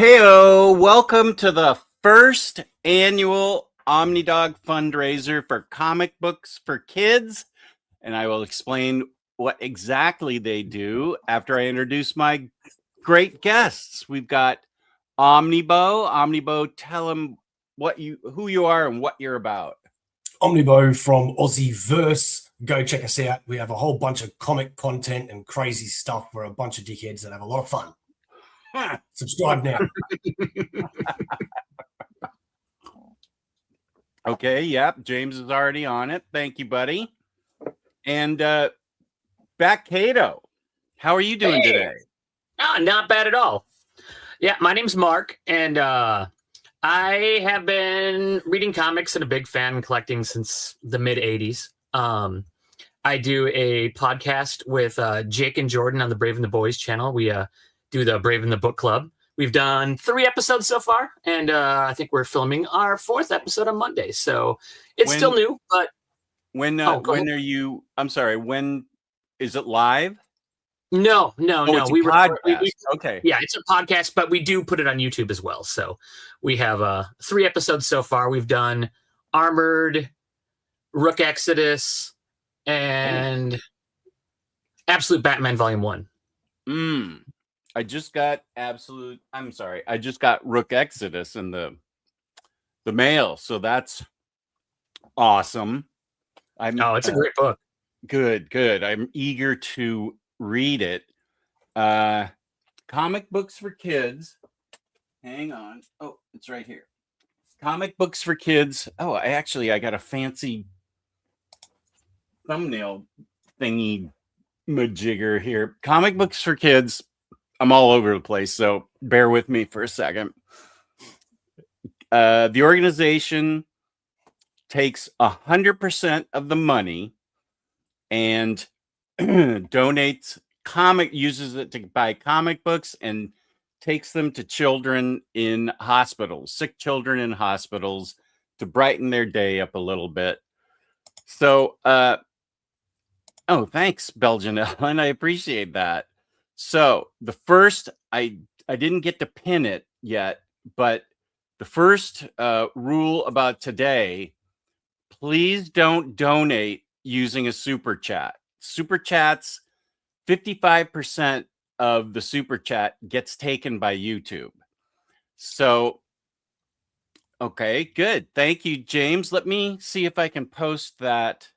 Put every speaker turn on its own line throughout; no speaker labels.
Heyo, welcome to the first annual OmniDog fundraiser for comic books for kids. And I will explain what exactly they do after I introduce my great guests. We've got Omnibo. Omnibo, tell them who you are and what you're about.
Omnibo from Aussieverse. Go check us out. We have a whole bunch of comic content and crazy stuff. We're a bunch of dickheads that have a lot of fun. Subscribe now.
Okay, yep. James is already on it. Thank you, buddy. And back Cato, how are you doing today?
Oh, not bad at all. Yeah, my name's Mark, and I have been reading comics and a big fan and collecting since the mid-'80s. I do a podcast with Jake and Jordan on the Brave and the Boys channel. We do the Brave and the Book Club. We've done 3 episodes so far, and I think we're filming our 4th episode on Monday. So it's still new, but
when are you? I'm sorry. When is it live?
No.
It's a
we
podcast. Okay.
Yeah, it's a podcast, but we do put it on YouTube as well. So we have 3 episodes so far. We've done Armored, Rook Exodus, and Absolute Batman Volume 1.
I just got I just got Rook Exodus in the mail, so that's awesome.
It's a great book.
Good. I'm eager to read it. Comic books for kids. Hang on. Oh, it's right here. Comic books for kids. Oh, I got a fancy thumbnail thingy majigger here. Comic books for kids. I'm all over the place, so bear with me for a second. The organization takes 100% of the money and uses it to buy comic books and takes them to children in hospitals, sick children in hospitals, to brighten their day up a little bit. So, thanks, Belgian Ellen. I appreciate that. So the first, I didn't get to pin it yet, but the first rule about today, please don't donate using a super chat. Super chats, 55% of the super chat gets taken by YouTube. So, okay, good. Thank you, James. Let me see if I can post that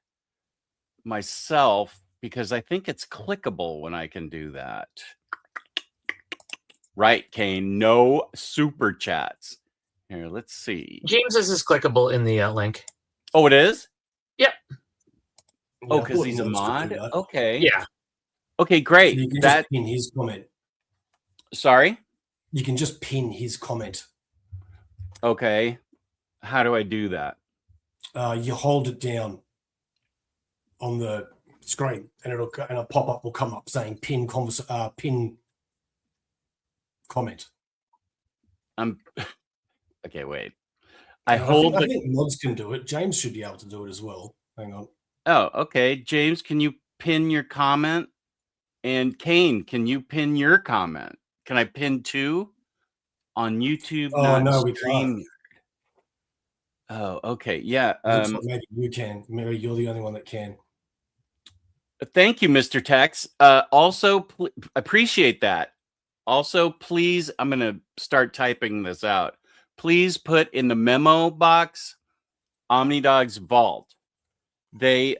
myself, because I think it's clickable when I can do that. Right, Kane. No super chats. Here, let's see.
James is clickable in the link.
Oh, it is?
Yep.
Oh, because he's a mod? Okay.
Yeah.
Okay, great.
So you can just pin his comment.
Sorry?
You can just pin his comment.
Okay. How do I do that?
You hold it down on the screen, and a pop-up will come up saying pin comment.
Okay, wait.
I think mods can do it. James should be able to do it as well. Hang on.
Oh, okay. James, can you pin your comment? And Kane, can you pin your comment? Can I pin 2 on YouTube?
Oh, no, we can't.
Oh, okay. Yeah.
Maybe you can. Maybe you're the only one that can.
Thank you, Mr. Tex. Also, appreciate that. Also, please, I'm going to start typing this out. Please put in the memo box Omnidogs Vault. They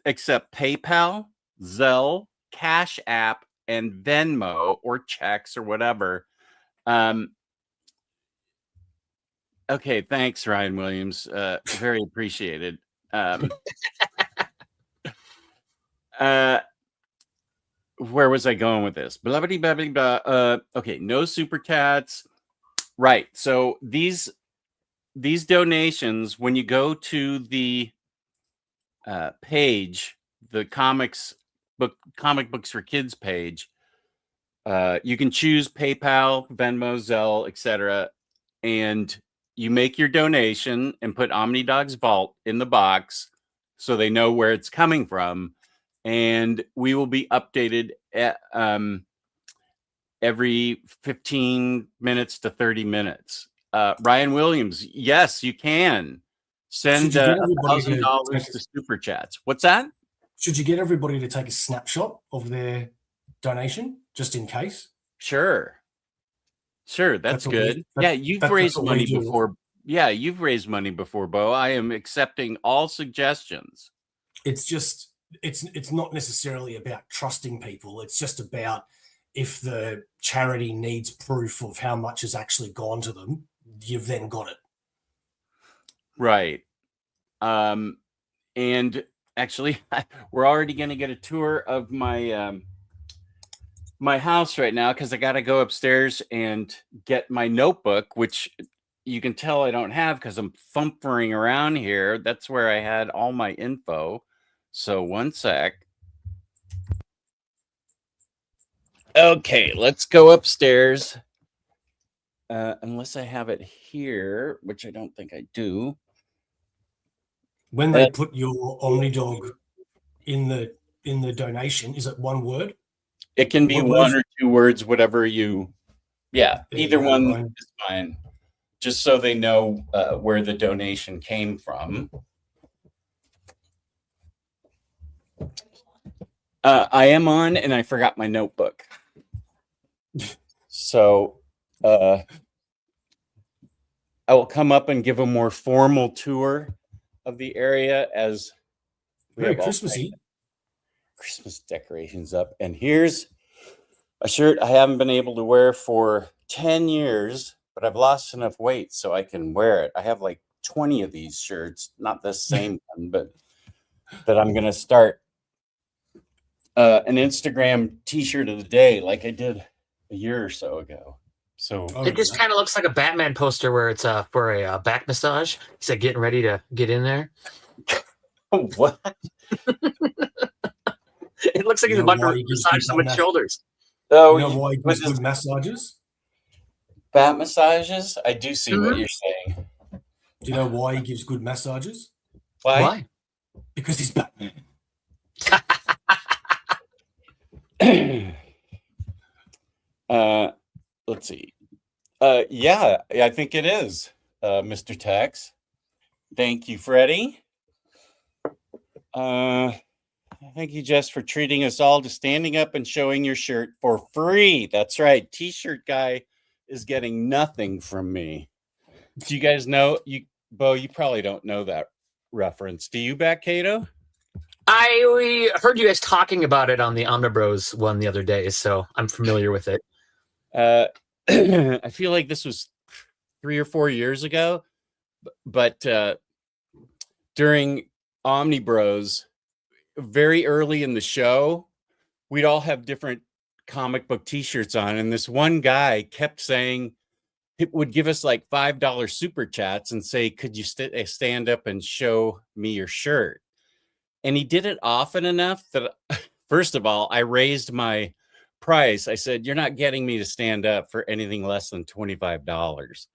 accept PayPal, Zelle, Cash App, and Venmo, or checks or whatever. Okay, thanks, Ryan Williams. Very appreciated. Where was I going with this? Blah, blah, blah, blah, blah. Okay, no super chats. Right. So these donations, when you go to the page, the comic books for kids page, you can choose PayPal, Venmo, Zelle, etc., and you make your donation and put OmniDogs Vault in the box so they know where it's coming from. And we will be updated every 15 minutes to 30 minutes. Ryan Williams, yes, you can send
Should you get everybody to
$1,000 to super chats. What's that?
Should you get everybody to take a snapshot of their donation just in case?
Sure, that's good. You've raised money before. Yeah, you've raised money before, Bo. I am accepting all suggestions.
It's just it's not necessarily about trusting people. It's just about if the charity needs proof of how much has actually gone to them, you've then got it.
Right. And actually, we're already going to get a tour of my my house right now because I got to go upstairs and get my notebook, which you can tell I don't have because I'm thumpering around here. That's where I had all my info. So one sec. Okay, let's go upstairs. Unless I have it here, which I don't think I do.
When they put your OmniDog in the donation, is it one word?
It can be one or two words, whatever you. Yeah, either one is fine. Just so they know where the donation came from. I am on, and I forgot my notebook. So I will come up and give a more formal tour of the area as we
Very
have
Christmassy.
Christmas decorations up. And here's a shirt I haven't been able to wear for 10 years, but I've lost enough weight so I can wear it. I have like 20 of these shirts, not the same one, but that I'm going to start an Instagram t-shirt of the day like I did a year or so ago. So
it just kind of looks like a Batman poster where it's for a back massage. He's like getting ready to get in there.
What?
It looks like he's about to massage someone's shoulders.
Oh, you know why he gives good massages?
Bat massages? I do see what you're saying.
Do you know why he gives good massages?
Why?
Because he's Batman.
Let's see. Yeah, I think it is, Mr. Tex. Thank you, Freddie. Thank you, Jess, for treating us all to standing up and showing your shirt for free. That's right. T-shirt guy is getting nothing from me. Do you guys know? Bo, you probably don't know that reference. Do you, Back Cato?
We heard you guys talking about it on the Omnibros one the other day, so I'm familiar with it.
I feel like this was 3 or 4 years ago, but during Omnibros, very early in the show, we'd all have different comic book t-shirts on, and this one guy kept saying it would give us like $5 super chats and say, could you stand up and show me your shirt? And he did it often enough that, first of all, I raised my price. I said, you're not getting me to stand up for anything less than $25.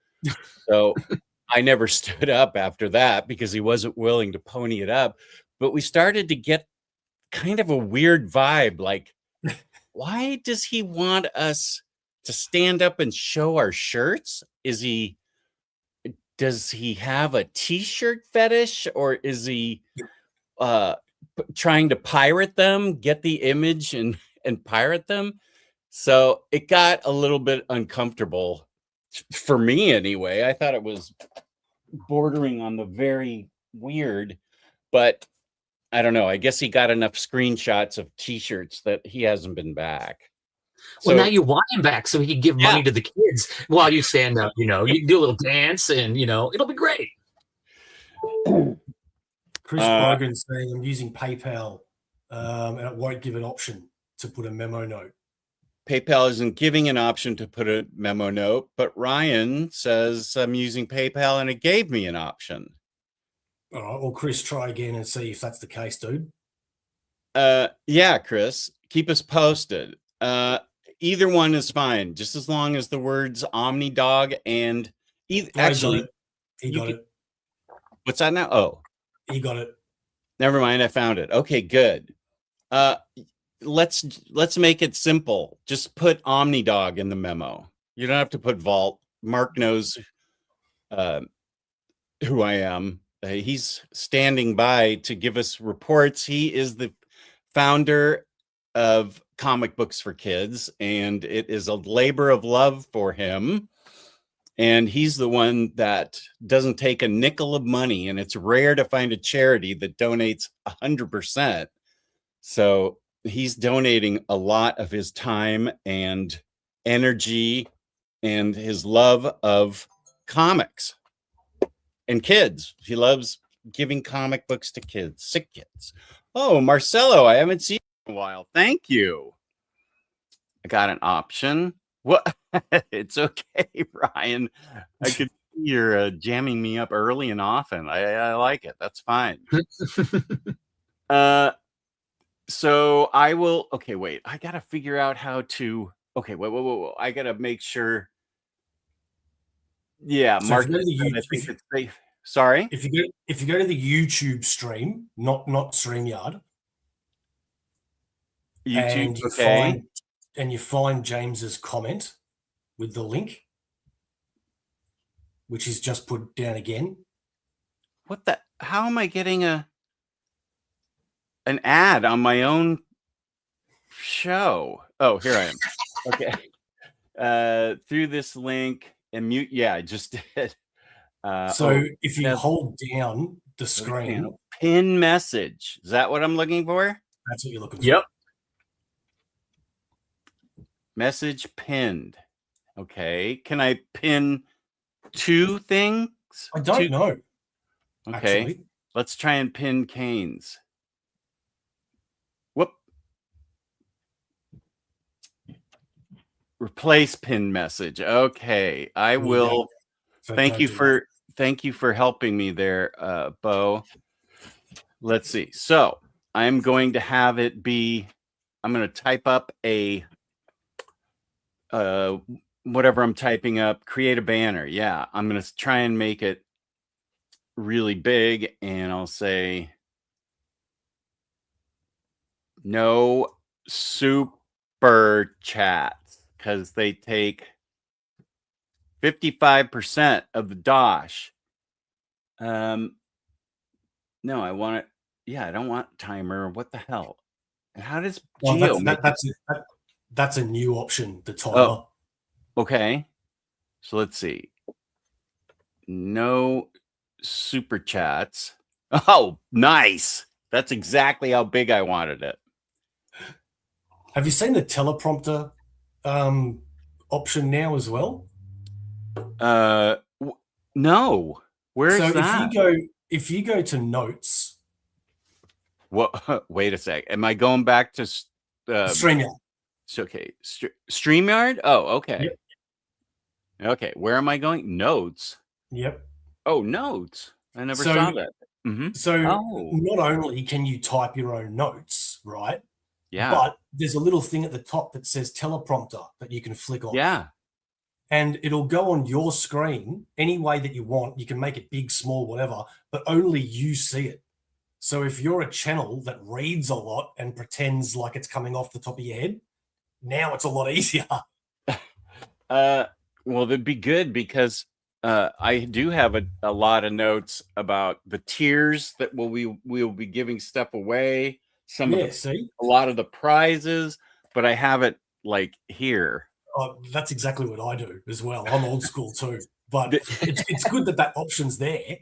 So I never stood up after that because he wasn't willing to pony it up. But we started to get kind of a weird vibe. Like, why does he want us to stand up and show our shirts? Does he have a t-shirt fetish, or is he trying to pirate them, get the image and pirate them? So it got a little bit uncomfortable for me anyway. I thought it was bordering on the very weird, but I don't know. I guess he got enough screenshots of t-shirts that he hasn't been back.
Well, now you want him back so he can give money to the kids while you stand up. You know, you can do a little dance, and it'll be great.
Chris Brogan's saying I'm using PayPal, and it won't give an option to put a memo note.
PayPal isn't giving an option to put a memo note, but Ryan says I'm using PayPal and it gave me an option.
All right, well, Chris, try again and see if that's the case, dude.
Yeah, Chris, keep us posted. Either one is fine, just as long as the words OmniDog and actually
he got it.
What's that now? Oh,
he got it.
Never mind, I found it. Okay, good. let's make it simple. Just put OmniDog in the memo. You don't have to put Vault. Mark knows who I am. He's standing by to give us reports. He is the founder of Comic Books for Kids, and it is a labor of love for him. And he's the one that doesn't take a nickel of money, and it's rare to find a charity that donates 100%. So he's donating a lot of his time and energy and his love of comics and kids. He loves giving comic books to kids, sick kids. Oh, Marcelo, I haven't seen you in a while. Thank you. I got an option. What? It's okay, Ryan. I could see you're jamming me up early and often. I like it. That's fine. So I will. Okay, wait. I gotta figure out how to. Okay, wait. I gotta make sure. Yeah,
So
Mark.
if you go to the
I
YouTube-
think it's safe. Sorry.
If you go to the YouTube stream, not StreamYard,
YouTube. Okay.
You find James's comment with the link, which is just put down again.
What the? How am I getting an ad on my own show? Oh, here I am. Okay. Through this link and mute. Yeah, I just did.
If you hold down the screen,
pin message. Is that what I'm looking for?
That's what you're looking for.
Yep.
Message pinned. Okay. Can I pin two things?
I don't know.
Okay.
Actually.
Let's try and pin Canes. Whoop. Replace pin message. Okay. I will.
So
Thank you for helping me there, Bo. Let's see. So I'm going to have it be, I'm going to type up a whatever I'm typing up, create a banner. Yeah, I'm going to try and make it really big, and I'll say no super chats because they take 55% of the dosh. No, I want it. Yeah, I don't want timer. What the hell? And how does Geo
that's a new option, the timer.
Oh, okay. So let's see. No super chats. Oh, nice. That's exactly how big I wanted it.
Have you seen the teleprompter option now as well?
No. Where's that?
If you go to notes.
What? Wait a sec. Am I going back to
StreamYard?
Okay. StreamYard? Oh, okay.
Yep.
Okay. Where am I going? Notes.
Yep.
Oh, notes. I never saw that. Mm-hmm.
So not only can you type your own notes, right?
Yeah.
But there's a little thing at the top that says teleprompter that you can flick on.
Yeah.
And it'll go on your screen any way that you want. You can make it big, small, whatever, but only you see it. So if you're a channel that reads a lot and pretends like it's coming off the top of your head, now it's a lot easier.
Well, that'd be good because I do have a lot of notes about the tiers that we'll be giving stuff away. A lot of the prizes, but I have it like here.
Oh, that's exactly what I do as well. I'm old school too, but it's good that option's there.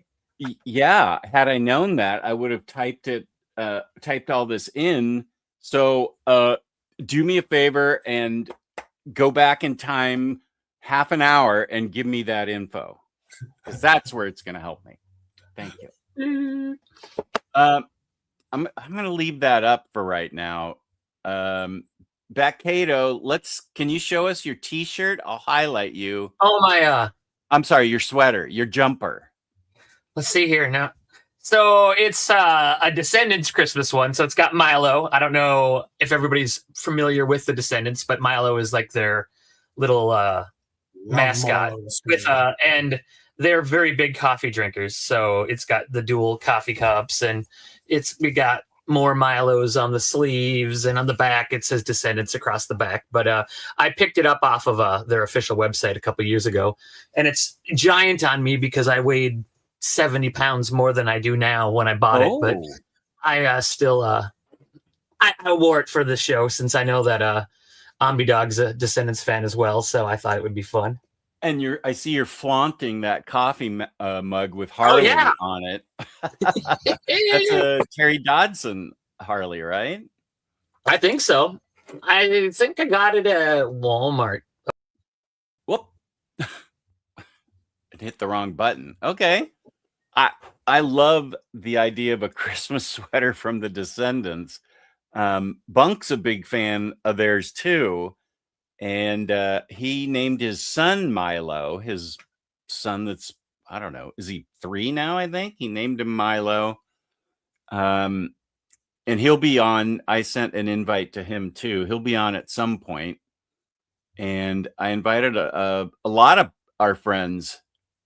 Yeah, had I known that, I would have typed all this in. So do me a favor and go back in time half an hour and give me that info, because that's where it's going to help me. Thank you. I'm going to leave that up for right now. Backcato, can you show us your t-shirt? I'll highlight you.
Oh, my
I'm sorry, your sweater, your jumper.
Let's see here now. So it's a Descendants Christmas one. So it's got Milo. I don't know if everybody's familiar with the Descendants, but Milo is like their little mascot and they're very big coffee drinkers. So it's got the dual coffee cups, and we got more Milos on the sleeves, and on the back it says Descendants across the back. But I picked it up off of their official website a couple years ago, and it's giant on me because I weighed 70 pounds more than I do now when I bought it. But I still I wore it for the show since I know that OmniDog's a Descendants fan as well, so I thought it would be fun.
And I see you're flaunting that coffee mug with Harley on it. That's a Terry Dodson Harley, right?
I think so. I think I got it at Walmart.
Whoop. It hit the wrong button. Okay. I love the idea of a Christmas sweater from the Descendants. Bunk's a big fan of theirs too. And he named his son Milo, his son that's, I don't know, is he 3 now, I think? He named him Milo. And he'll be on. I sent an invite to him too. He'll be on at some point. And I invited a lot of our friends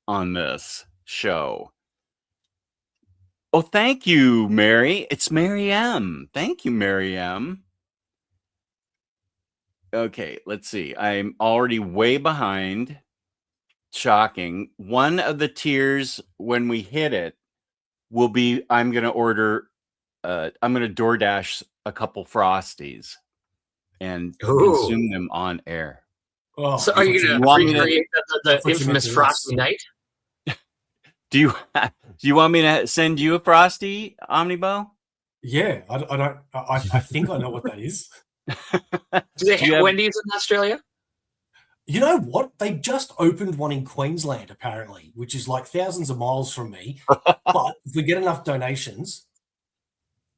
on this show. Oh, thank you, Mary. It's Mary M. Thank you, Mary M. Okay, let's see. I'm already way behind. Shocking. One of the tiers when we hit it will be I'm going to order, I'm going to DoorDash a couple Frosties and consume them on air.
Oh, so are you going to recreate the infamous Frosty night?
Do you want me to send you a Frosty, Omnibo?
Yeah, I think I know what that is.
Do they have Wendy's in Australia?
You know what? They just opened one in Queensland, apparently, which is like thousands of miles from me. But if we get enough donations.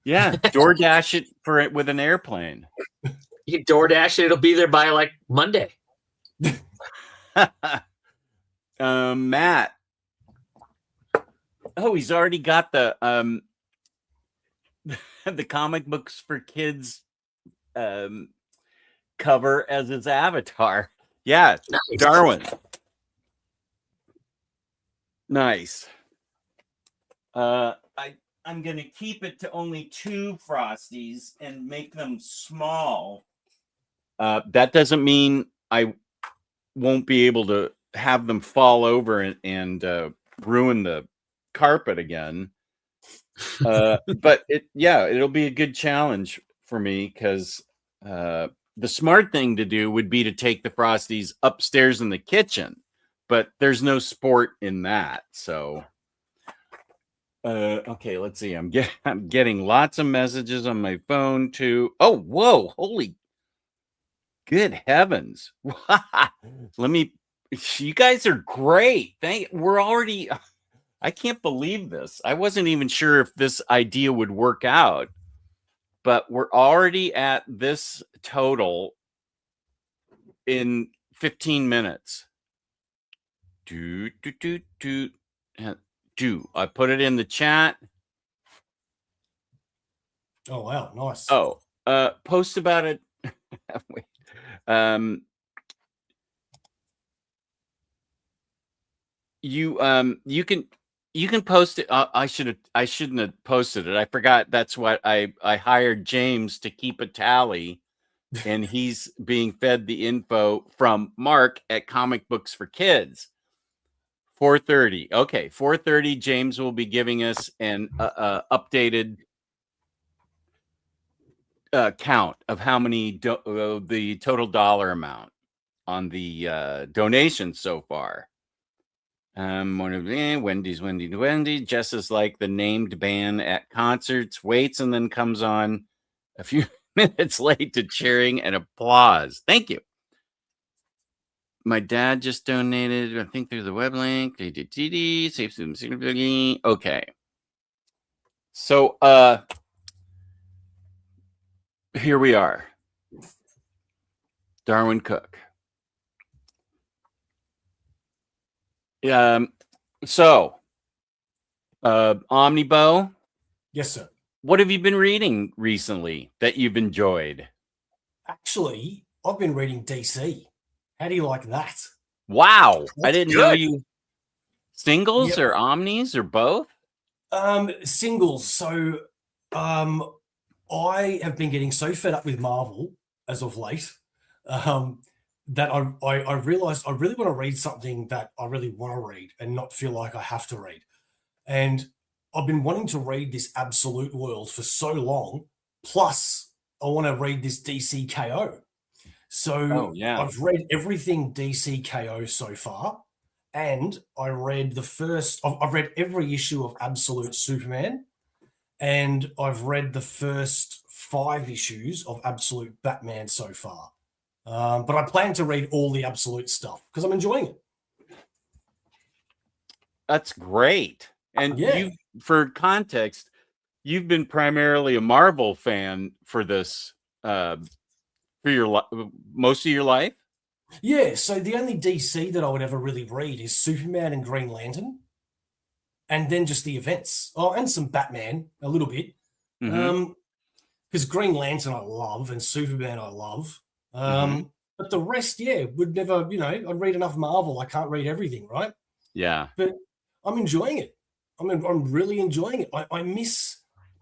Yeah, DoorDash it with an airplane.
You DoorDash it, it'll be there by like Monday.
Matt. Oh, he's already got the the comic books for kids cover as his avatar. Yeah, nice. Darwin. Nice. I'm gonna keep it to only 2 Frosties and make them small. That doesn't mean I won't be able to have them fall over and ruin the carpet again. But it'll be a good challenge for me because the smart thing to do would be to take the Frosties upstairs in the kitchen, but there's no sport in that. So okay, let's see. I'm getting lots of messages on my phone too. Oh, whoa, holy good heavens. You guys are great. We're already, I can't believe this. I wasn't even sure if this idea would work out, but we're already at this total in 15 minutes. I put it in the chat.
Oh, wow. Nice.
Oh, post about it. Wait. You can post it. I shouldn't have posted it. I forgot. That's what I hired James to keep a tally, and he's being fed the info from Mark at Comic Books for Kids. 4:30. Okay, 4:30. James will be giving us an updated count of how many the total dollar amount on the donations so far. One of Wendy. Jess is like the named band at concerts, waits and then comes on a few minutes late to cheering and applause. Thank you. My dad just donated, I think through the web link. Okay. So here we are. Darwin Cook. Omnibo.
Yes, sir.
What have you been reading recently that you've enjoyed?
Actually, I've been reading DC. How do you like that?
Wow. I didn't know you. Singles
Yep.
or omnis or both?
Singles. So I have been getting so fed up with Marvel as of late that I realized I really want to read something that I really want to read and not feel like I have to read. And I've been wanting to read this Absolute World for so long. Plus, I want to read this DCKO. So
Oh yeah.
I've read everything DCKO so far, and I read I've read every issue of Absolute Superman, and I've read the first 5 issues of Absolute Batman so far. But I plan to read all the Absolute stuff because I'm enjoying it.
That's great. And
Yeah.
you, for context, you've been primarily a Marvel fan for this, for your most of your life.
Yeah, so the only DC that I would ever really read is Superman and Green Lantern, and then just the events. Oh, and some Batman a little bit.
Mm-hmm.
Because Green Lantern I love and Superman I love.
Mm-hmm.
But the rest, yeah, would never, I'd read enough Marvel. I can't read everything, right?
Yeah.
But I'm enjoying it. I'm really enjoying it. I miss,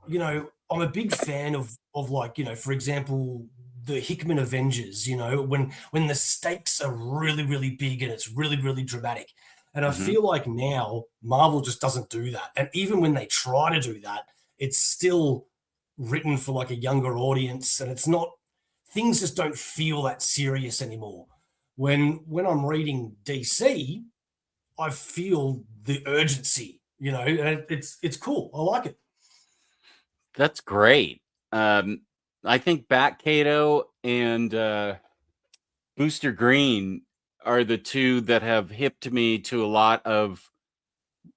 I'm a big fan of like, for example, the Hickman Avengers, when the stakes are really, really big and it's really, really dramatic. And I
Mm-hmm.
feel like now Marvel just doesn't do that. And even when they try to do that, it's still written for like a younger audience, and it's not, things just don't feel that serious anymore. When I'm reading DC, I feel the urgency, and it's cool. I like it.
That's great. I think Bat Cato and Booster Green are the two that have hipped me to a lot of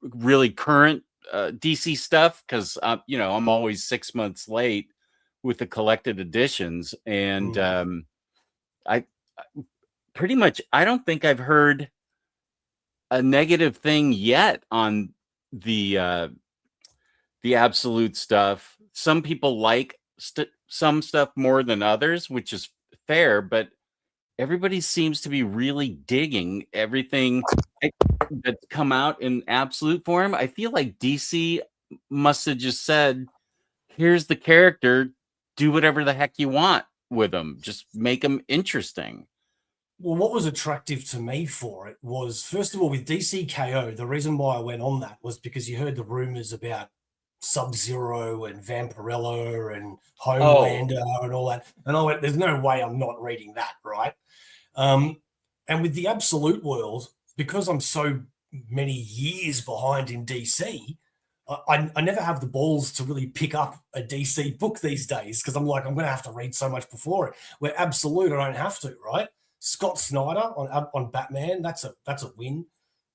really current DC stuff because I'm always 6 months late with the collected editions, and I pretty much I don't think I've heard a negative thing yet on the Absolute stuff. Some people like some stuff more than others, which is fair, but everybody seems to be really digging everything that's come out in Absolute form. I feel like DC must have just said, here's the character, do whatever the heck you want with them, just make them interesting.
Well, what was attractive to me for it was, first of all, with DCKO, the reason why I went on that was because you heard the rumors about Sub-Zero and Vampirella and Homelander and all that. And I went, there's no way I'm not reading that, right? And with the Absolute World, because I'm so many years behind in DC, I never have the balls to really pick up a DC book these days because I'm like, I'm going to have to read so much before it. Where Absolute, I don't have to, right? Scott Snyder on Batman, that's a win.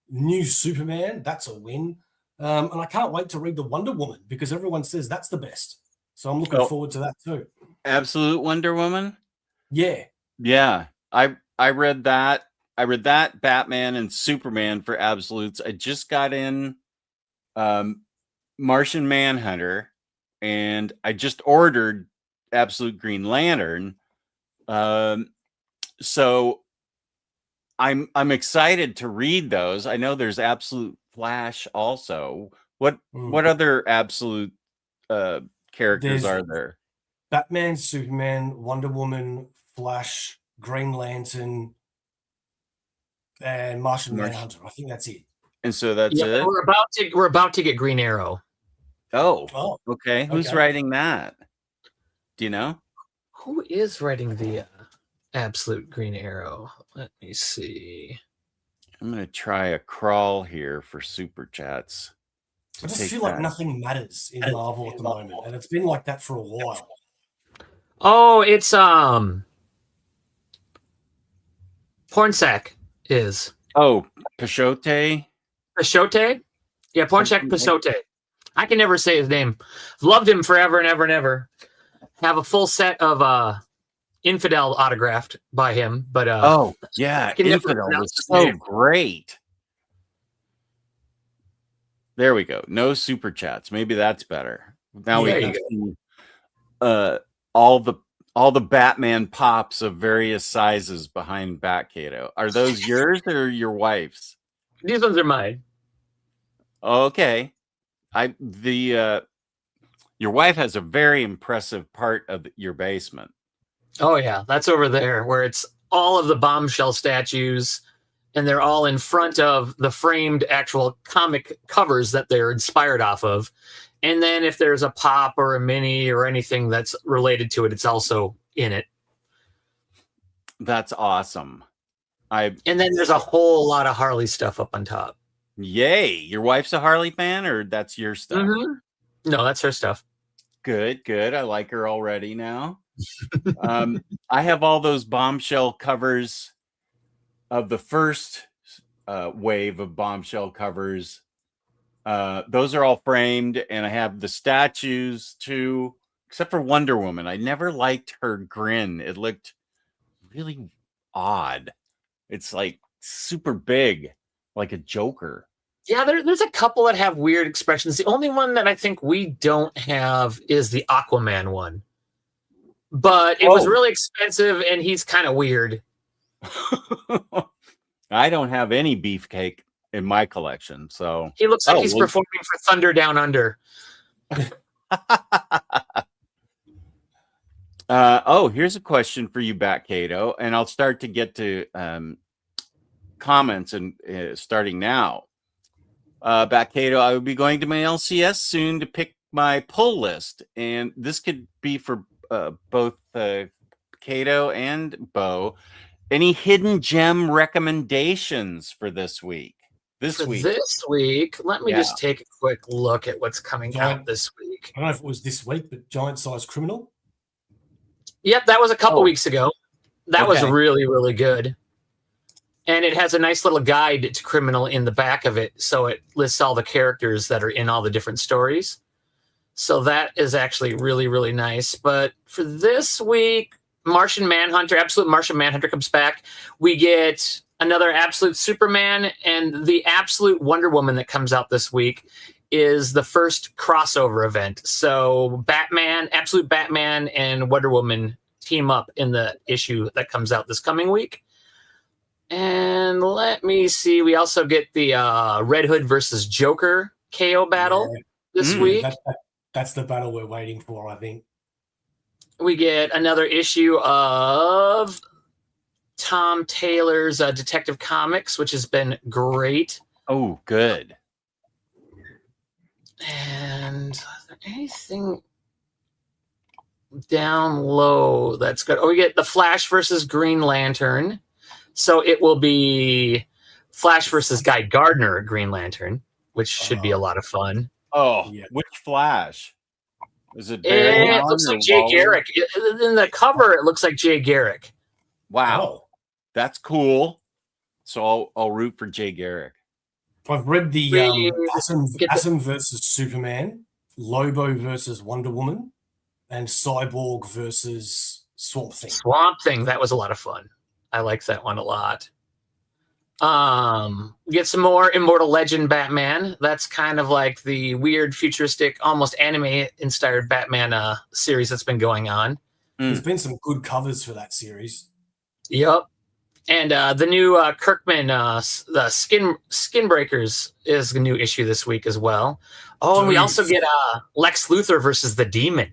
New Superman, that's a win. And I can't wait to read the Wonder Woman because everyone says that's the best. So I'm looking forward to that too.
Absolute Wonder Woman?
Yeah.
Yeah. I read that. I read that, Batman and Superman for Absolutes. I just got in Martian Manhunter, and I just ordered Absolute Green Lantern. So I'm excited to read those. I know there's Absolute Flash also. What other Absolute characters are there?
Batman, Superman, Wonder Woman, Flash, Green Lantern, and Martian Manhunter. I think that's it.
And so that's it.
We're about to get Green Arrow.
Oh, okay. Who's writing that? Do you know?
Who is writing the Absolute Green Arrow? Let me see.
I'm gonna try a crawl here for super chats.
I just feel like nothing matters in Marvel at the moment, and it's been like that for a while.
Oh, it's Pornsak is.
Oh, Pachote?
Pachote? Yeah, Pornsak Pachote. I can never say his name. Loved him forever and ever and ever. Have a full set of Infidel autographed by him, but
oh yeah, Infidel was so great. There we go. No super chats. Maybe that's better. Now we can see all the Batman pops of various sizes behind Batcato. Are those yours or your wife's?
These ones are mine.
Okay. Your wife has a very impressive part of your basement.
Oh yeah, that's over there where it's all of the bombshell statues, and they're all in front of the framed actual comic covers that they're inspired off of. And then if there's a pop or a mini or anything that's related to it, it's also in it.
That's awesome.
And then there's a whole lot of Harley stuff up on top.
Yay. Your wife's a Harley fan, or that's your stuff?
Mm-hmm. No, that's her stuff.
Good. I like her already now. I have all those bombshell covers of the first wave of bombshell covers. Those are all framed, and I have the statues too, except for Wonder Woman. I never liked her grin. It looked really odd. It's like super big, like a Joker.
Yeah, there's a couple that have weird expressions. The only one that I think we don't have is the Aquaman one. But it was really expensive, and he's kind of weird.
I don't have any beefcake in my collection, so
he looks like he's performing for Thunder Down Under.
Here's a question for you, Bat Cato, and I'll start to get to comments and starting now. Bat Cato, I will be going to my LCS soon to pick my pull list, and this could be for both Cato and Bo. Any hidden gem recommendations for this week? This week,
let me just take a quick look at what's coming out this week.
I don't know if it was this week, but Giant Size Criminal.
Yep, that was a couple weeks ago. That was really, really good. And it has a nice little guide to Criminal in the back of it, so it lists all the characters that are in all the different stories. So that is actually really, really nice. But for this week, Martian Manhunter, Absolute Martian Manhunter comes back. We get another Absolute Superman, and the Absolute Wonder Woman that comes out this week is the first crossover event. So Batman, Absolute Batman, and Wonder Woman team up in the issue that comes out this coming week. And let me see. We also get the Red Hood versus Joker KO battle this week.
That's the battle we're waiting for, I think.
We get another issue of Tom Taylor's Detective Comics, which has been great.
Oh, good.
And is there anything down low that's good? Oh, we get the Flash versus Green Lantern. So it will be Flash versus Guy Gardner, Green Lantern, which should be a lot of fun.
Oh, which Flash? Is it?
It looks like Jay Garrick. In the cover, it looks like Jay Garrick.
Wow, that's cool. So I'll root for Jay Garrick.
I've read the Atom versus Superman, Lobo versus Wonder Woman, and Cyborg versus Swamp Thing.
Swamp Thing, that was a lot of fun. I like that one a lot. Get some more Immortal Legend Batman. That's kind of like the weird, futuristic, almost anime-inspired Batman series that's been going on.
There's been some good covers for that series.
Yep. And the new Kirkman, the Skin Breakers is a new issue this week as well. Oh, and we also get Lex Luthor versus the Demon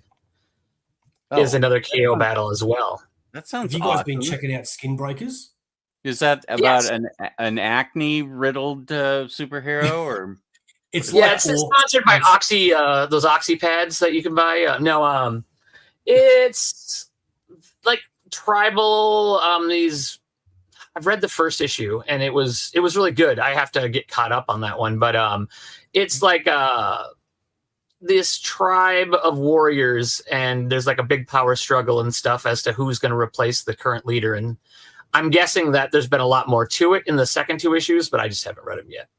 is another KO battle as well.
That sounds
Have you guys been checking out Skin Breakers?
Is that about an acne-riddled superhero, or
it's sponsored by Oxy, those Oxy pads that you can buy. It's like tribal. I've read the first issue, and it was really good. I have to get caught up on that one, but it's like this tribe of warriors, and there's like a big power struggle and stuff as to who's going to replace the current leader. And I'm guessing that there's been a lot more to it in the second two issues, but I just haven't read them yet.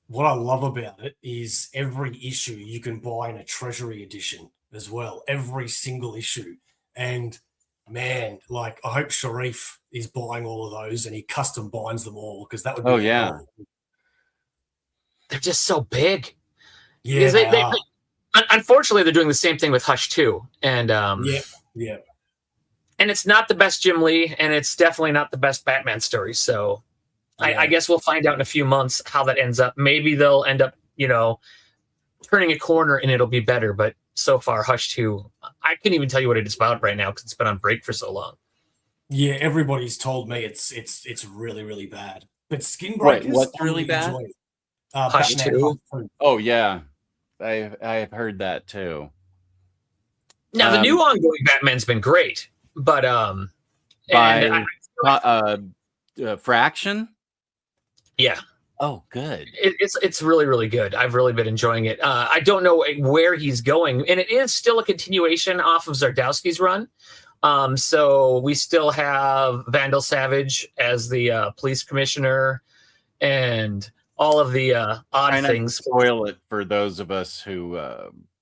What I love about it is every issue you can buy in a treasury edition as well, every single issue. And man, like I hope Sharif is buying all of those and he custom binds them all, because that would be cool.
They're just so big.
Yeah,
they unfortunately, they're doing the same thing with Hush too, and
yeah.
And it's not the best Jim Lee, and it's definitely not the best Batman story. So I guess we'll find out in a few months how that ends up. Maybe they'll end up, turning a corner and it'll be better. But so far. Hush 2. I couldn't even tell you what it's about right now because it's been on break for so long.
Yeah, everybody's told me it's really, really bad. But Skin
Wait,
Breakers,
what's
I
really bad?
enjoy it.
Hush
Batman
2?
Hush 2.
Oh yeah, I've heard that too.
Now the new ongoing Batman's been great, but
by
and
Fraction.
Yeah.
Oh, good.
It's really, really good. I've really been enjoying it. I don't know where he's going, and it is still a continuation off of Zardowski's run. So we still have Vandal Savage as the police commissioner, and all of the odd things.
Spoil it for those of us who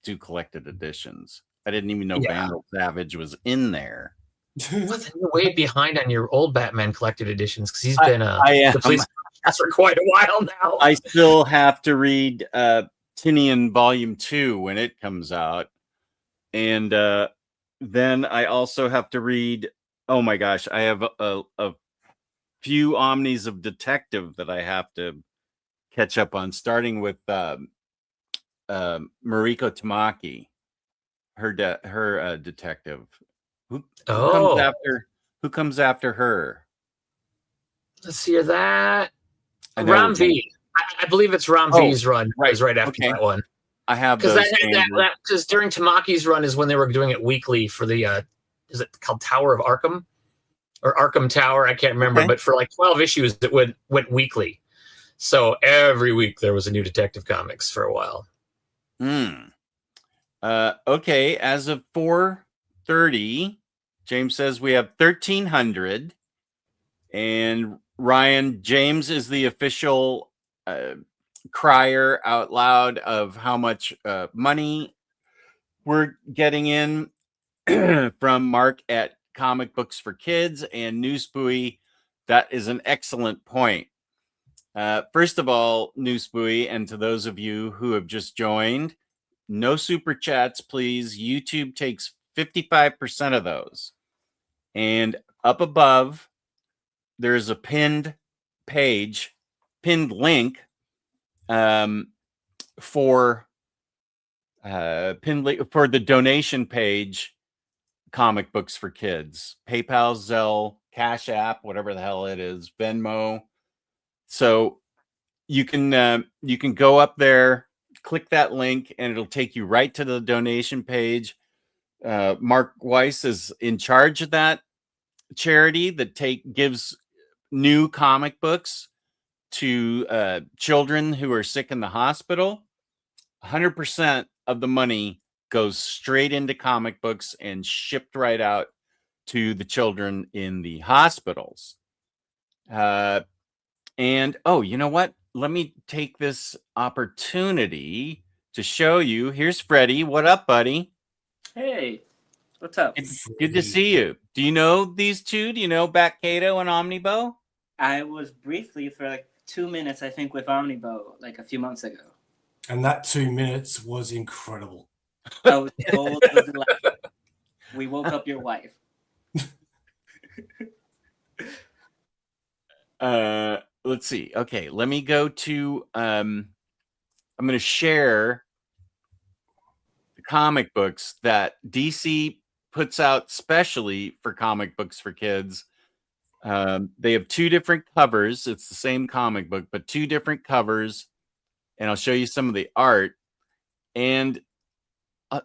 do collected editions. I didn't even know Vandal Savage was in there.
You're way behind on your old Batman collected editions because he's been the police for quite a while now.
I still have to read Tinian Volume 2 when it comes out, and then I also have to read. Oh my gosh, I have a few omnis of Detective that I have to catch up on, starting with Mariko Tamaki, her detective. Who comes after her?
Let's see that. Ram V. I believe it's Ram V's run. Right. Is right after that one.
I have
because because during Tamaki's run is when they were doing it weekly for the is it called Tower of Arkham or Arkham Tower? I can't remember, but for like 12 issues it went weekly. So every week there was a new Detective Comics for a while.
Okay, as of 4:30, James says we have 1,300, and Ryan, James is the official crier out loud of how much money we're getting in from Mark at Comic Books for Kids and News Buoy. That is an excellent point. First of all, News Buoy, and to those of you who have just joined, no super chats, please. YouTube takes 55% of those. And up above, there's a pinned link for the donation page, Comic Books for Kids, PayPal, Zelle, Cash App, whatever the hell it is, Venmo. So you can go up there, click that link, and it'll take you right to the donation page. Mark Weiss is in charge of that charity that gives new comic books to children who are sick in the hospital. 100% of the money goes straight into comic books and shipped right out to the children in the hospitals. And you know what? Let me take this opportunity to show you. Here's Freddie. What up, buddy?
Hey, what's up?
It's good to see you. Do you know these two? Do you know Bat Cato and Omnibo?
I was briefly for like 2 minutes, I think, with Omnibo like a few months ago.
And that 2 minutes was incredible.
I was told it was delightful. We woke up your wife.
Let's see. Okay, let me go to I'm going to share the comic books that DC puts out specially for Comic Books for Kids. They have two different covers. It's the same comic book, but two different covers. And I'll show you some of the art. And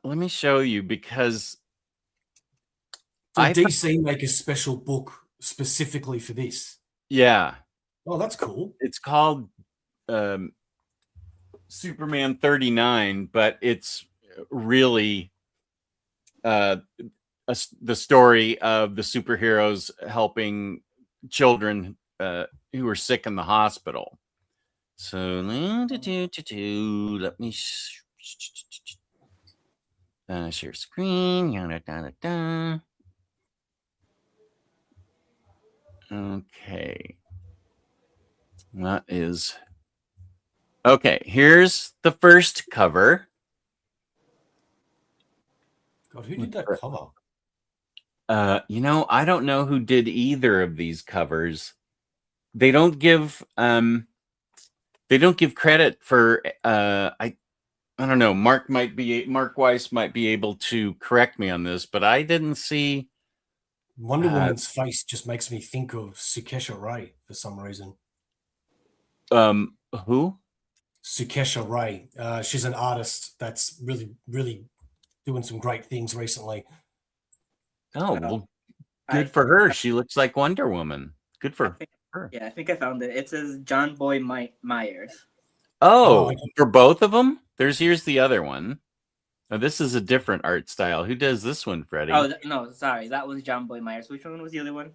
let me show you, because
Did DC make a special book specifically for this?
Yeah.
Oh, that's cool.
It's called Superman 39, but it's really the story of the superheroes helping children who are sick in the hospital. So let me share screen. Okay. That is okay. Here's the first cover.
God, who did that cover?
I don't know who did either of these covers. They don't give credit for I don't know. Mark Weiss might be able to correct me on this, but I didn't see
Wonder Woman's face just makes me think of Sukesha Ray for some reason.
who?
Sukesha Ray. She's an artist that's really doing some great things recently.
Oh, well, good for her. She looks like Wonder Woman. Good for her.
Yeah, I think I found it. It says John Boy Myers.
Oh, for both of them? Here's the other one. Now, this is a different art style. Who does this one, Freddie?
Oh, no, sorry. That was John Boy Myers. Which one was the other one?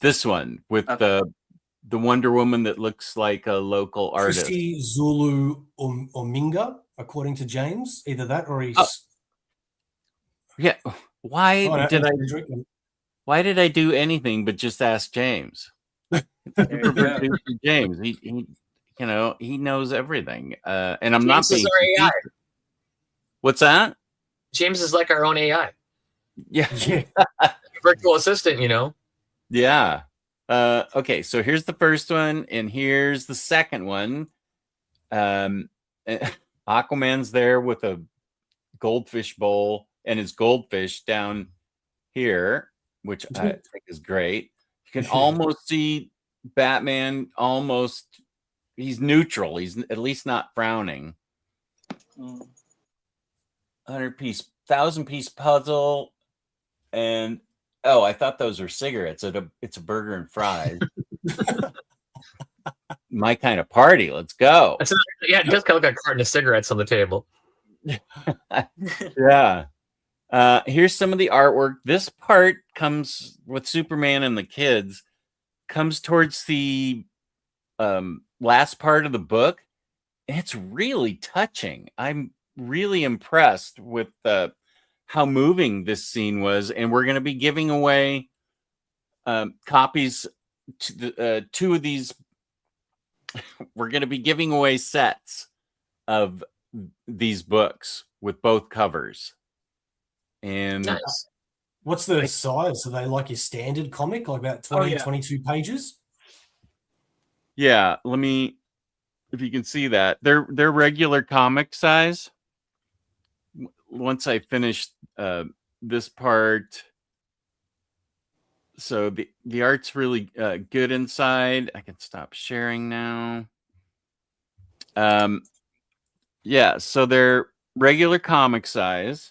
This one with the Wonder Woman that looks like a local artist.
Christy Zulu Ominga, according to James. Either that or he's...
Yeah. Why did I do anything but just ask James? James, he knows everything. And I'm
James
not being
AI.
What's that?
James is like our own AI.
Yeah.
Virtual assistant,
Yeah. Okay, so here's the first one, and here's the second one. Aquaman's there with a goldfish bowl and his goldfish down here, which I think is great. You can almost see Batman he's neutral. He's at least not frowning. 1,000-piece puzzle. And I thought those were cigarettes. It's a burger and fries. My kind of party. Let's go.
It does kind of look like a carton of cigarettes on the table.
Yeah. Here's some of the artwork. This part comes with Superman and the kids, comes towards the last part of the book. It's really touching. I'm really impressed with how moving this scene was. And we're going to be giving away copies to two of these. We're going to be giving away sets of these books with both covers. And
nice.
What's the size? Are they like your standard comic, like about 22 pages?
Yeah, if you can see that. They're regular comic size. Once I finish this part, so the art's really good inside. I can stop sharing now. Yeah, so they're regular comic size.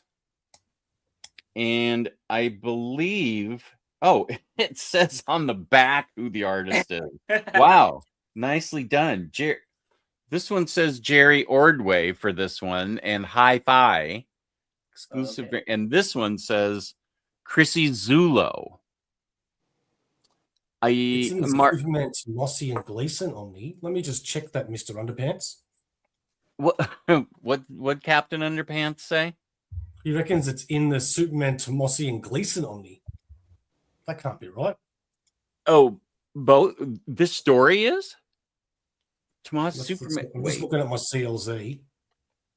And I believe, it says on the back who the artist is. Wow, nicely done. This one says Jerry Ordway for this one, and Hi-Fi exclusive.
Okay.
And this one says Chrissy Zulo.
It's in the Superman, Mossy and Gleason Omni. Let me just check that, Mr. Underpants.
What Captain Underpants say?
He reckons it's in the Superman, Tomossi, and Gleason Omni. That can't be right.
Oh, both. This story is? Tomossi, Superman.
I'm just looking at my CLZ.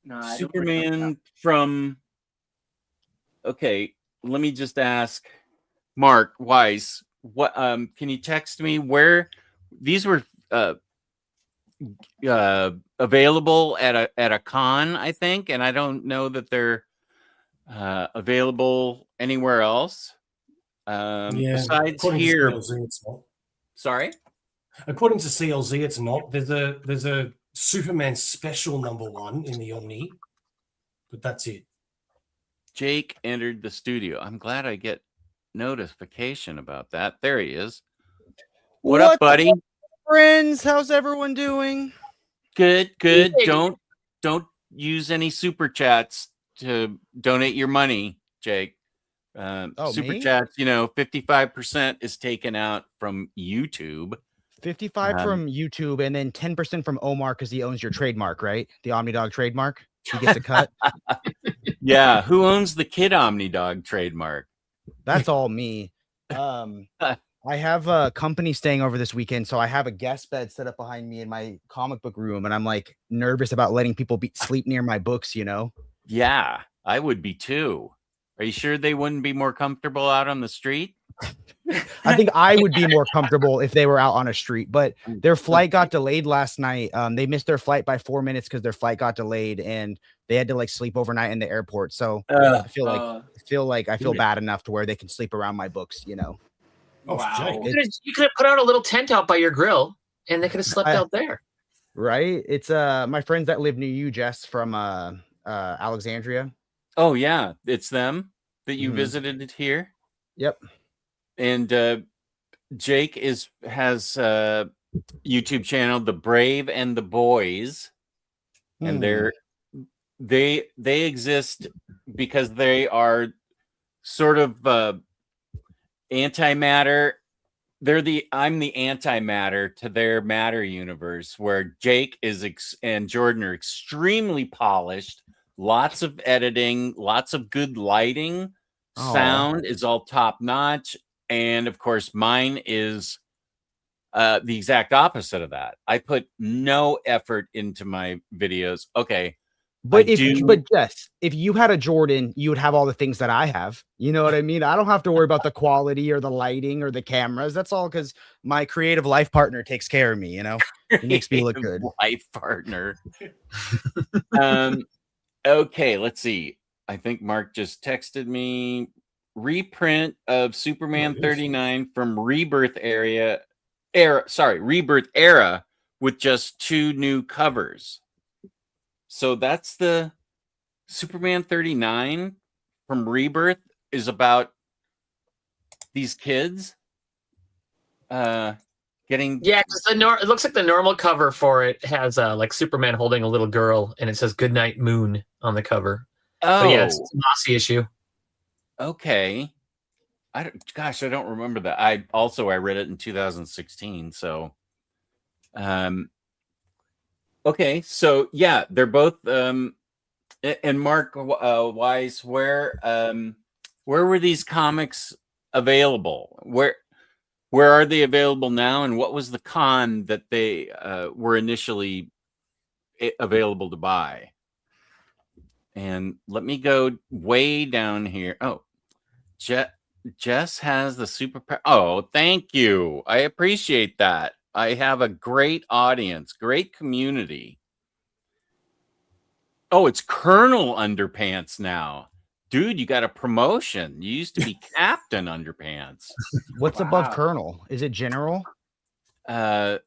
No,
Superman from... Okay, let me just ask Mark Weiss. What can you text me where these were available at a con, I think, and I don't know that they're available anywhere else. Besides here.
CLZ, it's not.
Sorry?
According to CLZ, it's not. There's a Superman special #1 in the Omni, but that's it.
Jake entered the studio. I'm glad I get notification about that. There he is. What up, buddy?
Friends, how's everyone doing?
Good. Don't use any super chats to donate your money, Jake. Super chats, 55% is taken out from YouTube.
55 from YouTube, and then 10% from Omar because he owns your trademark, right? The OmniDog trademark. He gets a cut.
Yeah, who owns the Kid OmniDog trademark?
That's all me. I have a company staying over this weekend, so I have a guest bed set up behind me in my comic book room, and I'm like nervous about letting people sleep near my books,
Yeah, I would be too. Are you sure they wouldn't be more comfortable out on the street?
I think I would be more comfortable if they were out on a street, but their flight got delayed last night. They missed their flight by 4 minutes because their flight got delayed and they had to like sleep overnight in the airport. So I feel like I feel bad enough to where they can sleep around my books, you know.
Oh,
Wow.
You could have put out a little tent out by your grill, and they could have slept out there.
Right? It's my friends that live near you, Jess, from Alexandria.
Oh yeah, it's them that you
Mhm.
visited here.
Yep.
And Jake has a YouTube channel, The Brave and the Boys, and they exist because they are sort of antimatter. I'm the antimatter to their matter universe, where Jake and Jordan are extremely polished, lots of editing, lots of good lighting, sound is all top notch. And of course, mine is the exact opposite of that. I put no effort into my videos. Okay.
But Jess, if you had a Jordan, you would have all the things that I have. You know what I mean? I don't have to worry about the quality or the lighting or the cameras. That's all because my creative life partner takes care of me, you know? It makes me look good.
Life partner. Okay, let's see. I think Mark just texted me. Reprint of Superman 39 from Rebirth era with just 2 new covers. So that's the Superman 39 from Rebirth is about these kids getting.
Yeah, it looks like the normal cover for it has like Superman holding a little girl, and it says "Goodnight Moon" on the cover.
Oh,
but yeah, it's a Mossy issue.
Okay. I don't remember that. I read it in 2016. So, okay. So yeah, they're both, and Mark Wise, where were these comics available? Where are they available now? And what was the con that they were initially available to buy? And let me go way down here. Oh, Jess has the super. Oh, thank you. I appreciate that. I have a great audience, great community. Oh, it's Colonel Underpants now. Dude, you got a promotion. You used to be Captain Underpants.
What's above Colonel? Is it General?
Yeah,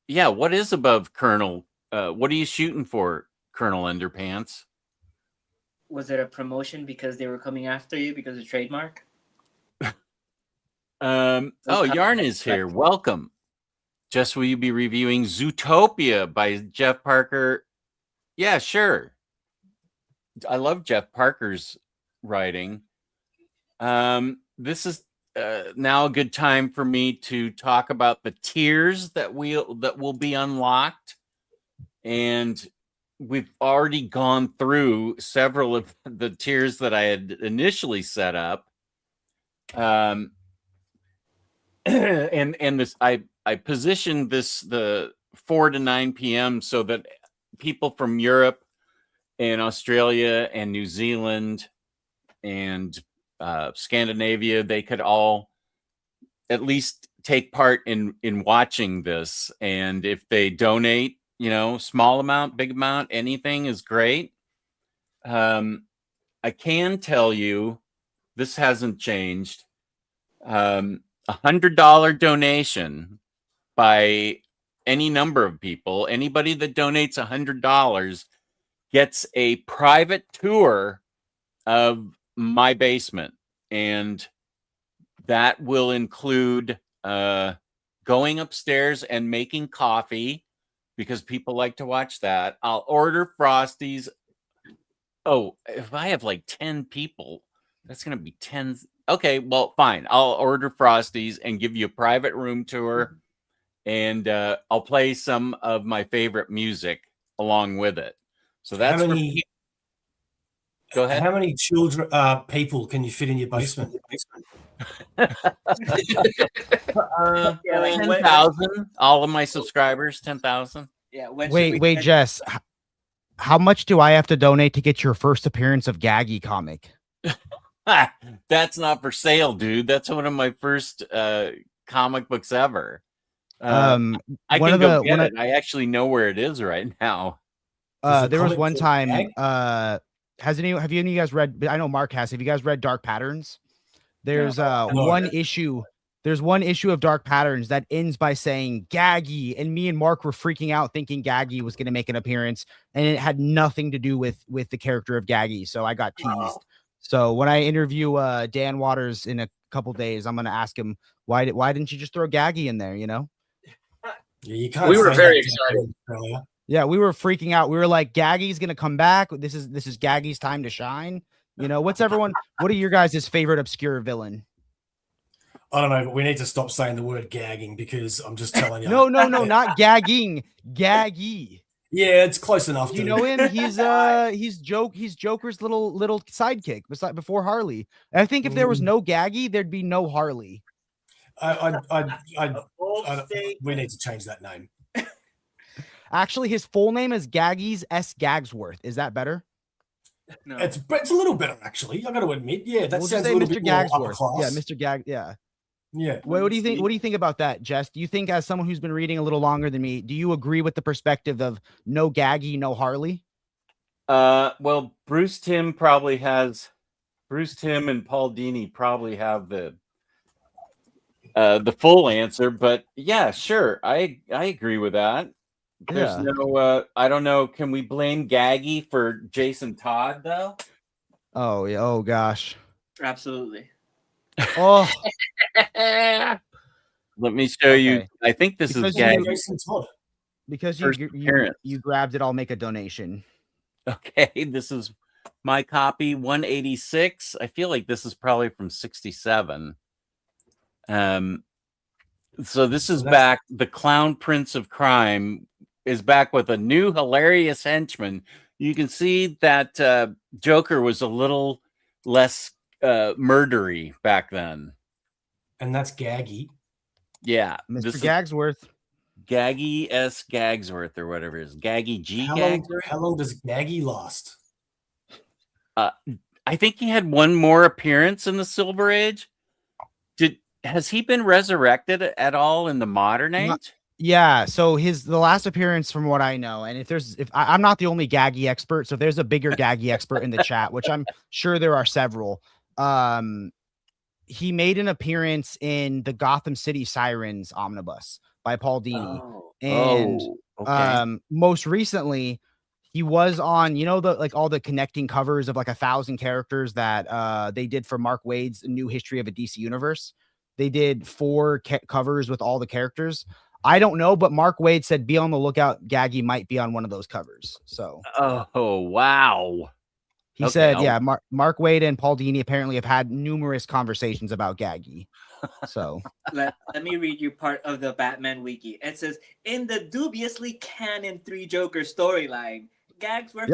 what is above Colonel? What are you shooting for, Colonel Underpants?
Was it a promotion because they were coming after you because of trademark?
Yarn is here. Welcome. Jess, will you be reviewing Zootopia by Jeff Parker? Yeah, sure. I love Jeff Parker's writing. This is now a good time for me to talk about the tiers that will be unlocked, and we've already gone through several of the tiers that I had initially set up. And this I positioned the 4 to 9 p.m. so that people from Europe and Australia and New Zealand and Scandinavia, they could all at least take part in watching this. And if they donate, small amount, big amount, anything is great. I can tell you this hasn't changed. $100 donation by any number of people, anybody that donates $100 gets a private tour of my basement. And that will include going upstairs and making coffee, because people like to watch that. I'll order Frosties. Oh, if I have like 10 people, that's going to be 10. Okay, well, fine. I'll order Frosties and give you a private room tour. And I'll play some of my favorite music along with it. So that's
how many,
go ahead.
How many people can you fit in your basement?
10,000. All of my subscribers, 10,000.
Yeah.
Wait, Jess. How much do I have to donate to get your first appearance of Gaggy comic?
That's not for sale, dude. That's one of my first comic books ever. I
one
can
of
go
the
get
one
it. I actually know where it is right now.
there was
comic
one
book
time
gag?
have any of you guys read, I know Mark has, have you guys read Dark Patterns? There's
No.
one issue. There's one issue of Dark Patterns that ends by saying Gaggy, and me and Mark were freaking out thinking Gaggy was going to make an appearance, and it had nothing to do with the character of Gaggy. So I got teased.
Oh.
So when I interview Dan Waters in a couple days, I'm going to ask him why didn't you just throw Gaggy in there? You know?
Yeah, you can't.
We were
say
very
that to
excited.
Australia.
Yeah, we were freaking out. We were like, Gaggy's going to come back. This is Gaggy's time to shine. You know, what are your guys' favorite obscure villain?
I don't know, but we need to stop saying the word gagging because I'm just telling you.
No, not gagging, Gaggy.
Yeah, it's close enough.
Do you
dude.
know him? He's Joker's little sidekick before Harley. And I think if there was no Gaggy, there'd be no Harley.
We need to change that name.
Actually, his full name is Gaggy's S. Gagsworth. Is that better?
No.
It's a little better actually. I got to admit. Yeah, that
We'll
sounds
just
a
say
little
Mr.
bit more upper
Gagsworth.
class.
Yeah, Mr. Gag. Yeah.
Yeah.
What do you think? What do you think about that, Jess? Do you think, as someone who's been reading a little longer than me, do you agree with the perspective of no Gaggy, no Harley?
Well, Bruce Timm and Paul Dini probably have the full answer, but yeah, sure, I agree with that. There's no, I don't know. Can we blame Gaggy for Jason Todd though?
Oh yeah. Oh gosh.
Absolutely.
Oh.
Let me show you.
Okay.
I think this
Because
is Gaggy.
Jason Todd.
Because
First
you
appearance.
grabbed it, I'll make a donation.
Okay, this is my copy, 186. I feel like this is probably from 67. So this is back. The Clown Prince of Crime is back with a new hilarious henchman. You can see that Joker was a little less murdery back then.
And that's Gaggy.
Yeah,
Mr. Gagsworth.
Gaggy S. Gagsworth or whatever it is. Gaggy G. Gagsworth.
How long does Gaggy last?
I think he had one more appearance in the Silver Age. Has he been resurrected at all in the modern age?
Yeah, so the last appearance, from what I know, and I'm not the only Gaggy expert, so if there's a bigger Gaggy expert in the chat, which I'm sure there are several, he made an appearance in the Gotham City Sirens omnibus by Paul Dini. Most recently he was on, all the connecting covers of like 1,000 characters that they did for Mark Waid's New History of a DC Universe. They did 4 covers with all the characters. I don't know, but Mark Waid said be on the lookout. Gaggy might be on one of those covers. So,
oh wow.
He said, yeah, Mark Waid and Paul Dini apparently have had numerous conversations about Gaggy. So
let me read you part of the Batman wiki. It says, in the dubiously canon 3 Joker storyline, Gagsworth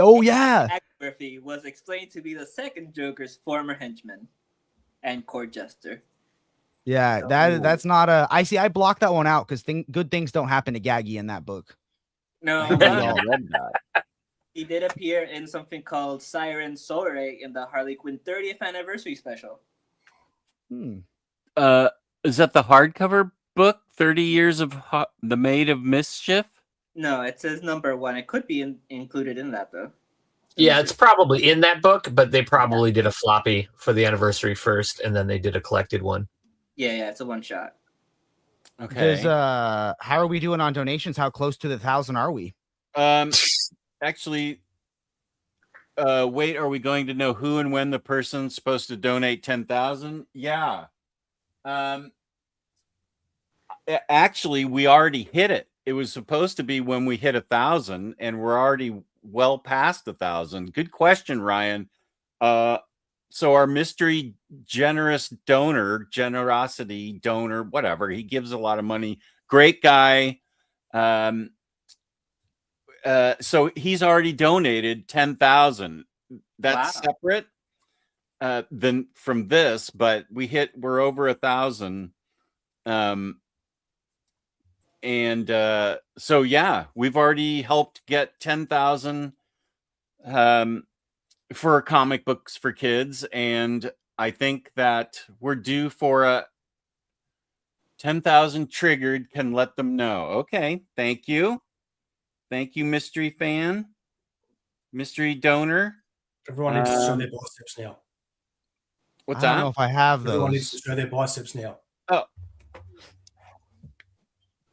was explained to be the second Joker's former henchman and court jester.
Yeah, that's not a. I blocked that one out because good things don't happen to Gaggy in that book.
No, he did appear in something called Siren Soiree in the Harley Quinn 30th anniversary special.
Is that the hardcover book? 30 Years of the Maid of Mischief?
No, it says number 1. It could be included in that though.
Yeah, it's probably in that book, but they probably did a floppy for the anniversary first, and then they did a collected one.
Yeah, it's a one shot.
Okay.
How are we doing on donations? How close to the 1,000 are we?
Actually, wait, are we going to know who and when the person's supposed to donate 10,000? Yeah. Actually, we already hit it. It was supposed to be when we hit 1,000, and we're already well past 1,000. Good question, Ryan. So our mystery generosity donor, whatever, he gives a lot of money. Great guy. So he's already donated 10,000. That's separate than from this, but we're over 1,000. So yeah, we've already helped get 10,000 for comic books for kids, and I think that we're due for a 10,000 triggered. Can let them know. Okay, thank you, mystery fan, mystery donor.
Everyone needs to show their biceps now.
What's
I don't
that?
know if I have
Everyone needs to
those.
show their biceps now.
Oh,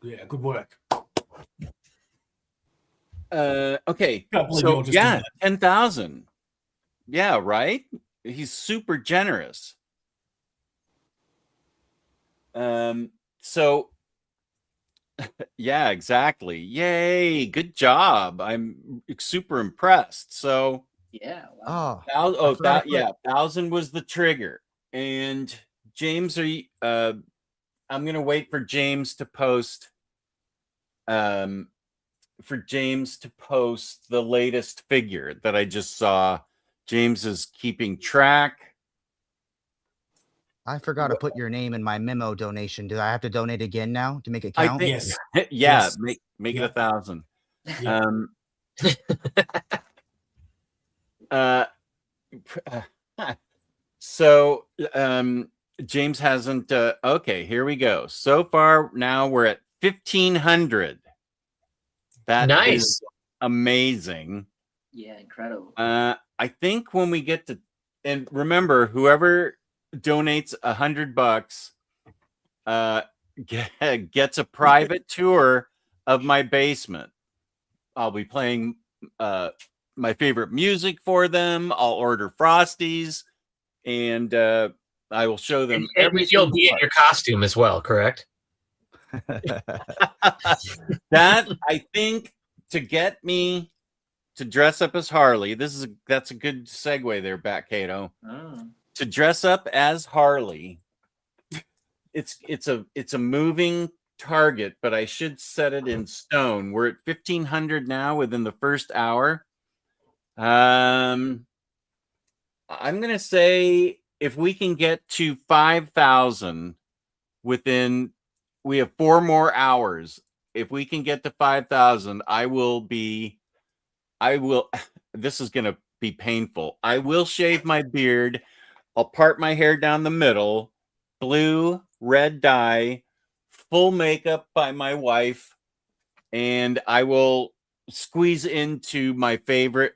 Yeah, good work.
okay.
Can't believe
So
you're just
yeah,
doing that.
10,000. Yeah, right. He's super generous. So yeah, exactly. Yay, good job. I'm super impressed. So
Yeah. Wow.
Oh,
that 1,000 was the trigger. And James, are you I'm gonna wait for James to post the latest figure that I just saw. James is keeping track.
I forgot to put your name in my memo donation. Do I have to donate again now to make it
I
count?
think
Yes.
yeah,
Yes.
make it
Yeah.
1,000.
Yeah.
So James hasn't okay, here we go. So far now we're at 1,500. That
Nice.
is amazing.
Yeah, incredible.
I think when we get to, and remember, whoever donates $100 gets a private tour of my basement. I'll be playing my favorite music for them. I'll order Frosties, and I will show them
And
every.
you'll be in your costume as well, correct?
That I think to get me to dress up as Harley. That's a good segue there, Bat Cato.
Oh.
To dress up as Harley. It's a moving target, but I should set it in stone. We're at 1,500 now within the first hour. I'm gonna say if we can get to 5,000 within, we have 4 more hours. If we can get to 5,000, this is gonna be painful. I will shave my beard. I'll part my hair down the middle, blue, red dye, full makeup by my wife, and I will squeeze into my favorite,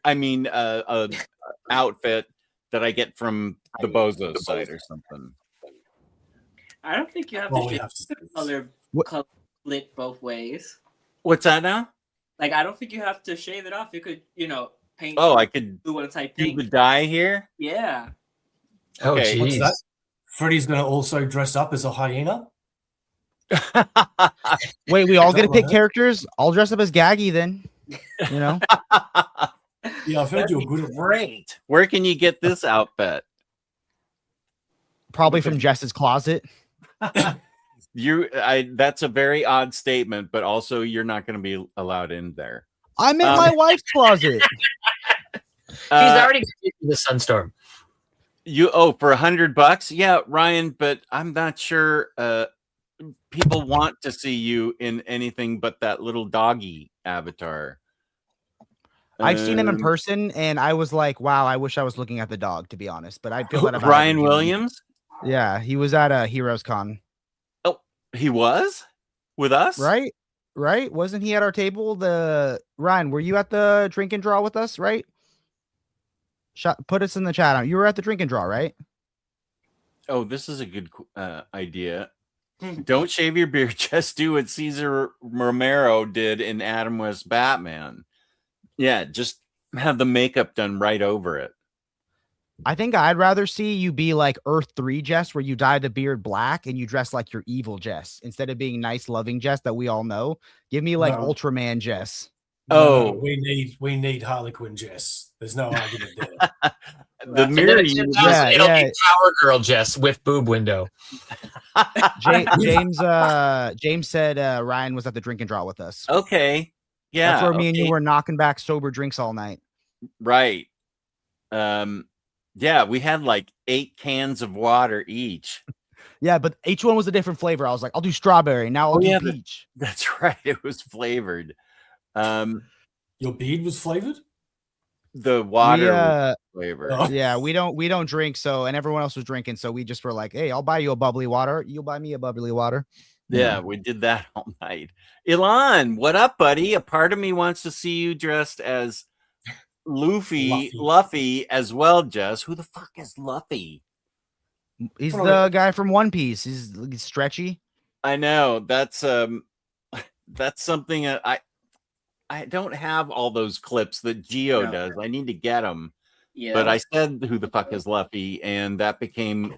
outfit that I get from the Bozo site or something.
I don't think you have
Well,
to
we
shave
have to do
color
What-
split both ways.
What's that now?
Like, I don't think you have to shave it off. You could, paint.
Oh, I could
do one type
do
thing.
the dye here.
Yeah.
Oh,
Okay.
What's
jeez.
that? Freddy's going to also dress up as a hyena.
Wait, we all get to
Don't
pick
worry.
characters? I'll dress up as Gaggy then. You know?
Yeah, I've heard you're good at that.
Great. Where can you get this outfit?
Probably from Jess's closet.
That's a very odd statement, but also you're not going to be allowed in there.
I'm in my wife's closet.
He's already in the Sunstorm.
For $100? Yeah, Ryan, but I'm not sure people want to see you in anything but that little doggy avatar.
I've seen him in person, and I was like, wow, I wish I was looking at the dog, to be honest. But I feel that about
Ryan
every human.
Williams?
Yeah, he was at a Heroes Con.
He was with us?
Right? Wasn't he at our table? Ryan, were you at the drink and draw with us, right? Put us in the chat. You were at the drink and draw, right?
Oh, this is a good idea. Don't shave your beard. Just do what Cesar Romero did in Adam West Batman. Yeah, just have the makeup done right over it.
I think I'd rather see you be like Earth 3 Jess, where you dye the beard black and you dress like your evil Jess instead of being nice, loving Jess that we all know. Give me like
No.
Ultraman Jess.
No, we need Harley Quinn James. There's no argument there.
The
And then
mirror.
in 10,000, it'll be Power Girl Jess with boob window.
James said Ryan was at the drink and draw with us.
Okay. Yeah.
That's where me and you were knocking back sober drinks all night.
Right. Yeah, we had like 8 cans of water each.
Yeah, but each one was a different flavor. I was like, I'll do strawberry. Now I'll do peach.
That's right. It was flavored.
Your beard was flavored?
the water
uh,
flavor.
Oh.
Yeah, we don't drink, so and everyone else was drinking, so we just were like, hey, I'll buy you a bubbly water. You'll buy me a bubbly water.
Yeah, we did that all night. Elon, what up, buddy? A part of me wants to see you dressed as Luffy as well, Jess. Who the fuck is Luffy?
He's the guy from One Piece. He's stretchy.
I know. That's something I don't have all those clips that Geo does. I need to get them. Yeah. But I said who the fuck is Luffy, and that became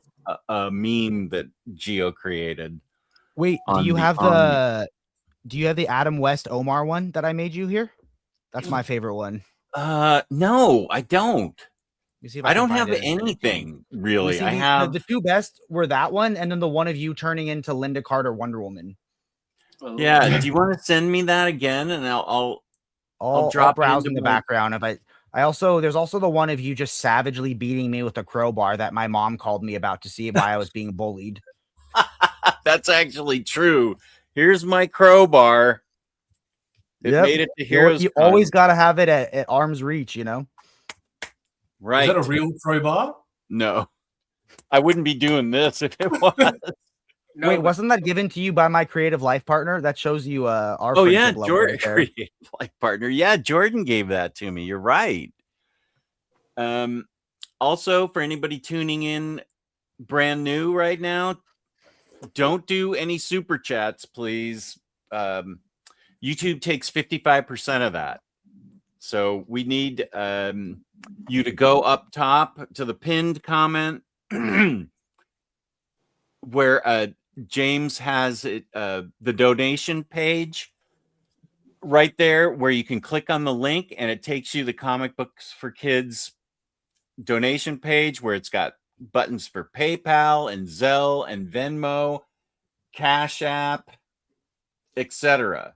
a meme that Geo created.
Wait, do you have the Adam West Omar one that I made you here? That's my favorite one.
No, I don't. I don't have
it.
Anything really.
See,
I have
the two best were that one and then the one of you turning into Linda Carter Wonder Woman.
Yeah, do you want to send me that again? And I'll drop
browse in the background. If there's also the one of you just savagely beating me with a crowbar that my mom called me about to see why I was being bullied.
That's actually true. Here's my crowbar. It made it to Heroes.
You always got to have it at arm's reach, you know?
Right.
Is that a real crowbar?
No. I wouldn't be doing this if it was.
No, wait, wasn't that given to you by my creative life partner? That shows you our
Jordan, creative life partner. Yeah, Jordan gave that to me. You're right. Also, for anybody tuning in brand new right now, don't do any super chats, please. YouTube takes 55% of that. So we need you to go up top to the pinned comment where James has it, the donation page right there where you can click on the link and it takes you the Comic Books for Kids donation page where it's got buttons for PayPal and Zelle and Venmo, Cash App, etc.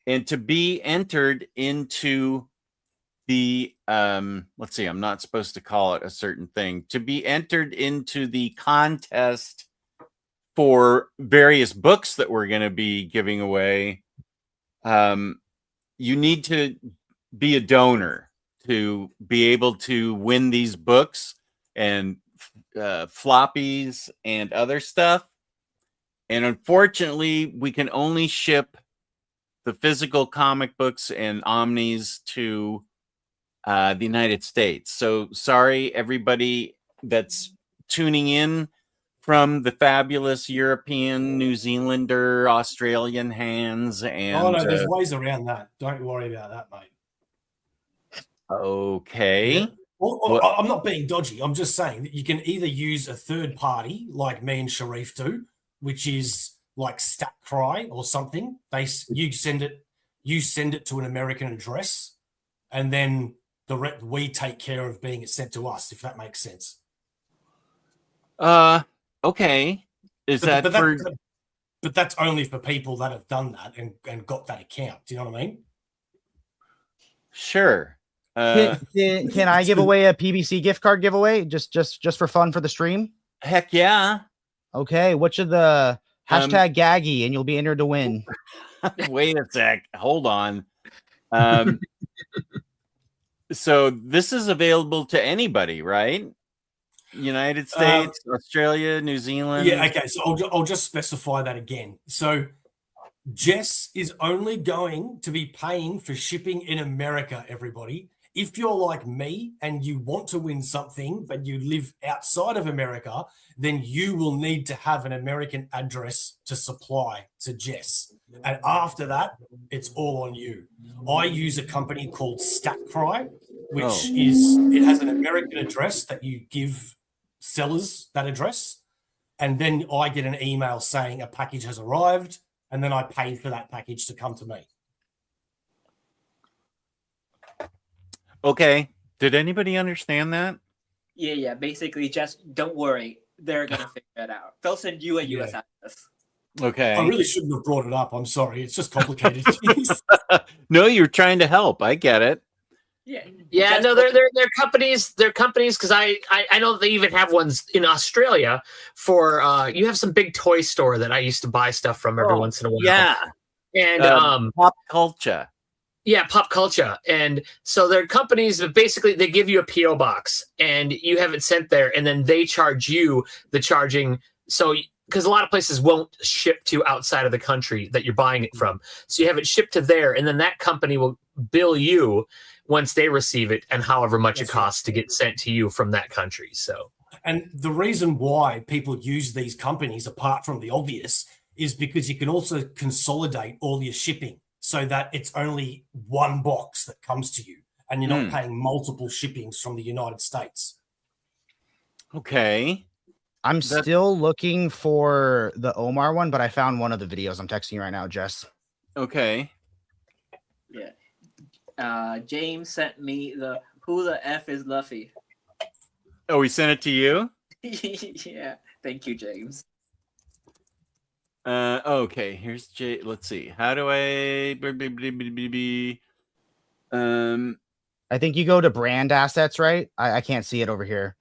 And to be entered into the let's see, I'm not supposed to call it a certain thing. To be entered into the contest for various books that we're going to be giving away, you need to be a donor to be able to win these books and floppies and other stuff. And unfortunately, we can only ship the physical comic books and omnis to the United States. So sorry, everybody that's tuning in from the fabulous European, New Zealander, Australian hands. And
no, there's ways around that. Don't worry about that, mate.
Okay.
Yeah. Well, I'm not being dodgy. I'm just saying that you can either use a third party like me and Sharif do, which is like StatCry or something. You send it to an American address, and then we take care of being sent to us, if that makes sense.
Okay.
But that's only for people that have done that and got that account. Do you know what I mean?
Sure.
Can I give away a PBC gift card giveaway just for fun for the stream?
Heck yeah.
Okay. What should the hashtag Gaggy and you'll be entered to win?
Wait a sec. Hold on. So this is available to anybody, right? United States, Australia, New Zealand.
Yeah. Okay. So I'll just specify that again. So Jess is only going to be paying for shipping in America, everybody. If you're like me and you want to win something, but you live outside of America, then you will need to have an American address to supply to Jess. And after that, it's all on you. I use a company called StatCry, which it has an American address that you give sellers that address. And then I get an email saying a package has arrived, and then I pay for that package to come to me.
Okay. Did anybody understand that?
Yeah. Basically, just don't worry. They're going to figure it out. They'll send you a US address.
Okay.
I really shouldn't have brought it up. I'm sorry. It's just complicated.
No, you're trying to help. I get it.
Yeah. No, they're companies. They're companies because I know they even have ones in Australia for you have some big toy store that I used to buy stuff from every once in a while.
Yeah.
And
Pop culture.
Yeah, pop culture. And so there are companies that basically they give you a PO box and you have it sent there, and then they charge you the charging. So because a lot of places won't ship to outside of the country that you're buying it from, so you have it shipped to there, and then that company will bill you once they receive it, and however much it costs to get sent to you from that country. So,
and the reason why people use these companies, apart from the obvious, is because you can also consolidate all your shipping so that it's only one box that comes to you, and you're not paying multiple shippings from the United States.
Okay.
I'm still looking for the Omar one, but I found one of the videos. I'm texting you right now, Jess.
Okay.
Yeah. James sent me the "Who the F is Luffy?"
Oh, we sent it to you?
Yeah. Thank you, James.
Okay, here's J. Let's see. How do I
I think you go to brand assets, right? I can't see it over here,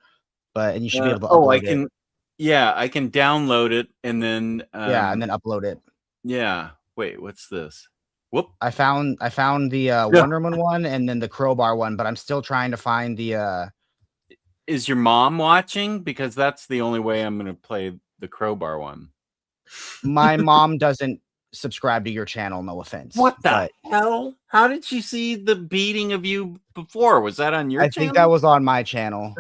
and you should be able to upload
I can
it.
Yeah, I can download it and then
and then upload it.
Yeah. Wait, what's this? Whoop.
I found the Wonder Woman one and then the Crowbar one, but I'm still trying to find the
Is your mom watching? Because that's the only way I'm going to play the Crowbar one.
My mom doesn't subscribe to your channel, no offense.
What the hell? How did she see the beating of you before? Was that on your channel?
I think that was on my channel.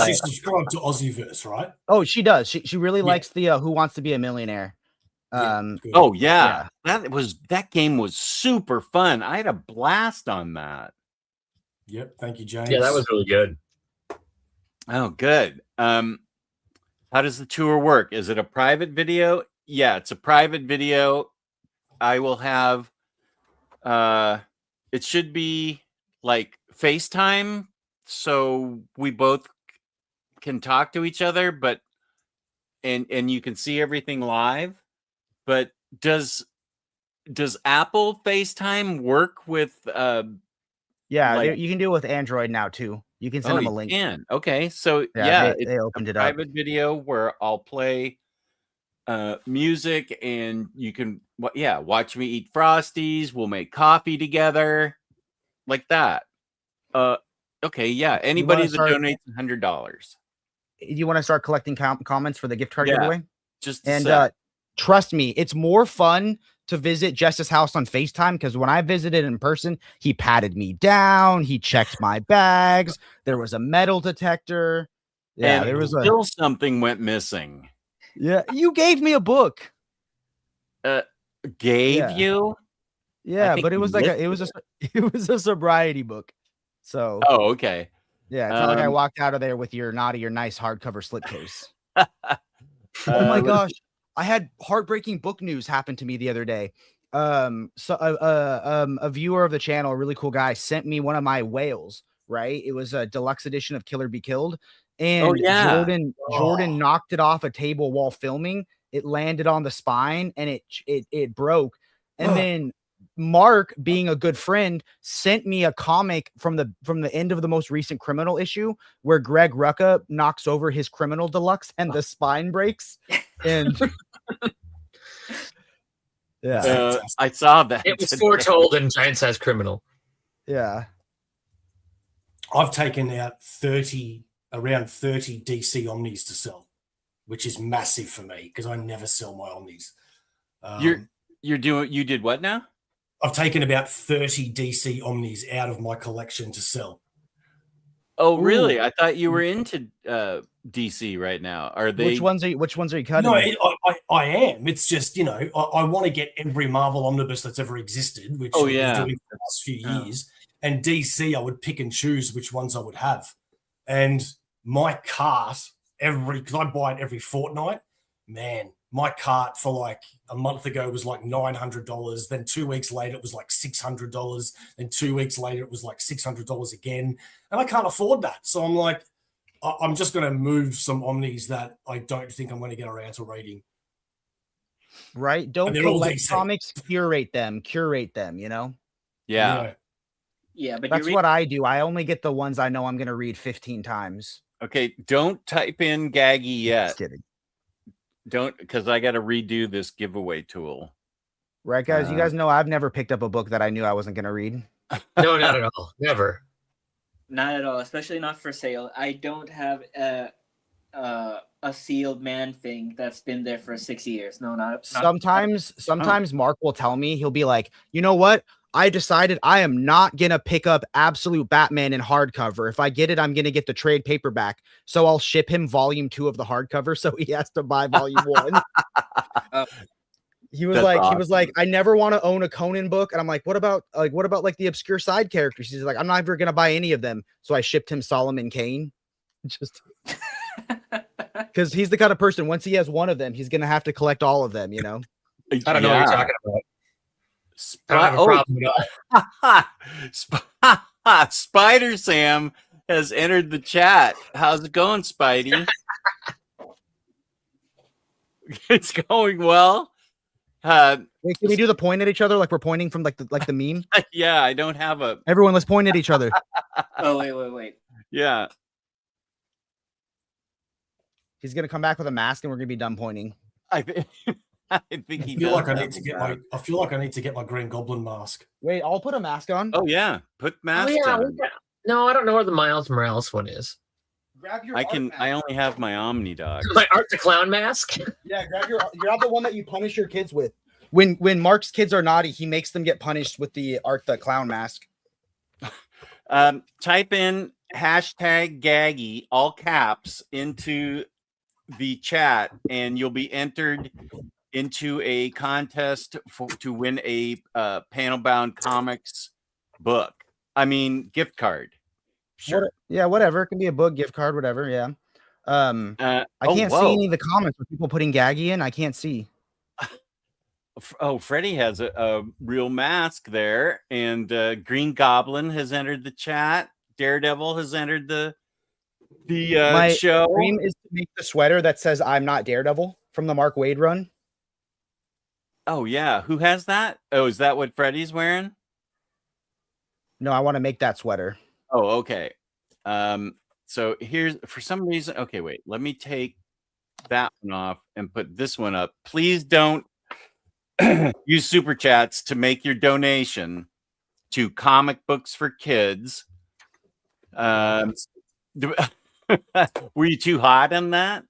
She subscribed to Aussieverse, right?
Oh, she does. She really likes the Who Wants to Be a Millionaire.
Yeah. That game was super fun. I had a blast on that.
Yep. Thank you, James.
Yeah, that was really good.
Oh, good. How does the tour work? Is it a private video? Yeah, it's a private video. I will have it should be like FaceTime, so we both can talk to each other, but and you can see everything live. But does Apple FaceTime work with
yeah, you can do it with Android now too. You can send them a link.
Okay, so
they opened it up.
Private video where I'll play music and you can watch me eat Frosties. We'll make coffee together, like that. Okay, yeah. Anybody that donates $100.
You want to start collecting comments for the gift card giveaway? Trust me, it's more fun to visit Jess's house on FaceTime, because when I visited in person, he patted me down, he checked my bags, there was a metal detector. Yeah,
and
there was
still something went missing.
Yeah, you gave me a book.
Gave you?
Yeah, but it was like it was a sobriety book. So
okay.
Yeah, it's not like I walked out of there with your nice hardcover slipcase. Oh my gosh. I had heartbreaking book news happen to me the other day. So a viewer of the channel, a really cool guy, sent me one of my whales, right? It was a deluxe edition of Kill or Be Killed. And Jordan knocked it off a table while filming. It landed on the spine and it broke. And then Mark, being a good friend, sent me a comic from the end of the most recent Criminal issue where Greg Rucka knocks over his Criminal Deluxe and the spine breaks. And
I saw that.
It was foretold in Giant Size Criminal.
Yeah.
I've taken out around 30 DC Omnis to sell, which is massive for me because I never sell my Omnis.
You did what now?
I've taken about 30 DC Omnis out of my collection to sell.
Oh, really? Ooh. I thought you were into DC right now. Are they?
Which ones are you cutting?
No, I am. It's just, I want to get every Marvel omnibus that's ever existed, which I've been doing for the last few years. And DC, I would pick and choose which ones I would have. And my cart, because I buy it every fortnight, man, my cart for like a month ago was like $900. Then 2 weeks later, it was like $600. Then 2 weeks later, it was like $600 again. And I can't afford that. So I'm like, I'm just going to move some Omnis that I don't think I'm going to get around to reading.
Right. Don't collect comics, curate them,
Yeah.
Yeah, but
that's what I do. I only get the ones I know I'm going to read 15 times.
Okay. Don't type in Gaggy yet.
Just kidding.
Don't, because I got to redo this giveaway tool.
Right, guys? You guys know I've never picked up a book that I knew I wasn't going to read.
No, not at all. Never.
Not at all, especially not for sale. I don't have a sealed man thing that's been there for 6 years. No, not
Sometimes Mark will tell me, he'll be like, you know what? I decided I am not going to pick up Absolute Batman in hardcover. If I get it, I'm going to get the trade paperback. So I'll ship him volume 2 of the hardcover. So he has to buy volume 1. He was like, I never want to own a Conan book. And I'm like, what about like the obscure side characters? He's like, I'm not ever going to buy any of them. So I shipped him Solomon Kane. Just because he's the kind of person, once he has one of them, he's going to have to collect all of them, you know?
I don't know what you're talking about. I don't have a problem at all.
Spider Sam has entered the chat. How's it going, Spidey? It's going well.
Wait, can we do the point at each other like we're pointing from like the meme?
Yeah, I don't have a.
Everyone, let's point at each other.
Oh wait.
Yeah.
He's gonna come back with a mask, and we're gonna be done pointing.
I think he
I feel
does
like I
have
need to get my. I feel like I need to get my Green Goblin mask.
Wait, I'll put a mask on.
Oh yeah, put mask on.
No, I don't know where the Miles Morales one is.
Grab your.
I only have my OmniDog.
My Art the Clown mask.
Yeah, grab the one that you punish your kids with. When Mark's kids are naughty, he makes them get punished with the Art the Clown mask.
Type in #Gaggy all caps into the chat, and you'll be entered into a contest to win a panel bound comics book. I mean, gift card. Sure.
Yeah, whatever. It can be a book, gift card, whatever. Yeah. I can't see any of the comments with people putting Gaggy in. I can't see.
Oh, Freddie has a real mask there, and Green Goblin has entered the chat. Daredevil has entered the
My
show.
dream is to make the sweater that says "I'm not Daredevil" from the Mark Waid run.
Oh yeah, who has that? Oh, is that what Freddie's wearing?
No, I want to make that sweater.
Oh, okay. So here's, for some reason, okay, wait, let me take that one off and put this one up. Please don't use super chats to make your donation to Comic Books for Kids. Were you too hot on that?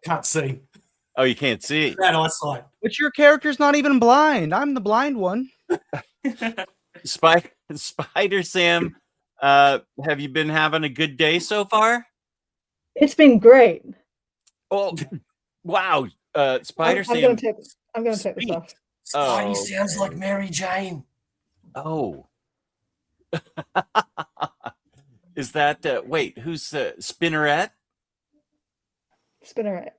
Can't see.
Oh, you can't see.
Bad eyesight.
But your character's not even blind. I'm the blind one.
Spider Sam, have you been having a good day so far?
It's been great.
Oh, wow. Spider Sam.
I'm gonna take this off.
Spidey sounds like Mary Jane.
Oh. Is that wait, who's Spinneret?
Spinneret.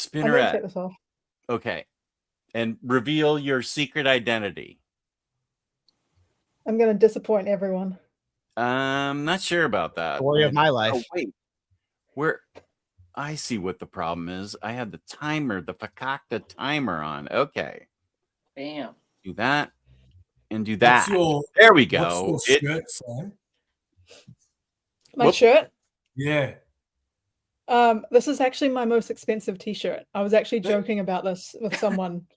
I'm gonna
Spinneret.
take this off.
Okay. And reveal your secret identity.
I'm gonna disappoint everyone.
I'm not sure about that.
Story of my life.
Oh, wait. I see what the problem is. I had the timer, the Fakakta timer on. Okay.
Bam.
Do that and do that.
There
we go.
What's your shirt, Sam?
My shirt?
Yeah.
This is actually my most expensive t-shirt. I was actually joking about this with someone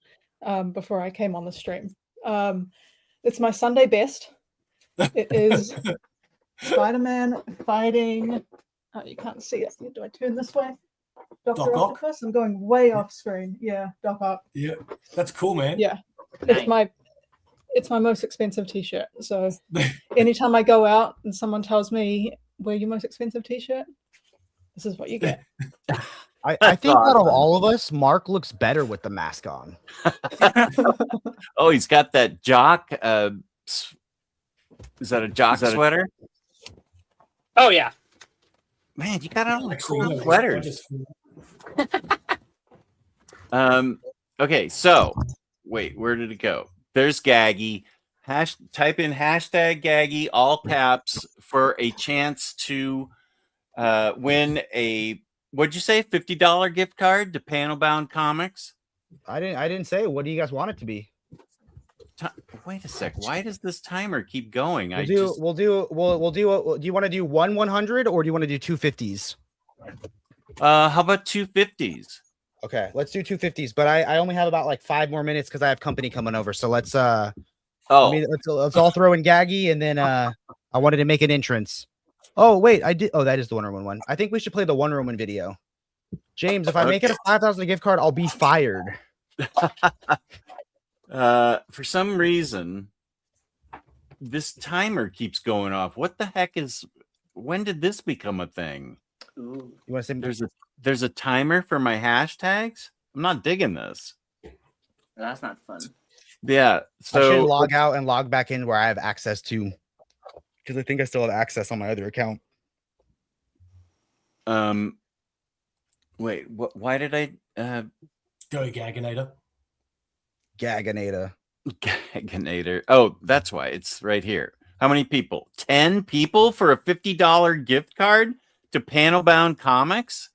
before I came on the stream. It's my Sunday best. It is Spider-Man fighting. Oh, you can't see it. Do I turn this way? Dr. Octopus? I'm going way off screen. Yeah, Doc Ock.
Yeah, that's cool, man.
Yeah, it's my most expensive t-shirt. So anytime I go out and someone tells me, wear your most expensive t-shirt, this is what you get.
I think out of all of us, Mark looks better with the mask on.
Oh, he's got that jock. Is that a jock sweater?
Oh yeah.
Man, you got all the cool sweaters. Okay, so wait, where did it go? There's Gaggy. Type in #Gaggy, all caps, for a chance to win a, what'd you say, $50 gift card to Panel Bound Comics?
I didn't say. What do you guys want it to be?
Wait a sec. Why does this timer keep going?
Do you want to do 100 or do you want to do 250s?
How about 250s?
Okay, let's do 250s, but I only have about like 5 more minutes because I have company coming over. So let's
Oh,
let's all throw in Gaggy, and then I wanted to make an entrance. Oh wait, I did. Oh, that is the Wonder Woman one. I think we should play the Wonder Woman video. James, if I make it a 5,000 gift card, I'll be fired.
for some reason, this timer keeps going off. What the heck is? When did this become a thing?
Ooh.
You want to say?
There's a timer for my hashtags. I'm not digging this.
That's not fun.
Yeah.
I should
So
log out and log back in where I have access to, because I think I still have access on my other account.
wait. Why did I?
Go Gaganator.
Gaganator. Oh, that's why it's right here. How many people? 10 people for a $50 gift card to Panel Bound Comics?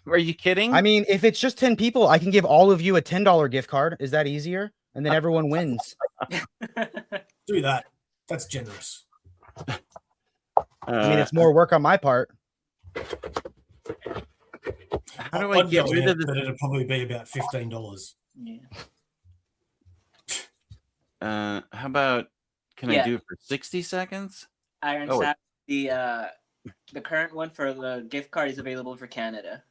Are you kidding?
I mean, if it's just 10 people, I can give all of you a $10 gift card. Is that easier? And then everyone wins.
Do that. That's generous.
I mean, it's more work on my part.
How do I
I'd
get
go
rid
ahead,
of this?
but it'd probably be about $15.
Yeah.
How about? Can I
Yeah.
do it for 60 seconds?
Iron
Oh,
Sap, the current one for the gift card is available for Canada.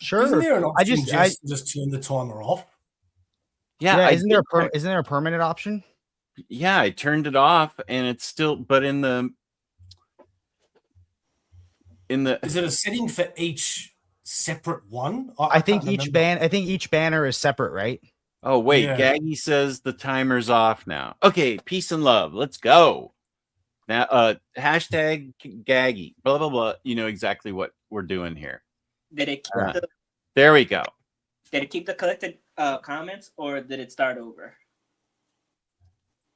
Sure.
Isn't there an
I
option
just
just turn the timer off?
Yeah.
isn't there a permanent option?
Yeah, I turned it off, and it's still. But in the
Is it a setting for each separate one?
I think
can't
each
remember.
each banner is separate, right?
Oh, wait,
Yeah.
Gaggy says the timer's off now. Okay, peace and love. Let's go. Now, hashtag Gaggy, blah, blah, blah. You know exactly what we're doing here.
Did it keep
There we go.
the collected comments, or did it start over?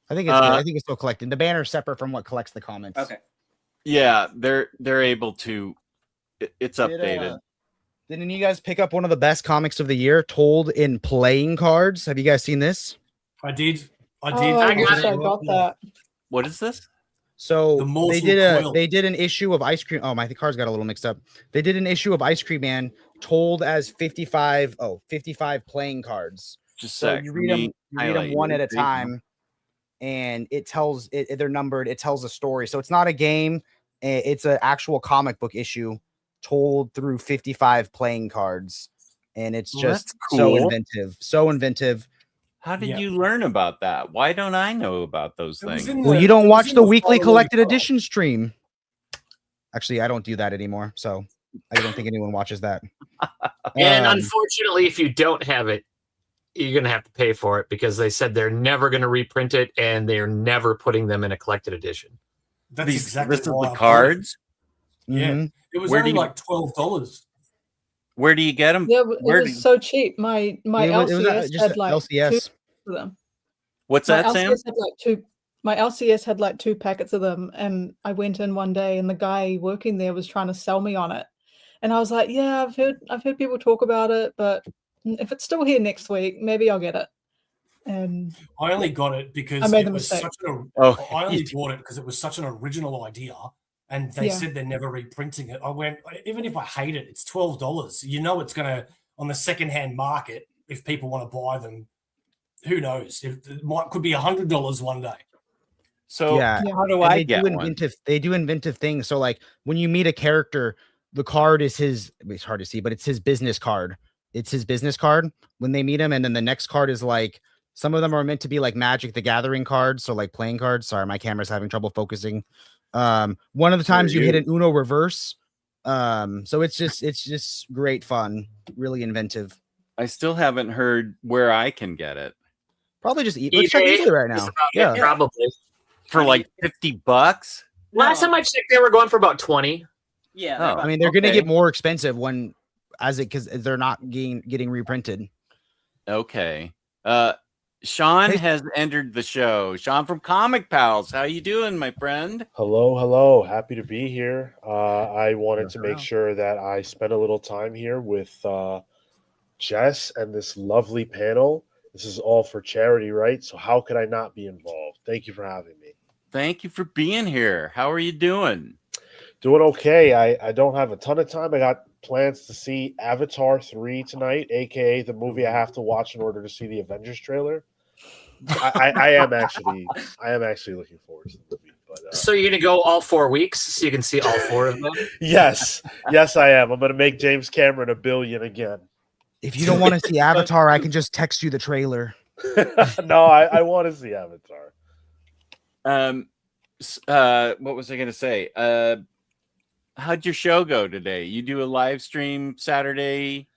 I think it's still collecting. The banner is separate from what collects the comments.
Okay.
Yeah, they're able to. It's updated.
Did any of you guys pick up one of the best comics of the year, told in playing cards? Have you guys seen this?
I did.
Oh, I wish I got that.
What is this?
So
The Morsel
they did
Quill.
an issue of Ice Cream. Oh, my cards got a little mixed up. They did an issue of Ice Cream Man told as 55 playing cards.
Just a
So
sec.
you read them one at a time, and it tells they're numbered. It tells a story. So it's not a game. It's an actual comic book issue told through 55 playing cards, and it's just so inventive.
How did you learn about that? Why don't I know about those things?
Well, you don't watch the weekly collected edition stream. Actually, I don't do that anymore, so I don't think anyone watches that.
And unfortunately, if you don't have it, you're going to have to pay for it, because they said they're never going to reprint it, and they're never putting them in a collected edition.
That's exactly
This is
why
the cards.
Yeah,
Mhm.
it was
Where
only
do you-
like $12.
Where do you get them?
Yeah, it was so cheap. My LCS
just
had like
LCS.
2 of them.
What's
My
that, Sam?
LCS had like 2. My LCS had like 2 packets of them, and I went in one day, and the guy working there was trying to sell me on it, and I was like, "Yeah, I've heard people talk about it, but if it's still here next week, maybe I'll get it." And
I only got it because
I made
it
the
was
mistake.
such an.
Oh,
I only bought it because it was such an original idea, and they
Yeah.
said they're never reprinting it. I went, even if I hate it, it's $12. You know, it's gonna on the secondhand market if people want to buy them. Who knows? It could be $100 one day.
So
Yeah.
how do
And
I get one?
They do inventive things. So like when you meet a character, the card is it's hard to see, but it's his business card. It's his business card when they meet him. And then the next card is like, some of them are meant to be like Magic the Gathering cards. So like playing cards. Sorry, my camera's having trouble focusing. One of the times you hit an Uno reverse. So it's just great fun, really inventive.
I still haven't heard where I can get it.
Probably just eat. Let's check eBay right now. Yeah.
Probably.
For like $50?
Last time I checked, they were going for about 20.
Yeah.
Oh.
I mean, they're gonna get more expensive because they're not getting reprinted.
Okay. Sean has entered the show. Sean from Comic Pals. How you doing, my friend?
Hello. Happy to be here. I wanted to make
Hello.
sure that I spent a little time here with Jess and this lovely panel. This is all for charity, right? So how could I not be involved? Thank you for having me.
Thank you for being here. How are you doing?
Doing okay. I don't have a ton of time. I got plans to see Avatar 3 tonight, aka the movie I have to watch in order to see the Avengers trailer. I am actually looking forward to the movie. But
So you're gonna go all 4 weeks so you can see all 4 of them?
yes, I am. I'm gonna make James Cameron $1 billion again.
If you don't want to see Avatar, I can just text you the trailer.
No, I want to see Avatar.
What was I gonna say? How'd your show go today? You do a live stream Saturday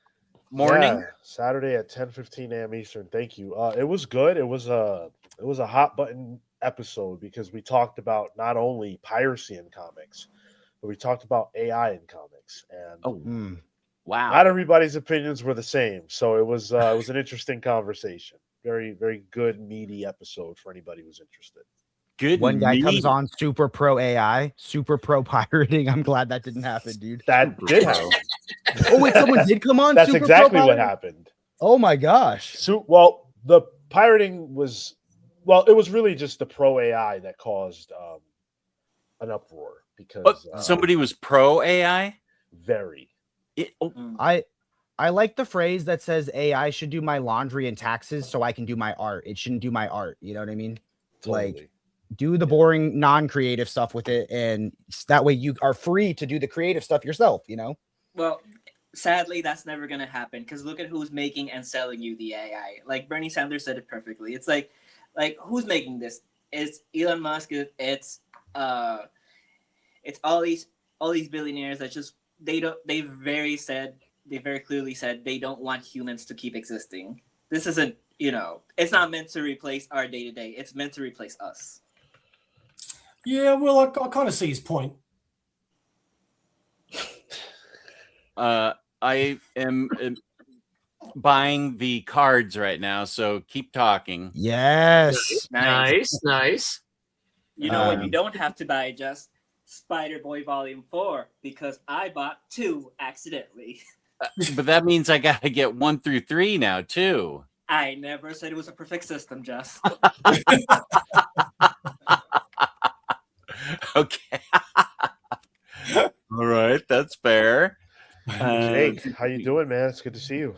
morning?
Yeah, Saturday at 10:15 a.m. Eastern. Thank you. It was good. It was a hot button episode because we talked about not only piracy in comics, but we talked about AI in comics. And
Wow.
not everybody's opinions were the same. So it was an interesting conversation. Very, very good, meaty episode for anybody who's interested.
Good.
One guy comes on super pro AI, super pro pirating. I'm glad that didn't happen, dude.
That did happen.
Oh, wait, someone did come on?
That's
super
exactly
pro
what
pirating?
happened.
Oh my gosh.
So, well, the pirating was, it was really just the pro AI that caused an uproar because
somebody was pro AI.
Very.
I like the phrase that says AI should do my laundry and taxes so I can do my art. It shouldn't do my art. You know what I mean?
Totally.
Like, do the boring, non-creative stuff with it, and that way you are free to do the creative stuff yourself, you know?
Well, sadly, that's never going to happen because look at who's making and selling you the AI. Like Bernie Sanders said it perfectly. It's like who's making this? It's Elon Musk. It's all these billionaires that just they very clearly said they don't want humans to keep existing. This isn't, it's not meant to replace our day-to-day. It's meant to replace us.
Yeah, well, I kind of see his point.
I am buying the cards right now, so keep talking.
Yes.
Nice.
You know what you don't have to buy? Just Spider-Boy Volume 4, because I bought 2 accidentally.
But that means I gotta get 1 through 3 now too.
I never said it was a perfect system, Just.
Okay. All right, that's fair.
Jake, how you doing, man? It's good to see you.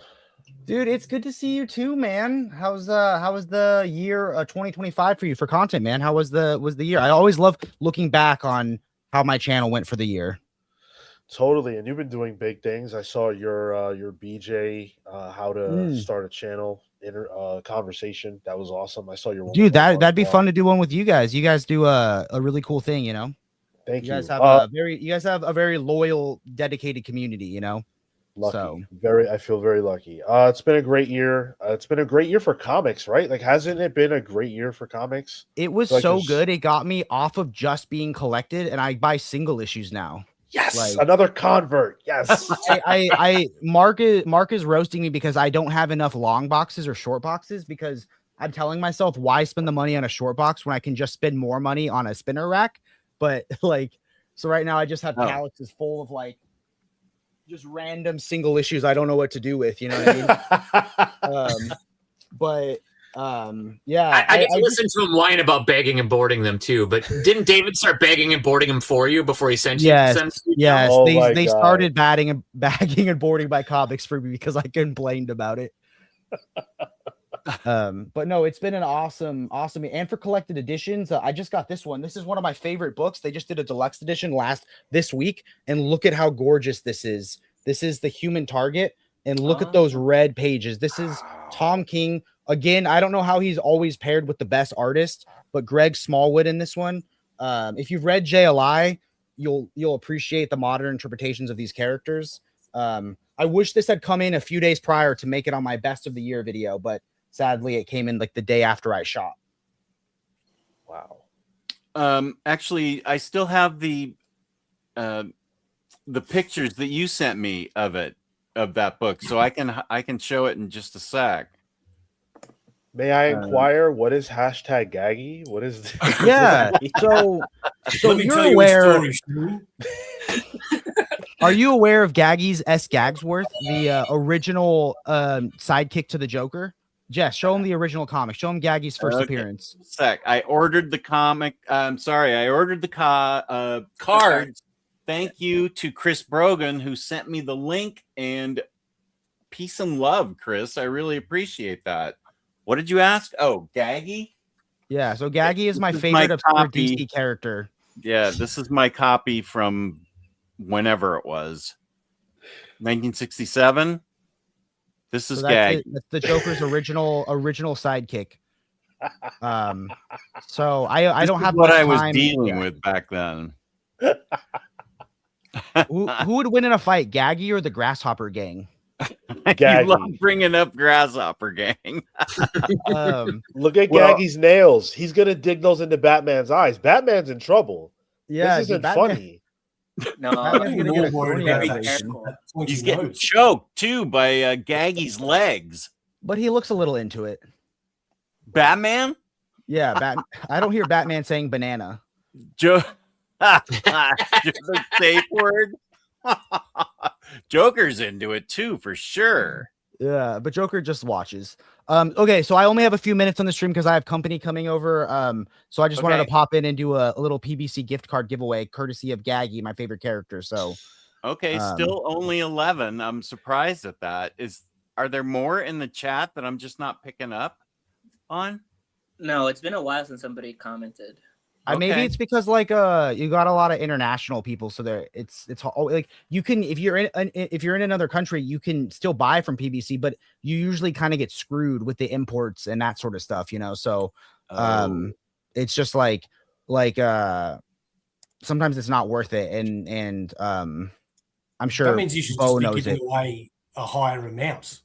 Dude, it's good to see you too, man. How was the year 2025 for you for content, man? How was the year? I always love looking back on how my channel went for the year.
Totally, and you've been doing big things. I saw your BJ how to start a channel conversation. That was awesome. I saw your one.
Dude, that'd be fun to do one with you guys. You guys do a really cool thing, you know.
Thank you.
You guys have a very loyal, dedicated community, you know.
Lucky.
So
I feel very lucky. It's been a great year. It's been a great year for comics, right? Like, hasn't it been a great year for comics?
It was so good. It got me off of just being collected, and I buy single issues now.
Yes, another convert. Yes.
Mark is roasting me because I don't have enough long boxes or short boxes, because I'm telling myself, why spend the money on a short box when I can just spend more money on a spinner rack? But so right now I just have pallets full of just random single issues I don't know what to do with, you know what I mean? Yeah.
I get to listen to him whine about begging and boarding them too, but didn't David start begging and boarding them for you before he sent you?
Yes.
Oh
they started bagging and boarding my comics for me because I complained about it. But no, it's been an awesome, and for collected editions, I just got this one. This is one of my favorite books. They just did a deluxe edition this week, and look at how gorgeous this is. This is the Human Target, and look at those red pages. This is Tom King. Again, I don't know how he's always paired with the best artist, but Greg Smallwood in this one. If you've read JLI, you'll appreciate the modern interpretations of these characters. I wish this had come in a few days prior to make it on my best of the year video, but sadly it came in the day after I shot.
Wow.
Actually, I still have the pictures that you sent me of that book, so I can show it in just a sec.
May I inquire, what is #Gaggy? What is this?
Yeah. So you're aware. Are you aware of Gaggy's S. Gagsworth, the original sidekick to the Joker? Jess, show him the original comic. Show him Gaggy's first appearance.
I ordered the comic. I ordered the cards thank you to Chris Brogan, who sent me the link, and peace and love, Chris. I really appreciate that. What did you ask? Oh, Gaggy?
Yeah, so Gaggy is my
This is
favorite
my
obscure
copy.
DC character.
Yeah, this is my copy from whenever it was. 1967. This is
So
Gaggy.
that's the Joker's original sidekick. So I
This
don't
is
have
what
much
I was
time.
dealing with back then.
Who would win in a fight, Gaggy or the Grasshopper Gang?
You love bringing up Grasshopper Gang.
Look at
Well-
Gaggy's nails. He's gonna dig those into Batman's eyes. Batman's in trouble.
Yeah,
This isn't
Batman-
funny.
No,
Batman's gonna get a
More worried
cornea
about that
operation.
shit, that pointy
He's getting
nose.
choked too by Gaggy's legs.
But he looks a little into it.
Batman?
Yeah, I don't hear Batman saying banana.
The safe word. Joker's into it too, for sure.
Yeah, but Joker just watches. Okay, so I only have a few minutes on the stream because I have company coming over. So I just wanted to
Okay.
pop in and do a little PBC gift card giveaway, courtesy of Gaggy, my favorite character. So
Okay, still only 11. I'm surprised at that. Are there more in the chat that I'm just not picking up on?
no, it's been a while since somebody commented.
maybe
Okay.
it's because like you got a lot of international people, so there it's like you can if you're in another country, you can still buy from PBC, but you usually kind of get screwed with the imports and that sort of stuff, you know. So it's just like sometimes it's not worth it, and I'm sure
That means you should
Bo
just be
knows
giving
it.
away a higher amount.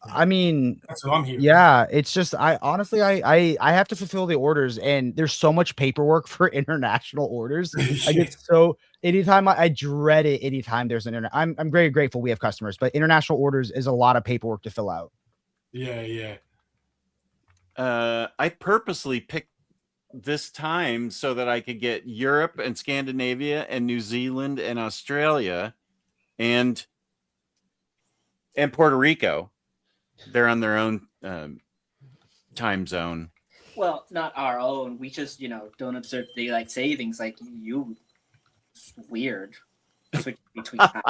I mean,
That's what I'm hearing.
yeah, it's just I honestly I have to fulfill the orders, and there's so much paperwork for international orders. I get so anytime I dread it anytime there's an I'm very grateful we have customers, but international orders is a lot of paperwork to fill out.
Yeah.
I purposely picked this time so that I could get Europe and Scandinavia and New Zealand and Australia and Puerto Rico. They're on their own time zone.
Well, not our own. We just, don't observe daylight savings like you. It's weird. Switch between time.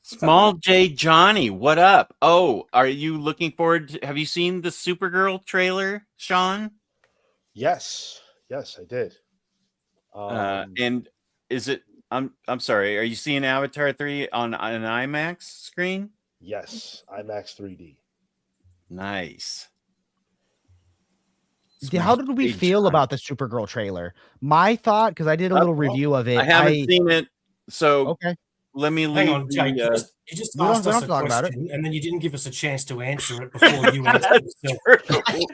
Small J Johnny, what up? Oh, are you looking forward to, have you seen the Supergirl trailer, Sean?
Yes, I did.
And is it I'm sorry, are you seeing Avatar 3 on an IMAX screen?
Yes, IMAX 3D.
Nice.
How did we feel about the Supergirl trailer? My thought, because I did a little review of it.
I haven't seen it, so
okay.
Let me leave.
Hang on, Jake. You just asked us a question, and then you didn't give us a chance to answer it before you answered yourself.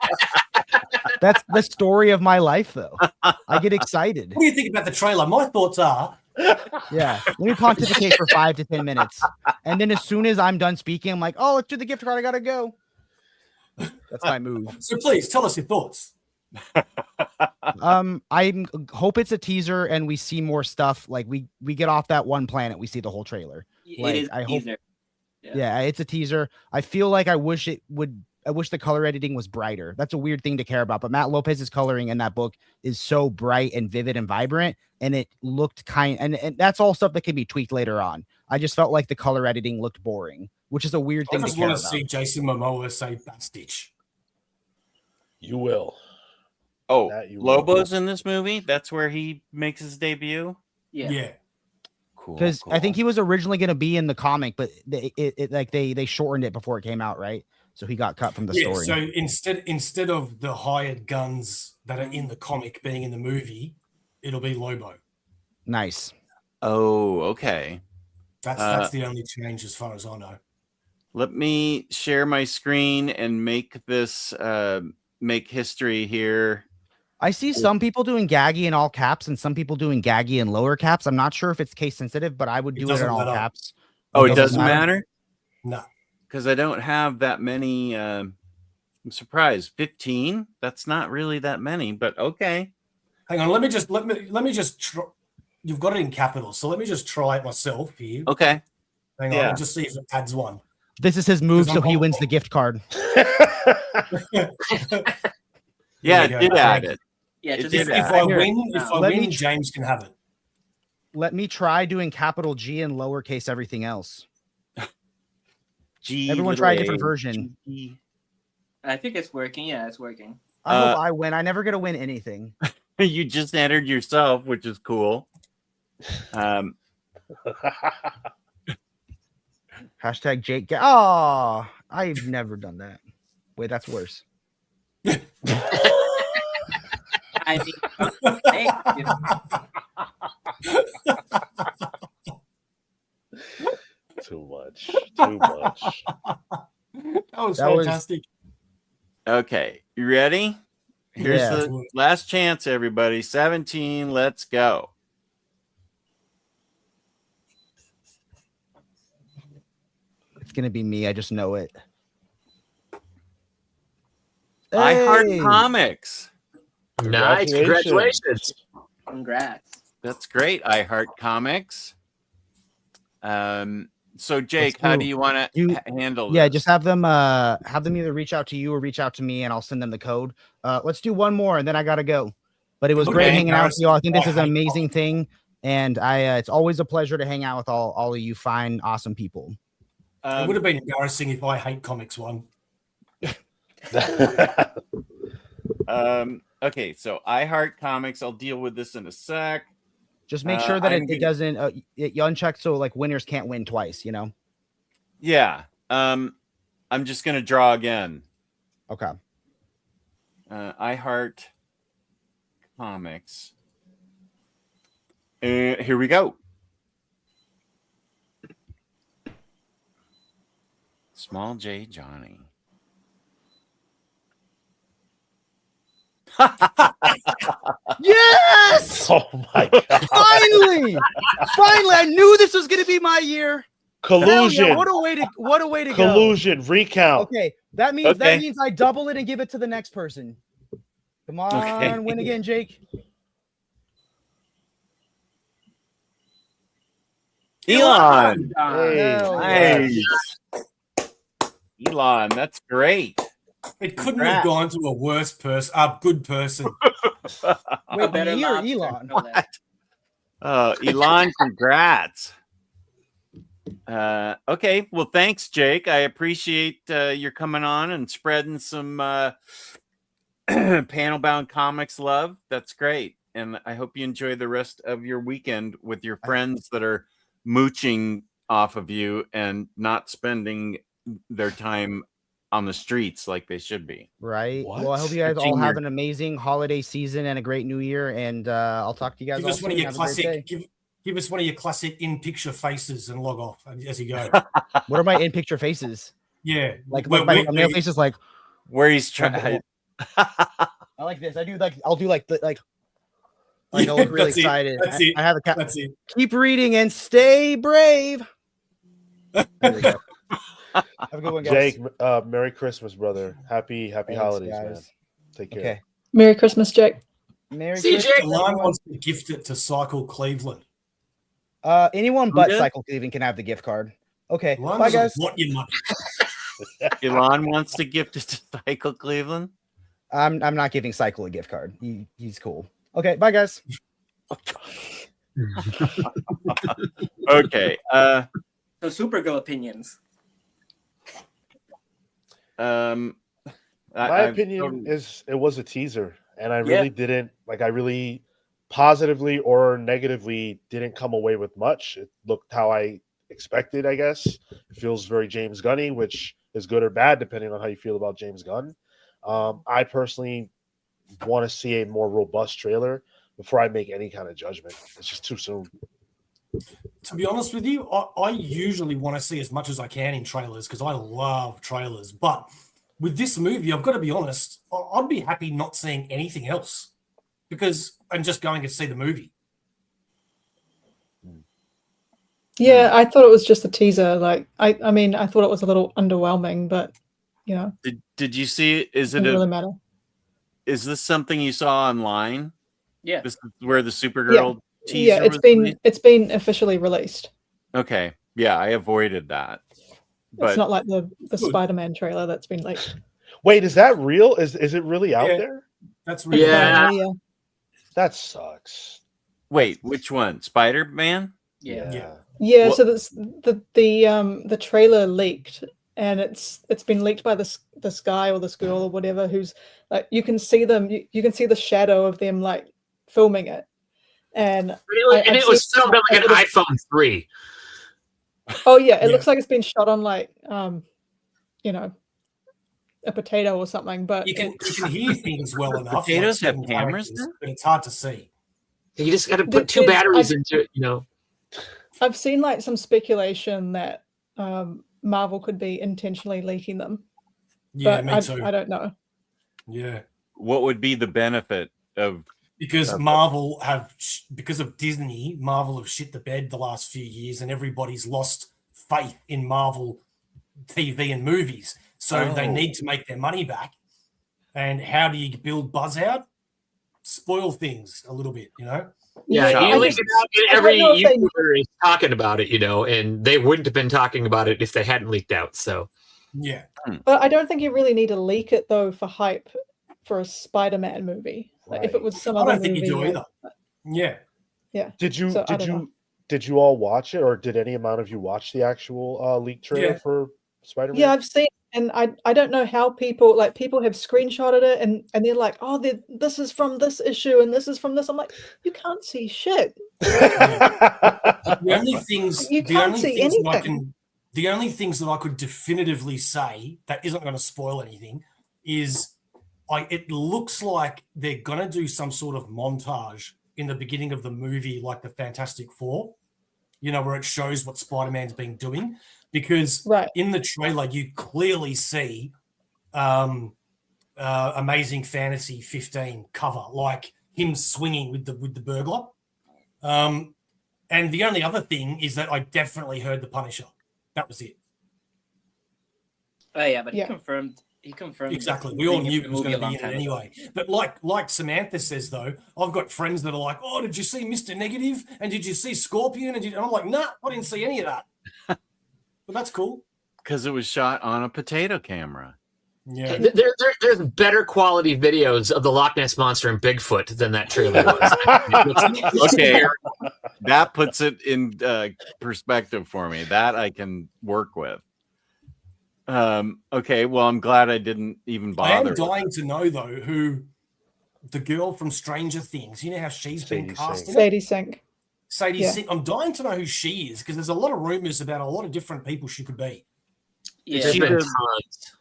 That's the story of my life, though. I get excited.
What do you think about the trailer? My thoughts are.
Yeah, let me pontificate for 5 to 10 minutes, and then as soon as I'm done speaking, I'm like, "Oh, let's do the gift card. I gotta go." That's my move.
So please tell us your thoughts.
I hope it's a teaser and we see more stuff. Like we get off that one planet, we see the whole trailer. Like,
It is
I
teaser.
hope. Yeah, it's a teaser. I feel like I wish the color editing was brighter. That's a weird thing to care about, but Matt Lopez's coloring in that book is so bright and vivid and vibrant, and it looked and that's all stuff that can be tweaked later on. I just felt like the color editing looked boring, which is a weird thing
I
to
just
care
want
about.
to see Jason Momoa say Bastich.
You will.
Oh,
That you
Lobo's in this movie? That's where he makes his debut?
Yeah.
Cool.
Because I think he was originally going to be in the comic, but they shortened it before it came out, right? So he got cut from the story.
So instead of the hired guns that are in the comic being in the movie, it'll be Lobo.
Nice.
Oh, okay.
That's the only change as far as I know.
Let me share my screen and make this make history here.
I see some people doing Gaggy in all caps and some people doing Gaggy in lower caps. I'm not sure if it's case sensitive, but I would do it in
doesn't
all
matter.
caps.
Oh, it doesn't matter?
No.
Because I don't have that many. I'm surprised. 15? That's not really that many, but okay.
Hang on, let me just try. You've got it in capitals, so let me just try it myself here.
Okay.
Hang on, and just see if it adds one.
This is his move, so he
I'm-
wins the gift card.
Yeah,
There
it
you
did
go.
add it.
Yeah,
It
just
did
If
add
I
it.
win,
Let me
James can have it.
Let me try doing capital G and lowercase everything else.
G.
Everyone try a different version.
G.
I think it's working. Yeah, it's working.
I hope I win. I never get to win anything.
You just entered yourself, which is cool.
Hashtag Jake. Oh, I've never done that. Wait, that's worse.
I mean,
Too much. Too much.
That was
That was-
fantastic.
Okay, you ready? Here's
Yeah.
the last chance, everybody. 17. Let's go.
It's gonna be me. I just know it.
I Heart
Hey!
Comics.
Nice. Congratulations.
Congrats.
That's great. I Heart Comics. So Jake, how do you want to handle
Yeah,
this?
just have them either reach out to you or reach out to me, and I'll send them the code. Let's do one more, and then I gotta go. But it was great
Okay.
hanging out with you all. I think this
I
is an
hate
amazing thing, and it's always a pleasure to hang out with all of you fine, awesome people.
It would have been embarrassing if I hate comics won.
Okay, so I Heart Comics. I'll deal with this in a sec.
Just make sure that
I'm
it doesn't it uncheck so like winners can't win twice. You know.
Yeah. I'm just gonna draw again.
Okay.
I Heart Comics. Here we go. Small J Johnny.
Yes!
Oh my god.
Finally! Finally! I knew this was gonna be my year. Hell yeah,
Collusion.
what a way to go.
Collusion. Recount.
Okay, that means I double it and give it to the next person. Come on,
Okay.
win again, Jake.
Elon.
Hey.
Hell yeah.
Nice. Elon, that's great.
It couldn't
Congrats.
have gone to a worse person, a good person.
Wait,
better
me or
lobster.
Elon?
No, that-
Elon, congrats. Okay, well, thanks, Jake. I appreciate your coming on and spreading some panel bound comics love. That's great. And I hope you enjoy the rest of your weekend with your friends that are mooching off of you and not spending their time on the streets like they should be.
Right.
What?
Well, I hope you guys all
Junior.
have an amazing holiday season and a great new year. And I'll talk to you guys
Give
all
us one of
soon.
your
Have a great day.
classic. Give us one of your classic in-picture faces and log off as you go.
What are my in-picture faces?
Yeah,
Like
Where-
my
where-
thumbnail faces, like
Where he's trying.
I like this. I'll do like I look really
That's it.
excited.
That's it.
I have a
That's it.
keep reading and stay brave. There we go. Have a good one, guys.
Jake, Merry Christmas, brother. Happy
Thanks,
holidays,
guys.
man. Take care.
Okay.
Merry Christmas, Jake.
Merry
See you,
Christmas,
Jake.
Alon
everyone.
wants to gift it to Cycle Cleveland.
Anyone but
did?
Cycle Cleveland can have the gift card. Okay.
Alon
Bye,
doesn't
guys.
want your money.
Elon wants to gift it to Cycle Cleveland.
I'm not giving Cycle a gift card. He's cool. Okay. Bye, guys.
Okay.
So Supergirl opinions.
My
My opinion is it was a teaser, and I really didn't like. I really positively or negatively didn't come away with much. It looked how I expected. I guess it feels very James Gunny, which is good or bad depending on how you feel about James Gunn. I personally want to see a more robust trailer before I make any kind of judgment. It's just too soon.
To be honest with you, I usually want to see as much as I can in trailers because I love trailers. But with this movie, I've got to be honest, I'd be happy not seeing anything else because I'm just going to see the movie.
Yeah, I thought it was just a teaser. Like, I mean, I thought it was a little underwhelming, but you know,
Did you see it? Is it
doesn't really matter.
is this something you saw online?
Yeah.
This is where the Supergirl teaser
Yeah,
was released?
it's been officially released.
Okay. Yeah, I avoided that. But
It's not like the Spider-Man trailer that's been leaked.
Wait, is that real? Is it really out
Yeah.
there?
That's really
Yeah.
Yeah.
That sucks.
Wait, which one? Spider-Man?
Yeah.
Yeah,
Well-
so this, the trailer leaked, and it's been leaked by this guy or this girl or whatever, who's like, you can see them, you can see the shadow of them like filming it, and
it was filmed on like an iPhone 3.
oh yeah, it
Yeah.
looks like it's been shot on like you know, a potato or something, but
You can hear things well enough.
Potatoes have
certain
cameras
characters,
then?
but it's hard to see.
You just got to put two
There's-
batteries into it, you know.
I've seen like some speculation that Marvel could be intentionally leaking them.
Yeah,
but
me too.
I don't know.
Yeah,
What would be the benefit of?
because
Okay.
Marvel because of Disney, Marvel have shit the bed the last few years, and everybody's lost faith in Marvel TV and movies. So they
Oh.
need to make their money back. And how do you build buzz out? Spoil things a little bit, you know?
Yeah,
I
you leak
just-
it out, and
I don't
every
know if they-
YouTuber is talking about it, you know, and they wouldn't have been talking about it if they hadn't leaked out. So
Yeah.
But I don't think you really need to leak it though for hype for a Spider-Man movie. Like, if it
Right.
was some
I
other
don't think
movie,
you do
like-
either. Yeah.
Did you
So, I don't know.
did you all watch it, or did any amount of you watch the actual leak trailer
Yeah.
for Spider-Man?
Yeah, I've seen, and I don't know how people have screenshotted it, and they're like, oh, this is from this issue and this is from this. I'm like, you can't see shit.
The only things
You
the
can't
only
see
things that I
anything.
can the only things that I could definitively say that isn't going to spoil anything is it looks like they're going to do some sort of montage in the beginning of the movie, like the Fantastic Four, you know, where it shows what Spider-Man's been doing, because
Right.
in the trailer you clearly see Amazing Fantasy 15 cover, like him swinging with the burglar. And the only other thing is that I definitely heard the Punisher. That was it.
Oh yeah, but
Yeah.
he confirmed. He confirmed
Exactly.
he's
We all
bringing
knew
the
it was
movie
going
a
to be
long
in it
time ago.
anyway. But like Samantha says, though, I've got friends that are like, "Oh, did you see Mr. Negative? And did you see Scorpion?" And I'm like, "Nah, I didn't see any of that." But that's cool.
Because it was shot on a potato camera.
Yeah.
there's better quality videos of the Loch Ness Monster and Bigfoot than that trailer was.
Okay, that puts it in perspective for me. That I can work with. Okay, well, I'm glad I didn't even
I am
bother.
dying to know though who the girl from Stranger Things. You know how she's been
Sadie
cast in it?
Sadie Sink.
Sadie
Yeah.
Sink. I'm dying to know who she is because there's a lot of rumors about a lot of different people she could be.
Yeah,
There's
She
been
was-
tons.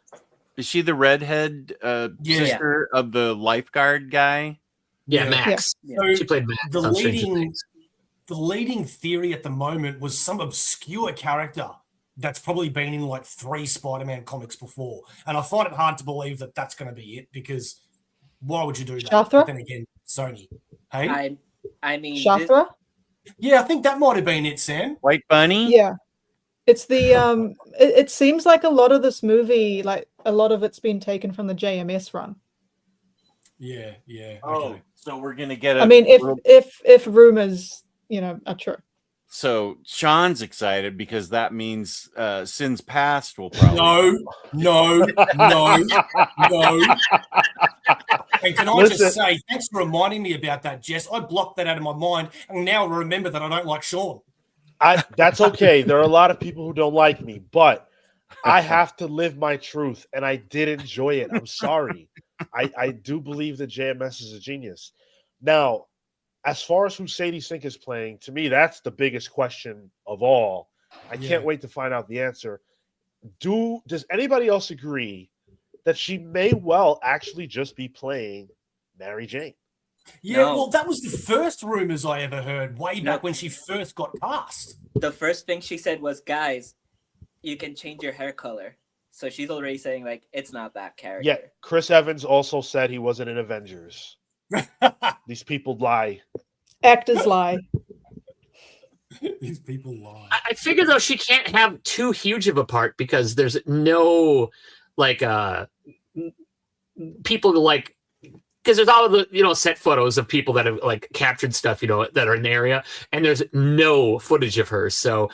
Is she the redhead sister of the lifeguard guy?
Yeah,
Yeah.
Max.
So
She played Max
the
on Stranger
leading
Things.
the leading theory at the moment was some obscure character that's probably been in like 3 Spider-Man comics before, and I find it hard to believe that that's going to be it because why would you do that?
Shathra?
But then again, Sony. Hey,
I mean,
Shathra?
yeah, I think that might have been it, Sam.
White Bunny?
Yeah. It's the it seems like a lot of this movie, like a lot of it's been taken from the JMS run.
Yeah, yeah.
Oh,
Okay.
so we're gonna get.
I mean, if rumors, are true.
So Sean's excited because that means Sins Past will probably.
No. And can I
Listen.
just say, thanks for reminding me about that, Jess. I blocked that out of my mind, and now I remember that I don't like Sean.
That's okay. There are a lot of people who don't like me, but I have to live my truth, and I did enjoy it. I'm sorry. I do believe that JMS is a genius. Now, as far as who Sadie Sink is playing, to me, that's the biggest question of all. I
Yeah.
can't wait to find out the answer. Does anybody else agree that she may well actually just be playing Mary Jane?
Yeah,
No.
well, that was the first rumors I ever heard way
No.
back when she first got cast.
the first thing she said was, "Guys, you can change your hair color." So she's already saying like it's not that character.
Yeah, Chris Evans also said he wasn't in Avengers. These people lie.
Actors lie.
These people lie.
I figure though she can't have too huge of a part because there's no like people like because there's all the set photos of people that have like captured stuff that are in the area, and there's no footage of her. So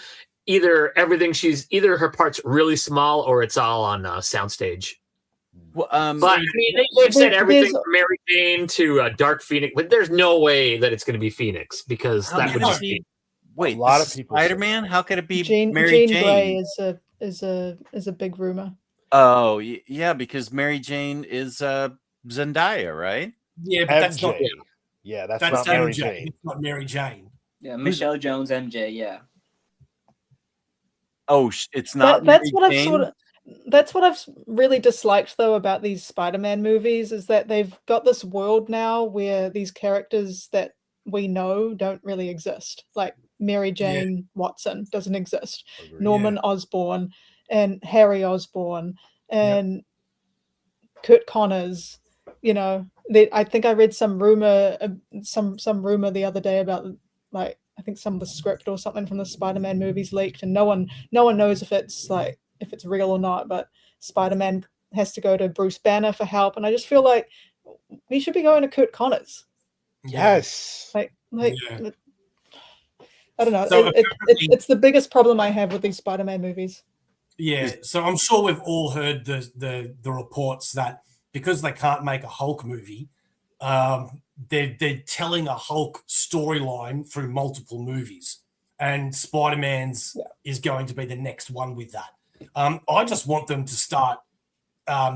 either her part's really small or it's all on soundstage.
Well,
But I mean, they've said everything
there's-
from Mary Jane to Dark Phoenix, but there's no way that it's going to be Phoenix because
how
that
could
would
it
just
be?
be.
Wait,
A lot
this
of
is
people said
Spider-Man. How could it be
Jean
Mary
Grey
Jane?
is a big rumor.
Oh, yeah, because Mary Jane is Zendaya, right?
Yeah, but that's not.
MJ. Yeah, that's
That's
not Mary
MJ.
Jane.
It's not Mary Jane.
Yeah, Michelle Jones, MJ. Yeah.
Oh, it's not Mary Jane?
That's what I've really disliked though about these Spider-Man movies is that they've got this world now where these characters that we know don't really exist. Like Mary Jane Watson doesn't exist.
Agreed.
Norman Osborn and Harry Osborn and Kurt Connors. You know, I think I read some rumor, some rumor the other day about like I think some of the script or something from the Spider-Man movies leaked, and no one knows if it's real or not. But Spider-Man has to go to Bruce Banner for help, and I just feel like we should be going to Kurt Connors.
Yes.
Like
Yeah.
I don't know.
So
It's the biggest problem I have with these Spider-Man movies.
Yeah, so I'm sure we've all heard the reports that because they can't make a Hulk movie, they're telling a Hulk storyline through multiple movies, and Spider-Man's is going to be the next one with that. I just want them to start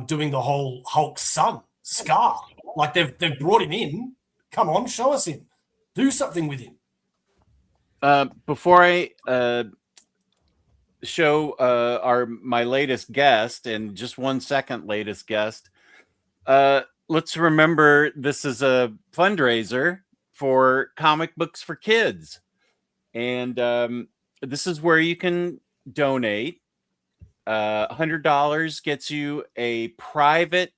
doing the whole Hulk son, Scar. Like they've brought him in. Come on, show us him. Do something with him.
Before I show my latest guest and just 1 second latest guest, let's remember this is a fundraiser for comic books for kids, and this is where you can donate. $100 gets you a private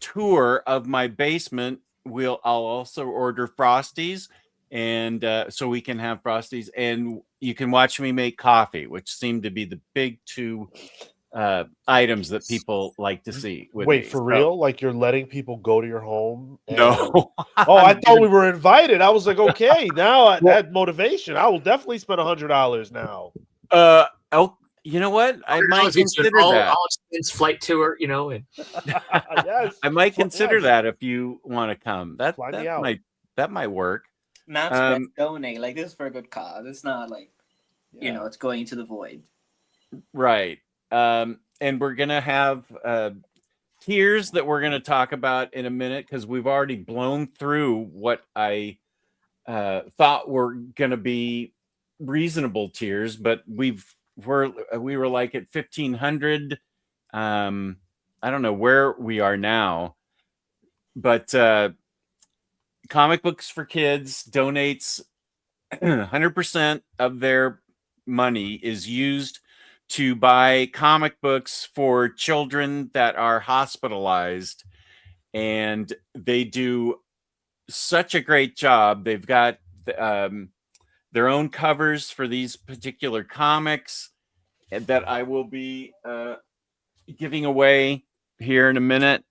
tour of my basement. I'll also order Frosties, and so we can have Frosties, and you can watch me make coffee, which seem to be the big two items that people like to see.
Wait, for real? Like you're letting people go to your home?
No.
Oh, I thought we were invited. I was like, okay, now that motivation, I will definitely spend $100 now.
Oh, you know what? I might consider that.
All expense flight tour, you know. And...
Yes.
I might consider that if you want to come. That might work.
Not donate. Like this is for a good cause. It's not like it's going to the void.
Right. And we're gonna have tiers that we're gonna talk about in a minute because we've already blown through what I thought were gonna be reasonable tiers, but we were like at 1,500. I don't know where we are now, but Comic Books for Kids donates 100% of their money is used to buy comic books for children that are hospitalized, and they do such a great job. They've got their own covers for these particular comics that I will be giving away here in a minute,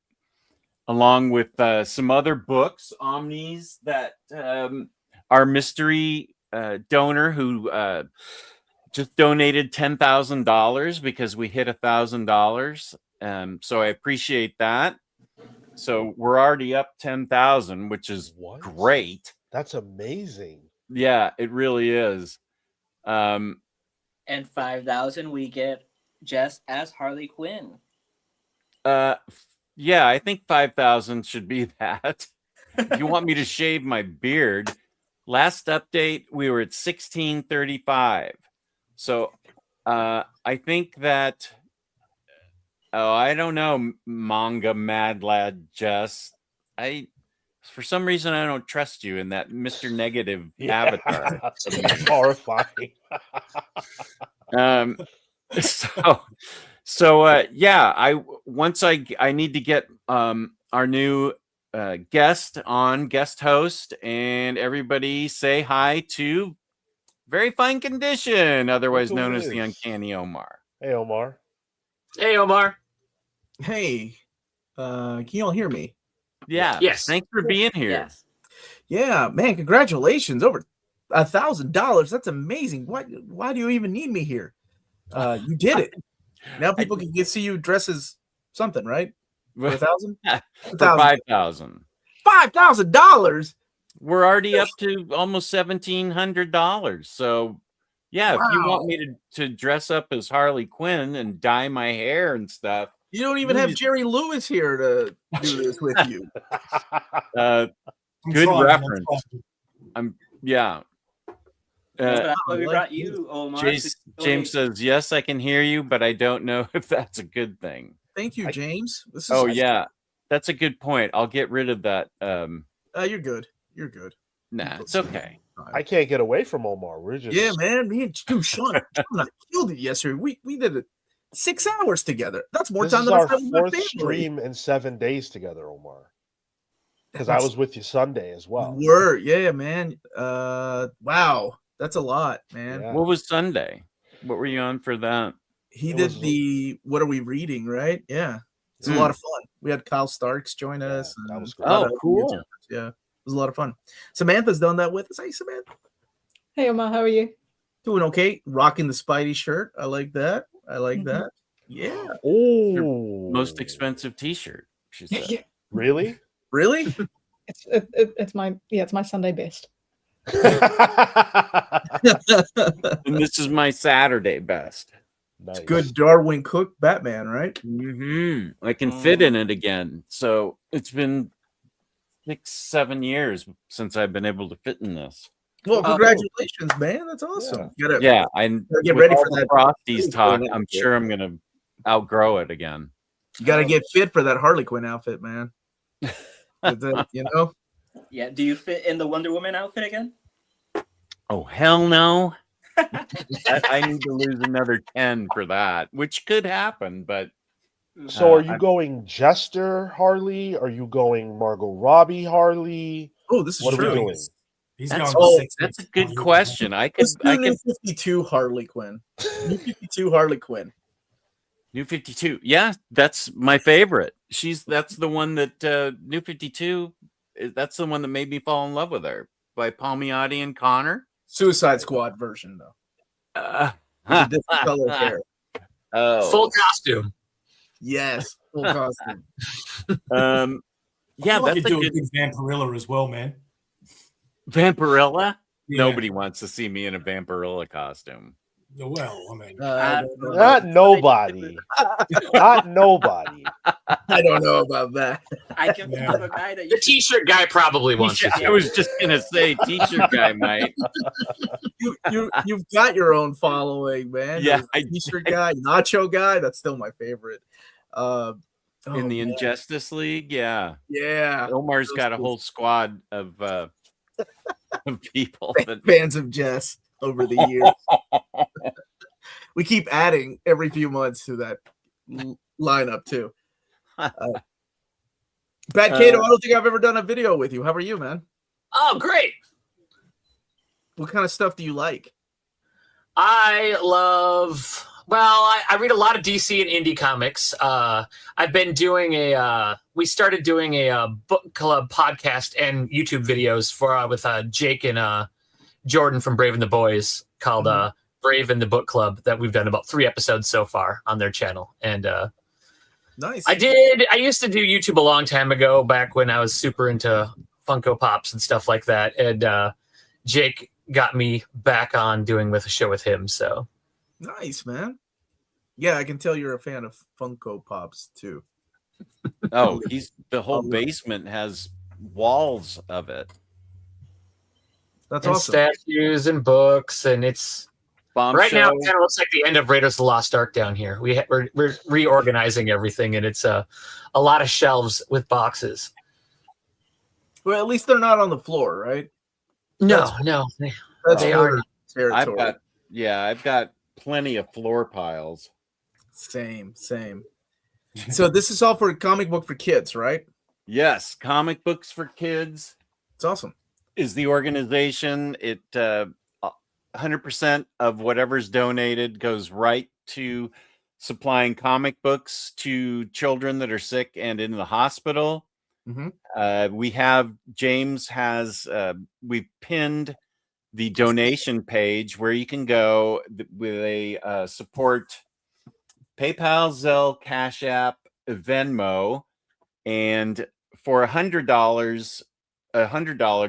along with some other books, Omnis, that our mystery donor who just donated $10,000 because we hit $1,000. So I appreciate that. So we're already up 10,000, which is great.
That's amazing.
Yeah, it really is.
And 5,000 we get just as Harley Quinn.
Yeah, I think 5,000 should be that. If you want me to shave my beard, last update we were at 1635. So I think that I don't know, manga mad lad Jess. For some reason I don't trust you in that Mr. Negative avatar.
That's horrifying.
So yeah, I need to get our new guest host, and everybody say hi to Very Fine Condition, otherwise known as the Uncanny Omar.
Hey, Omar.
Hey, Omar.
Hey, can you all hear me?
Yeah.
Yes.
Thanks for being here.
Yes.
Yeah, man, congratulations. Over $1,000. That's amazing. Why do you even need me here? You did it. Now people can see you dress as something, right? For
For
1,000?
5,000.
$5,000.
We're already up to almost $1,700. So yeah, if you want me to dress up as Harley Quinn and dye my hair and stuff.
You don't even have Jerry Lewis here to do this with you.
Good reference. Yeah.
That's why we brought you, Omar.
James says, yes, I can hear you, but I don't know if that's a good thing.
Thank you, James.
Yeah. That's a good point. I'll get rid of that.
You're good. You're good.
Nah, it's okay.
I can't get away from Omar. We're just
man. Me and Sean and I killed it yesterday. We did it 6 hours together. That's more time than
our
I've had with my
fourth
family.
stream in 7 days together, Omar. Because I was with you Sunday as well.
Yeah, man. Wow, that's a lot, man.
Yeah.
What was Sunday? What were you on for that?
He did the what are we reading, right? Yeah. It's a lot of fun. We had Kyle Starks join us.
That was
and
great.
a lot
Oh,
of
cool.
YouTubers. Yeah, it was a lot of fun. Samantha's done that with us. Hey, Samantha.
Hey, Omar, how are you?
Doing okay. Rocking the Spidey shirt. I like that. That. Yeah.
Oh,
Most expensive T-shirt. She said.
Really?
Really?
It's my Sunday best.
And this is my Saturday best.
Nice.
Good Darwin Cook Batman, right?
I can fit in it again. So it's been 6-7 years since I've been able to fit in this.
Well, congratulations, man. That's awesome.
Yeah, I
get ready for
that
that.
Frosties talk. I'm sure I'm gonna outgrow it again.
You got to get fit for that Harley Quinn outfit, man. You know?
Yeah. Do you fit in the Wonder Woman outfit again?
Oh hell no! I need to lose another 10 for that, which could happen. But
So, are you going Jester Harley? Are you going Margot Robbie Harley?
Oh, this is
What
true.
are we doing?
That's a good question. I could.
New 52 Harley Quinn. New 52 Harley Quinn.
New 52. Yeah, that's my favorite. That's the one that New 52. That's the one that made me fall in love with her, by Palmiotti and Connor.
Suicide Squad version, though. With a different color hair.
Oh,
Full costume.
Yes, full costume.
Yeah,
like
that's
you
a
do
good
a good Vampirilla as well, man.
Vampirilla.
Yeah.
Nobody wants to see me in a Vampirilla costume.
Well, I mean,
Not nobody. Not nobody.
I don't know about that.
I can think of a guy that
The T-shirt guy probably wants to.
I was just gonna say, T-shirt guy might.
You've got your own following, man.
Yeah,
T-shirt guy, Nacho guy. That's still my favorite.
In the Injustice League, yeah. Omar's
Those
got a
cool.
whole squad of people that
fans of Jess over the years. We keep adding every few months to that lineup too. Pat Cato, I don't think I've ever done a video with you. How are you, man?
Oh, great.
What kind of stuff do you like?
I love. Well, I read a lot of DC and indie comics. I've been doing we started doing a book club podcast and YouTube videos for with Jake and Jordan from Brave and the Boys called Brave and the Book Club that we've done about 3 episodes so far on their channel. And
nice.
I used to do YouTube a long time ago, back when I was super into Funko Pops and stuff like that. And Jake got me back on doing with a show with him. So
nice, man. Yeah, I can tell you're a fan of Funko Pops too.
Oh, the whole basement has walls of it.
That's
and
awesome.
Statues and books, and it's
Bombshell.
right now. It kind of looks like the end of Raiders of the Lost Ark down here. We're reorganizing everything, and it's a lot of shelves with boxes.
Well, at least they're not on the floor, right?
No,
That's
they
horror
are.
territory.
I've got plenty of floor piles.
Same. So this is all for a comic book for kids, right?
Yes, Comic Books for Kids
It's awesome.
is the organization. It 100% of whatever's donated goes right to supplying comic books to children that are sick and in the hospital. We've pinned the donation page where you can go with a support PayPal, Zelle, Cash App, Venmo, and for $100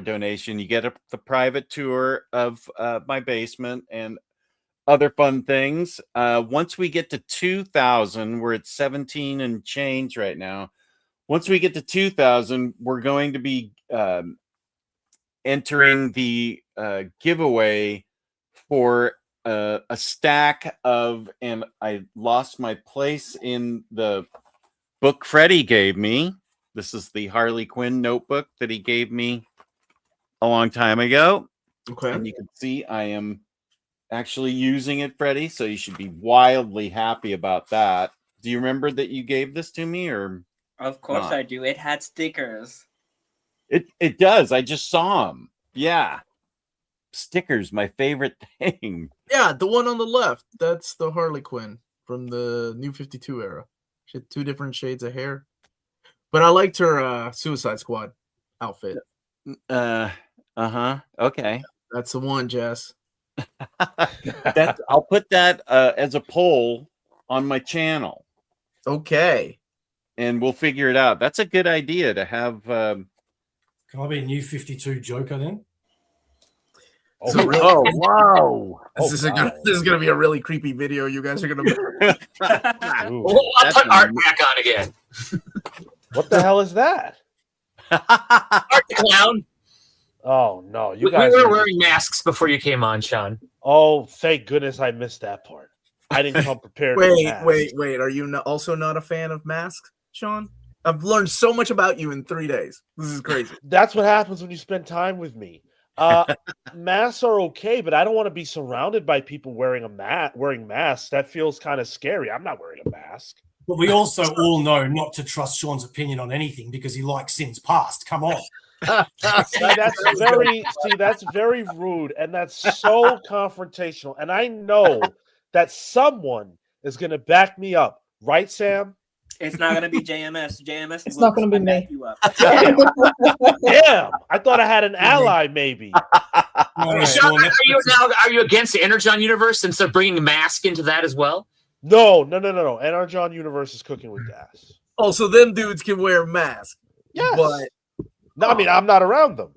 donation, you get the private tour of my basement and other fun things. Once we get to 2,000, we're at 17 and change right now. Once we get to 2,000, we're going to be entering the giveaway for a stack of, and I lost my place in the book Freddie gave me. This is the Harley Quinn notebook that he gave me a long time ago.
Okay.
And you can see I am actually using it, Freddie, so you should be wildly happy about that. Do you remember that you gave this to me, or
Of course
not?
I do. It had stickers.
It does. I just saw them. Yeah. Stickers, my favorite thing.
Yeah, the one on the left. That's the Harley Quinn from the New 52 era. She had 2 different shades of hair. But I liked her Suicide Squad outfit.
Okay.
That's the one, Jess.
I'll put that as a poll on my channel,
Okay.
and we'll figure it out. That's a good idea to have.
Can I be a New 52 Joker then?
So really,
Wow!
this is gonna be a really creepy video. You guys are gonna.
Ooh.
Well, I'll put Art back on again.
What the hell is that?
Art the clown.
Oh no, you
We
guys
were
are-
wearing masks before you came on, Sean.
Oh, thank goodness I missed that part. I didn't come prepared. for
Wait.
that.
Are you also not a fan of masks, Sean? I've learned so much about you in 3 days. This is crazy.
That's what happens when you spend time with me. Masks are okay, but I don't want to be surrounded by people wearing masks. That feels kind of scary. I'm not wearing a mask.
But we also all know not to trust Sean's opinion on anything because he likes sins past. Come on.
That's very rude, and that's so confrontational. And I know that someone is going to back me up, right, Sam?
It's not gonna be JMS. JMS.
It's
will
not gonna be
back
me.
you up.
Damn, I thought I had an ally, maybe.
No,
Sean,
well,
are you against the Energon universe and so bringing mask into that as well?
No. Energon Universe is cooking with gas.
Oh, so them dudes can wear masks.
Yes.
But
No, I mean, I'm not around them.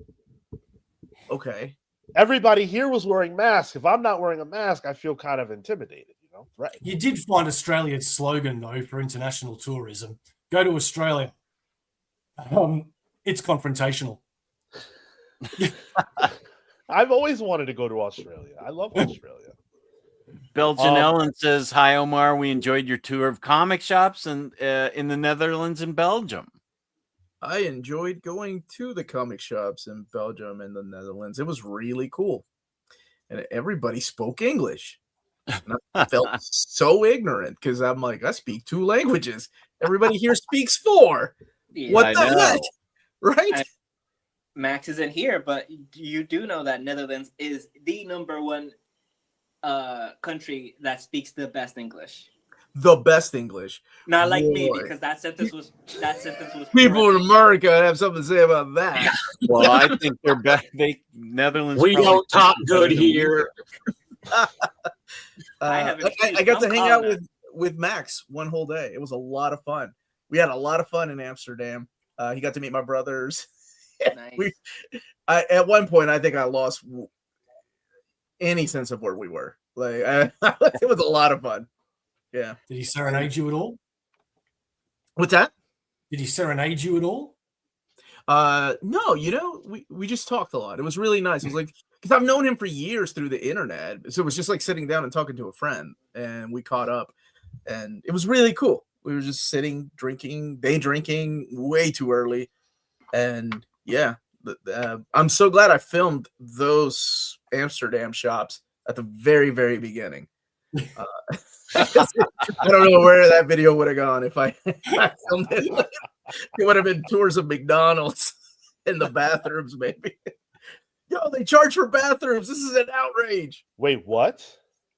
okay.
Everybody here was wearing masks. If I'm not wearing a mask, I feel kind of intimidated, Right.
you did find Australia's slogan, though, for international tourism. Go to Australia. It's confrontational.
I've always wanted to go to Australia. I love Australia.
Belgian Ellen says, "Hi, Omar. We enjoyed your tour of comic shops in the Netherlands and Belgium."
I enjoyed going to the comic shops in Belgium and the Netherlands. It was really cool. And everybody spoke English. And I felt so ignorant because I'm like, I speak 2 languages. Everybody here speaks 4.
Yeah.
What
I
the
know.
heck? Right?
Max isn't here, but you do know that Netherlands is the #1 country that speaks the best English.
The best English.
Not like me,
Boy.
because that sentence was
People in America have something to say about that.
Well, I think they're back. Netherlands.
We
probably
don't talk
better
good
than we
here.
I got to hang out with Max one whole day. It was a lot of fun. We had a lot of fun in Amsterdam. He got to meet my brothers.
Nice.
At one point, I think I lost any sense of where we were. Like, it was a lot of fun. Yeah.
Did he serenade you at all?
What's that?
Did he serenade you at all?
No, we just talked a lot. It was really nice. It was like, because I've known him for years through the internet. So it was just like sitting down and talking to a friend, and we caught up, and it was really cool. We were just sitting, day drinking way too early. And yeah, I'm so glad I filmed those Amsterdam shops at the very, very beginning. I don't know where that video would have gone if I filmed it. It would have been tours of McDonald's in the bathrooms, maybe. Yo, they charge for bathrooms. This is an outrage.
Wait, what?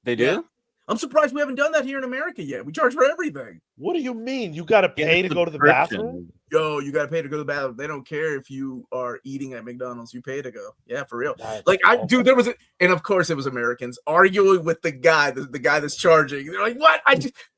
They do?
Yeah. I'm surprised we haven't done that here in America yet. We charge for everything.
What do you mean? You got to pay to go to the bathroom?
Yo, you got to pay to go to the bathroom. They don't care if you are eating at McDonald's. You pay to go. Yeah, for real. Dude, there was and of course it was Americans arguing with the guy that's charging. They're like, what?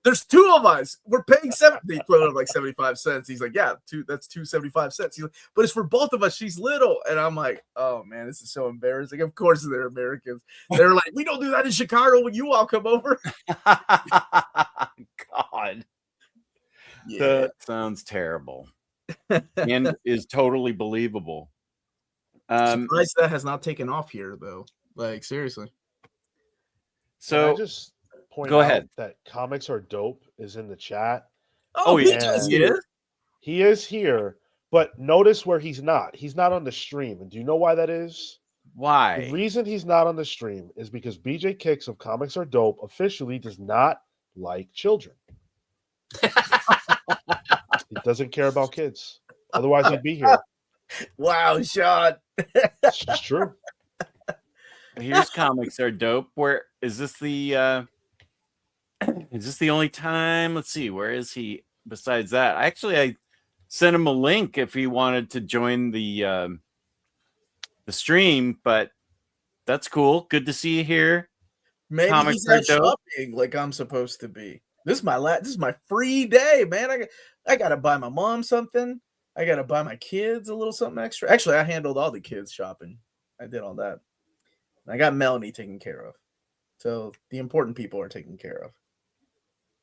There's two of us. We're paying the equivalent of like 75 cents. He's like, yeah, that's 2.75 cents. He's like, but it's for both of us. She's little. And I'm like, oh man, this is so embarrassing. Of course they're Americans. They're like, we don't do that in Chicago when you all come over.
God.
Yeah.
That sounds terrible. And is totally believable.
Surprised that has not taken off here, though. Like, seriously.
So
I just point
go
out
ahead.
that Comics Are Dope is in the chat.
Oh, BJ's here.
He is here, but notice where he's not. He's not on the stream. And do you know why that is?
Why?
The reason he's not on the stream is because BJ Kicks of Comics Are Dope officially does not like children. He doesn't care about kids. Otherwise, he'd be here.
Wow, Sean.
It's just true.
Here's Comics Are Dope. Where is this the only time? Let's see. Where is he besides that? I sent him a link if he wanted to join the stream, but that's cool. Good to see you here.
Maybe
Comics
he's
Are
out
Dope.
shopping like I'm supposed to be. This is my free day, man. I gotta buy my mom something. I gotta buy my kids a little something extra. Actually, I handled all the kids shopping. I did all that. I got Melanie taken care of. So the important people are taken care of.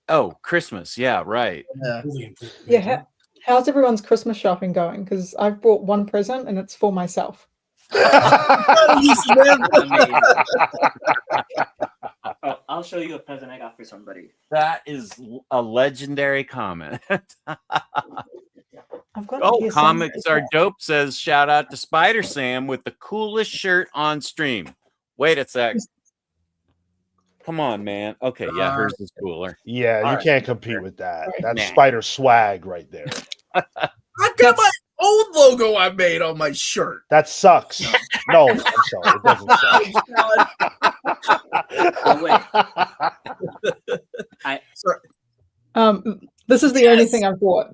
Oh, Christmas. Yeah, right.
Yeah. How's everyone's Christmas shopping going? Because I've bought one present and it's for myself.
I'll show you a present I got for somebody.
That is a legendary comment.
I've got
Comics Are Dope says shout out to Spider Sam with the coolest shirt on stream. Wait a sec. Come on, man. Okay, yeah, hers is cooler.
Yeah, you can't compete with that. That's Spider swag right there.
I got my own logo I made on my shirt.
That sucks. No, I'm sorry. It doesn't suck.
This is the only thing I've bought.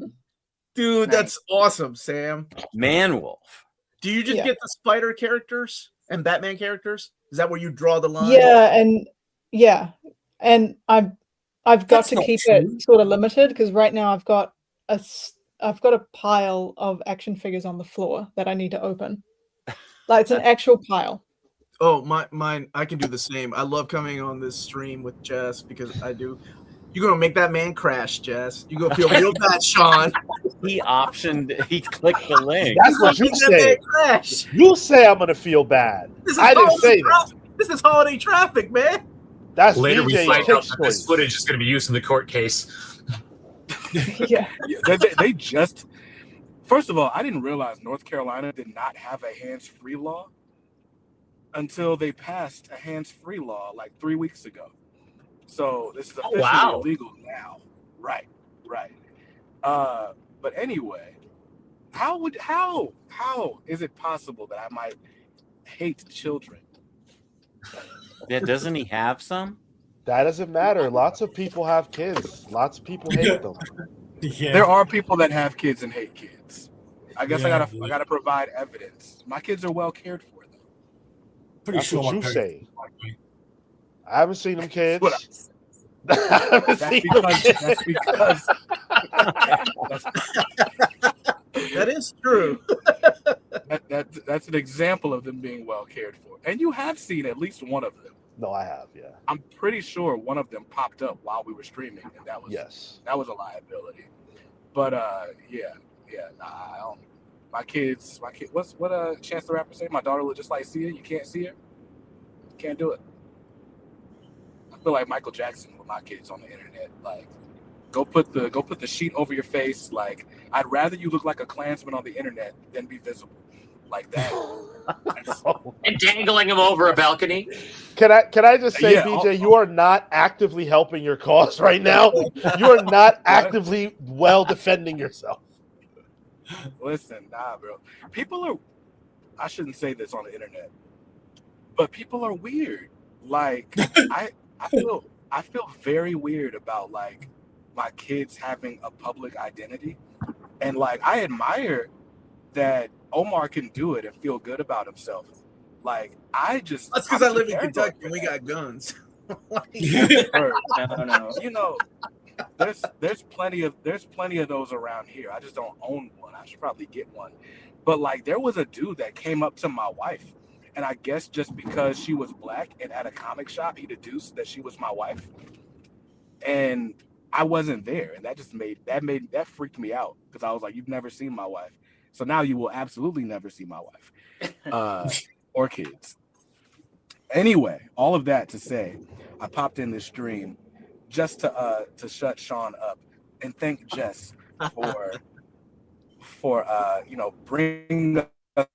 Dude, that's awesome, Sam.
Manwolf.
Do you just get the Spider characters and Batman characters? Is that where you draw the line?
Yeah, and I've got to keep it sort of limited because right now I've got a pile of action figures on the floor that I need to open. Like it's an actual pile.
Oh, mine. I can do the same. I love coming on this stream with Jess because I do. You're gonna make that man crash, Jess. You're gonna feel real bad, Sean.
He clicked the link.
That's what you say. You say I'm gonna feel bad. I didn't say that.
This is holiday traffic, man.
That's
later
BJ
we find out
Kicks
that this footage is going to be used in the court case.
Yeah.
They just. First of all, I didn't realize North Carolina did not have a hands-free law until they passed a hands-free law like 3 weeks ago. So this is officially illegal now. Right. But anyway, how is it possible that I might hate children?
Yeah, doesn't he have some?
That doesn't matter. Lots of people have kids. Lots of people hate them.
Yeah.
There are people that have kids and hate kids. I guess I gotta provide evidence. My kids are well cared for, though.
Pretty
That's
sure
what
my
you
parents-
say. I haven't seen them kids.
That's because
That is true.
that's an example of them being well cared for. And you have seen at least one of them.
No, I have, yeah.
I'm pretty sure one of them popped up while we were streaming, and that was that was a liability. But I don't. My kids. What Chance the Rapper say? My daughter would just like see it. You can't see her. Can't do it. I feel like Michael Jackson with my kids on the internet. Like, go put the sheet over your face. Like, I'd rather you look like a Klansman on the internet than be visible like that.
And dangling him over a balcony.
Can I just say, BJ, you are not actively helping your cause right now. You are not actively well defending yourself.
Listen, nah, bro. I shouldn't say this on the internet, but people are weird. Like, I feel very weird about like my kids having a public identity. And like, I admire that Omar can do it and feel good about himself. Like,
That's because I live in Kentucky and we got guns.
No.
You know, there's plenty of those around here. I just don't own one. I should probably get one. But like, there was a dude that came up to my wife, and I guess just because she was black and at a comic shop, he deduced that she was my wife. And I wasn't there, and that freaked me out, because I was like, you've never seen my wife, so now you will absolutely never see my wife or kids. Anyway, all of that to say, I popped in this stream just to shut Sean up and thank Jess for bringing us.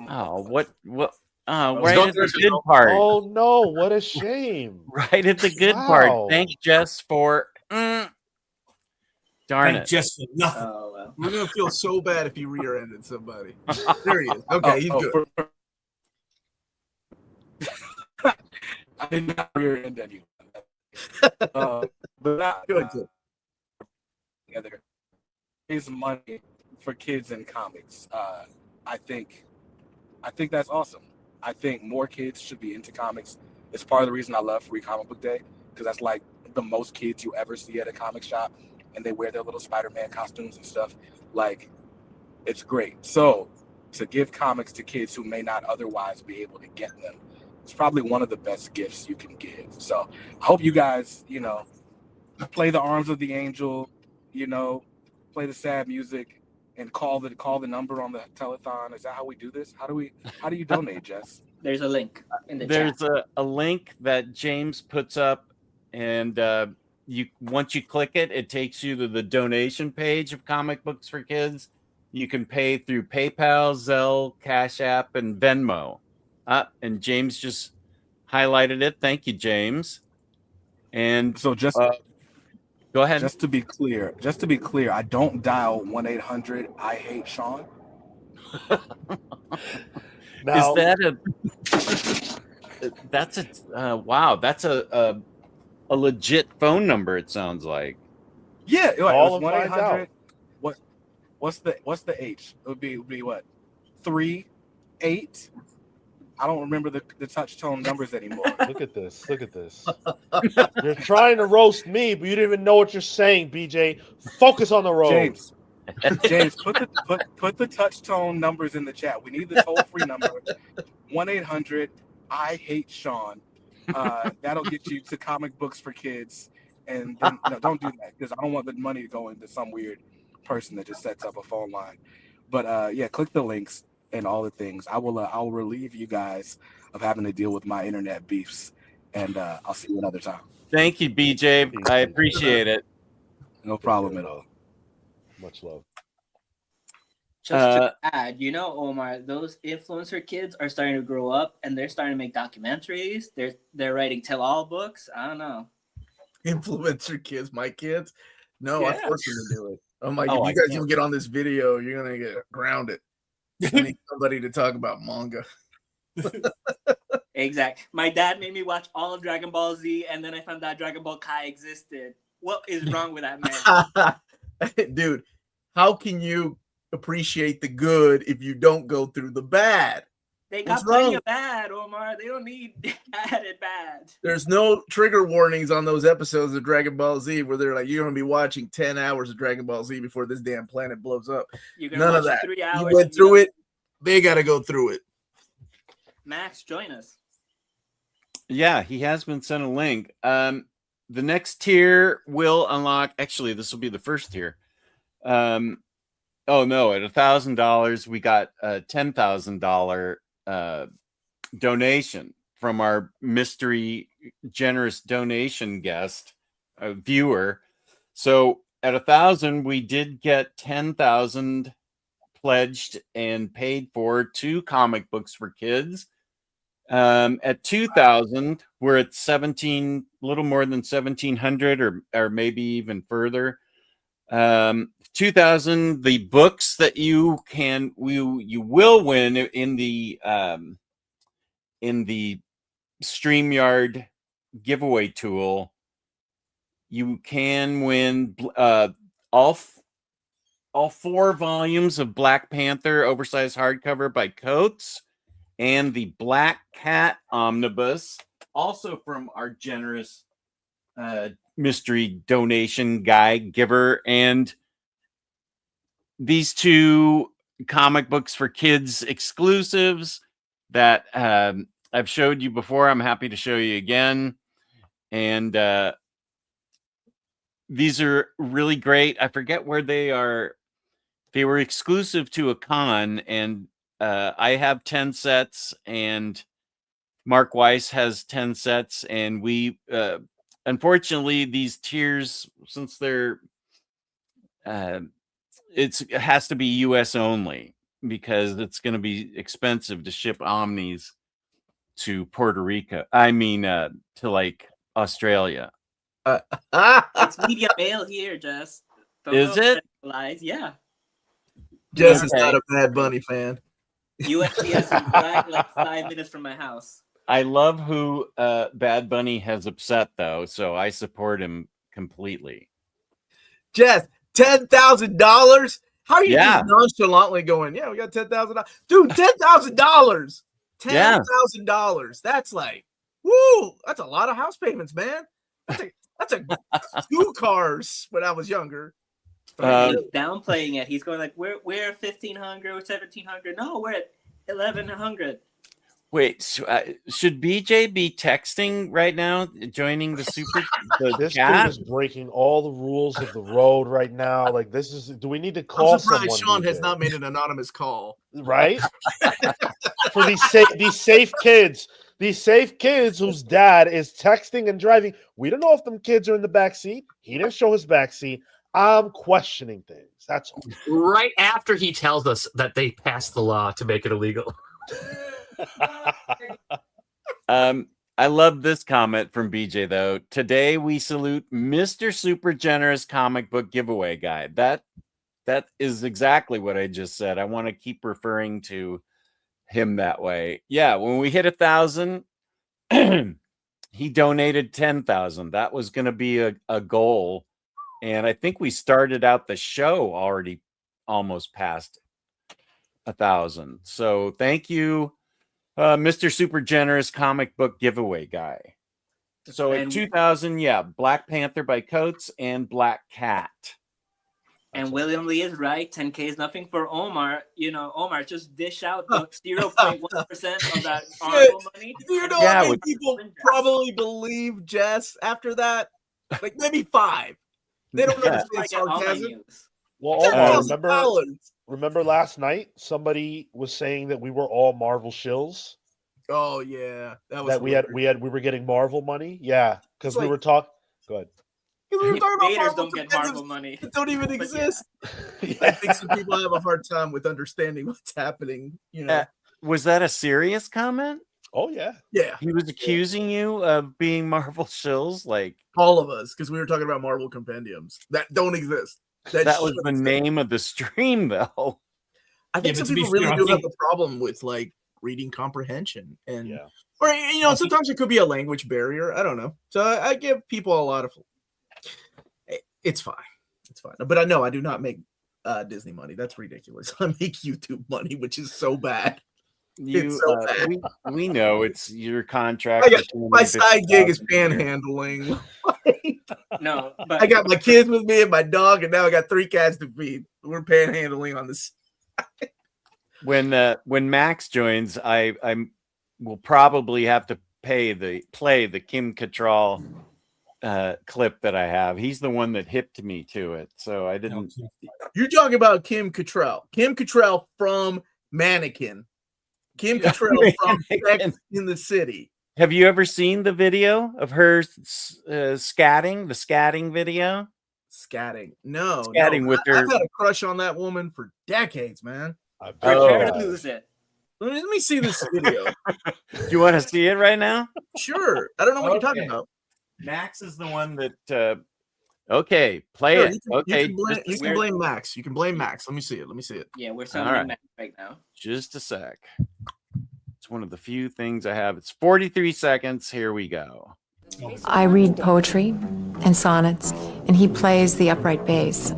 Oh, what? Right at the good part.
Oh no! What a shame!
Right at the good part. Thank Jess for. Darn
Thank
it.
Jess for nothing.
Oh, well.
We're gonna feel so bad if you rear-ended somebody. There he is. Okay, he's good.
I did not rear-end anyone. But not
Good.
together. Raise money for kids in comics. I think that's awesome. I think more kids should be into comics. It's part of the reason I love Free Comic Book Day, because that's like the most kids you ever see at a comic shop, and they wear their little Spider-Man costumes and stuff. Like, it's great. So to give comics to kids who may not otherwise be able to get them, it's probably one of the best gifts you can give. So I hope you guys, play the Arms of the Angel, play the sad music, and call the number on the telethon. Is that how we do this? How do you donate, Jess?
There's a link in the
There's
chat.
a link that James puts up, and once you click it, it takes you to the donation page of Comic Books for Kids. You can pay through PayPal, Zelle, Cash App, and Venmo. And James just highlighted it. Thank you, James. And
so just
go ahead.
Just to be clear, I don't dial 1-800 I hate Sean.
Now, that's wow, that's a legit phone number, it sounds like.
Yeah, it was
1-800.
What's the H? It would be what? 3, 8. I don't remember the touch tone numbers anymore.
Look at this. You're trying to roast me, but you didn't even know what you're saying, BJ. Focus on the road.
James, put the touch tone numbers in the chat. We need the toll-free number. 1-800 I hate Sean. That'll get you to Comic Books for Kids. And then, no, don't do that, because I don't want the money to go into some weird person that just sets up a phone line. But yeah, click the links and all the things. I will relieve you guys of having to deal with my internet beefs, and I'll see you another time.
Thank you, BJ. I appreciate it.
No problem at all.
Much love.
Just to add, Omar, those influencer kids are starting to grow up, and they're starting to make documentaries. They're writing tell-all books. I don't know.
Influencer kids, my kids. No,
Yeah.
I forced them to do it. I'm like, if you guys don't get on this video, you're gonna get grounded. I need somebody to talk about manga.
Exactly. My dad made me watch all of Dragon Ball Z, and then I found out Dragon Ball Kai existed. What is wrong with that man?
Dude, how can you appreciate the good if you don't go through the bad?
They got plenty of bad, Omar. They don't need added bad.
There's no trigger warnings on those episodes of Dragon Ball Z where they're like, you're going to be watching 10 hours of Dragon Ball Z before this damn planet blows up. None of that.
3 hours.
You went through it. They got to go through it.
Max, join us.
Yeah, he has been sent a link. The next tier will unlock. Actually, this will be the first tier. Oh no! At $1,000, we got a $10,000 donation from our mystery generous donation guest, viewer. So at 1,000, we did get 10,000 pledged and paid for 2 comic books for kids. At 2,000, we're at 17, a little more than 1,700, or maybe even further. 2,000, the books that you will win in the StreamYard giveaway tool you can win all 4 volumes of Black Panther oversized hardcover by Coates and the Black Cat omnibus, also from our generous mystery donation guy giver. And these 2 comic books for kids exclusives that I've showed you before. I'm happy to show you again. And these are really great. I forget where they are. They were exclusive to a con, and I have 10 sets, and Mark Weiss has 10 sets, and we unfortunately these tiers, since they're it has to be US only, because it's going to be expensive to ship Omnis to Puerto Rico. I mean to like Australia.
It's media mail here, Jess.
Is it?
Lies, yeah.
Jess is not a Bad Bunny fan.
USPS is black, like 5 minutes from my house.
I love who Bad Bunny has upset, though, so I support him completely.
Jess, $10,000? How are you
Yeah.
just nonchalantly going, yeah, we got $10,000? Dude, $10,000. $10,000. That's like, woo, that's a lot of house payments, man. That's a 2 cars when I was younger.
He's downplaying it. He's going like, we're at 1,500, we're 1,700. No, we're at 1,100.
Wait, should BJ be texting right now, joining the super?
This
chat?
dude is breaking all the rules of the road right now. Like, this is. Do we need to call
I'm surprised
someone?
Sean has not made an anonymous call.
Right? For these safe kids. These safe kids whose dad is texting and driving. We don't know if them kids are in the back seat. He didn't show his back seat. I'm questioning things. That's all.
Right after he tells us that they passed the law to make it illegal.
I love this comment from BJ, though. Today we salute Mr. Super Generous Comic Book Giveaway Guy. That is exactly what I just said. I want to keep referring to him that way. Yeah, when we hit 1,000, he donated 10,000. That was going to be a goal, and I think we started out the show already almost past 1,000. So thank you, Mr. Super Generous Comic Book Giveaway Guy. So at 2,000, yeah, Black Panther by Coates and Black Cat.
And William Lee is right. 10K is nothing for Omar. You know, Omar, just dish out the 0.1% of that honorable money.
You know how many people probably believe Jess after that? Like maybe 5. They don't understand sarcasm.
Well, Omar, remember last night somebody was saying that we were all Marvel shills?
Oh yeah, that
we were getting Marvel money. Yeah, because we were talking. Go ahead.
We were talking about
don't get Marvel money.
That don't even exist. Yeah. I think some people have a hard time with understanding what's happening. You know,
was that a serious comment?
Oh yeah,
yeah.
He was accusing you of being Marvel shills, like
all of us, because we were talking about Marvel compendiums that don't exist.
That was the name of the stream, though.
I think some people really do have a problem with like reading comprehension, and or you know, sometimes it could be a language barrier. I don't know. So I give people a lot of. It's fine. It's fine. But I know I do not make Disney money. That's ridiculous. I make YouTube money, which is so bad.
It's so bad. We know it's your contract.
My side gig is panhandling.
No, but
I got my kids with me and my dog, and now I got 3 cats to feed. We're panhandling on this.
When Max joins, I will probably have to play the Kim Cattrall clip that I have. He's the one that hipped me to it, so I didn't.
You're talking about Kim Cattrall. Kim Cattrall from Mannequin. Kim Cattrall from Sex in the City.
Have you ever seen the video of her scatting? The scatting video?
Scatting. No.
Scatting with her.
I've had a crush on that woman for decades, man.
Prepare to lose it.
Let me see this video.
Do you want to see it right now?
Sure. I don't know what you're talking about.
Max is the one that. Okay, play it.
You can blame Max. You can blame Max. Let me see it.
Yeah, we're summoning Max right now.
Just a sec. It's one of the few things I have. It's 43 seconds. Here we go.
I read poetry and sonnets, and he plays the upright bass.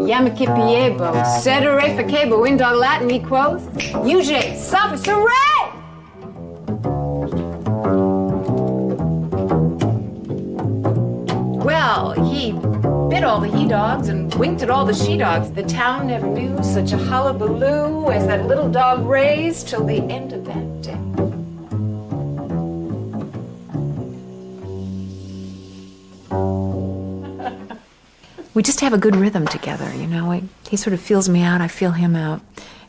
Yamakipiebo, sedere facebo, in dog Latin he quoth, Uge, sophis, hooray! Well, he bit all the he-dogs and winked at all the she-dogs. The town never knew such a hullabaloo as that little dog raised till the end of that day. We just have a good rhythm together, you know. He sort of feels me out, I feel him out,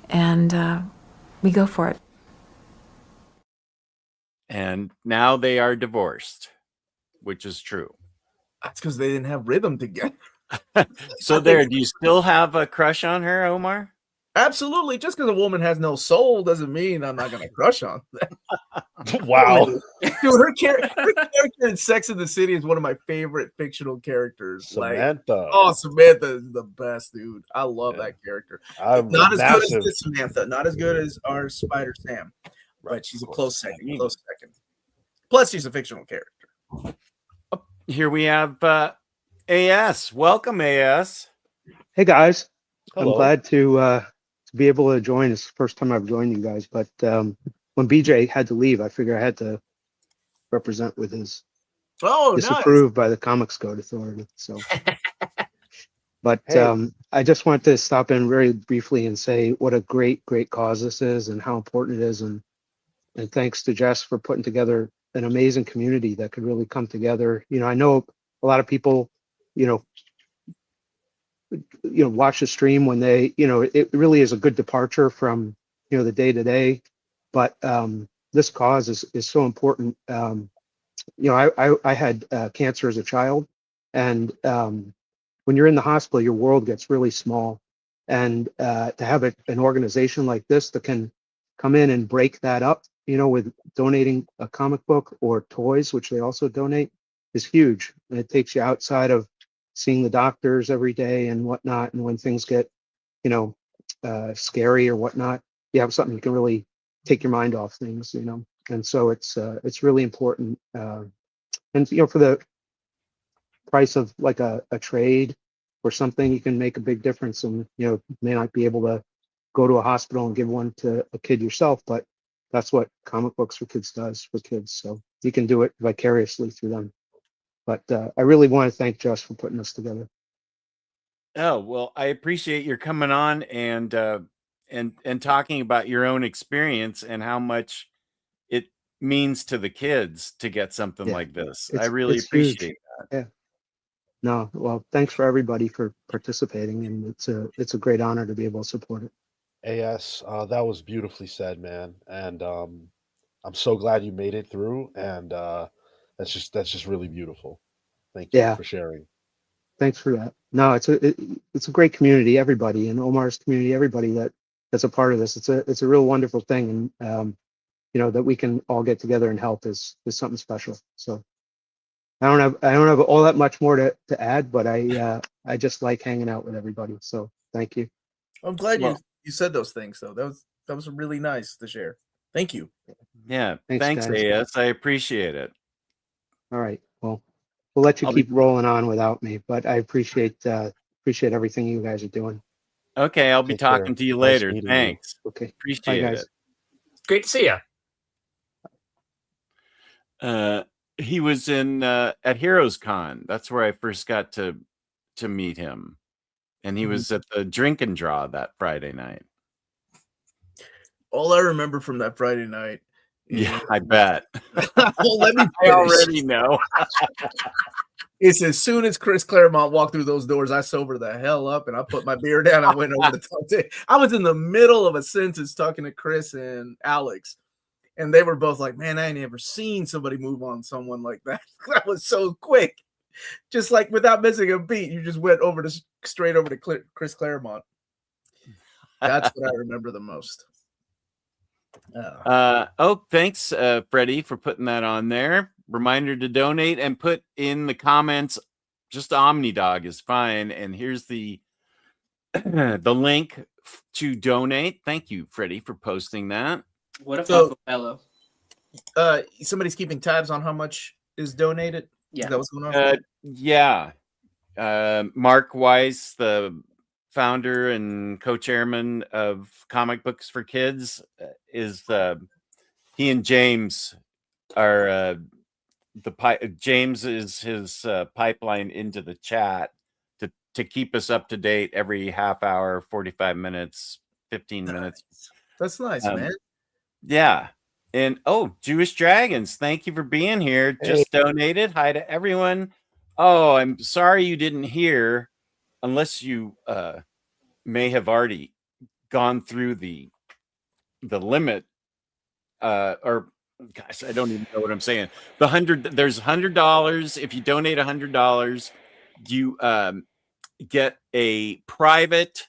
and we go for it.
And now they are divorced, which is true.
That's because they didn't have rhythm together.
So there, do you still have a crush on her, Omar?
Absolutely. Just because a woman has no soul doesn't mean I'm not going to crush on them.
Wow.
Dude, her character in Sex and the City is one of my favorite fictional characters.
Samantha.
Samantha is the best, dude. I love that character. Not as good as this Samantha. Not as good as our Spider Sam. But she's a close second. Plus, she's a fictional character.
Here we have AS. Welcome, AS.
Hey, guys.
Hello.
I'm glad to be able to join. It's the first time I've joined you guys. But when BJ had to leave, I figured I had to represent with his disapproved by the Comics Code Authority. So, but I just want to stop in very briefly and say what a great cause this is and how important it is. And thanks to Jess for putting together an amazing community that could really come together. You know, I know a lot of people, watch the stream when they, it really is a good departure from, the day to day. But this cause is so important. I had cancer as a child, and when you're in the hospital, your world gets really small. And to have an organization like this that can come in and break that up, with donating a comic book or toys, which they also donate, is huge. And it takes you outside of seeing the doctors every day and whatnot. And when things get, scary or whatnot, you have something you can really take your mind off things, And so it's really important. And for the price of like a trade or something, you can make a big difference. And may not be able to go to a hospital and give one to a kid yourself, but that's what Comic Books for Kids does for kids. So you can do it vicariously through them. But I really want to thank Josh for putting this together.
Oh, well, I appreciate your coming on and talking about your own experience and how much it means to the kids to get something like this. I really appreciate that.
Yeah. No, well, thanks for everybody for participating, and it's a great honor to be able to support it.
AS, that was beautifully said, man. And I'm so glad you made it through, and that's just really beautiful. Thank you for sharing.
Thanks for that. No, it's a great community, everybody, and Omar's community, everybody that's a part of this. It's a real wonderful thing, and that we can all get together and help is something special. So I don't have all that much more to add, but I just like hanging out with everybody. So thank you.
I'm glad you said those things, though. That was really nice to share. Thank you.
Yeah, thanks AS. I appreciate it.
All right. Well, we'll let you keep rolling on without me, but I appreciate everything you guys are doing.
Okay, I'll be talking to you later. Thanks.
Okay.
Appreciate
Bye, guys.
it. Great to see
you. He was at Heroes Con. That's where I first got to meet him. And he was at the drink and draw that Friday night.
All I remember from that Friday night.
Yeah, I bet.
Well, let me
I already know.
It's as soon as Chris Claremont walked through those doors, I sobered the hell up and I put my beer down. I went over to talk to him. I was in the middle of a sentence talking to Chris and Alex. And they were both like, man, I ain't ever seen somebody move on someone like that. That was so quick. Just like without missing a beat, you just went straight over to Chris Claremont. That's what I remember the most.
Thanks, Freddie, for putting that on there. Reminder to donate and put in the comments, just OmniDog is fine. And here's the link to donate. Thank you, Freddie, for posting that.
What a fellow.
somebody's keeping tabs on how much is donated?
Yeah.
Is that what's going on?
Yeah. Mark Weiss, the founder and co-chairman of Comic Books for Kids, is he and James are James is his pipeline into the chat to keep us up to date every half hour, 45 minutes, 15 minutes.
That's nice, man.
Yeah. And Jewish Dragons, thank you for being here. Just donated. Hi to everyone. Oh, I'm sorry you didn't hear, unless you may have already gone through the limit. Or gosh, I don't even know what I'm saying. There's $100. If you donate $100, you get a private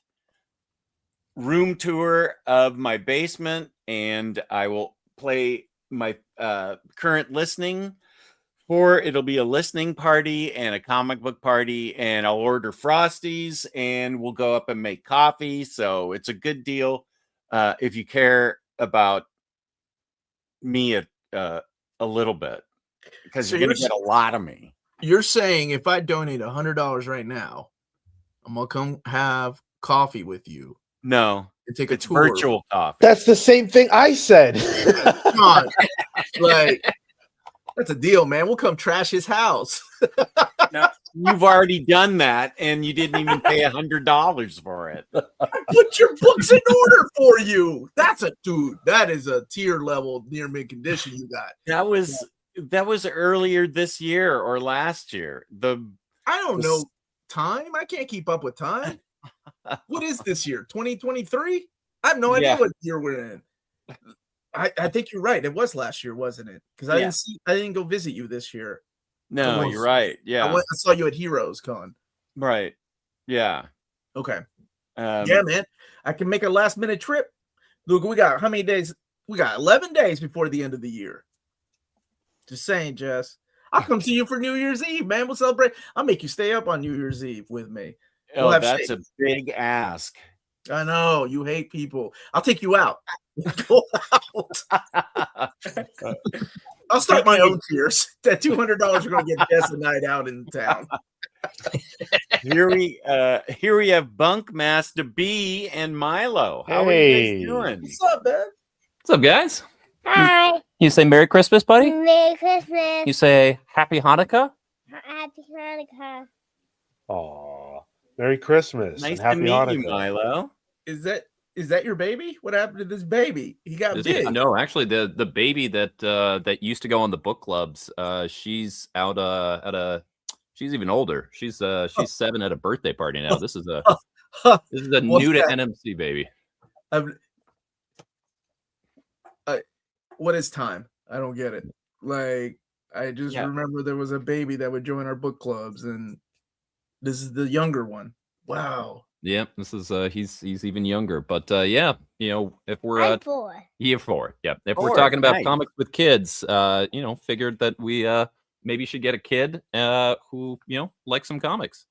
room tour of my basement, and I will play my current listening for. It'll be a listening party and a comic book party, and I'll order Frosties, and we'll go up and make coffee. So it's a good deal if you care about me a little bit, because
So
you're gonna get a lot of me.
You're saying if I donate $100 right now, I'm gonna come have coffee with you?
No,
and take
it's
a tour.
virtual coffee.
That's the same thing I said.
Come on, like that's a deal, man. We'll come trash his house.
No, you've already done that, and you didn't even pay $100 for it.
Put your books in order for you. That is a tier level near mint condition you got.
That was earlier this year or last year.
I don't know time. I can't keep up with time. What is this year? 2023? I have no idea what year we're in. I think you're right. It was last year, wasn't it? Because I didn't go visit you this year.
No, you're right. Yeah,
I saw you at Heroes Con.
Right. Yeah.
Okay. Yeah, man. I can make a last minute trip. Look, we got how many days? We got 11 days before the end of the year. Just saying, Jess. I'll come to you for New Year's Eve, man. We'll celebrate. I'll make you stay up on New Year's Eve with me.
That's a big ask.
I know. You hate people. I'll take you out. Go out. I'll start my own tiers. That $200 are going to get Jess a night out in town.
Here we have Bunkmaster B and Milo. How are you guys doing?
What's up, man?
What's up, guys?
Hi.
You say Merry Christmas, buddy?
Merry Christmas.
You say Happy Hanukkah?
Happy Hanukkah.
Aw, Merry Christmas.
Nice
and Happy
to meet
Hanukkah.
you, Milo.
Is that your baby? What happened to this baby? He got big.
No, actually, the baby that used to go on the book clubs, she's out she's even older. She's 7 at a birthday party now. This is a new to NMC baby.
What is time? I don't get it. Like, I just remember there was a baby that would join our book clubs, and this is the younger one. Wow.
Yeah, this is he's even younger. But yeah, if we're
I'm 4.
Year 4, yeah. If
4,
we're talking about
nice.
comics with kids, figured that we maybe should get a kid who likes some comics.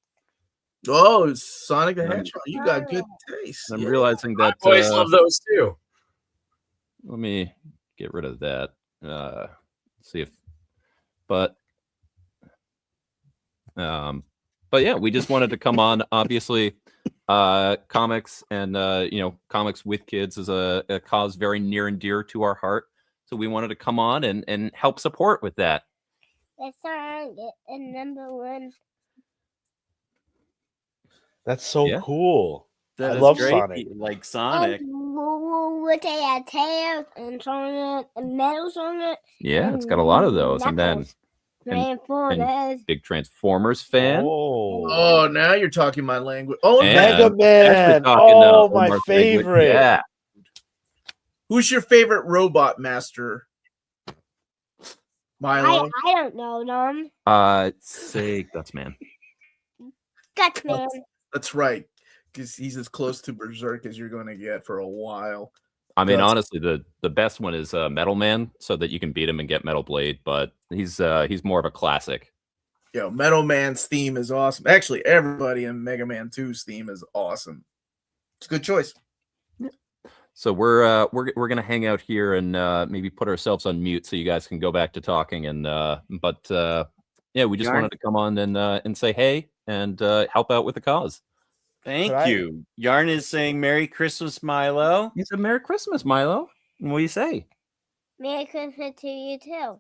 Oh, Sonic the Hedgehog. You got good taste.
I'm realizing that
I always love those too.
Let me get rid of that. See if, but yeah, we just wanted to come on. Obviously, comics and comics with kids is a cause very near and dear to our heart. So we wanted to come on and help support with that.
The song is number 1.
That's so cool.
That
I
is
love
great.
Sonic.
Like Sonic.
Would they have tails and Sonic and medals on it?
Yeah, it's got a lot of those. And then big Transformers fan.
Oh, now you're talking my language. Oh,
Mega Man. My favorite.
Yeah.
Who's your favorite robot master? Milo.
I don't know them.
Say Gutsman.
Gutsman.
That's right. Because he's as close to Berserk as you're going to get for a while.
I mean, honestly, the best one is Metal Man, so that you can beat him and get Metal Blade. But he's more of a classic.
Yo, Metal Man's theme is awesome. Actually, everybody in Mega Man 2's theme is awesome. It's a good choice.
So we're gonna hang out here and maybe put ourselves on mute so you guys can go back to talking. And yeah, we just
Yarn.
wanted to come on and say hey and help out with the cause.
Thank you. Yarn is saying Merry Christmas, Milo.
He said Merry Christmas, Milo. And what do you say?
Merry Christmas to you too.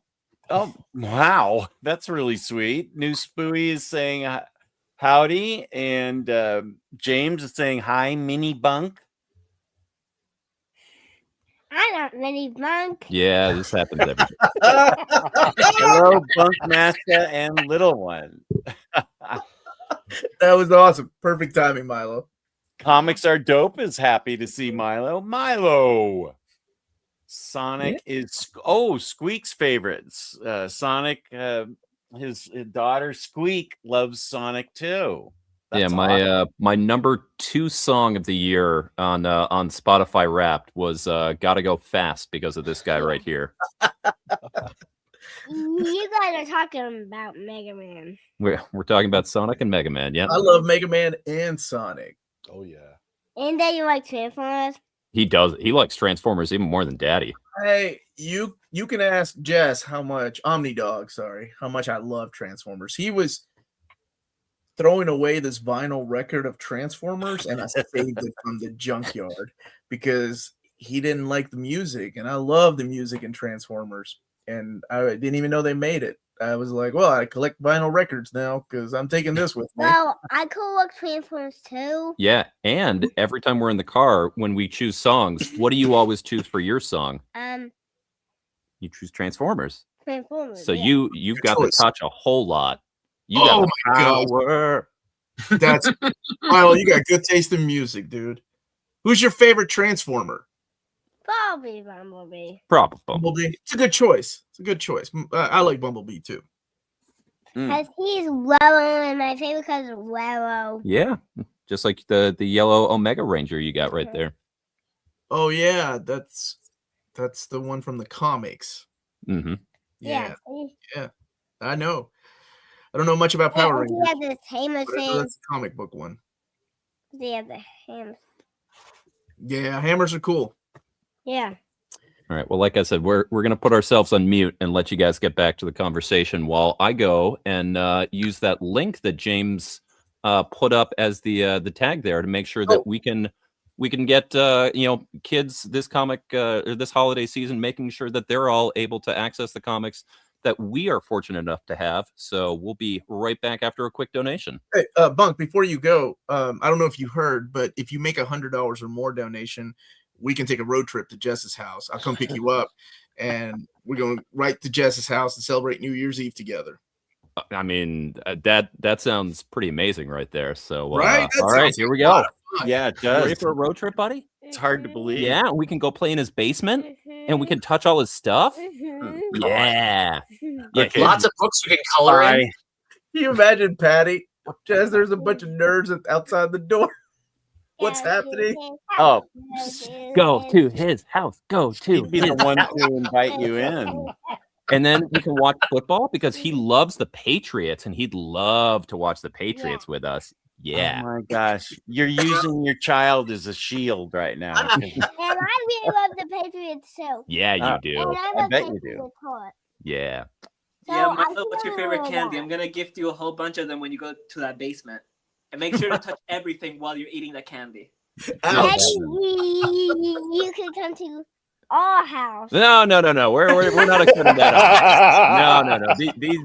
Oh, wow. That's really sweet. New Spooey is saying howdy. And James is saying hi, Mini Bunk.
I'm not Mini Bunk.
Yeah, this happens every day.
Hello, Bunk Master and Little One.
That was awesome. Perfect timing, Milo.
Comics Are Dope is happy to see Milo. Milo. Sonic is Squeak's favorites. Sonic, his daughter Squeak loves Sonic too. That's
yeah, my number 2 song of the year on Spotify Wrapped was "Gotta Go Fast" because of this guy right here.
You guys are talking about Mega Man.
We're talking about Sonic and Mega Man. Yeah,
I love Mega Man and Sonic.
Oh yeah.
And then you like Transformers?
he does. He likes Transformers even more than Daddy.
Hey, you can ask Jess how much OmniDog, how much I love Transformers. He was throwing away this vinyl record of Transformers, and I saved it from the junkyard because he didn't like the music, and I love the music in Transformers, and I didn't even know they made it. I was like, well, I collect vinyl records now because I'm taking this with me.
Well, I collect Transformers too.
Yeah, and every time we're in the car, when we choose songs, what do you always choose for your song?
You
choose Transformers.
Transformers.
So
yeah.
you've got to touch a whole lot. You
Oh
got
my God.
power.
That's Milo, you got good taste in music, dude. Who's your favorite Transformer?
Probably Bumblebee.
Probably
Bumblebee. It's a good choice. It's a good choice. I like Bumblebee too.
Because he's Willow, and my favorite color is Willow.
Yeah, just like the yellow Omega Ranger you got right there.
Oh yeah, that's the one from the comics.
Mm-hmm.
Yeah.
see?
Yeah. I know. I don't know much about Power
He
Rangers.
has this hammer
but I know
thing.
that's the comic book one.
He has the hammer.
Yeah, hammers are cool.
Yeah.
All right. Well, like I said, we're gonna put ourselves on mute and let you guys get back to the conversation while I go and use that link that James put up as the tag there to make sure that we can get kids this comic or this holiday season, making sure that they're all able to access the comics that we are fortunate enough to have. So we'll be right back after a quick donation.
Hey, Bunk, before you go, I don't know if you heard, but if you make $100 or more donation, we can take a road trip to Jess's house. I'll come pick you up, and we're going right to Jess's house and celebrate New Year's Eve together.
I mean, that sounds pretty amazing right there. So,
Right? That
all right,
sounds
here we
like a lot
go.
of fun.
Yeah, it
You ready
does.
for a road trip, buddy?
It's hard to believe.
Yeah, we can go play in his basement, and we can touch all his stuff. Yeah.
Okay.
Lots of books we can color in.
Bye.
Can you imagine, Patty? Jess, there's a bunch of nerds outside the door. What's happening?
Oh,
Go to his house. Go to
he'd be the
his
one
house.
to invite you in.
And then we can watch football because he loves the Patriots, and he'd love to watch the Patriots with us. Yeah.
Oh my gosh, you're using your child as a shield right now.
And I really love the Patriots too.
Yeah, you do.
And I'm
I
a
bet you do.
Patriots heart.
Yeah.
Yeah,
So I
Milo, what's your
feel
favorite
like
candy?
that.
I'm gonna gift you a whole bunch of them when you go to that basement. And make sure to touch everything while you're eating the candy.
Daddy, you can come to our house.
No. We're not extending that out. No.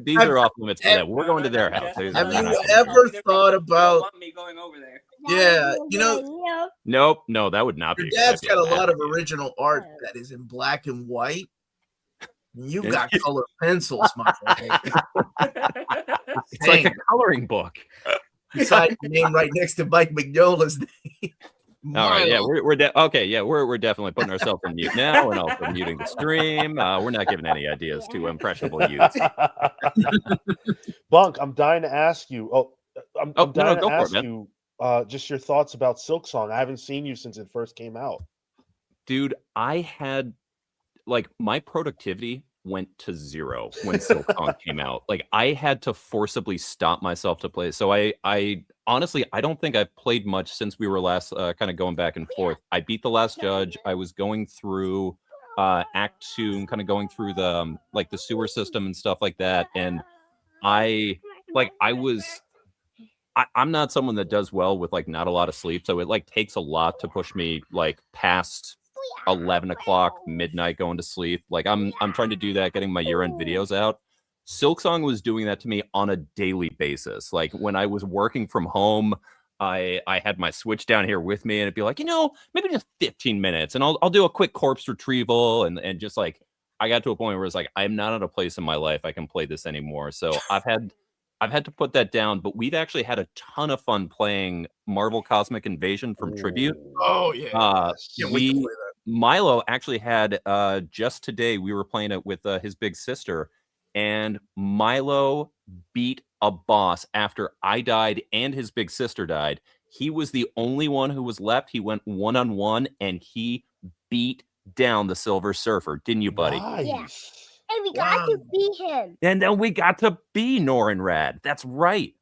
These are off limits for that. We're going to their house.
Have you ever thought about?
Want me going over there?
Yeah, you know,
Nope. No, that would not
your
be.
dad's
good.
got a lot of original art that is in black and white. You've got color pencils, my friend.
It's like a coloring book.
Beside your name right next to Mike Mignola's name.
All right, yeah,
Milo.
we're definitely putting ourselves on mute now, and also muting the stream. We're not giving any ideas to impressionable youths.
Bunk, I'm dying to ask you. I'm dying
go
to
for it,
ask
man.
you just your thoughts about Silk Song. I haven't seen you since it first came out.
Dude, I had like my productivity went to 0 when Silksong came out. Like I had to forcibly stop myself to play. So I honestly, I don't think I've played much since we were last kind of going back and forth. I beat The Last Judge. I was going through Act 2 and kind of going through the like the sewer system and stuff like that. And I'm not someone that does well with like not a lot of sleep. So it like takes a lot to push me like past 11 o'clock, midnight going to sleep. Like I'm trying to do that, getting my year-end videos out. Silksong was doing that to me on a daily basis. Like when I was working from home, I had my Switch down here with me and it'd be like, maybe just 15 minutes and I'll do a quick corpse retrieval and just like I got to a point where it's like I'm not at a place in my life I can play this anymore. So I've had to put that down, but we've actually had a ton of fun playing Marvel Cosmic Invasion from Tribute.
Oh yeah.
Milo actually had just today we were playing it with his big sister, and Milo beat a boss after I died and his big sister died. He was the only one who was left. He went 1-on-1 and he beat down the Silver Surfer. Didn't you, buddy?
Nice.
Yeah. And we got to beat him.
And then we got to be Norin Rad. That's right.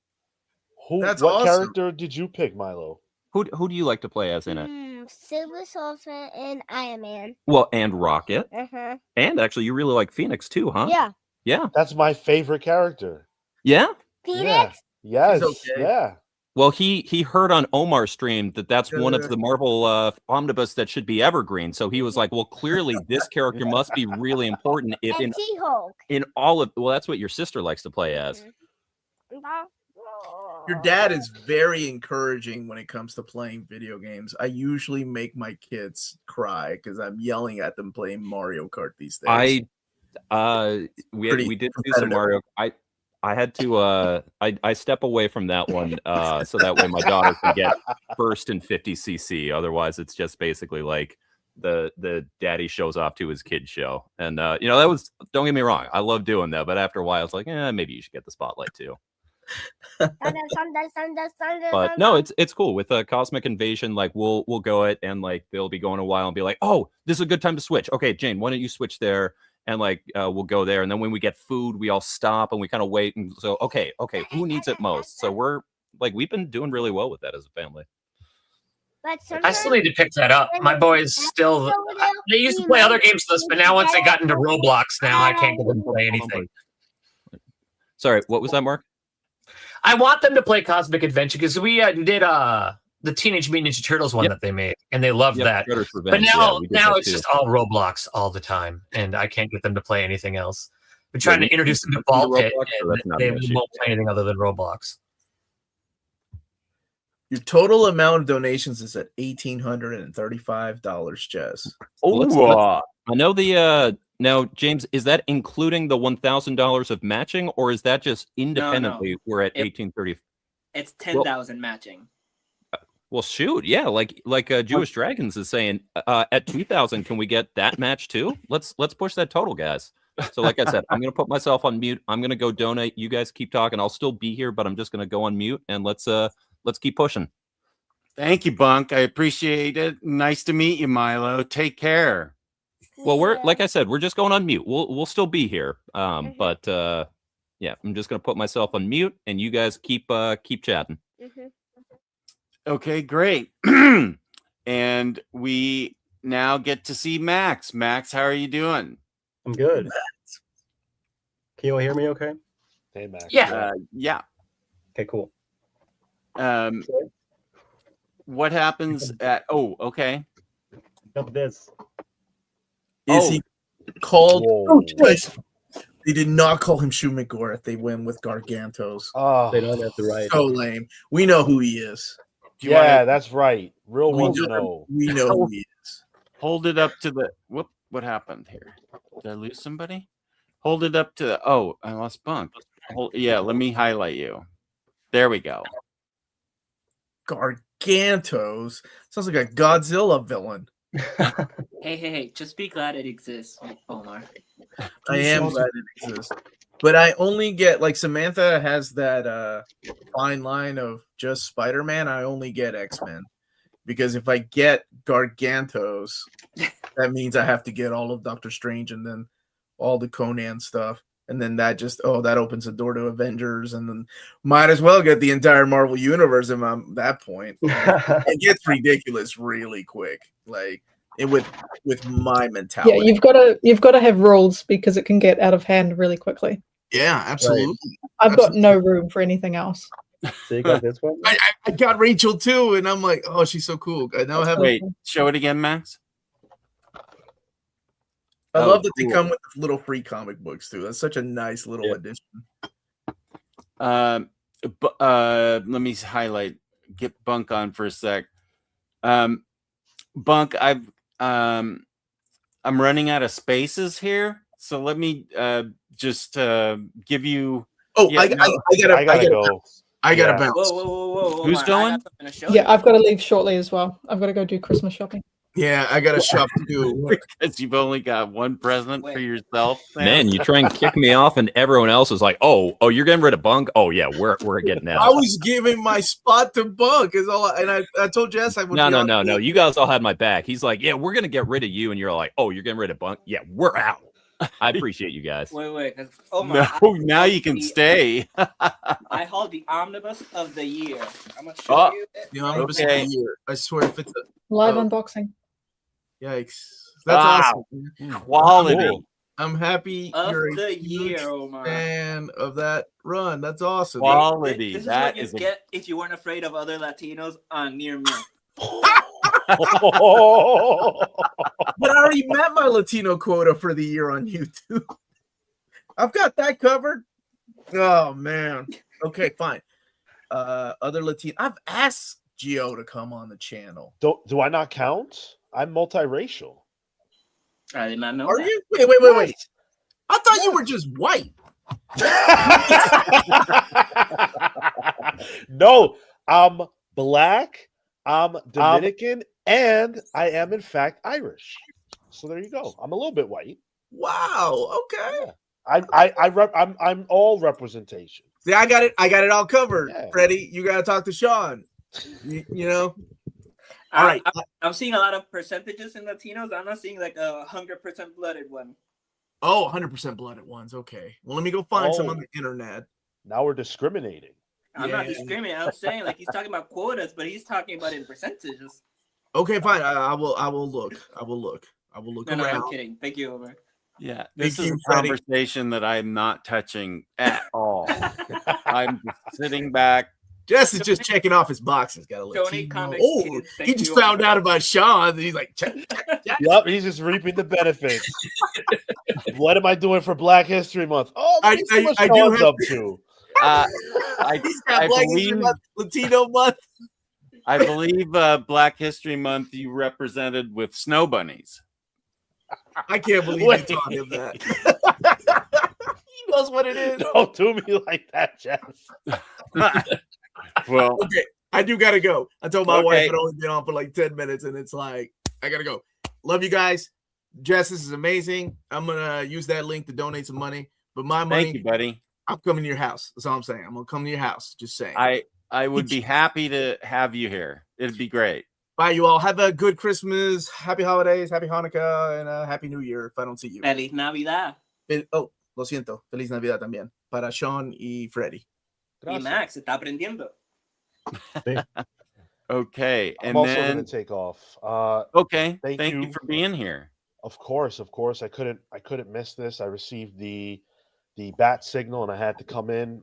That's
what
awesome.
character did you pick, Milo?
Who do you like to play as in it?
Silver Surfer and Iron Man.
Well, and Rocket.
Uh-huh.
And actually, you really like Phoenix too, huh?
Yeah.
Yeah.
That's my favorite character.
Yeah?
Phoenix?
Yeah. Yes.
Okay.
Yeah.
Well, he heard on Omar's stream that's one of the Marvel omnibus that should be evergreen. So he was like, well, clearly this character must be really important if
And She-Hulk.
in all of that's what your sister likes to play as.
Your dad is very encouraging when it comes to playing video games. I usually make my kids cry because I'm yelling at them playing Mario Kart these days.
We did do some Mario. I had to I step away from that one so that way my daughter can get first in 50cc. Otherwise, it's just basically like the daddy shows off to his kid show. And that was, don't get me wrong, I love doing that, but after a while, it's like, maybe you should get the spotlight too. But no, it's cool with Cosmic Invasion. Like we'll go it and like they'll be going a while and be like, oh, this is a good time to switch. Okay, Jane, why don't you switch there? And like we'll go there, and then when we get food, we all stop and we kind of wait. And so okay, who needs it most? So we've been doing really well with that as a family.
I still need to pick that up. My boys still they used to play other games with us, but now once they got into Roblox, now I can't get them to play anything.
Sorry, what was that, Mark?
I want them to play Cosmic Adventure because we did the Teenage Mutant Ninja Turtles one that they made, and they loved that. But now it's just all Roblox all the time, and I can't get them to play anything else. We're trying to introduce them to Vault Pit, and they won't play anything other than Roblox.
Your total amount of donations is at $1,835, Jess.
I know the now, James, is that including the $1,000 of matching, or is that just independently?
No.
We're at 1830.
It's 10,000 matching.
Well, shoot, yeah, like Jewish Dragons is saying, at 2,000, can we get that match too? Let's push that total, guys. So, like I said, I'm gonna put myself on mute. I'm gonna go donate. You guys keep talking. I'll still be here, but I'm just gonna go on mute and let's keep pushing.
Thank you, Bunk. I appreciate it. Nice to meet you, Milo. Take care.
Well, we're like I said, we're just going on mute. We'll still be here. But yeah, I'm just gonna put myself on mute, and you guys keep chatting.
Okay, great. And we now get to see Max. Max, how are you doing?
I'm good. Can you all hear me okay?
Hey, Max.
Yeah.
Yeah.
Okay, cool.
What happens at okay.
Look at this.
Is he called? Oh, they did not call him Shumigor if they win with Gargantos.
Oh,
they don't have the right.
So lame. We know who he is.
Yeah, that's right. Real ones know.
We know who he is.
Hold it up to the what happened here? Did I lose somebody? Hold it up to the I lost Bunk. Let me highlight you. There we go.
Gargantos sounds like a Godzilla villain.
Hey, just be glad it exists, Omar.
I am glad it exists. But I only get, like, Samantha has that fine line of just Spider-Man. I only get X-Men. Because if I get Gargantos, that means I have to get all of Doctor Strange and then all the Conan stuff. And then that just that opens the door to Avengers, and then might as well get the entire Marvel universe at that point. It gets ridiculous really quick, like with my mentality.
Yeah, you've got to have rules because it can get out of hand really quickly.
Yeah, absolutely.
I've got no room for anything else.
So you got this one?
I got Rachel too, and I'm like, oh, she's so cool. Now I have.
Wait, show it again, Max.
I love that they come with little free comic books too. That's such a nice little addition.
Let me highlight. Get Bunk on for a sec. Bunk, I'm running out of spaces here, so let me just give you.
Oh, yeah, I gotta go. I gotta bounce.
Whoa!
Who's going?
Yeah, I've got to leave shortly as well. I've got to go do Christmas shopping.
Yeah, I gotta shop too.
Because you've only got one present for yourself.
Man, you try and kick me off, and everyone else is like, "Oh, you're getting rid of Bunk? Oh yeah, we're getting out."
I was giving my spot to Bunk, and I told Jess I would.
No. You guys all had my back. He's like, "Yeah, we're gonna get rid of you," and you're like, "Oh, you're getting rid of Bunk? Yeah, we're out." I appreciate you guys.
Wait.
Now you can stay.
I hold the omnibus of the year. I'm gonna show you it.
The omnibus of the year. I swear, if it's
live unboxing.
Yikes! That's awesome.
Quality.
Cool. I'm happy
Of
you're
the
a
year,
huge
Omar.
fan of that run. That's awesome.
Quality.
This is
that
what you get if you weren't afraid of other Latinos on Near Me.
But I already met my Latino quota for the year on YouTube. I've got that covered. Oh man. Okay, fine. Other Latino. I've asked Gio to come on the channel.
Do I not count? I'm multiracial.
I did not know.
Are you? Wait. I thought you were just white.
No, I'm black. I'm Dominican, and I am in fact Irish. So there you go. I'm a little bit white.
Wow. Okay.
Yeah. I'm all representation.
See, I got it all covered.
Yeah.
Freddie, you gotta talk to Sean. You know. All right.
I'm seeing a lot of percentages in Latinos. I'm not seeing like 100% blooded one.
Oh, 100% blooded ones. Okay. Well, let me go find some on the internet.
Now we're discriminating.
I'm not discriminating. I'm saying like he's talking about quotas, but he's talking about in percentages.
Okay, fine. I will look. I will look
No,
around.
I'm kidding. Thank you, Omar.
Yeah,
Thank
this is
you,
a
Freddie.
conversation that I'm not touching at all. I'm just sitting back.
Jess is just checking off his boxes. Got a
Donate
Latino.
comics,
Oh,
kids.
he
Thank
just
you.
found out about Sean. And he's like, check.
Yep, he's just reaping the benefits. What am I doing for Black History Month? Oh,
I
let me see what
do
Sean's
have-
up to.
He's got
I
Black History
believe-
Month, Latino month.
I believe Black History Month you represented with snow bunnies.
I can't believe you taught him that. He knows what it is.
Don't do me like that, Jeff.
Well,
Okay, I do gotta go. I told my wife
Okay.
I'd only been on for like 10 minutes, and it's like I gotta go. Love you guys. Jess, this is amazing. I'm gonna use that link to donate some money. But my money,
thank you, buddy.
I'm coming to your house. That's all I'm saying. I'm gonna come to your house. Just saying.
I would be happy to have you here. It'd be great.
Bye, you all. Have a good Christmas, happy holidays, happy Hanukkah, and a happy New Year if I don't see you.
Feliz Navidad.
Oh, lo siento. Feliz Navidad también. Para Sean y Freddy.
Y Max está aprendiendo.
Okay,
I'm
and
also
then
going to take off.
okay,
thank
thank you
you.
for being here.
Of course. I couldn't miss this. I received the bat signal, and I had to come in.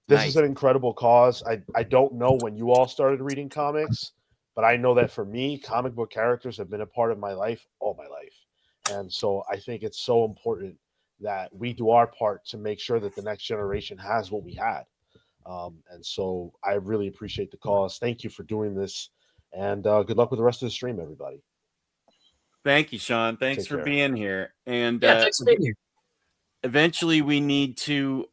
This is
Nice.
an incredible cause. I don't know when you all started reading comics, but I know that for me, comic book characters have been a part of my life all my life. And so I think it's so important that we do our part to make sure that the next generation has what we had. And so I really appreciate the cause. Thank you for doing this. And good luck with the rest of the stream, everybody.
Thank you, Sean. Thanks
Take
for
care.
being here. And
Yeah, thanks for being here.
eventually we need to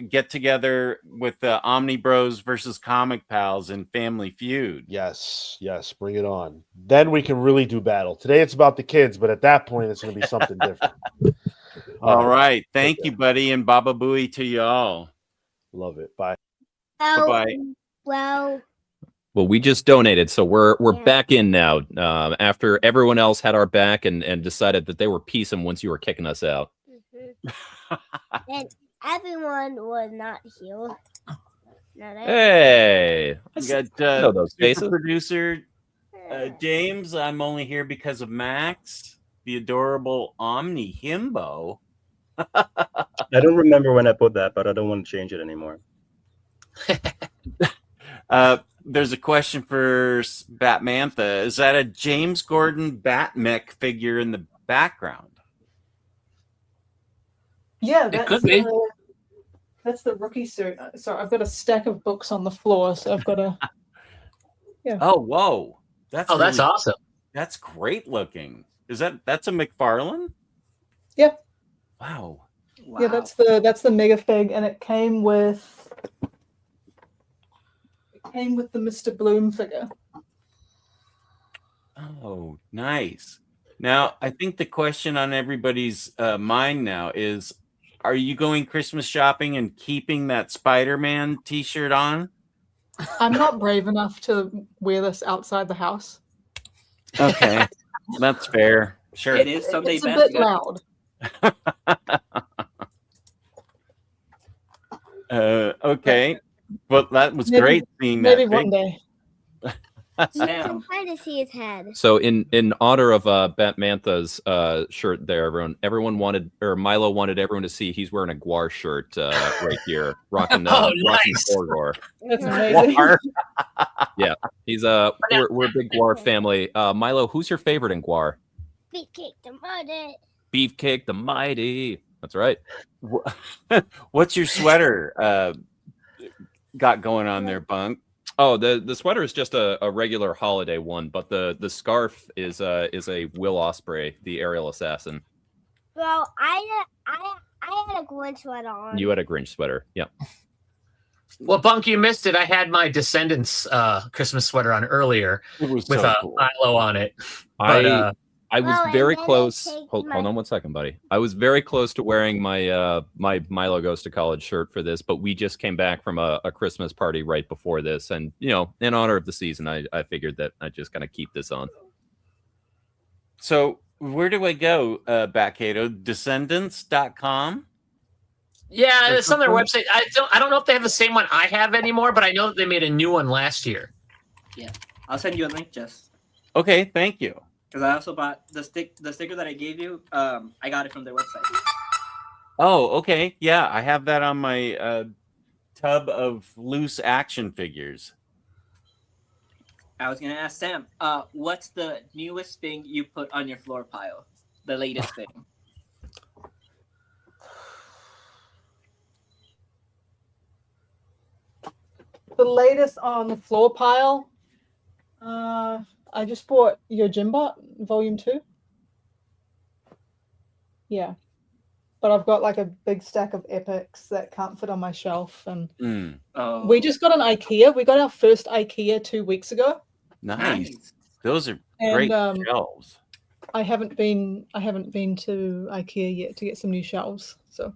get together with the Omni Bros versus Comic Pals and Family Feud.
Yes, bring it on. Then we can really do battle. Today it's about the kids, but at that point it's going to be something different.
All right. Thank you, buddy, and Baba Booey to you all.
Love it. Bye.
Bye-bye.
Well,
Well, we just donated, so we're
Yeah.
back in now. After everyone else had our back and decided that they were piecing once you were kicking us out.
And everyone was not here.
Hey,
We got
know those
super
faces.
producer James. I'm only here because of Max, the adorable Omni Himbo.
I don't remember when I put that, but I don't want to change it anymore.
There's a question for Batmantha. Is that a James Gordon Batmech figure in the background?
Yeah,
It could be.
That's the rookie suit. Sorry, I've got a stack of books on the floor, so I've got to. Yeah.
Oh, whoa!
That's
really,
awesome.
That's great looking. That's a McFarlane?
Yeah.
Wow.
Yeah, that's the mega fig, and it came with the Mr. Bloom figure.
Oh, nice. Now, I think the question on everybody's mind now is, are you going Christmas shopping and keeping that Spider-Man t-shirt on?
I'm not brave enough to wear this outside the house.
Okay, that's fair. Sure.
It is Sunday
It's a
best.
bit loud.
Okay. Well, that was
Maybe-
great seeing
Maybe
that.
one day.
You can kind of see his head.
So in honor of Batmantha's shirt there, everyone wanted, or Milo wanted everyone to see he's wearing a Guar shirt right here, rocking
Oh,
rocking
nice.
Gorgor.
That's amazing.
Guar.
Yeah, he's we're a big Guar family. Milo, who's your favorite in Guar?
Beefcake the mother.
Beefcake the Mighty. That's right.
What's your sweater got going on there, Bunk?
Oh, the sweater is just a regular holiday one, but the scarf is a Will Ospreay, the aerial assassin.
Well, I had a Grinch sweater on.
You had a Grinch sweater, yeah.
Well, Bunk, you missed it. I had my Descendants Christmas sweater on earlier
It was
with
so
a
cool.
Milo on it. But,
I was
Well, and
very
then I
close.
take
Hold
my-
on one second, buddy. I was very close to wearing my my Milo Goes to College shirt for this, but we just came back from a Christmas party right before this, and in honor of the season, I figured that I just gotta keep this on.
So where do I go, Batcato? Descendants.com?
yeah,
Or
it's on their
something?
website. I don't know if they have the same one I have anymore, but I know that they made a new one last year.
Yeah, I'll send you a link, Jess.
Okay, thank you.
Because I also bought the sticker that I gave you. I got it from their website.
Oh, okay. Yeah, I have that on my tub of loose action figures.
I was gonna ask Sam, what's the newest thing you put on your floor pile? The latest thing.
The latest on the floor pile. I just bought your Jimbot Volume 2. Yeah. But I've got like a big stack of epics that can't fit on my shelf. And
Oh,
we just got an IKEA. We got our first IKEA 2 weeks ago.
Nice. Those are
And,
great shelves.
I haven't been to IKEA yet to get some new shelves. So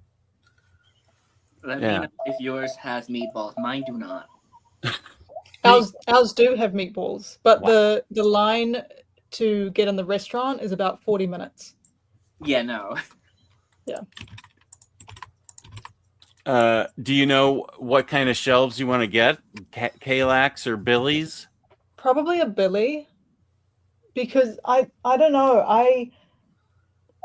Let me
Yeah.
know if yours has meatballs. Mine do not.
ours do have meatballs, but the line to get in the restaurant is about 40 minutes.
Yeah, no.
Yeah.
Do you know what kind of shelves you want to get? Kalax or Billy's?
Probably a Billy, because I don't know.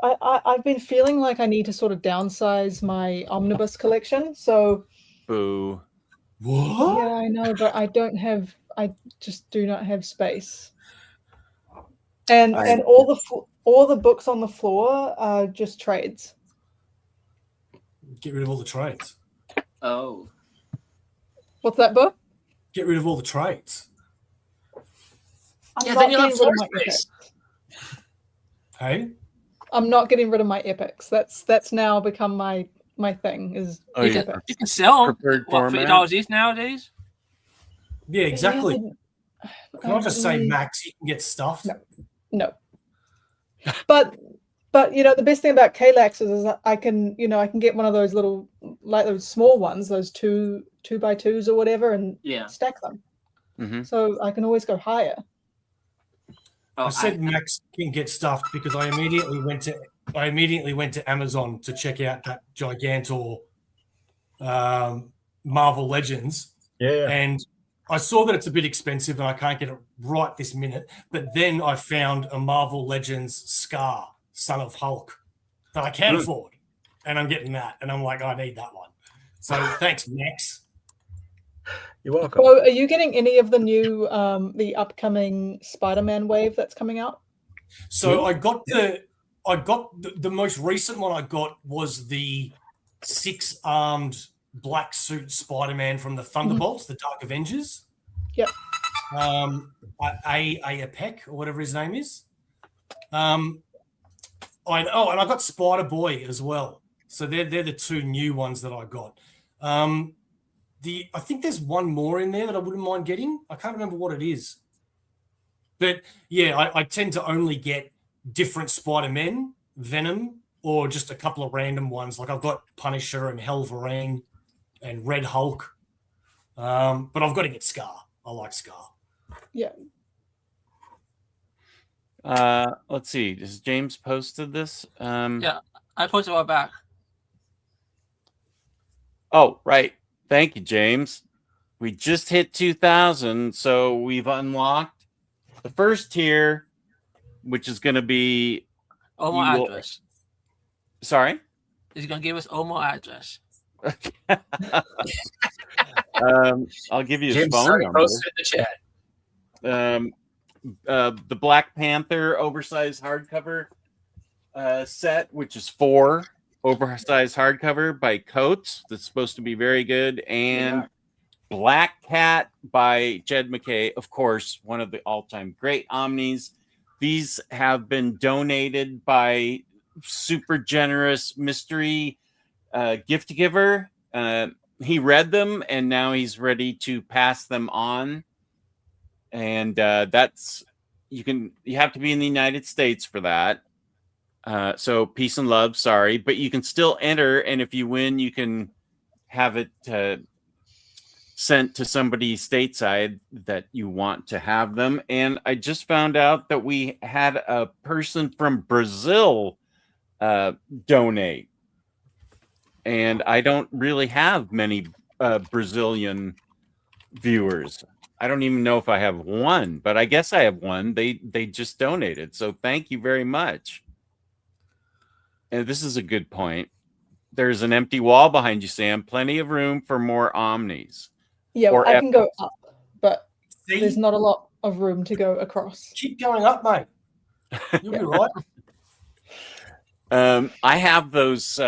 I've been feeling like I need to sort of downsize my omnibus collection. So
Boo.
What?
yeah, I know, but I just do not have space. And all the books on the floor are just trades.
Get rid of all the trades.
Oh.
What's that book?
Get rid of all the trades.
I'm
Yeah,
not
then you'll have
getting rid
floor
of my
space.
epics.
Hey?
I'm not getting rid of my epics. That's now become my thing. Is
Oh, yeah.
epics.
You can sell them.
Preferred
What,
format?
$50 each nowadays?
Yeah, exactly.
Yeah,
Can I just say,
Mm.
Max, you can get stuffed?
No. But the best thing about Kalax is that I can get one of those little, like those small ones, those two by twos or whatever, and
Yeah.
stack them.
Mm-hmm.
So I can always go higher.
Oh,
I said Max can get stuffed because I immediately went to I immediately went to Amazon to check out that Gigantor Marvel Legends.
Yeah.
And I saw that it's a bit expensive and I can't get it right this minute. But then I found a Marvel Legends Scar, Son of Hulk, that I can afford. And I'm getting that. And I'm like, I need that one. So thanks, Max.
You're welcome.
So are you getting any of the new, the upcoming Spider-Man wave that's coming out?
So I got the most recent one I got was the 6-armed black suit Spider-Man from the Thunderbolts, the Dark Avengers.
Yep.
Peck or whatever his name is. And I got Spider Boy as well. So they're the two new ones that I got. I think there's one more in there that I wouldn't mind getting. I can't remember what it is. But yeah, I tend to only get different Spider-Men, Venom, or just a couple of random ones. Like I've got Punisher and Wolverine and Red Hulk. But I've got to get Scar. I like Scar.
Yeah.
Let's see. Has James posted this?
Yeah, I posted a while back.
Oh, right. Thank you, James. We just hit 2,000, so we've unlocked the first tier, which is going to be
Omo address.
Sorry?
He's going to give us Omo address.
I'll give you his
James
phone number.
posted in the chat.
The Black Panther oversized hardcover set, which is 4 oversized hardcover by Coates. That's supposed to be very good. And Black Cat by Jed McKay, of course, one of the all-time great Omnis. These have been donated by super generous mystery gift giver. He read them and now he's ready to pass them on. And that's you have to be in the United States for that. So peace and love, sorry, but you can still enter, and if you win, you can have it sent to somebody stateside that you want to have them. And I just found out that we had a person from Brazil donate, and I don't really have many Brazilian viewers. I don't even know if I have one, but I guess I have one. They just donated, so thank you very much. And this is a good point. There's an empty wall behind you, Sam. Plenty of room for more Omnis.
Yeah,
or
I can go up, but
See?
there's not a lot of room to go across.
Keep going up, mate. You'll be right.
I have those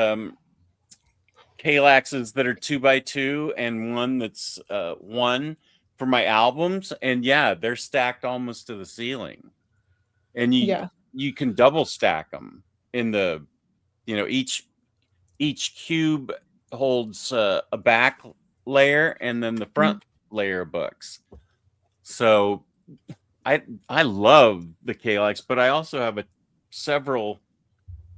Kalaxes that are 2x2 and one that's 1 for my albums, and yeah, they're stacked almost to the ceiling. And you can double stack them in the, each cube holds a back layer and then the front layer of books. So I love the Kalax, but I also have several.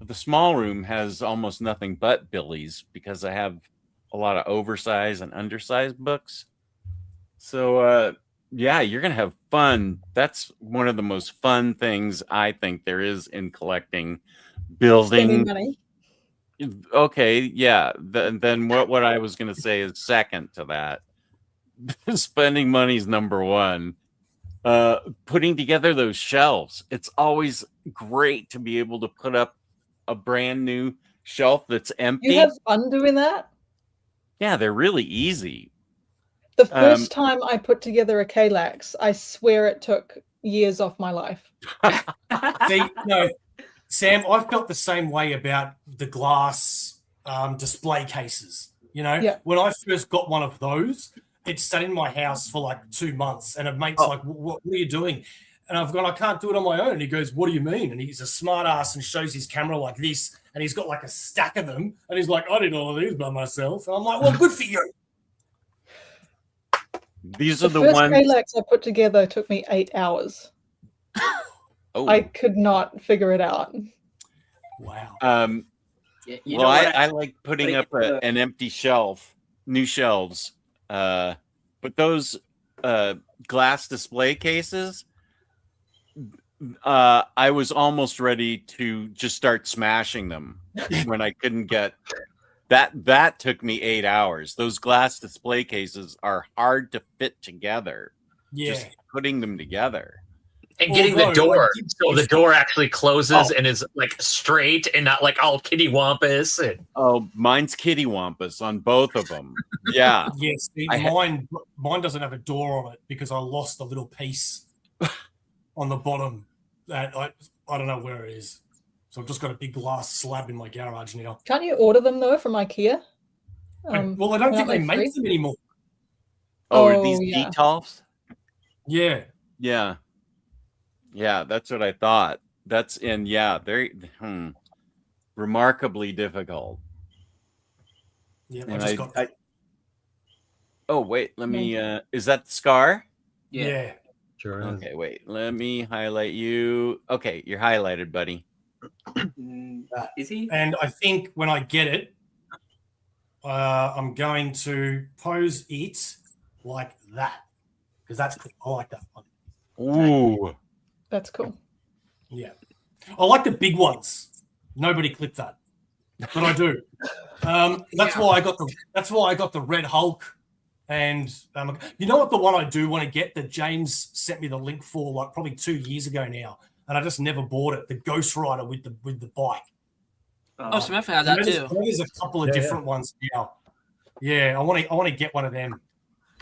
The small room has almost nothing but Billies because I have a lot of oversized and undersized books. So yeah, you're gonna have fun. That's one of the most fun things I think there is in collecting, building.
Spending money.
Okay, yeah. Then what I was gonna say is second to that. Spending money is number 1. Putting together those shelves. It's always great to be able to put up a brand new shelf that's empty.
You have fun doing that?
Yeah, they're really easy.
The first time I put together a Kalax, I swear it took years off my life.
See, no, Sam, I've felt the same way about the glass display cases. When I first got one of those, it sat in my house for like 2 months, and a mate's like, what are you doing? And I've gone, I can't do it on my own. And he goes, what do you mean? And he's a smart ass and shows his camera like this, and he's got like a stack of them, and he's like, I did all of these by myself. And I'm like, well, good for you.
These are the
first
ones.
Kalax I put together took me 8 hours. I could not figure it out.
Wow.
Well, I like putting up an empty shelf, new shelves. But those glass display cases, I was almost ready to just start smashing them when I couldn't get that took me 8 hours. Those glass display cases are hard to fit together.
Yeah.
Just putting them together.
And getting the
Although,
door,
like,
so the door actually closes and is like straight and not like all kitty wampus. And...
Oh, mine's kitty wampus on both of them. Yeah.
Yes, mine doesn't have a door on it because I lost a little piece on the bottom that I don't know where it is. So I've just got a big glass slab in my garage now.
Can't you order them though from IKEA?
Well, I don't think they make them anymore.
Oh, are these Detolfs?
Yeah.
Yeah. Yeah, that's what I thought. That's very remarkably difficult.
Yeah,
and
I just got that.
Oh, wait, let me is that the scar?
Yeah.
Sure.
Okay, wait. Let me highlight you. Okay, you're highlighted, buddy.
Is he?
And I think when I get it, I'm going to pose it like that because that's cool. I like that one.
Ooh,
that's cool.
Yeah, I like the big ones. Nobody clipped that, but I do. That's why I got the Red Hulk. And you know what, the one I do want to get that James sent me the link for like probably 2 years ago now, and I just never bought it. The Ghost Rider with the bike.
Oh, Samantha had that too.
There's a couple of different ones now. Yeah, I want to get one of them.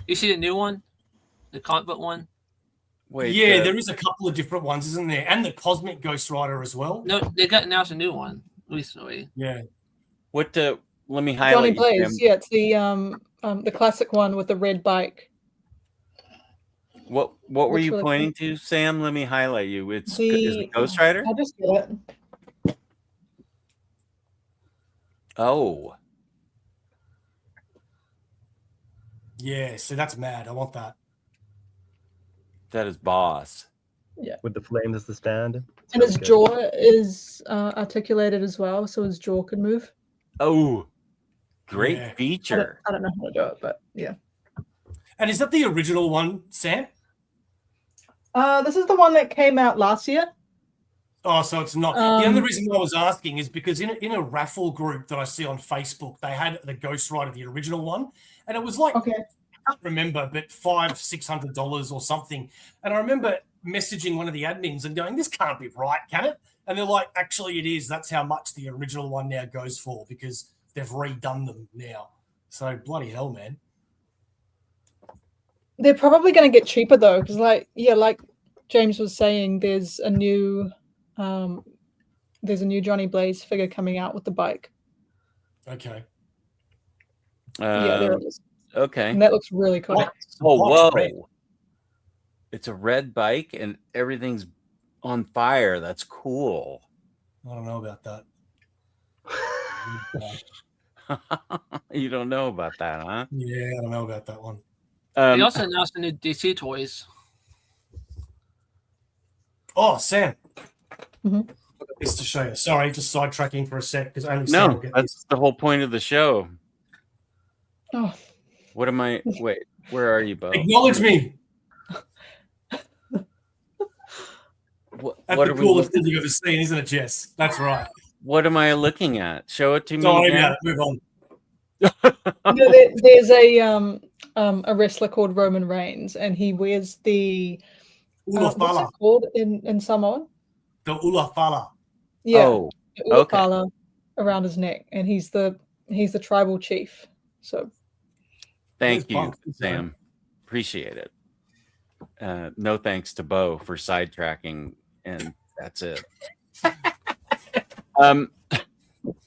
You see the new one, the comic book one?
Wait,
yeah, there is a couple of different ones, isn't there? And the Cosmic Ghost Rider as well.
No, they got announced a new one recently.
Yeah.
What? Let me
Johnny
highlight.
Blaze. Yeah, it's the classic one with the red bike.
What were you
really
pointing to, Sam? Let me highlight you. Is it Ghost Rider?
I just get it.
Oh.
Yeah, so that's mad. I want that.
That is boss.
Yeah.
With the flames as the stand.
And his jaw is articulated as well, so his jaw can move.
Oh, great feature.
I don't know how to do it, but yeah.
And is that the original one, Sam?
This is the one that came out last year.
Oh, so it's not. The only reason I was asking is because in a raffle group that I see on Facebook, they had the Ghost Rider, the original one, and it was like, I can't remember, but $500-$600 or something. And I remember messaging one of the admins and going, "This can't be right, can it?" And they're like, "Actually, it is. That's how much the original one now goes for because they've redone them now." So bloody hell, man.
They're probably going to get cheaper though, because like James was saying, there's a new Johnny Blaze figure coming out with the bike.
Okay.
Yeah, there it is.
Okay.
And that looks really cool.
Oh, whoa. Red. It's a red bike and everything's on fire. That's cool.
I don't know about that.
You don't know about that, huh?
Yeah, I don't know about that one.
They also announced the new DC toys.
Oh, Sam.
Mm-hmm.
This to show you. Sorry, just sidetracking for a sec because only
no,
Sam will get
that's
this.
The whole point of the show.
Oh.
What am I? Wait, where are you, Bo?
Acknowledge me. That's
what
the coolest thing you've ever seen, isn't it, Jess? That's right.
What am I looking at? Show it to me.
Sorry about it. Move on.
There's a wrestler called Roman Reigns, and he wears the what's it called in Samoan?
The ulafala.
Yeah,
oh,
the ulafala around his neck, and he's the tribal chief. So,
thank you, Sam. Appreciate it. No thanks to Bo for sidetracking, and that's it.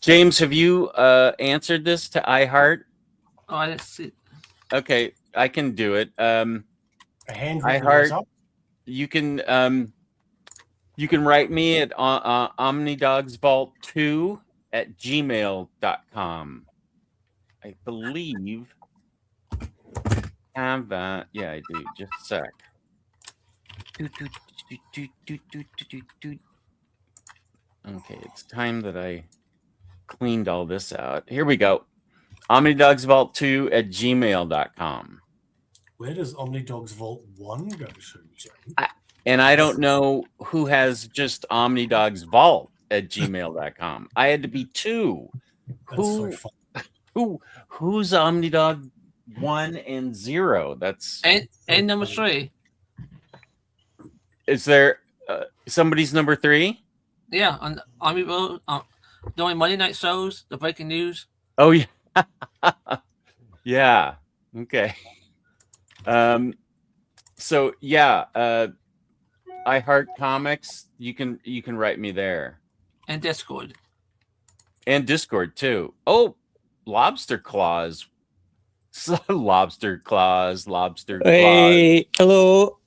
James, have you answered this to iHeart?
Oh, I didn't see it.
Okay, I can do it.
iHeart.
You can write me at Omnidogs Vault 2 at gmail.com. I believe I have that. Yeah, I do. Just a sec. Okay, it's time that I cleaned all this out. Here we go. Omnidogs Vault 2 at gmail.com.
Where does Omnidogs Vault 1 go to?
And I don't know who has just OmniDogs Vault at gmail.com. I had to be two.
That's so fun.
Who's OmniDog 1 and 0? That's
and number 3.
Is there somebody's number 3?
Yeah, on Omnidogs, doing Monday night shows, the breaking news.
Oh yeah. Yeah. Okay. So yeah, I Heart Comics. You can write me there.
And Discord.
And Discord too. Oh, Lobster Claws. Lobster Claws.
Hey, hello.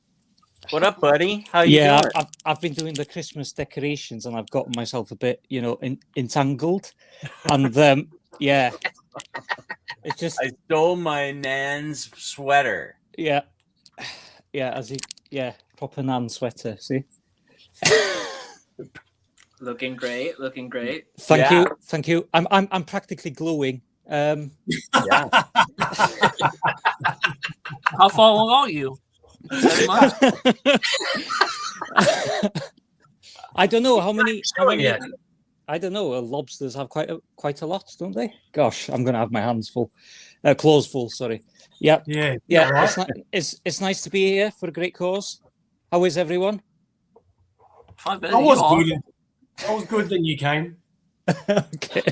What up, buddy? How you doing?
I've been doing the Christmas decorations and I've gotten myself a bit, entangled. And yeah, it's just
I stole my nan's sweater.
Yeah, proper nan sweater. See.
Looking great.
Thank you. I'm practically glowing.
Yeah.
How far along are you? 7 months?
I don't know how many. I don't know. Lobsters have quite a lot, don't they? Gosh, I'm going to have my hands full, claws full. Sorry. Yeah.
Right.
It's nice to be here for a great cause. How is everyone?
I
was good. Then you came.
Okay.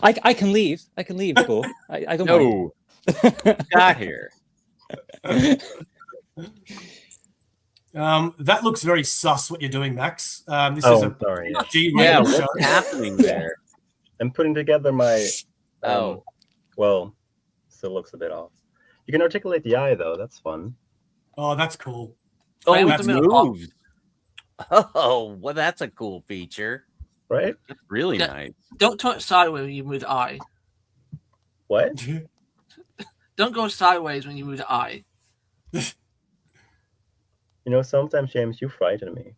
I can leave. Bo. I don't mind.
Got here.
That looks very sus what you're doing, Max. This
Oh,
is a
sorry.
Yeah, what's happening there?
I'm putting together my.
Well,
still looks a bit off. You can articulate the eye though. That's fun.
Oh, that's cool.
Oh,
that's
it's moved. Oh, well, that's a cool feature.
Right?
That's really nice.
Don't turn sideways when you move the eye.
What?
Don't go sideways when you move the eye.
Sometimes, James, you frighten me.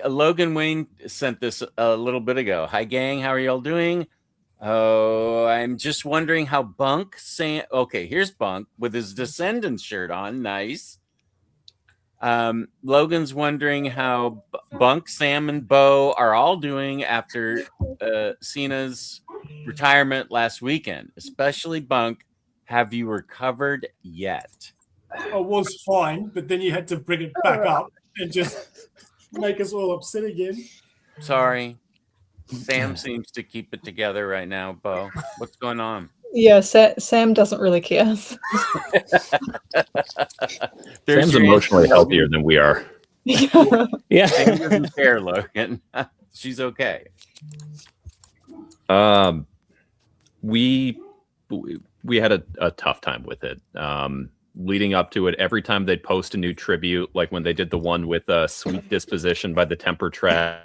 Logan Wayne sent this a little bit ago. Hi, gang. How are y'all doing? Oh, I'm just wondering how Bunk Sam. Okay, here's Bunk with his Descendants shirt on. Nice. Logan's wondering how Bunk, Sam, and Bo are all doing after Cena's retirement last weekend, especially Bunk. Have you recovered yet?
I was fine, but then you had to bring it back up and just make us all upset again.
Sorry. Sam seems to keep it together right now, Bo. What's going on?
Yeah, Sam doesn't really care.
Sam's emotionally healthier than we are.
Yeah.
Sam doesn't care, Logan. She's okay.
We had a tough time with it. Leading up to it, every time they'd post a new tribute, like when they did the one with Sweet Disposition by the Temper Trap,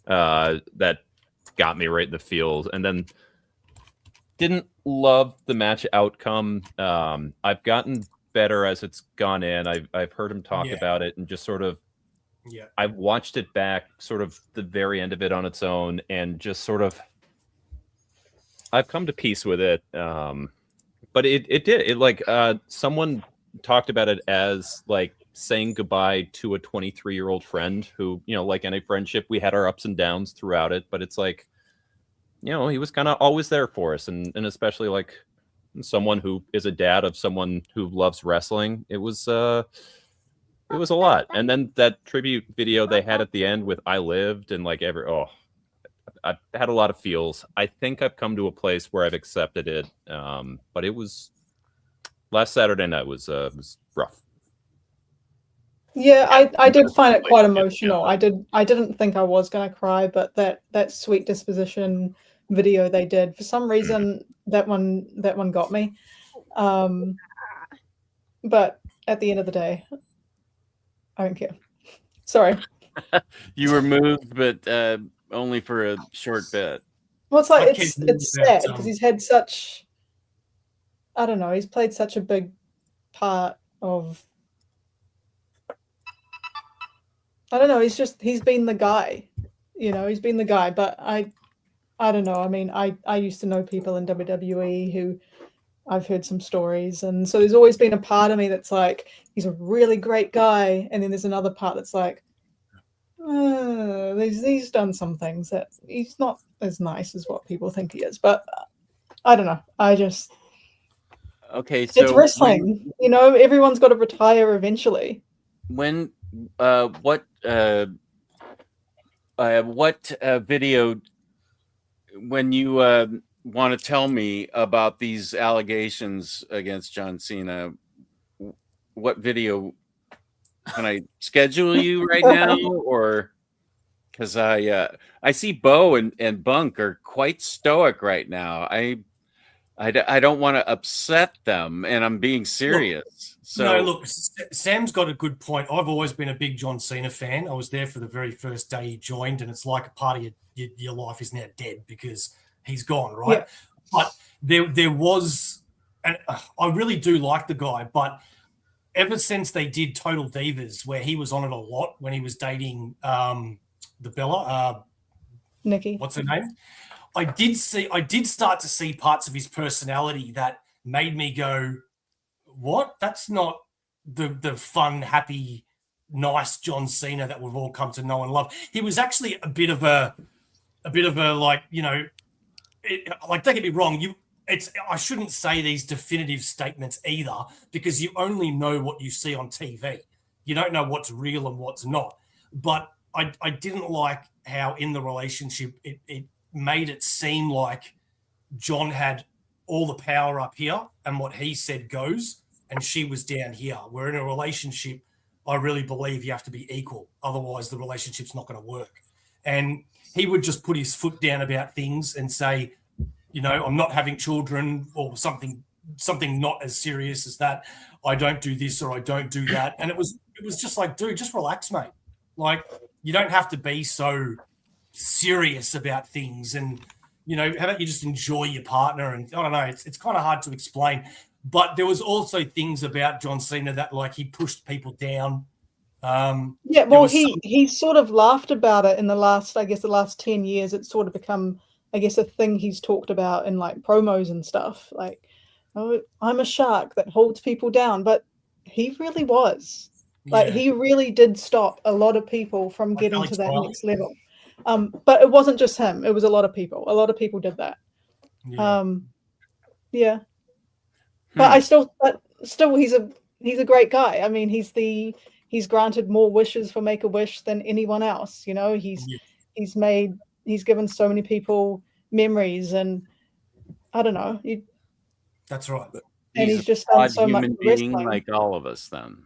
that got me right in the feels. And then didn't love the match outcome. I've gotten better as it's gone in. I've heard him talk about it and just sort of I've watched it back, sort of the very end of it on its own, and just sort of I've come to peace with it. But it like someone talked about it as like saying goodbye to a 23-year-old friend who, like any friendship, we had our ups and downs throughout it, but it's like, he was kind of always there for us. And especially like someone who is a dad of someone who loves wrestling. It was a lot. And then that tribute video they had at the end with I Lived and like I've had a lot of feels. I think I've come to a place where I've accepted it. But it was last Saturday night was rough.
Yeah, I did find it quite emotional. I didn't think I was gonna cry, but that Sweet Disposition video they did, for some reason that one got me. But at the end of the day, I don't care. Sorry.
You were moved, but only for a short bit.
Well, it's like it's sad because he's had such, I don't know, he's played such a big part of, I don't know, he's been the guy, he's been the guy, but I I don't know. I mean, I used to know people in WWE who I've heard some stories, and so there's always been a part of me that's like, he's a really great guy, and then there's another part that's like, he's done some things that he's not as nice as what people think he is. But I don't know. I just
Okay, so
it's wrestling. You know, everyone's got to retire eventually.
What video, when you want to tell me about these allegations against John Cena, what video can I schedule you right now? Or because I see Bo and Bunk are quite stoic right now. I don't want to upset them, and I'm being serious.
Look, Sam's got a good point. I've always been a big John Cena fan. I was there for the very first day he joined, and it's like a part of your life is now dead because he's gone, right? Yeah. But there was, and I really do like the guy, but ever since they did Total Divas, where he was on it a lot when he was dating the Bella,
Nikki,
what's her name? I did start to see parts of his personality that made me go, what? That's not the fun, happy, nice John Cena that we've all come to know and love. He was actually a bit of a like, you know, like, don't get me wrong, I shouldn't say these definitive statements either, because you only know what you see on TV. You don't know what's real and what's not. But I didn't like how in the relationship it made it seem like John had all the power up here and what he said goes, and she was down here. Where in a relationship, I really believe you have to be equal. Otherwise, the relationship's not going to work. And he would just put his foot down about things and say, you know, I'm not having children, or something not as serious as that. I don't do this or I don't do that. And it was just like, dude, just relax, mate. Like, you don't have to be so serious about things, and you know, how about you just enjoy your partner? And I don't know, it's kind of hard to explain, but there was also things about John Cena that, like, he pushed people down.
Yeah, well, he sort of laughed about it in the last 10 years. It's sort of become, I guess, a thing he's talked about in like promos and stuff, like, oh, I'm a shark that holds people down. But he really was, like, he really did stop a lot of people from getting to that next level. But it wasn't just him. It was a lot of people. A lot of people did that. Yeah. But still, he's a great guy. I mean, he's granted more wishes for Make-A-Wish than anyone else. You know, he's given so many people memories, and I don't know.
That's right.
And he's just done so much
human being like all of us. Then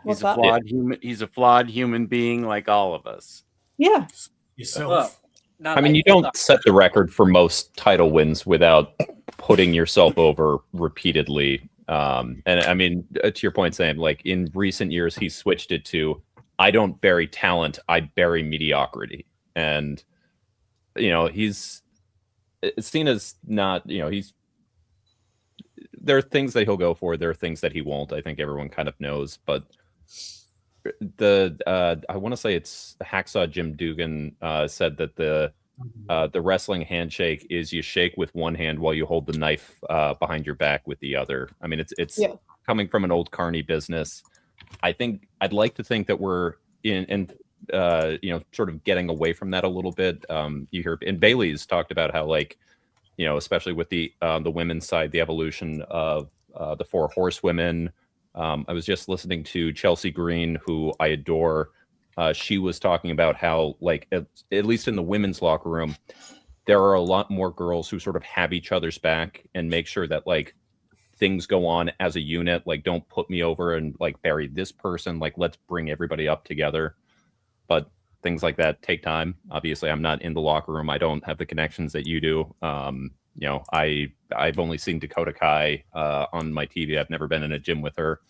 he's a flawed human. He's a flawed human being like all of us.
Yeah.
Yourself.
I mean, you don't set the record for most title wins without putting yourself over repeatedly. And I mean, to your point, Sam, like, in recent years, he switched it to, I don't bury talent, I bury mediocrity. And, you know, Cena's not, you know, there are things that he'll go for, there are things that he won't. I think everyone kind of knows, but I want to say it's Hacksaw Jim Dugan said that the wrestling handshake is you shake with one hand while you hold the knife behind your back with the other. I mean, it's coming from an old carny business. I'd like to think that we're in you know, sort of getting away from that a little bit. You hear, and Bailey's talked about how, like, you know, especially with the women's side, the evolution of the Four Horsewomen. I was just listening to Chelsea Green, who I adore. She was talking about how, like, at least in the women's locker room, there are a lot more girls who sort of have each other's back and make sure that, like, things go on as a unit. Like, don't put me over and, like, bury this person. Like, let's bring everybody up together. But things like that take time. Obviously, I'm not in the locker room. I don't have the connections that you do. You know, I've only seen Dakota Kai on my TV. I've never been in a gym with her.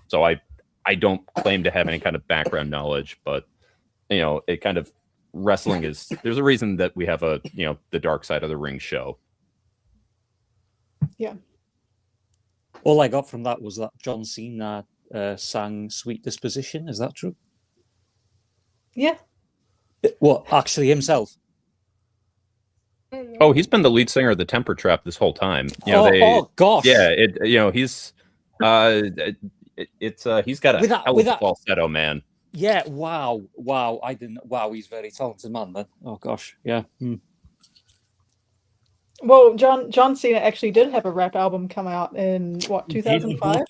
So I don't claim to have any kind of background knowledge, but, you know, it kind of, wrestling is, there's a reason that we have a, you know, the Dark Side of the Ring show.
Yeah.
All I got from that was that John Cena sang Sweet Disposition. Is that true?
Yeah.
What, actually himself?
Oh, he's been the lead singer of the Temper Trap this whole time. You know,
oh gosh.
Yeah, he's he's got a hell of a falsetto, man.
Yeah, wow. I didn't. Wow, he's a very talented man. Then. Oh gosh, yeah.
Well, John Cena actually did have a rap album come out in what 2005.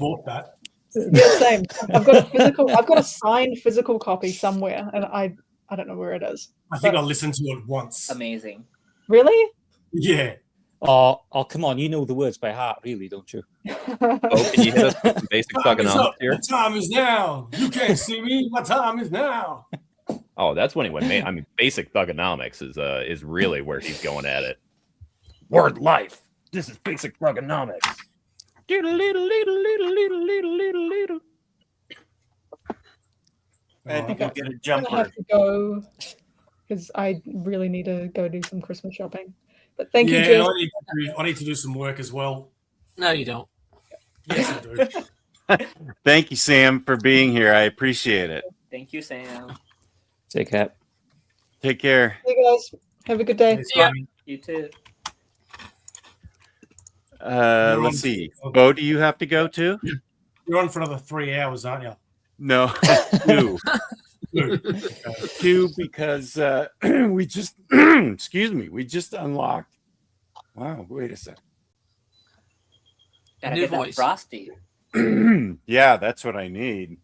Bought that.
Yeah, same. I've got a signed physical copy somewhere, and I don't know where it is.
I think I listened to it once.
Amazing.
Really?
Yeah.
Oh, come on! You know the words by heart, really, don't you?
Oh, can you hit us with some basic thugonomics here?
The time is now. You can't see me. My time is now.
Oh, that's when he went. I mean, basic thugonomics is really where he's going at it. Word life. This is basic thugonomics.
I think I'll get a
I
jumper.
have to go because I really need to go do some Christmas shopping. But thank you,
Yeah,
Jess.
I need to do some work as well.
No, you don't.
Yes, I do.
Thank you, Sam, for being here. I appreciate it.
Thank you, Sam.
Take care.
Take care.
Hey guys, have a good day.
Yeah. You too.
Let's see. Bo, do you have to go too?
You're on for another 3 hours, aren't you?
No, 2. 2 because we just excuse me, we just unlocked. Wow, wait a second.
Gotta
New
get that
voice.
frosty.
Yeah, that's what I need.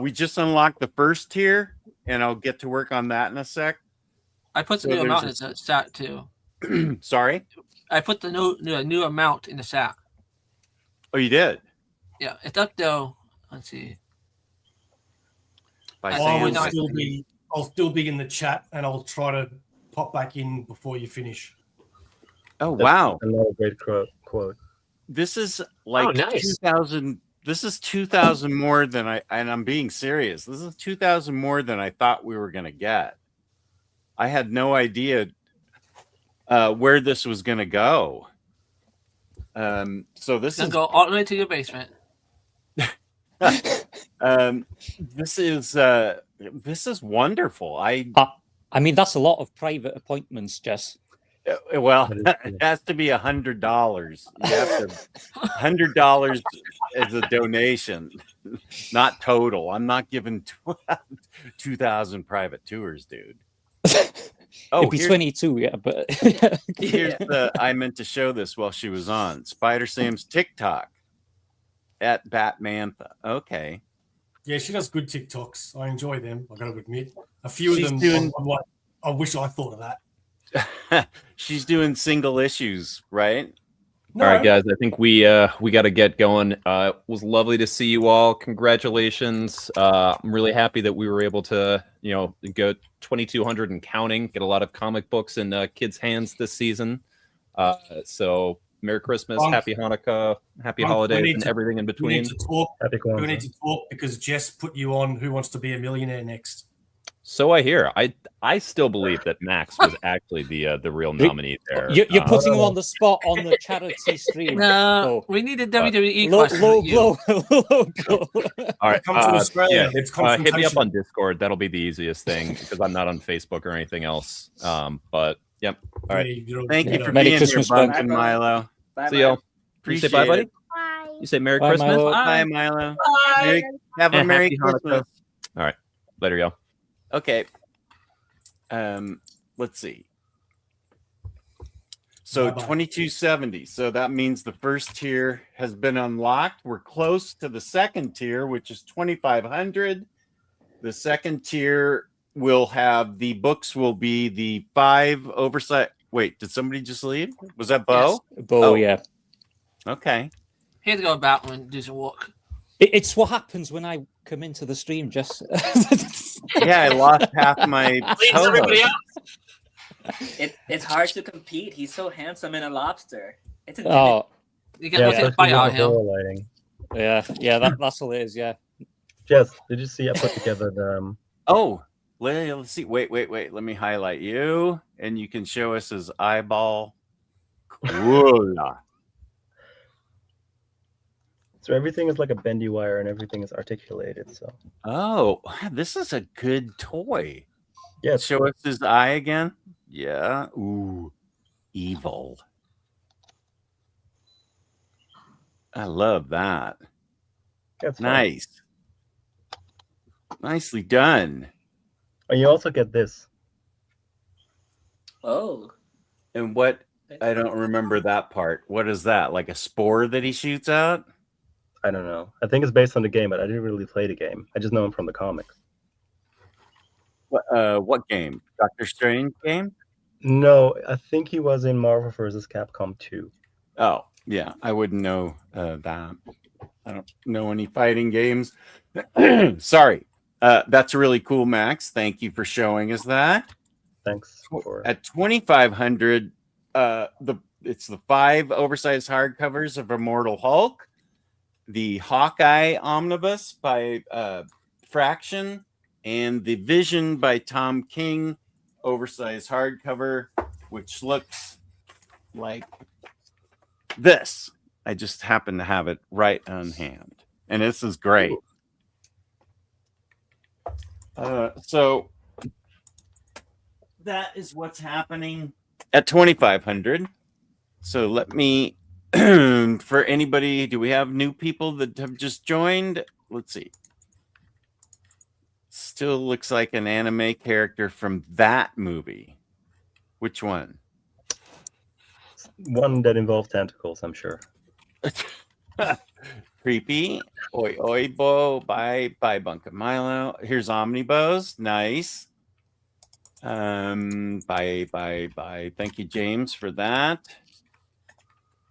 We just unlocked the first tier, and I'll get to work on that in a sec.
I put the
So
new amount in
there's
the stat too.
Sorry?
I put the new amount in the stat.
Oh, you did?
Yeah, it's up though. Let's see.
By
I'll still be in the chat, and I'll try to pop back in before you finish.
Oh, wow.
Another great quote.
This is like
nice.
2,000. This is 2,000 more than and I'm being serious. This is 2,000 more than I thought we were going to get. I had no idea where this was going to go. So this
Then
is
go all the way to your basement.
this is wonderful. I
mean, that's a lot of private appointments, Jess.
Well, it has to be $100. You have to $100 as a donation, not total. I'm not giving 2,000 private tours, dude. Oh,
it'd be 22, yeah, but
here's I meant to show this while she was on Spider Sam's TikTok at Batmantha. Okay.
Yeah, she does good TikToks. I enjoy them. I got to admit, a few
She's
of them.
doing-
I'm like, I wish I thought of that.
She's doing single issues, right?
No.
All right, guys. I think we got to get going. It was lovely to see you all. Congratulations. I'm really happy that we were able to, go 2,200 and counting. Get a lot of comic books in kids' hands this season. So Merry Christmas, Happy Hanukkah, Happy Holidays, and everything in between.
We need to talk.
Happy Kwanzaa.
We need to talk because Jess put you on Who Wants to Be a Millionaire next.
So I hear. I still believe that Max was actually the real nominee there.
You're putting him on the spot on the charity stream.
No, we need a WWE
low
question.
All right.
Comes from Australia.
Yeah,
It's
hit me up
confrontation.
on Discord. That'll be the easiest thing because I'm not on Facebook or anything else. But yep. All right.
Thank you for
Merry
being
Christmas,
here, Bunk
bud.
and Milo.
Bye,
See y'all. You
Appreciate
say bye, buddy.
it.
Bye.
You say Merry
Bye,
Christmas.
Milo.
Bye, Milo.
Bye.
Have a
And
Merry
Happy Hanukkah.
Christmas.
All right. Later, y'all.
Okay. Let's see. So
Bye-bye.
2270. So that means the first tier has been unlocked. We're close to the second tier, which is 2,500. The second tier will have the books will be the 5 oversight. Wait, did somebody just leave? Was that Bo?
Bo, yeah.
Okay.
He had to go about and do some walk.
It's what happens when I come into the stream, Jess.
Yeah, I lost half my
Leaves everybody
co-host.
else.
It's hard to compete. He's so handsome in a lobster. It's a
Oh,
You get to bite out him.
yeah, that's all it is, yeah.
Jess, did you see I put together the
Oh, let's see. Wait. Let me highlight you, and you can show us his eyeball. Cool.
so everything is like a bendy wire and everything is articulated. So
Oh, this is a good toy.
yes,
Show us his eye again. Yeah. Ooh, evil. I love that.
That's fun.
Nice. Nicely done.
And you also get this.
Oh.
And what? I don't remember that part. What is that? Like a spore that he shoots out?
I don't know. I think it's based on the game, but I didn't really play the game. I just know him from the comics.
What game? Doctor Strange game?
No, I think he was in Marvel vs. Capcom 2.
Oh, yeah. I wouldn't know that. I don't know any fighting games. Sorry. That's really cool, Max. Thank you for showing us that.
Thanks for
at 2,500. It's the 5 oversized hardcovers of Immortal Hulk, the Hawkeye Omnibus by Fraction, and the Vision by Tom King oversized hardcover, which looks like this. I just happen to have it right on hand, and this is great. So that is what's happening at 2,500. So let me, for anybody, do we have new people that have just joined? Let's see. Still looks like an anime character from that movie. Which one?
one that involved tentacles, I'm sure.
Creepy. Oi, oi, bo. Bye, bye, Bunka Milo. Here's Omnibos. Nice. Bye. Thank you, James, for that.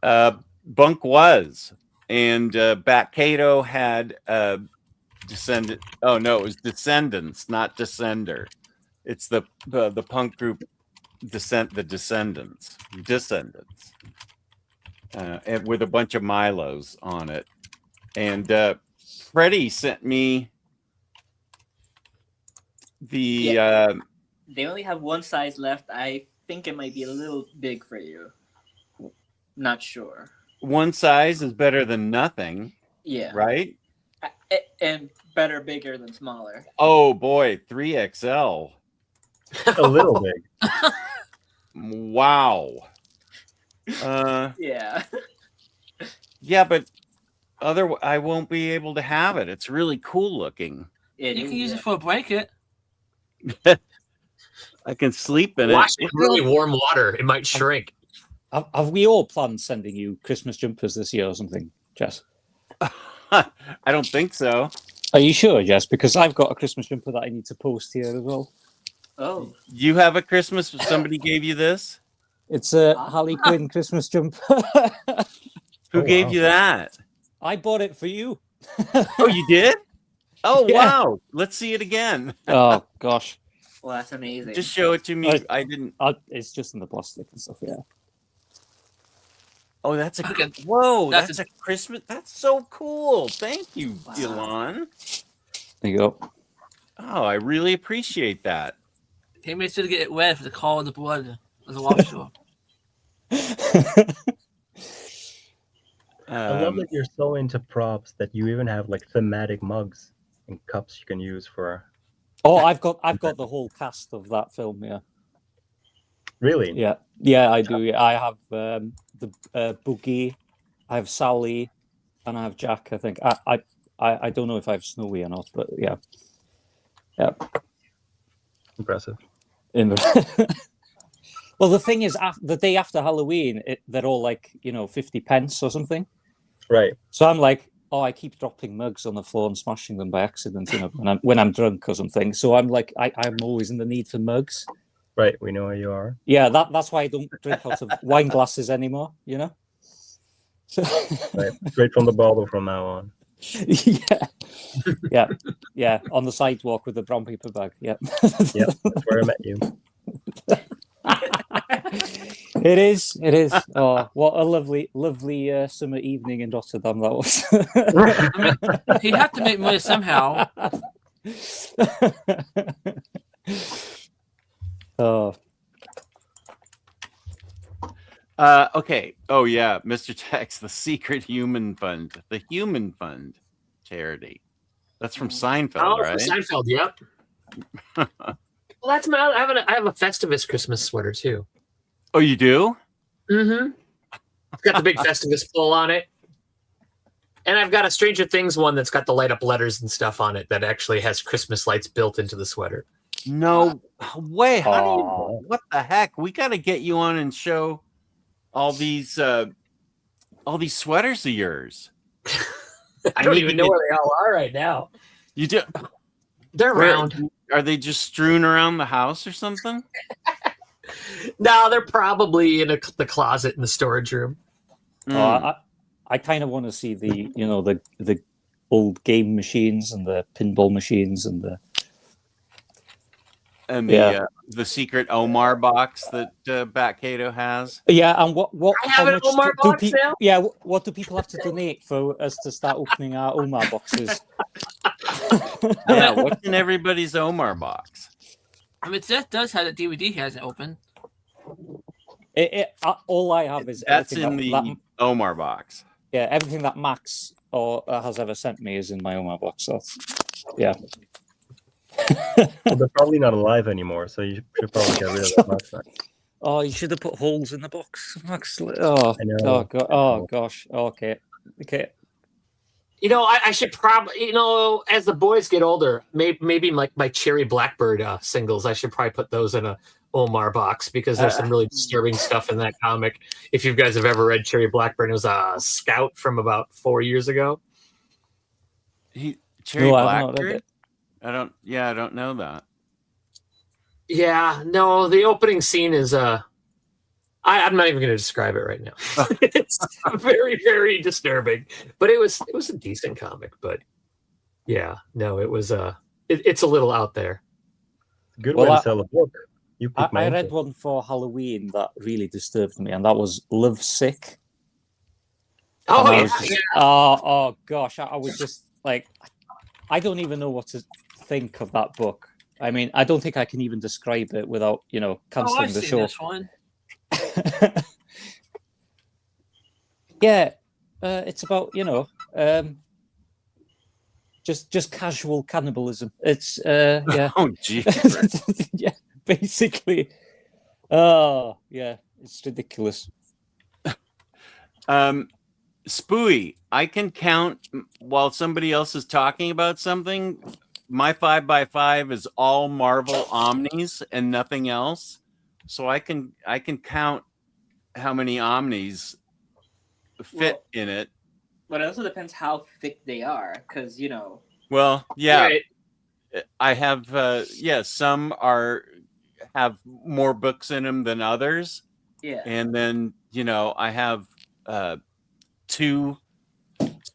Bunk was, and Bat Cato had Descendant. Oh no, it was Descendants, not Descender. It's the punk group the Descendants, and with a bunch of Milos on it. And Freddie sent me the.
They only have one size left. I think it might be a little big for you. Not sure.
One size is better than nothing.
Yeah.
Right?
And better bigger than smaller.
Oh boy, 3XL.
A little big.
Wow.
Yeah.
Yeah, but I won't be able to have it. It's really cool looking.
You can use it for a blanket.
I can sleep in
Wash
it.
it in really warm water. It might shrink.
Have we all planned sending you Christmas jumpers this year or something, Jess?
I don't think so.
Are you sure, Jess? Because I've got a Christmas jumper that I need to post here as well.
Oh.
You have a Christmas? Somebody gave you this?
It's a Harley Quinn Christmas jumper.
Who gave you that?
I bought it for you.
Oh, you did? Oh,
Yeah.
wow. Let's see it again.
Oh, gosh.
Well, that's amazing.
Just show it to me. I didn't.
It's just in the plastic and stuff, yeah.
Oh, that's a whoa! That's a Christmas. That's so cool. Thank you, Elon.
There you go.
Oh, I really appreciate that.
He made sure to get it wet for the call and the blood of the lobster.
I love that you're so into props that you even have like thematic mugs and cups you can use for.
Oh, I've got the whole cast of that film. Yeah.
Really?
Yeah, I do. Yeah. I have the Boogie, I have Sally, and I have Jack. I think I don't know if I have Snowy or not, but yeah.
Impressive.
Well, the thing is, the day after Halloween, they're all like 50 pence or something.
Right.
So I'm like, I keep dropping mugs on the floor and smashing them by accident, when I'm drunk or something. So I'm like, I'm always in the need for mugs.
Right, we know where you are.
Yeah, that's why I don't drink out of wine glasses anymore.
Right, straight from the bottle from now on.
Yeah. On the sidewalk with a brown paper bag. Yeah.
Yeah, that's where I met you.
It is. Oh, what a lovely summer evening in Rotterdam that was.
He had to make money somehow.
Oh.
Okay. Oh yeah, Mr. Tex, the Secret Human Fund, the Human Fund charity. That's from Seinfeld, right?
From Seinfeld, yep. Well, that's my. I have a Festivus Christmas sweater too.
Oh, you do?
Mm-hmm. I've got the big Festivus pull on it, and I've got a Stranger Things one that's got the light up letters and stuff on it that actually has Christmas lights built into the sweater.
No way. How do you?
Aw.
What the heck? We got to get you on and show all these sweaters of yours.
I don't even know where they all are right now.
You do?
They're around.
Are they just strewn around the house or something?
No, they're probably in the closet in the storage room.
I kind of want to see the the old game machines and the pinball machines and
the secret Omar box that Bat Cato has.
Yeah, and what
I have an Omar box now?
Yeah, what do people have to donate for us to start opening our Omar boxes?
Yeah, what's in everybody's Omar box?
I mean, Seth does have a DVD he hasn't opened.
All I have is
that's in the Omar box.
Yeah, everything that Max or has ever sent me is in my Omar box. So, yeah.
Well, they're probably not alive anymore, so you should probably get rid of that box.
Oh, you should have put holes in the box, Max. Oh,
I know.
Oh gosh. Okay.
You know, I should probably, as the boys get older, maybe like my Cherry Blackbird singles, I should probably put those in a Omar box because there's some really disturbing stuff in that comic. If you guys have ever read Cherry Blackbird, it was a scout from about 4 years ago.
Cherry Blackbird? I don't know that.
Yeah, no, the opening scene is I'm not even going to describe it right now. It's very, very disturbing, but it was a decent comic. But yeah, no, it was it's a little out there.
Good way to sell a book.
I read one for Halloween that really disturbed me, and that was Love Sick.
Oh
yeah. Oh gosh, I was just like, I don't even know what to think of that book. I mean, I don't think I can even describe it without canceling the show.
This one.
Yeah, it's about just casual cannibalism. It's yeah.
Oh gee.
Yeah, basically. Oh yeah, it's ridiculous.
Spooey, I can count while somebody else is talking about something. My 5x5 is all Marvel Omnis and nothing else. So I can count how many Omnis fit in it.
But it also depends how thick they are, because
Well, yeah,
Right.
I have some have more books in them than others.
Yeah.
And then I have 2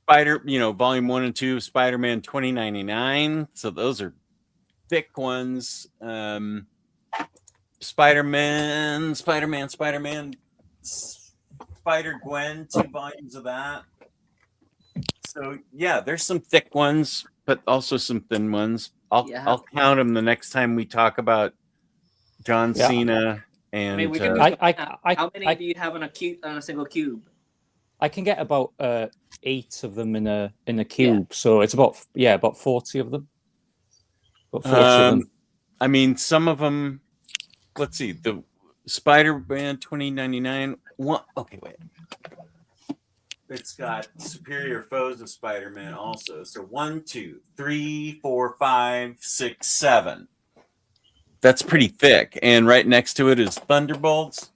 volume 1 and 2 of Spider-Man 2099. So those are thick ones. Spider-Man, Spider-Gwen, 2 volumes of that. So yeah, there's some thick ones, but also some thin ones. I'll count them the next time we talk about John Cena. And
I mean, we can how many do you have on a single cube?
I can get about 8 of them in a cube, so it's about 40 of them. About 40 of them.
I mean, some of them. Let's see, the Spider-Man 2099. Okay, wait. It's got Superior Foes of Spider-Man also. So 1, 2, 3, 4, 5, 6, 7. That's pretty thick. And right next to it is Thunderbolts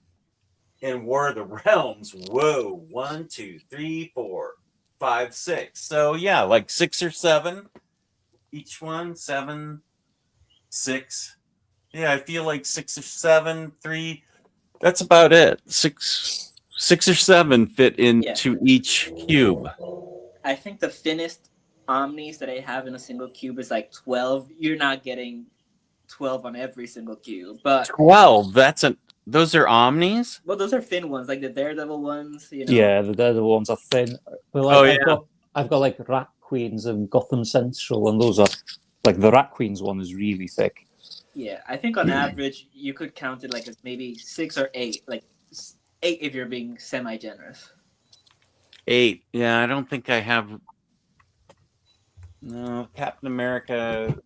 and War of the Realms. Whoa. 1, 2, 3, 4, 5, 6. So yeah, like 6 or 7. Each one, 7, 6. Yeah, I feel like 6 or 7, 3. That's about it. 6 or 7 fit into each cube.
I think the thinnest Omnis that I have in a single cube is like 12. You're not getting 12 on every single cube, but
12. Those are Omnis?
Well, those are thin ones, like the Daredevil ones.
Yeah, the Daredevil ones are thin. Well, I've got like Rat Queens and Gotham Central, and those are like the Rat Queens one is really thick.
Yeah, I think on average you could count it like as maybe 6 or 8, like 8 if you're being semi-generous.
8. Yeah, I don't think I have. No, Captain America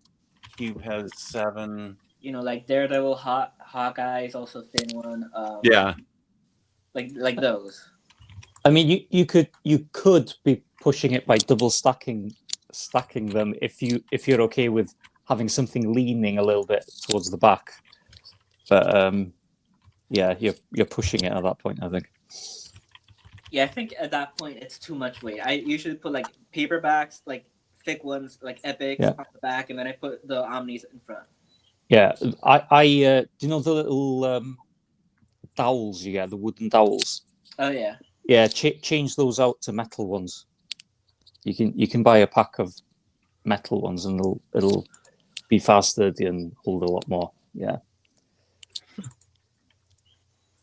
cube has 7.
You know, like Daredevil, Hawkeye is also thin one.
Yeah.
Like those.
I mean, you could be pushing it by double stacking them if you're okay with having something leaning a little bit towards the back. But yeah, you're pushing it at that point, I think.
Yeah, I think at that point it's too much weight. I usually put like paperbacks, like thick ones, like Epics on the back, and then I put the Omnis in front.
Yeah, I do you know the little dowels you get, the wooden dowels?
Oh yeah.
Yeah, change those out to metal ones. You can buy a pack of metal ones, and it'll be fast, sturdy, and hold a lot more. Yeah.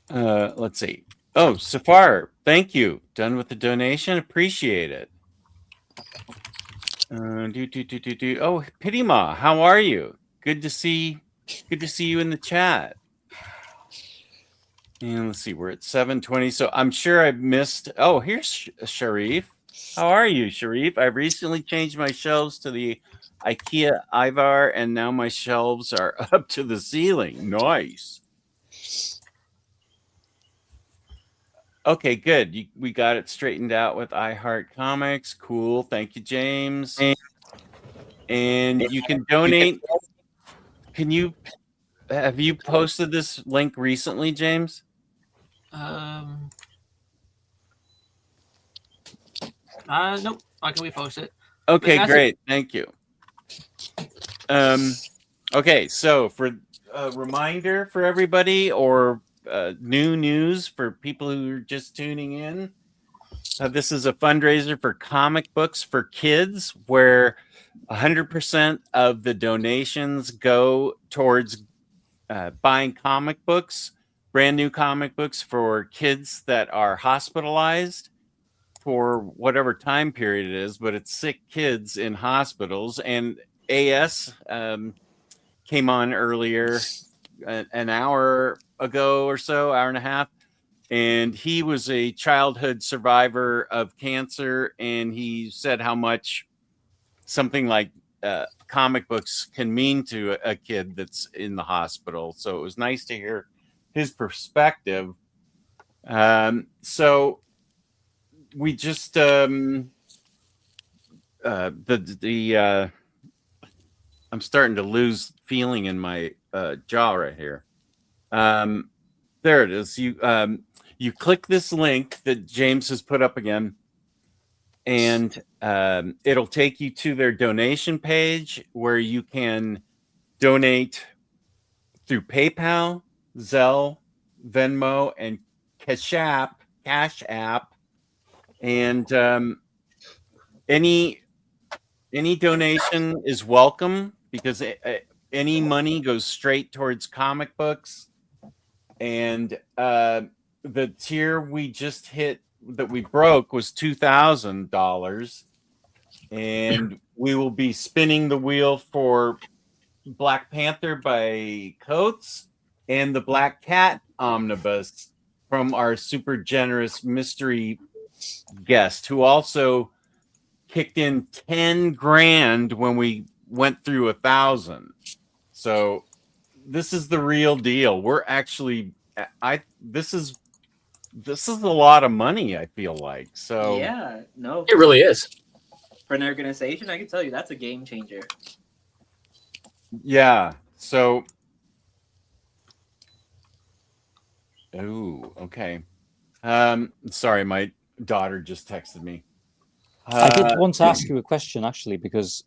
Let's see. Oh, Safar, thank you. Done with the donation. Appreciate it. Oh, Pitima, how are you? Good to see you in the chat. And let's see, we're at 7:20. So I'm sure I've missed. Oh, here's Sharif. How are you, Sharif? I've recently changed my shelves to the IKEA Ivar, and now my shelves are up to the ceiling. Nice. Okay, good. We got it straightened out with iHeart Comics. Cool. Thank you, James. And you can donate. Have you posted this link recently, James?
Nope. I can repost it.
Okay, great. Thank you. Okay, so for a reminder for everybody, or new news for people who are just tuning in, this is a fundraiser for comic books for kids, where 100% of the donations go towards buying comic books, brand new comic books for kids that are hospitalized for whatever time period it is, but it's sick kids in hospitals. And AS came on earlier, an hour ago or so, hour and a half, and he was a childhood survivor of cancer, and he said how much something like comic books can mean to a kid that's in the hospital. So it was nice to hear his perspective. So we just I'm starting to lose feeling in my jaw right here. There it is. You click this link that James has put up again, and it'll take you to their donation page where you can donate through PayPal, Zelle, Venmo, and Cash App. And any donation is welcome, because any money goes straight towards comic books. And the tier we just hit that we broke was $2,000, and we will be spinning the wheel for Black Panther by Coates and the Black Cat omnibus from our super generous mystery guest, who also kicked in 10 grand when we went through 1,000. So this is the real deal. We're actually, this is a lot of money, I feel like. So
yeah, no,
it really is.
For an organization, I can tell you that's a game changer.
Yeah. So, oh, okay. Sorry, my daughter just texted me.
I did want to ask you a question, actually, because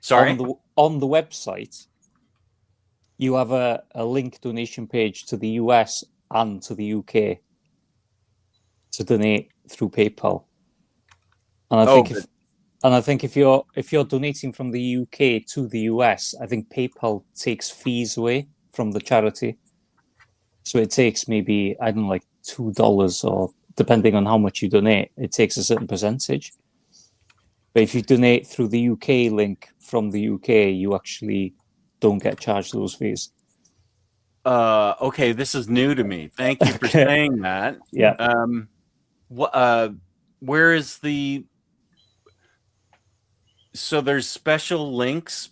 on the website, you have a link donation page to the US and to the UK to donate through PayPal. And I think if you're donating from the UK to the US, I think PayPal takes fees away from the charity. So it takes maybe, I don't know, like $2, or depending on how much you donate, it takes a certain percentage. But if you donate through the UK link from the UK, you actually don't get charged those fees.
Okay, this is new to me. Thank you for saying that.
Yeah.
Where is the? So there's special links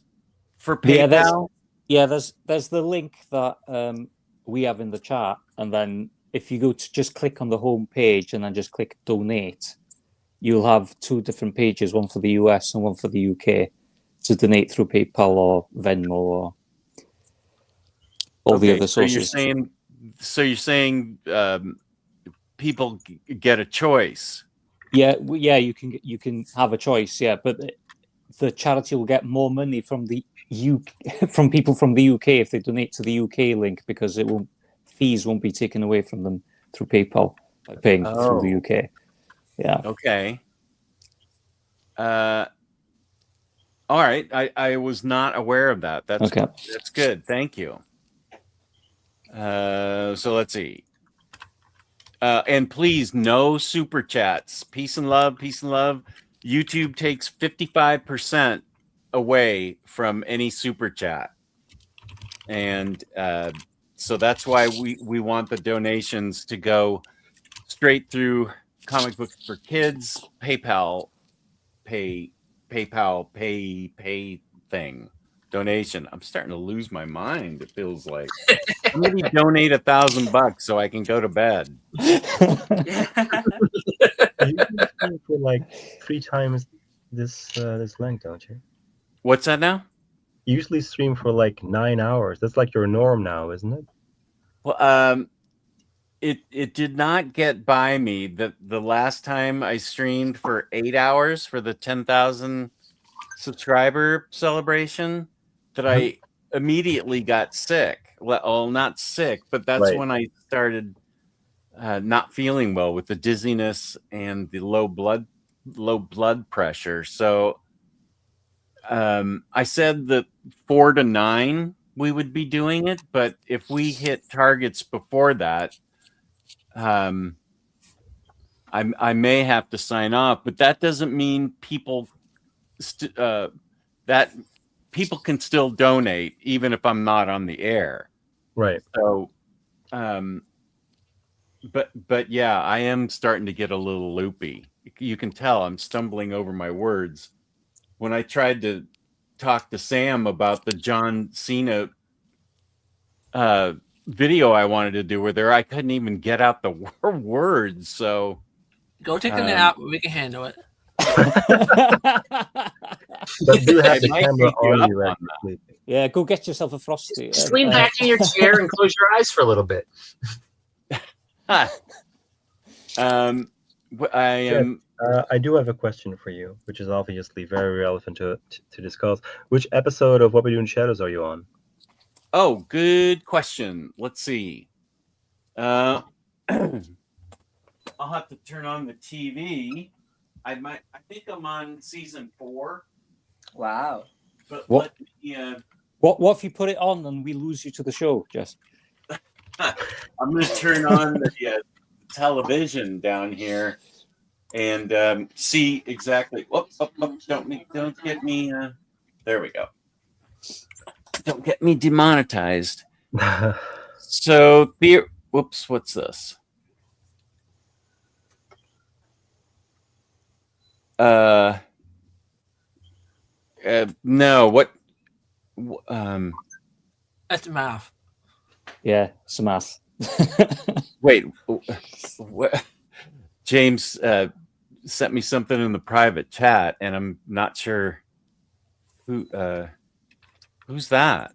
for PayPal.
Yeah, there's the link that we have in the chat, and then if you go to just click on the home page and then just click donate, you'll have two different pages, one for the US and one for the UK, to donate through PayPal or Venmo or all the other sources.
So you're saying people get a choice.
Yeah, you can have a choice. Yeah, but the charity will get more money from the from people from the UK if they donate to the UK link, because fees won't be taken away from them through PayPal by paying through the UK. Yeah.
Okay. All right. I was not aware of that. That's
okay.
That's good. Thank you. So let's see. And please, no super chats. Peace and love. Peace and love. YouTube takes 55% away from any super chat. And so that's why we want the donations to go straight through Comic Books for Kids, PayPal thing. Donation. I'm starting to lose my mind. It feels like maybe donate $1,000 so I can go to bed.
You stream for like 3 times this length, don't you?
What's that now?
You usually stream for like 9 hours. That's like your norm now, isn't it?
Well, it did not get by me. The last time I streamed for 8 hours for the 10,000 subscriber celebration, that I immediately got sick. Well, not sick, but that's when I started not feeling well with the dizziness and the low blood pressure. So I said that 4 to 9 we would be doing it, but if we hit targets before that, I may have to sign off. But that doesn't mean people that people can still donate even if I'm not on the air.
Right.
So, but yeah, I am starting to get a little loopy. You can tell I'm stumbling over my words. When I tried to talk to Sam about the John Cena video I wanted to do with her, I couldn't even get out the words. So
go take a nap. We can handle it.
But do have the camera on you actually.
Yeah, go get yourself a Frosty.
Just lean back in your chair and close your eyes for a little bit.
I do have a question for you, which is obviously very relevant to discuss. Which episode of What We Do in Shadows are you on?
Oh, good question. Let's see. I'll have to turn on the TV. I think I'm on season 4.
Wow.
But
what?
Let me,
what if you put it on and we lose you to the show, Jess?
I'm going to turn on the television down here and see exactly. Don't get me. There we go. Don't get me demonetized. So whoops, what's this? No, what?
That's math.
Yeah, it's math.
Wait, what? James sent me something in the private chat, and I'm not sure who's that.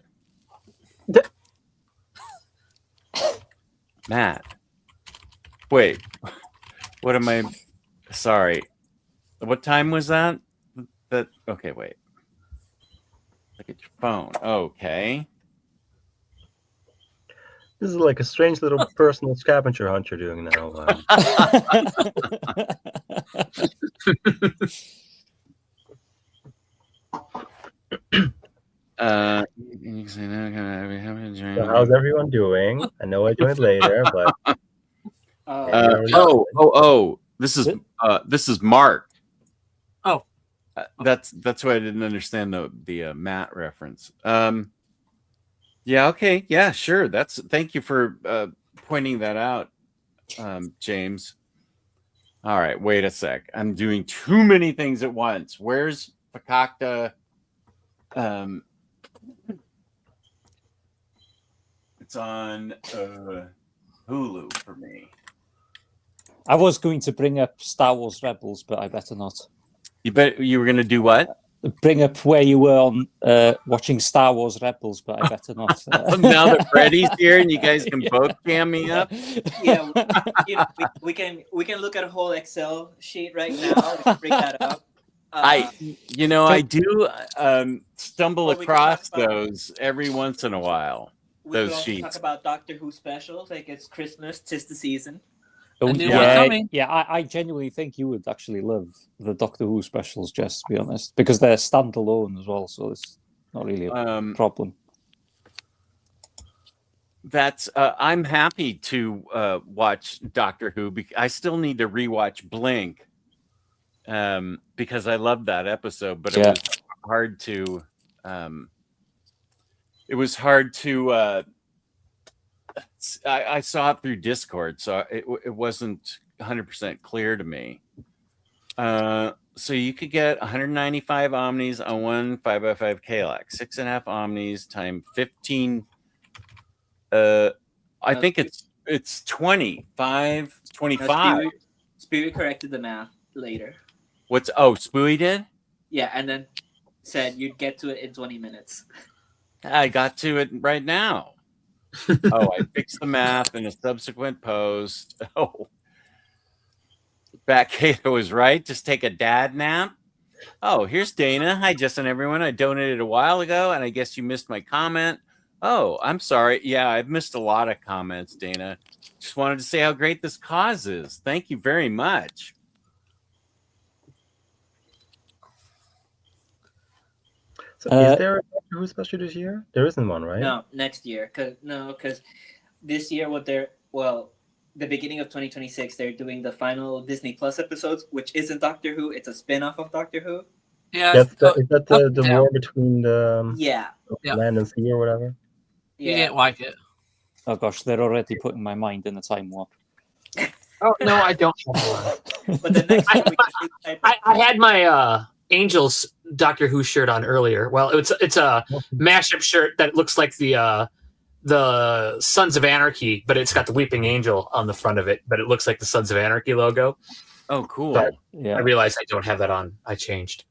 Matt. Wait, what am I? Sorry. What time was that? Okay, wait. Look at your phone. Okay.
This is like a strange little personal scavenger hunt you're doing now. So how's everyone doing? I know I joined later, but
this is Mark.
Oh,
that's why I didn't understand the Matt reference. Yeah. Okay. Yeah. Sure. Thank you for pointing that out, James. All right. Wait a sec. I'm doing too many things at once. Where's Fakakta? It's on Hulu for me.
I was going to bring up Star Wars Rebels, but I better not.
You bet you were going to do what?
Bring up where you were on watching Star Wars Rebels, but I better not.
Now that Freddie's here and you guys can both cam me up.
Yeah, we can look at a whole Excel sheet right now. We can bring that up.
I do stumble across those every once in a while.
We could
Those
also
sheets.
talk about Doctor Who specials, like it's Christmas, 'tis the season.
I genuinely think you would actually love the Doctor Who specials, just to be honest, because they're standalone as well, so it's not really a problem.
That's I'm happy to watch Doctor Who. I still need to rewatch Blink because I loved that episode, but it was hard to. It was hard to. I saw it through Discord, so it wasn't 100% clear to me. So you could get 195 Omnis on one 5x5 KLAC, 6.5 Omnis times 15. I think it's 25.
Spirit corrected the math later.
Spooey did?
Yeah, and then said you'd get to it in 20 minutes.
I got to it right now. I fixed the math in a subsequent post. Bat Kato was right. Just take a dad nap. Here's Dana. Hi, Justin, everyone. I donated a while ago, and I guess you missed my comment. I'm sorry. Yeah, I've missed a lot of comments, Dana. Just wanted to say how great this cause is. Thank you very much.
So is there a Doctor Who special this year? There isn't one, right?
No, next year. Because this year, the beginning of 2026, they're doing the final Disney Plus episodes, which isn't Doctor Who. It's a spin-off of Doctor Who.
Yeah, is that the war between the land and sea or whatever?
You didn't like it.
Oh gosh, they're already putting my mind in a time warp.
Oh no, I don't.
But the next
I had my Angels Doctor Who shirt on earlier. Well, it's a mashup shirt that looks like the Sons of Anarchy, but it's got the Weeping Angel on the front of it, but it looks like the Sons of Anarchy logo.
Oh, cool.
But I realized I don't have that on. I changed.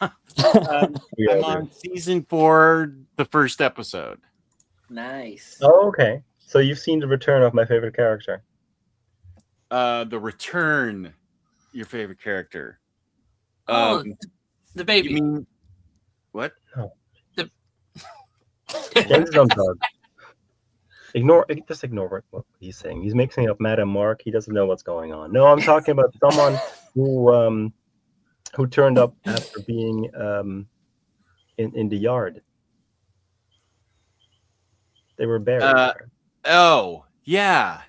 I'm on season 4, the first episode.
Nice.
Oh, okay. So you've seen the return of my favorite character.
The return, your favorite character.
The baby.
You mean what?
No. James is on dog. Just ignore what he's saying. He's mixing up Matt and Mark. He doesn't know what's going on. No, I'm talking about someone who turned up after being in the yard. They were buried.
Yeah.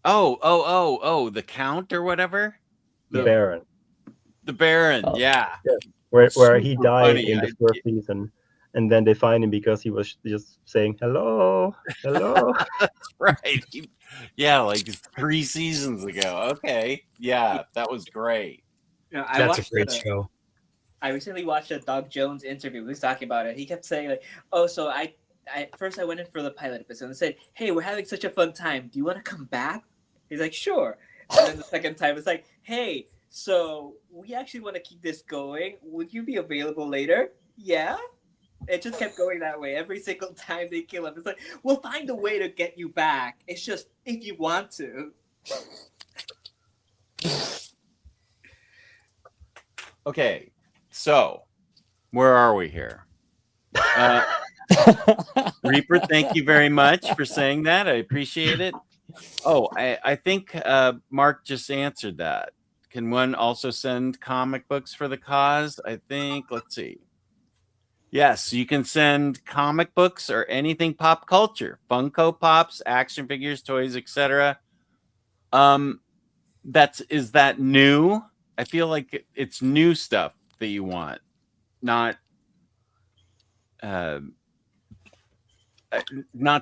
The Count or whatever?
The Baron.
The Baron, yeah.
Where he died in the first season, and then they find him because he was just saying hello.
That's right. Like 3 seasons ago. Okay. Yeah, that was great.
That's a great show.
I recently watched a Doug Jones interview. He was talking about it. He kept saying so I first I went in for the pilot episode and said, hey, we're having such a fun time. Do you want to come back? He's like, sure. And then the second time it's like, hey, so we actually want to keep this going. Would you be available later? Yeah. It just kept going that way. Every single time they kill him, it's like, we'll find a way to get you back. It's just if you want to.
Okay, so where are we here? Reaper, thank you very much for saying that. I appreciate it. I think Mark just answered that. Can one also send comic books for the cause? I think, let's see. Yes, you can send comic books or anything pop culture, Funko Pops, action figures, toys, etc. Is that new? I feel like it's new stuff that you want, not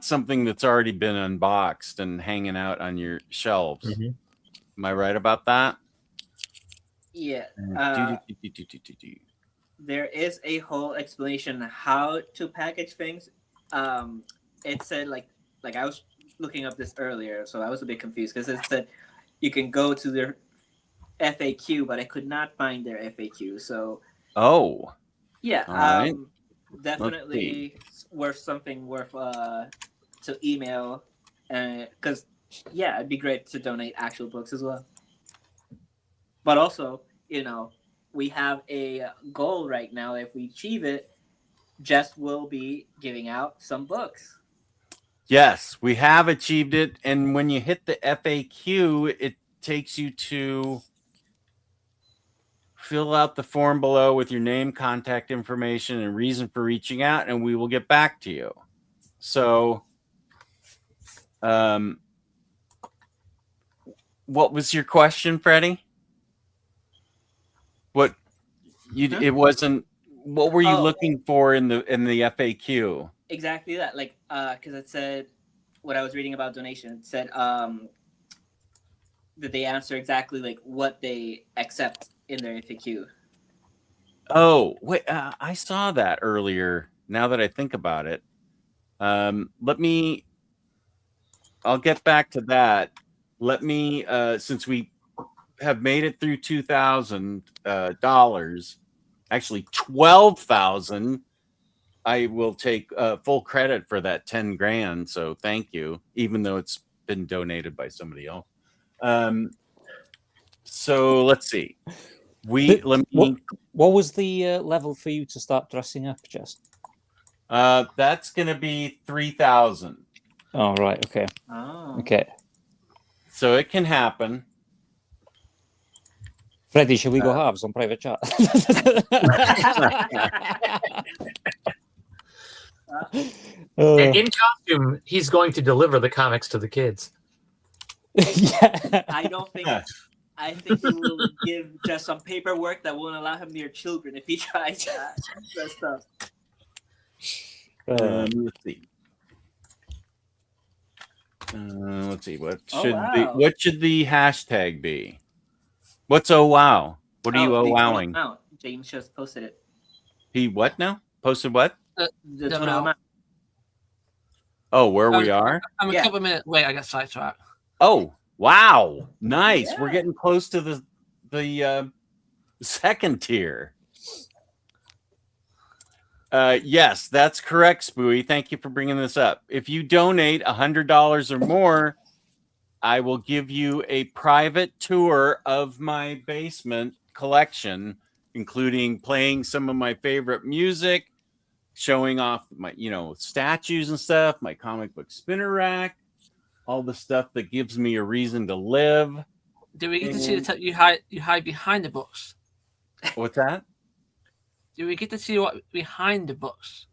something that's already been unboxed and hanging out on your shelves.
Mm-hmm.
Am I right about that?
Yeah. There is a whole explanation how to package things. It said like I was looking up this earlier, so I was a bit confused because it said you can go to their FAQ, but I could not find their FAQ. So yeah,
All right.
definitely worth to email, because yeah, it'd be great to donate actual books as well. But also, we have a goal right now. If we achieve it, Jess will be giving out some books.
Yes, we have achieved it. And when you hit the FAQ, it takes you to fill out the form below with your name, contact information, and reason for reaching out, and we will get back to you. So, what was your question, Freddie? It wasn't. What were you looking for in the FAQ?
Exactly that, like, because it said what I was reading about donation. It said that they answer exactly like what they accept in their FAQ.
Oh wait, I saw that earlier. Now that I think about it, I'll get back to that. Let me, since we have made it through $2,000, actually 12,000. I will take full credit for that 10 grand. So thank you, even though it's been donated by somebody else. So let's see.
What was the level for you to start dressing up, Jess?
That's going to be 3,000.
Oh, right. Okay.
Oh.
Okay.
So it can happen.
Freddie, shall we go halves on private chat?
In costume, he's going to deliver the comics to the kids.
Yeah.
I think he will give just some paperwork that won't allow him near children if he tries that stuff.
Let's see. Let's see. What should the hashtag be? What's wow? What are you wowing?
James just posted it.
He what now? Posted what?
The total amount.
Oh, where we are?
I'm a couple of minutes late. I got sidetracked.
Oh, wow. Nice. Yeah. We're getting close to the second tier. Yes, that's correct, Spooey. Thank you for bringing this up. If you donate $100 or more, I will give you a private tour of my basement collection, including playing some of my favorite music, showing off my, statues and stuff, my comic book spinner rack, all the stuff that gives me a reason to live.
Do we get to see the you hide behind the books?
What's that?
Do we get to see what behind the books?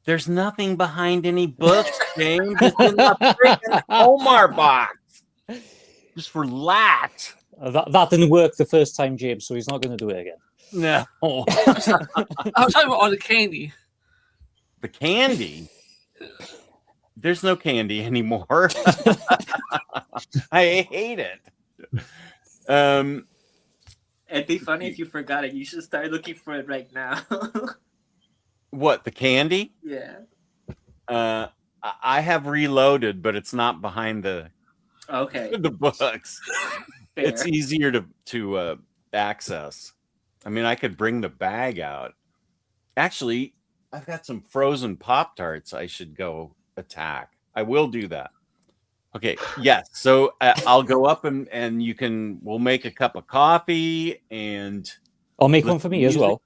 There's nothing behind any books, James. It's in the freaking Omar box. Just relax.
That didn't work the first time, James, so he's not going to do it again.
No.
I was talking about all the candy.
The candy? There's no candy anymore. I hate it.
It'd be funny if you forgot it. You should start looking for it right now.
What, the candy?
Yeah.
I have reloaded, but it's not behind the books.
Fair.
It's easier to access. I mean, I could bring the bag out. Actually, I've got some frozen Pop-Tarts I should go attack. I will do that. Okay, yes. So I'll go up and we'll make a cup of coffee and
I'll make one for me as well.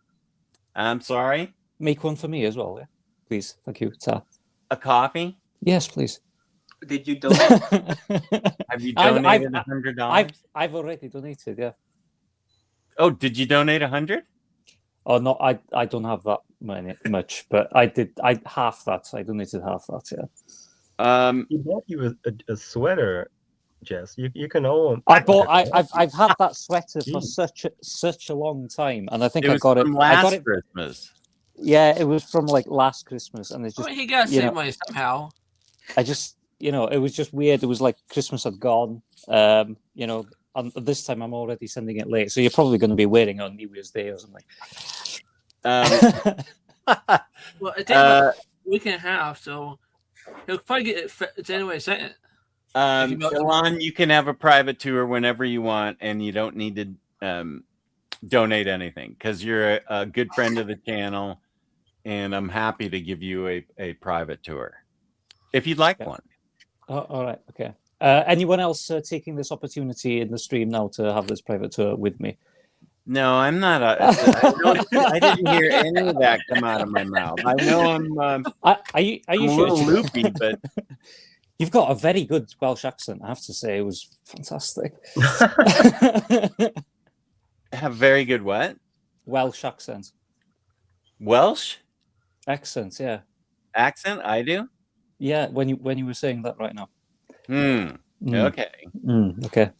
I'm sorry?
Make one for me as well, yeah. Please. Thank you. Ta.
A coffee?
Yes, please.
Did you donate?
Have you donated $100?
I've already donated, yeah.
Oh, did you donate 100?
Oh no, I don't have that much, but I did. I half that. I donated half that. Yeah.
He bought you a sweater, Jess. You can own.
I've had that sweater for such a long time, and I think I got it.
I got it Christmas.
Yeah, it was from like last Christmas, and it's just.
He got save money somehow.
I just, it was just weird. It was like Christmas had gone. And this time I'm already sending it late, so you're probably going to be waiting on New Year's Day or something.
Well, it takes about a week and a half, so He'll probably get it anyway. Second.
Elon, you can have a private tour whenever you want, and you don't need to donate anything because you're a good friend of the channel, and I'm happy to give you a private tour if you'd like one.
Oh, all right. Okay. Anyone else taking this opportunity in the stream now to have this private tour with me?
No, I'm not. I didn't hear any of that come out of my mouth. I know I'm.
Are you
I'm a
sure?
little loopy, but
you've got a very good Welsh accent. I have to say, it was fantastic.
Have very good what?
Welsh accent.
Welsh
accent, yeah.
Accent, I do.
Yeah, when you were saying that right now.
Okay.
Okay.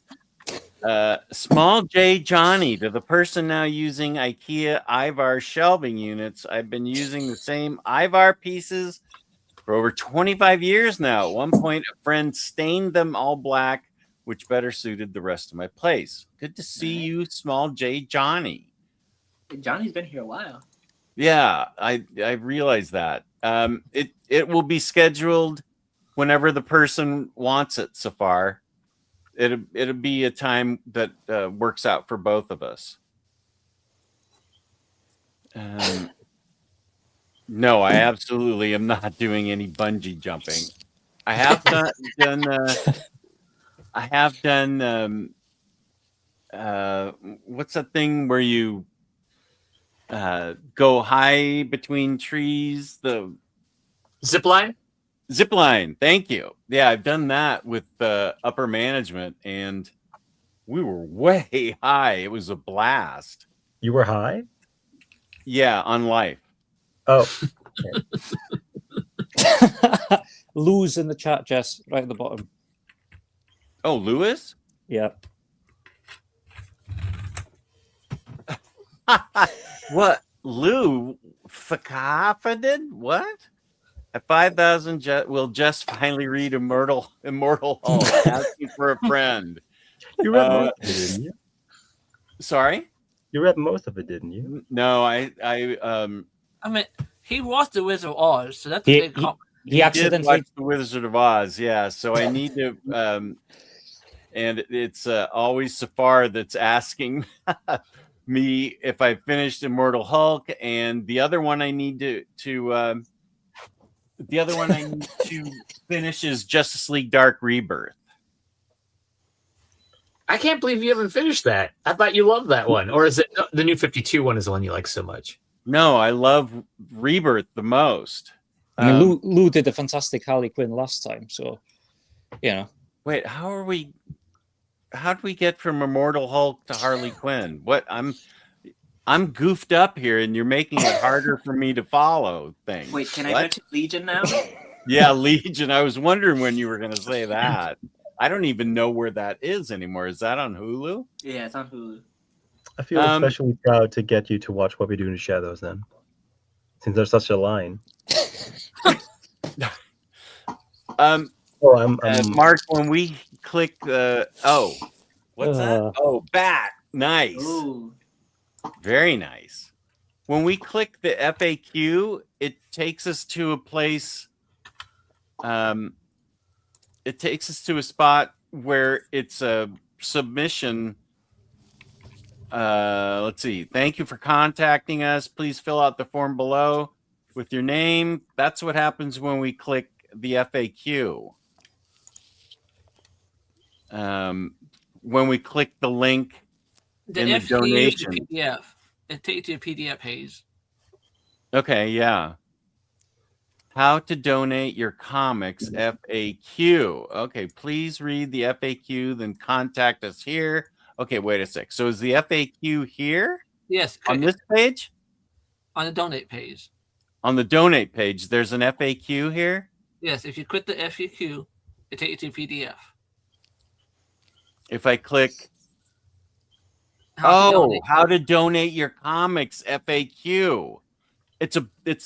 Small J Johnny, to the person now using IKEA Ivar shelving units, I've been using the same Ivar pieces for over 25 years now. At one point, a friend stained them all black, which better suited the rest of my place. Good to see you, Small J Johnny.
Johnny's been here a while.
Yeah, I realize that. It will be scheduled whenever the person wants it. So far, it'll be a time that works out for both of us. No, I absolutely am not doing any bungee jumping. I have done. What's that thing where you go high between trees? The
zip line.
Zip line. Thank you. Yeah, I've done that with upper management, and we were way high. It was a blast.
You were high?
Yeah, on life.
Oh.
Lou's in the chat, Jess, right at the bottom.
Oh, Lewis?
Yeah.
What? Lou Fakafadid? What? At 5,000, will just finally read Immortal Hulk, asking for a friend.
You read most of it, didn't you?
Sorry?
You read most of it, didn't you?
No, I
mean, he watched The Wizard of Oz, so that's
He-
a big compliment.
He did watch The Wizard of Oz, yeah. So I need to, and it's always Safar that's asking me if I finished Immortal Hulk, and the other one I need to finish is Justice League Dark Rebirth.
I can't believe you haven't finished that. I thought you loved that one, or is it the New 52 one? Is the one you like so much?
No, I love Rebirth the most.
I mean, Lou did a fantastic Harley Quinn last time, so you know.
Wait, how did we get from Immortal Hulk to Harley Quinn? What? I'm goofed up here, and you're making it harder for me to follow things.
Wait, can I mention Legion now?
Yeah, Legion. I was wondering when you were going to say that. I don't even know where that is anymore. Is that on Hulu?
Yeah, it's on Hulu.
I feel especially proud to get you to watch What We Do in the Shadows then. Since there's such a line.
Mark, when we click the what's that? Oh, bat. Nice.
Ooh.
Very nice. When we click the FAQ, it takes us to a place. It takes us to a spot where it's a submission. Let's see. Thank you for contacting us. Please fill out the form below with your name. That's what happens when we click the FAQ. When we click the link in the donation.
The PDF. It takes you to a PDF page.
Okay, yeah. How to donate your comics FAQ. Okay, please read the FAQ, then contact us here. Okay, wait a sec. So is the FAQ here?
Yes.
On this page?
On the donate page.
On the donate page, there's an FAQ here?
Yes, if you click the FAQ, it takes you to a PDF.
If I click how to donate your comics FAQ. It's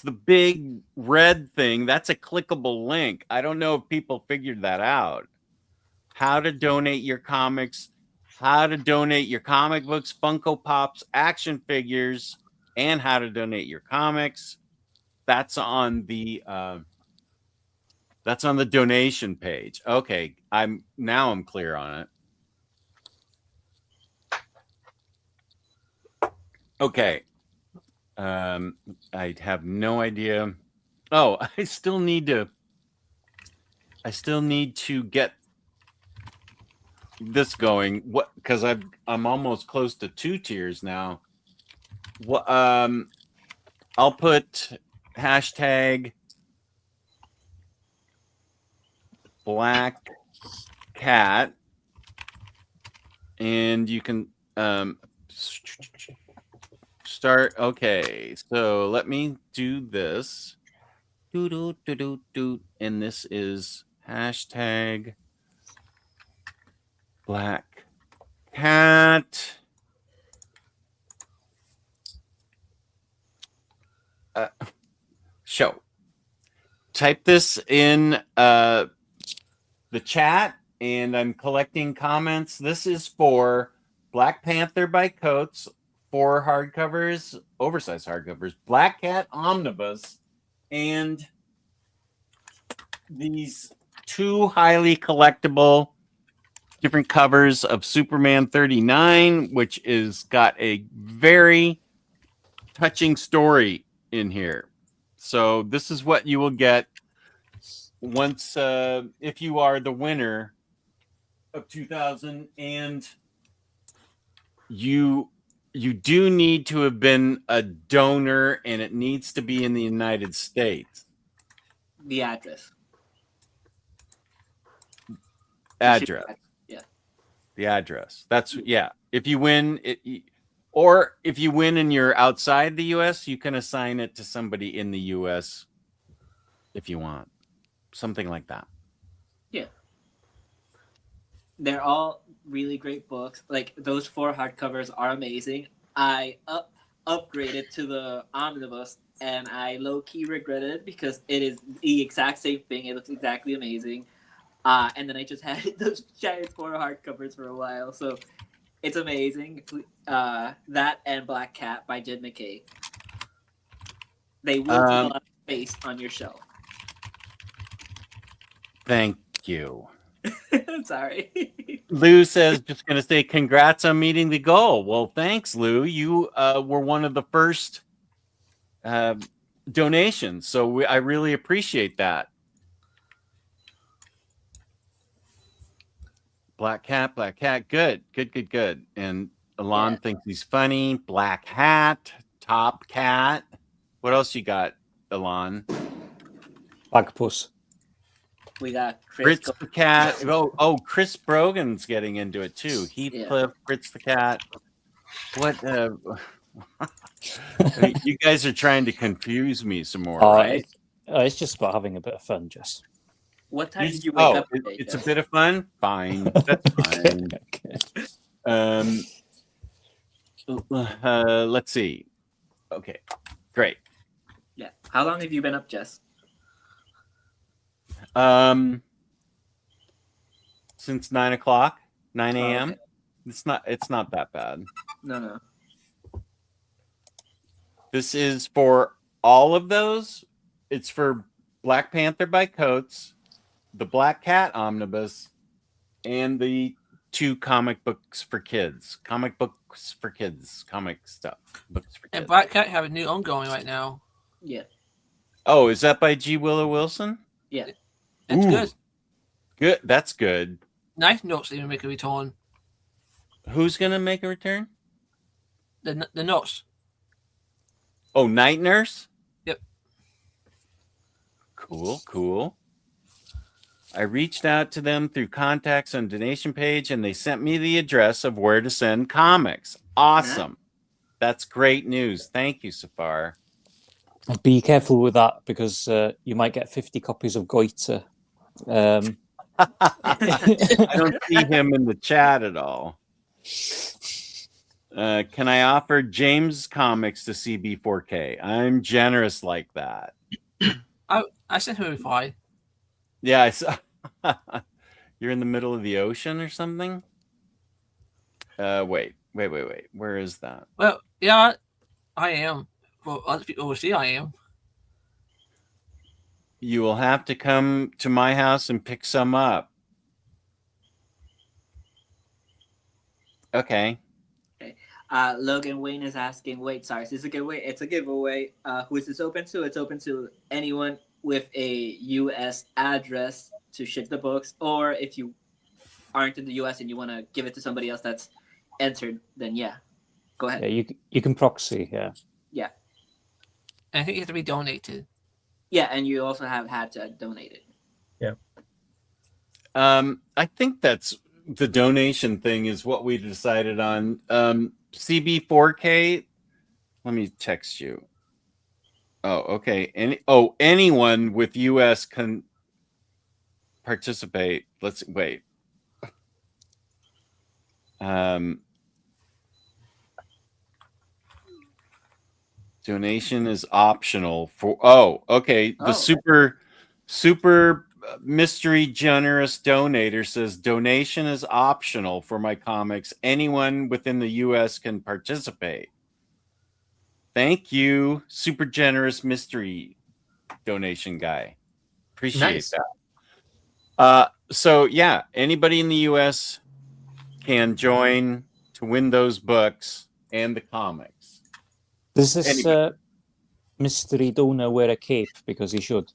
the big red thing. That's a clickable link. I don't know if people figured that out. How to donate your comics, how to donate your comic books, Funko Pops, action figures, and how to donate your comics. That's on the That's on the donation page. Okay, I'm clear on it. Okay. I have no idea. Oh, I still need to get this going. What? Because I'm almost close to 2 tiers now. What? I'll put hashtag black cat, and you can start. Okay, so let me do this. And this is hashtag black cat. Show. Type this in the chat, and I'm collecting comments. This is for Black Panther by Coates, 4 hardcovers, oversized hardcovers, Black Cat Omnibus, and these 2 highly collectible different covers of Superman 39, which is got a very touching story in here. So this is what you will get once if you are the winner of 2000, and you do need to have been a donor, and it needs to be in the United States.
The address. Yeah.
The address. That's if you win it, or if you win and you're outside the US, you can assign it to somebody in the US if you want. Something like that.
Yeah. They're all really great books. Like, those 4 hardcovers are amazing. I upgraded to the omnibus, and I low-key regretted it because it is the exact same thing. It looks exactly amazing. And then I just had those giant 4 hardcovers for a while. So it's amazing. That and Black Cat by Jed McKay. They will take a lot of space on your shelf.
Thank you.
Sorry.
Lou says, just going to say congrats on meeting the goal. Well, thanks, Lou. You were one of the first donations, so I really appreciate that. Black cat, good. And Alon thinks he's funny. Black hat, top cat. What else you got, Alon?
Octopus.
We got
Fritz the cat. Oh, Chris Brogan's getting into it too. Heathcliff, Fritz the cat. What? You guys are trying to confuse me some more, right?
It's just about having a bit of fun, Jess.
What time did you wake up today,
it's a bit of fun? Fine. That's fine. Let's see. Okay, great.
Yeah. How long have you been up, Jess?
Since 9 o'clock, 9 a.m.
Okay.
It's not that bad.
No.
This is for all of those. It's for Black Panther by Coates, the Black Cat Omnibus, and the 2 comic books for kids. Comic books for kids. Comic stuff. Books for kids.
And Black Cat have a new ongoing right now.
Yeah.
Oh, is that by G. Willow Wilson?
Yeah.
It's good.
Good. That's good.
Knife Notes even make a return.
Who's gonna make a return?
The Notes.
Oh, Night Nurse?
Yep.
Cool. I reached out to them through contacts on donation page, and they sent me the address of where to send comics. Awesome. That's great news. Thank you, Safar.
Be careful with that, because you might get 50 copies of Goiter.
I don't see him in the chat at all. Can I offer James comics to CB4K? I'm generous like that.
I sent him a reply.
Yeah, I saw. You're in the middle of the ocean or something? Wait. Where is that?
Well, yeah, I am. For other people will see I am.
you will have to come to my house and pick some up. Okay.
Okay. Logan Wayne is asking, wait, sorry, is this a giveaway? It's a giveaway. Who is this open to? It's open to anyone with a U.S. address to ship the books, or if you aren't in the U.S. and you want to give it to somebody else that's entered, then yeah, go ahead.
Yeah, you can proxy, yeah.
Yeah.
I think you have to be donated.
Yeah, and you also have had to donate it.
Yeah.
I think that's the donation thing is what we decided on. CB4K, let me text you. Oh, okay. Anyone with US can participate. Let's wait. Donation is optional for. Oh, okay. The super mystery generous donator says donation is optional for my comics. Anyone within the US can participate. Thank you, super generous mystery donation guy. Appreciate
Nice.
that. So yeah, anybody in the US can join to win those books and the comics.
Does this mystery donor wear a cape? Because he should.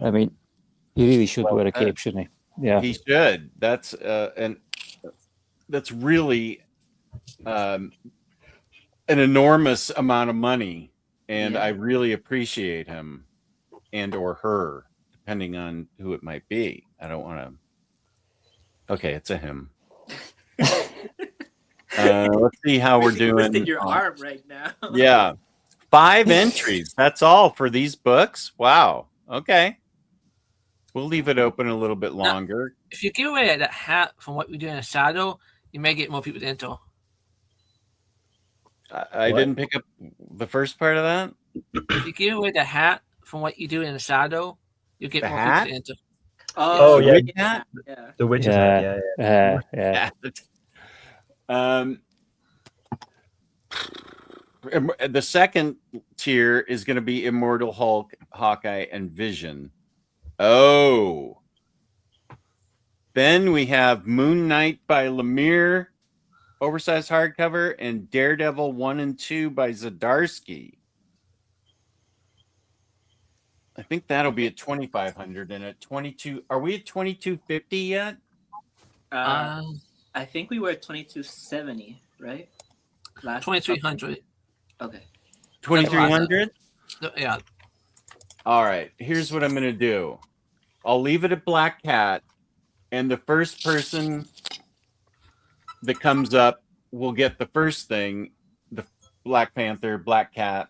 I mean, he really should wear a cape, shouldn't he? Yeah,
He should. That's really an enormous amount of money, and I really appreciate him and or her, depending on who it might be. I don't want to. Okay, it's a him. Let's see how we're doing.
Twisting your arm right now.
Yeah, 5 entries. That's all for these books. Wow. Okay, we'll leave it open a little bit longer.
If you give away that hat from what we do in a shadow, you may get more people to enter.
I didn't pick up the first part of that.
If you give away the hat from what you do in the shadow, you'll get more people to enter.
Oh, yeah.
Yeah.
The witch's hat.
Yeah.
The second tier is going to be Immortal Hulk, Hawkeye, and Vision. Oh. Then we have Moon Knight by Lemire, oversized hardcover, and Daredevil 1 and 2 by Zdarsky. I think that'll be at 2,500 and at 22. Are we at 2,250 yet?
I think we were at 2,270, right?
2,300.
Okay.
2,300?
Yeah.
All right. Here's what I'm going to do. I'll leave it at Black Cat, and the first person that comes up will get the first thing, the Black Panther, Black Cat.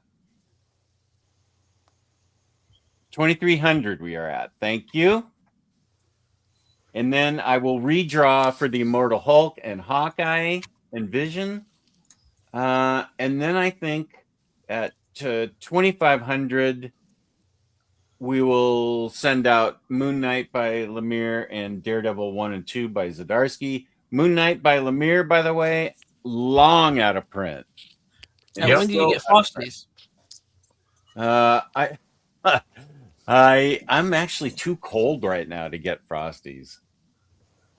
2,300 we are at. Thank you. And then I will redraw for the Immortal Hulk and Hawkeye and Vision. And then I think at 2,500, we will send out Moon Knight by Lemire and Daredevil 1 and 2 by Zdarsky. Moon Knight by Lemire, by the way, long out of print.
And when do you get Frosties?
I'm actually too cold right now to get Frosties.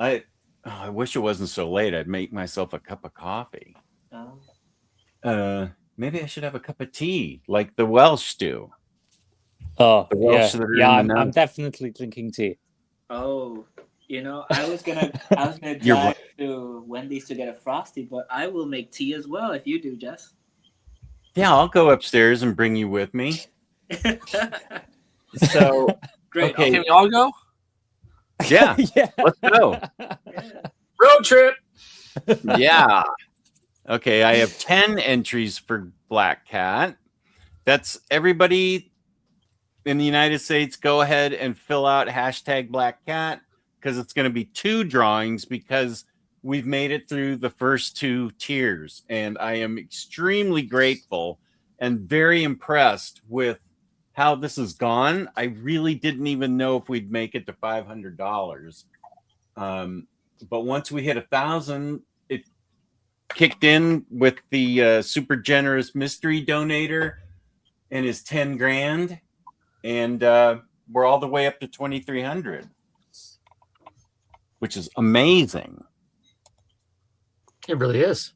I wish it wasn't so late. I'd make myself a cup of coffee. Maybe I should have a cup of tea, like the Welsh do.
Oh,
The Welsh that are in the
I'm
north.
definitely drinking tea.
Oh, I was gonna
You're
drive
right.
to Wendy's to get a Frosty, but I will make tea as well if you do, Jess.
Yeah, I'll go upstairs and bring you with me. So,
Great.
okay.
Can we all go?
Yeah, let's go.
Road trip.
Yeah. Okay, I have 10 entries for Black Cat. That's everybody in the United States. Go ahead and fill out hashtag Black Cat because it's going to be 2 drawings because we've made it through the first 2 tiers. And I am extremely grateful and very impressed with how this has gone. I really didn't even know if we'd make it to $500. But once we hit 1,000, it kicked in with the super generous mystery donator and his 10 grand. and we're all the way up to 2,300, which is amazing.
It really is.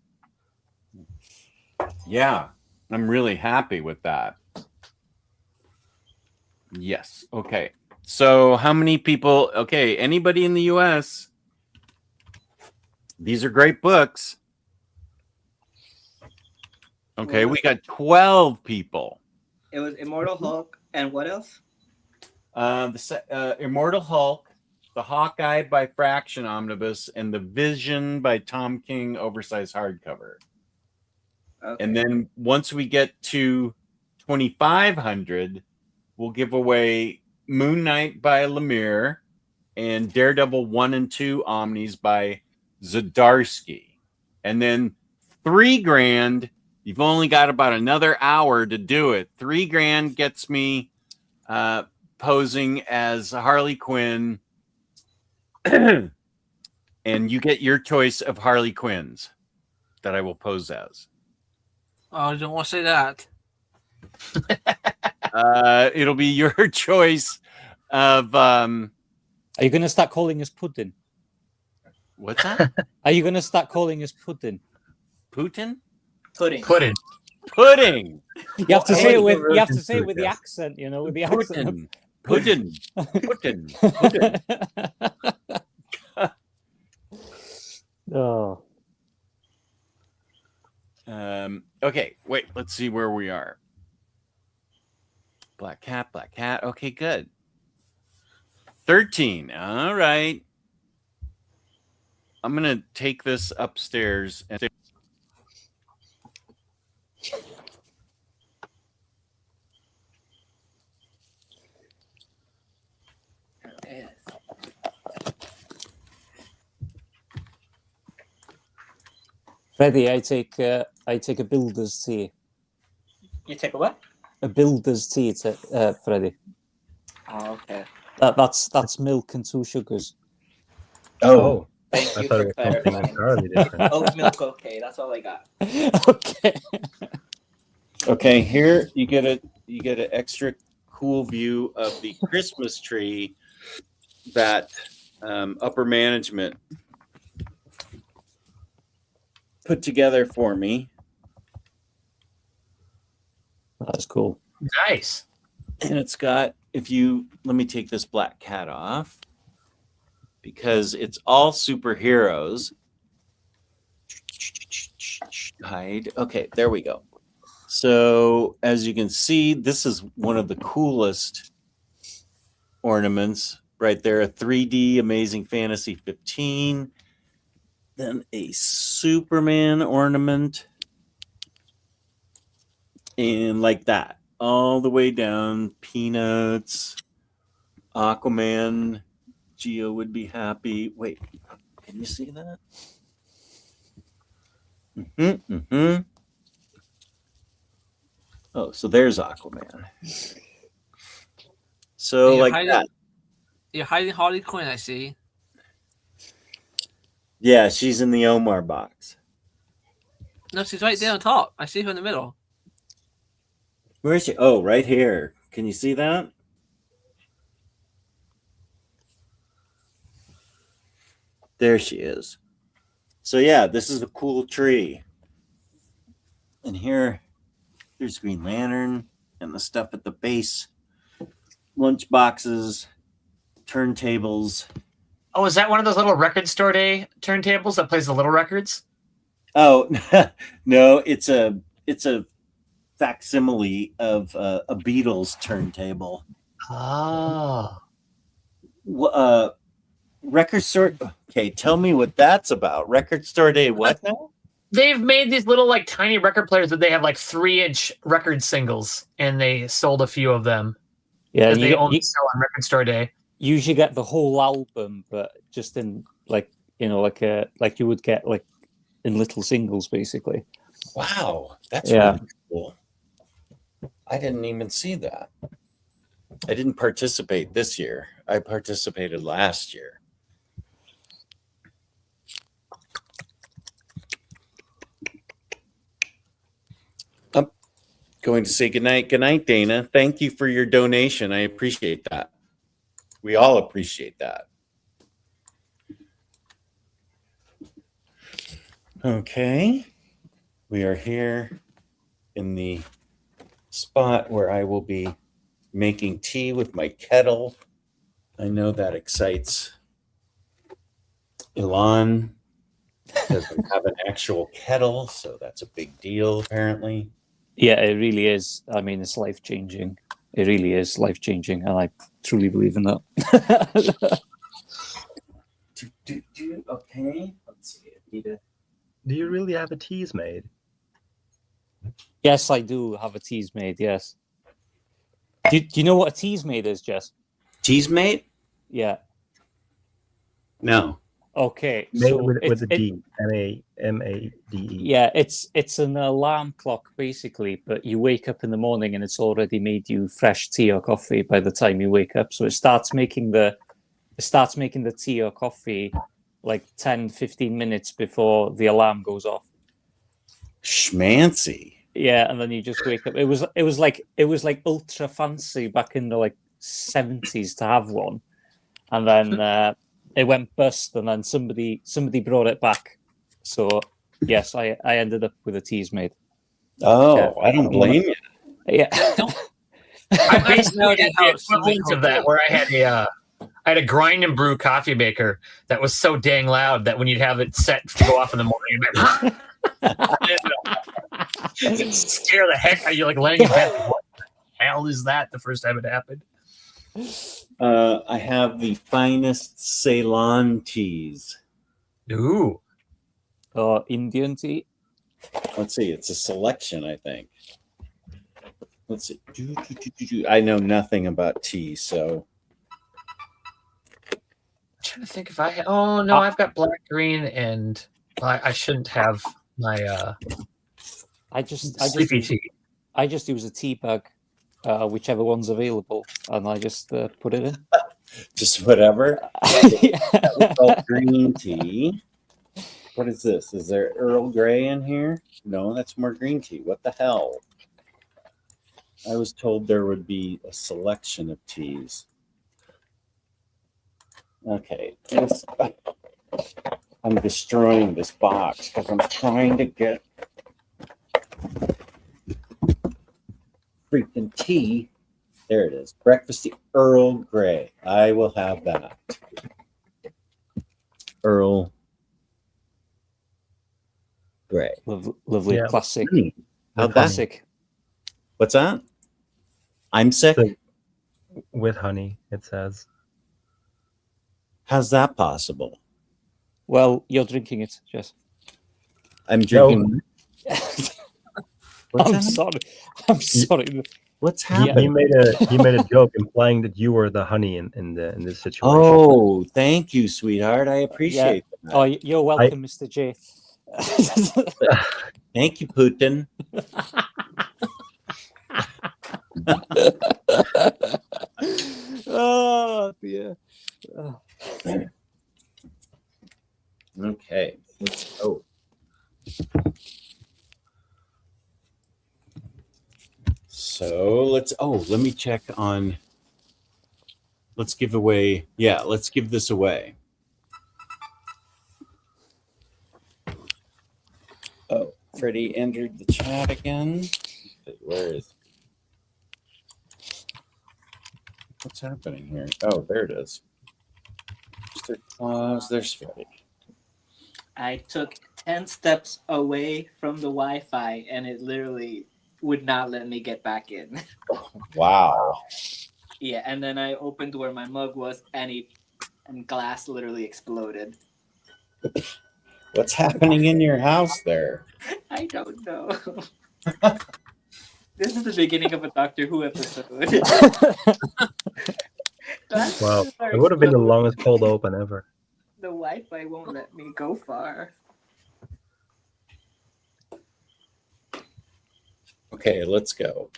Yeah, I'm really happy with that. Yes. Okay. So how many people? Okay. Anybody in the US? These are great books. Okay. We got 12 people.
It was Immortal Hulk and what else?
Immortal Hulk, the Hawkeye by Fraction Omnibus, and the Vision by Tom King oversized hardcover. Okay. And then once we get to 2,500, we'll give away Moon Knight by Lemire and Daredevil 1 and 2 Omnis by Zdarsky. And then $3,000, you've only got about another hour to do it. $3,000 gets me posing as Harley Quinn. And you get your choice of Harley Quinns that I will pose as.
Oh, I don't want to say that.
It'll be your choice of
Are you going to start calling us Puddin?
What's that?
Are you going to start calling us Puddin?
Putin?
Pudding.
Pudding.
Pudding.
You have to say it with the accent, you know, with the accent.
Pudding. Pudding. Pudding.
Oh.
Okay, wait, let's see where we are. Black cat, black cat. Okay, good. 13. All right. I'm going to take this upstairs and
Freddie, I take a builder's tea.
You take a what?
A builder's tea, Freddie.
Oh, okay.
That's milk and 2 sugars.
Oh. Thank
I
you
thought
for
it was something
clarifying.
entirely different.
Oat milk, okay. That's all I got.
Okay.
Okay, here you get an extra cool view of the Christmas tree that upper management put together for me.
That's cool.
Nice.
And it's got, let me take this black cat off because it's all superheroes. Hide. Okay, there we go. So as you can see, this is one of the coolest ornaments right there. A 3D Amazing Fantasy 15. Then a Superman ornament. And like that, all the way down. Peanuts, Aquaman. Geo would be happy. Wait, can you see that? Oh, so there's Aquaman. So like that.
You're hiding Harley Quinn, I see.
Yeah, she's in the Omar box.
No, she's right there on top. I see her in the middle.
Where is she? Oh, right here. Can you see that? There she is. So yeah, this is a cool tree. And here, there's Green Lantern and the stuff at the base. Lunch boxes, turntables.
Oh, is that one of those little record store day turntables that plays the little records?
Oh, no, it's a facsimile of a Beatles turntable.
Oh.
Record store. Okay, tell me what that's about. Record store day. What now?
They've made these little like tiny record players that they have like 3-inch record singles, and they sold a few of them.
Yeah,
that they only sell on record store day.
You usually get the whole album, but just in like you would get like in little singles, basically.
Wow, that's
yeah.
Really cool. I didn't even see that. I didn't participate this year. I participated last year. going to say goodnight. Good night, Dana. Thank you for your donation. I appreciate that. We all appreciate that. Okay. We are here in the spot where I will be making tea with my kettle. I know that excites Elon. Doesn't have an actual kettle, so that's a big deal, apparently.
Yeah, it really is. I mean, it's life-changing. It really is life-changing, and I truly believe in that.
Okay, let's see.
Do you really have a tease made?
Yes, I do have a tease made, yes. Do you know what a tease made is, Jess?
Tease made?
Yeah.
No.
Okay.
Made
So
with a D. M-A-D-E.
Yeah, it's an alarm clock basically, but you wake up in the morning and it's already made you fresh tea or coffee by the time you wake up. So it starts making the tea or coffee like 10-15 minutes before the alarm goes off.
Schmancy.
Yeah, and then you just wake up. It was like ultra fancy back in the like 70s to have one. And then it went bust, and then somebody brought it back. So yes, I ended up with a tease made.
Oh,
yeah.
I don't blame you.
Yeah.
I basically had the equivalent of that, where I had a grind and brew coffee maker that was so dang loud that when you'd have it set to go off in the morning, it'd scare the heck out of you, like laying in bed. What the hell is that? The first time it happened.
I have the finest Ceylon teas.
Ooh.
Indian tea.
Let's see. It's a selection, I think. Let's see. I know nothing about tea, so.
I'm trying to think if I. Oh no, I've got black, green, and I shouldn't have my.
I just
sleepy tea.
I just use a tea bag, whichever one's available, and I just put it in.
Just whatever. That was called green tea. What is this? Is there Earl Grey in here? No, that's more green tea. What the hell? I was told there would be a selection of teas. Okay. I'm destroying this box because I'm trying to get freaking tea. There it is. Breakfast tea. Earl Grey. I will have that. Earl Grey.
Lovely.
Yeah.
Classic.
How'd
Classic.
What's that? I'm sick.
So, with honey, it says.
How's that possible?
Well, you're drinking it, Jess.
I'm drinking.
I'm sorry. I'm sorry.
What's
He
happening?
made a joke implying that you were the honey in this situation.
Oh, thank you, sweetheart. I appreciate that.
Oh, you're welcome, Mr. J.
Thank you, Putin.
Oh dear.
Okay, let's go. So let me check on. Let's give away. Yeah, let's give this away. Oh, Freddie entered the chat again. Where is? What's happening here? Oh, there it is. Mr. Claus, there's Freddie.
I took 10 steps away from the Wi-Fi and it literally would not let me get back in.
Wow.
Yeah, and then I opened where my mug was and glass literally exploded.
What's happening in your house there?
I don't know. This is the beginning of a Doctor Who episode.
Wow, it would have been the longest cold open ever.
The Wi-Fi won't let me go far.
Okay, let's go.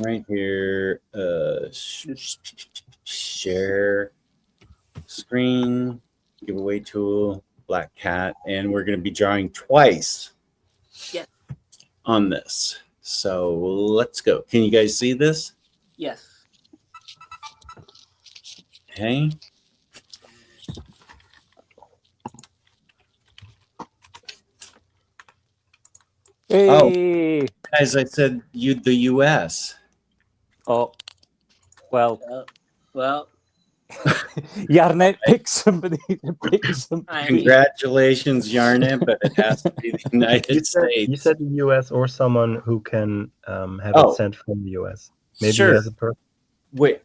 Right here, share screen, giveaway tool, black cat, and we're going to be drawing twice
Yes.
on this. So let's go. Can you guys see this?
Yes.
Okay.
Hey.
Oh, as I said, the U.S.
Oh, well.
Well.
Yarnet, pick somebody. Pick somebody.
Congratulations, Yarnet, but it has to be the United States.
You said the U.S. or someone who can have it sent from the U.S. Maybe
sure.
as a person.
Wait,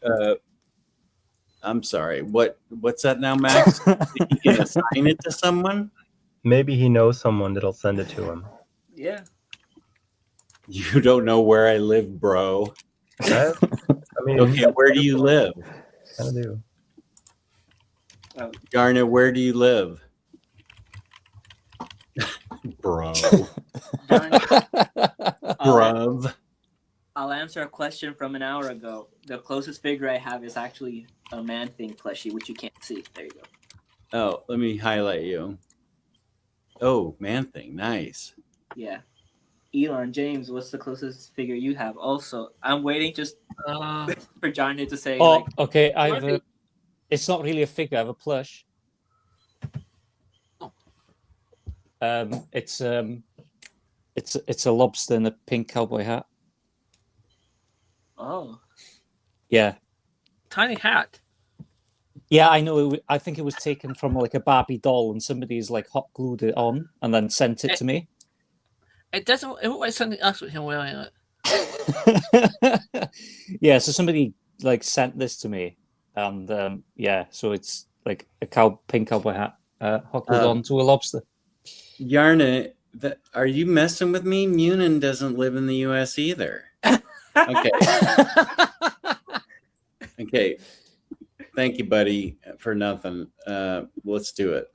I'm sorry. What's that now, Max? You can assign it to someone?
Maybe he knows someone that'll send it to him.
Yeah.
You don't know where I live, bro.
I mean,
okay, where do you live?
I do.
Garnet, where do you live? Bro. Bruv.
I'll answer a question from an hour ago. The closest figure I have is actually a Man-Thing plushie, which you can't see. There you go.
Oh, let me highlight you. Oh, Man-Thing. Nice.
Yeah. Elon, James, what's the closest figure you have? Also, I'm waiting just for Johnny to say.
Oh, okay. I have a. It's not really a figure. I have a plush. It's a lobster in a pink cowboy hat.
Oh.
Yeah.
Tiny hat.
Yeah, I know. I think it was taken from like a Barbie doll, and somebody's like hot glued it on and then sent it to me.
It doesn't. It looks like something else with him wearing it.
Yeah, so somebody like sent this to me, and yeah, so it's like a pink cowboy hat hot glued onto a lobster.
Yarna, are you messing with me? Munin doesn't live in the U.S. either. Okay. Okay. Thank you, buddy, for nothing. Let's do it.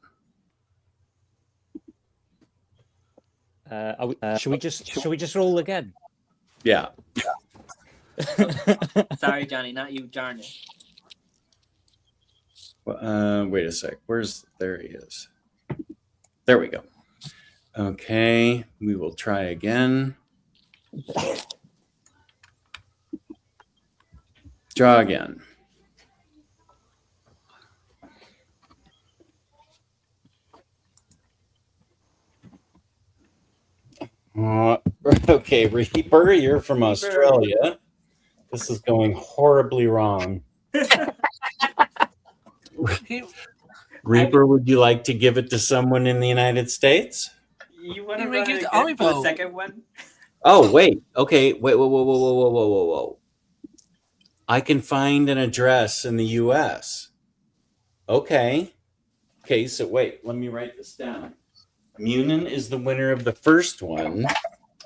Should we just roll again?
Yeah.
Sorry, Johnny, not you, Jarnett.
Wait a sec. There he is. There we go. Okay, we will try again. Draw again. Okay, Reaper, you're from Australia. This is going horribly wrong. Reaper, would you like to give it to someone in the United States?
You want to run it for the second one?
Oh, wait. Okay, wait, whoa. I can find an address in the U.S. Okay. Okay, so wait, let me write this down. Munin is the winner of the first one.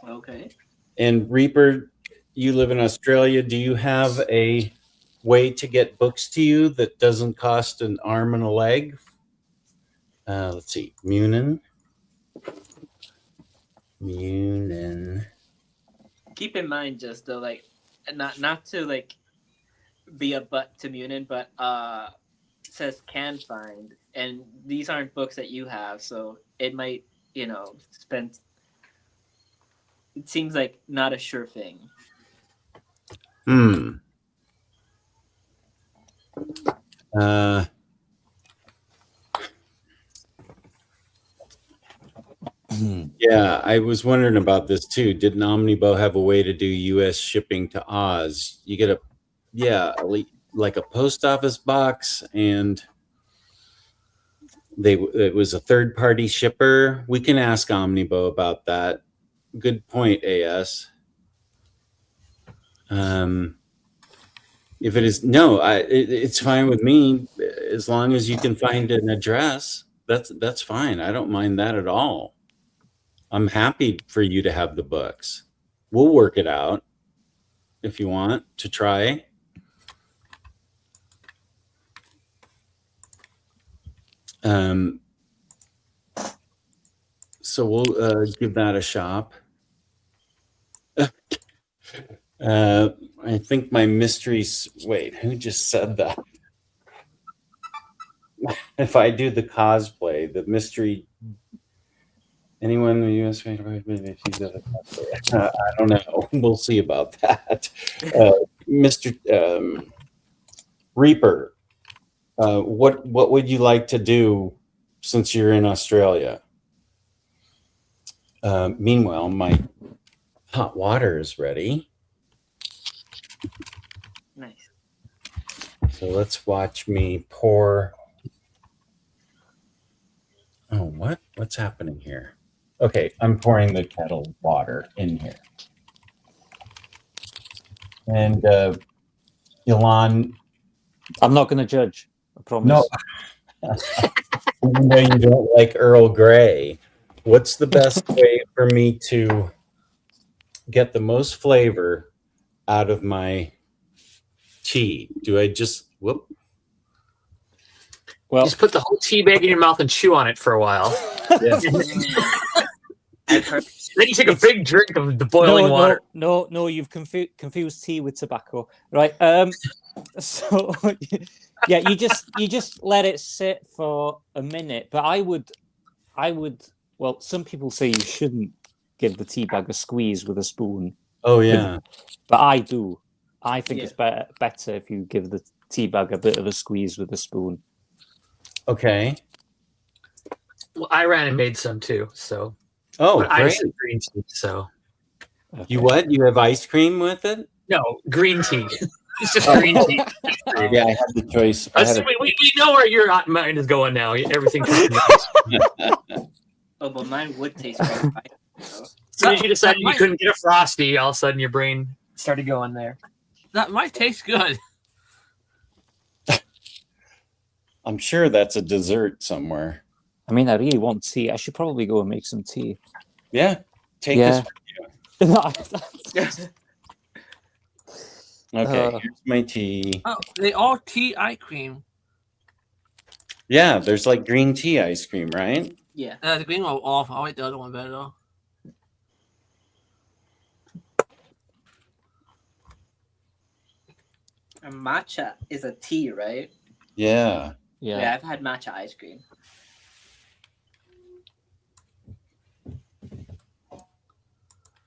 Okay.
And Reaper, you live in Australia. Do you have a way to get books to you that doesn't cost an arm and a leg? Let's see. Munin.
Keep in mind, just though, like, not to like be a butt to Munin, but says can find, and these aren't books that you have, so it might, spend. It seems like not a sure thing.
Yeah, I was wondering about this too. Didn't Omnibo have a way to do U.S. shipping to Oz? You get like a post office box, and it was a third-party shipper. We can ask Omnibo about that. Good point, AS. If it is it's fine with me as long as you can find an address. That's fine. I don't mind that at all. I'm happy for you to have the books. We'll work it out if you want to try. So we'll give that a shot. I think my mysteries. Wait, who just said that? If I do the cosplay, the mystery Anyone in the U.S. I don't know. We'll see about that. Mr. Reaper, what would you like to do since you're in Australia? Meanwhile, my hot water is ready.
Nice.
So let's watch me pour. Oh, what's happening here? Okay, I'm pouring the kettle water in here. And Elon,
I'm not going to judge. I promise.
No. Even though you don't like Earl Grey, what's the best way for me to get the most flavor out of my tea? Do I just
Well, just put the whole tea bag in your mouth and chew on it for a while.
Yeah.
Then you take a big drink of the boiling water.
No, you've confused tea with tobacco, right? So yeah, you just let it sit for a minute. But I would. Well, some people say you shouldn't give the tea bag a squeeze with a spoon.
Oh yeah,
but I do. I think it's better if you give the tea bag a bit of a squeeze with a spoon.
Okay.
Well, I ran and made some too. So.
Oh,
I
great.
said green tea. So.
Okay. You what? You have ice cream with it?
No, green tea. It's just green tea.
Yeah, I had the choice.
We know where your hot mind is going now. Everything.
Oh, but mine would taste great.
As soon as you decided you couldn't get a Frosty, all of a sudden your brain started going there.
That might taste good.
I'm sure that's a dessert somewhere.
I mean, I really want tea. I should probably go and make some tea.
Yeah, take this with you. Okay, here's my tea.
Oh, they all tea ice cream.
Yeah, there's like green tea ice cream, right?
Yeah.
The green one off. I like the other one better though.
And matcha is a tea, right?
Yeah.
Yeah, I've had matcha ice cream.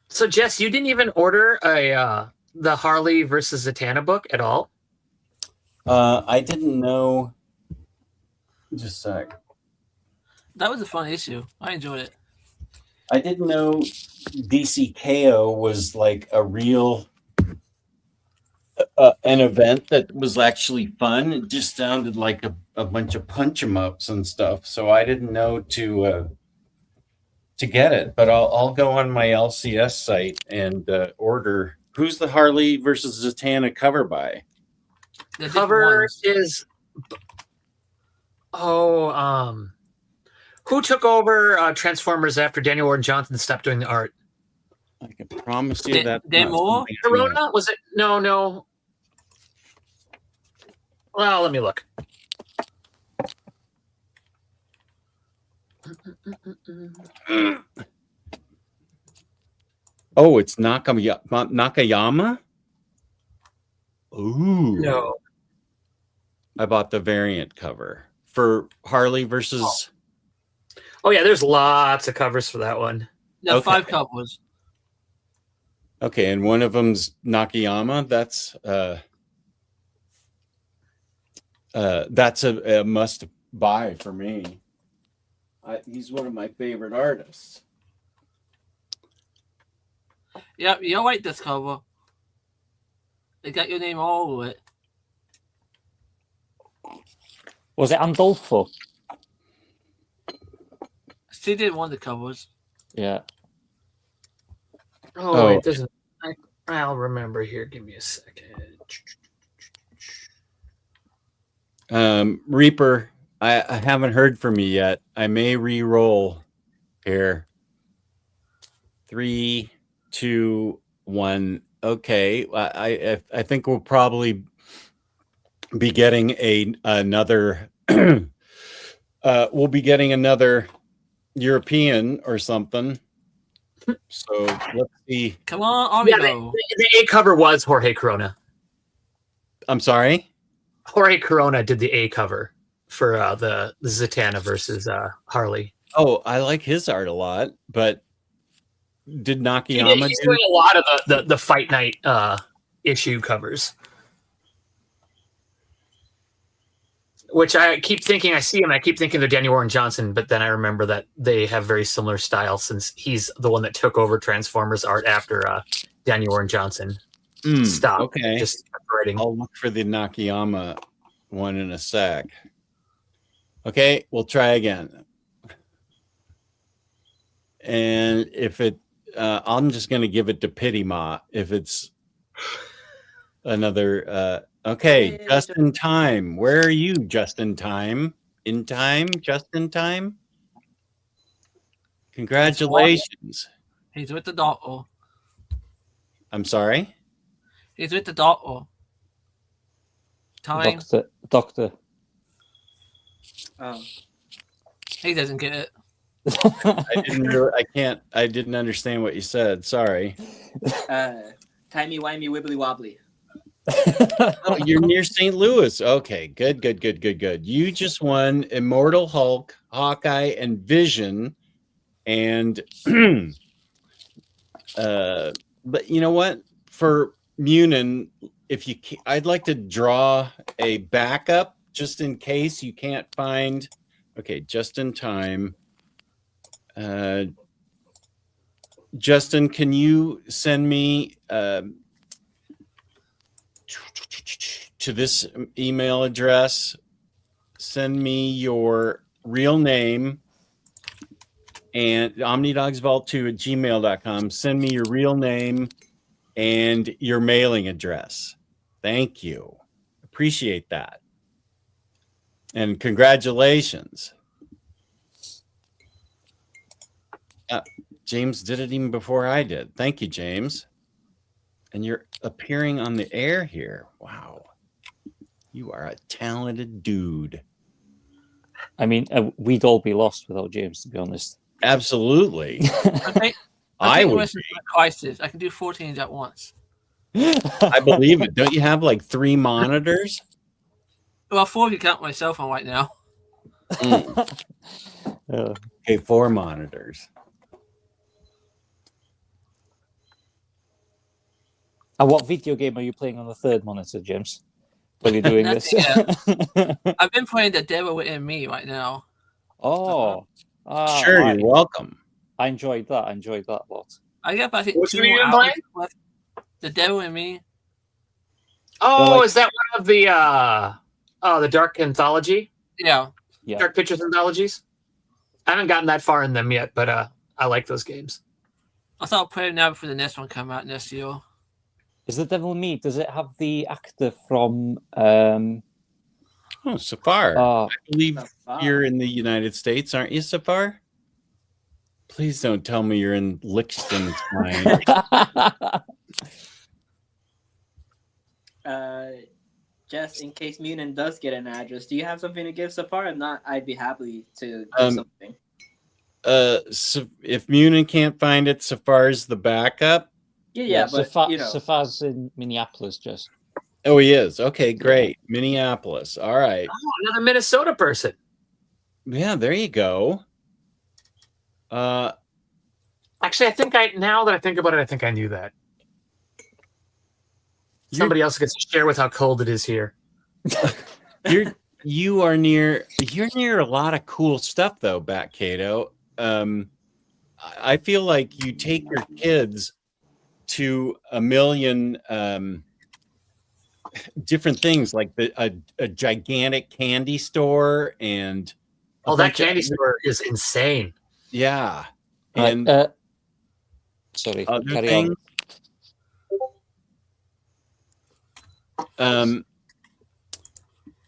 So, Jess, you didn't even order the Harley versus Zatanna book at all?
I didn't know. Just a sec.
That was a fun issue. I enjoyed it.
I didn't know DCKO was like a real an event that was actually fun. It just sounded like a bunch of punch 'em ups and stuff. So I didn't know to get it, but I'll go on my LCS site and order. Who's the Harley versus Zatanna cover by?
The cover is who took over Transformers after Daniel Warren Johnson stopped doing the art?
I can promise you that.
Demo? Corona? Was it? No. Well, let me look.
Oh, it's Nakayama? Ooh.
No.
I bought the variant cover for Harley versus.
Oh yeah, there's lots of covers for that one.
No, 5 covers.
Okay, and one of them's Nakayama. That's a must buy for me. He's one of my favorite artists.
Yeah, you like this cover. They got your name all over it.
Was it Andolfo?
She did one of the covers.
Yeah.
Oh, wait, there's I'll remember here. Give me a second.
Reaper, I haven't heard from you yet. I may re-roll here. 3, 2, 1. Okay, I think we'll probably be getting another. We'll be getting another European or something. So let's see.
Come on, Omnidogs.
The A cover was Jorge Corona.
I'm sorry?
Jorge Corona did the A cover for the Zatanna versus Harley.
Oh, I like his art a lot, but did Nakayama
He's
do?
doing a lot of the Fight Night issue covers, which I keep thinking I see him. I keep thinking they're Danny Warren Johnson, but then I remember that they have very similar style since he's the one that took over Transformers art after Danny Warren Johnson stopped.
Okay,
just writing.
I'll look for the Nakayama one in a sec. Okay, we'll try again. And if it, I'm just going to give it to Pity Ma if it's another. Okay, just in time. Where are you, just in time? In time, just in time? Congratulations.
He's with the doctor.
I'm sorry?
He's with the doctor. Time.
Doctor.
Oh.
He doesn't get it.
I didn't understand what you said. Sorry.
Timey wimey wibbly wobbly.
Oh, you're near St. Louis. Okay, good. You just won Immortal Hulk, Hawkeye, and Vision, and but you know what? For Munin, I'd like to draw a backup just in case you can't find. Okay, just in time. Justin, can you send me to this email address? Send me your real name and Omnidogs Vault 2 at gmail.com. Send me your real name and your mailing address. Thank you. Appreciate that. And congratulations. James did it even before I did. Thank you, James. And you're appearing on the air here. Wow. You are a talented dude.
I mean, we'd all be lost without James, to be honest.
Absolutely.
I
would
be. Crisis. I can do 14 at once.
I believe it. Don't you have like 3 monitors?
Well, 4 if you count my cell phone right now.
Okay, 4 monitors.
And what video game are you playing on the 3rd monitor, James? While you're doing this?
I've been playing The Devil Within Me right now.
Oh.
Sure, you're welcome.
I enjoyed that. A lot.
I got about
What's
2
you
more
playing?
hours left. The Devil in Me.
Oh, is that one of the Dark Anthology?
Yeah.
Dark Pictures Anthologies? I haven't gotten that far in them yet, but I like those games.
I thought I'll play it now before the next one come out next year.
Is The Devil in Me, does it have the actor from
Safar? I believe you're in the United States, aren't you, Safar? Please don't tell me you're in Liechtenstein.
Just in case Munin does get an address, do you have something to give Safar? If not, I'd be happy to give something.
So if Munin can't find it, Safar's the backup.
Yeah, but
Safar's in Minneapolis, just.
Oh, he is. Okay, great. Minneapolis. All right.
Oh, another Minnesota person.
Yeah, there you go.
Actually, now that I think about it, I think I knew that. Somebody else gets to share with how cold it is here.
You're near a lot of cool stuff though, Bat Cato. I feel like you take your kids to a million different things, like a gigantic candy store and
that candy store is insane.
Yeah. And
sorry,
other
carry
things.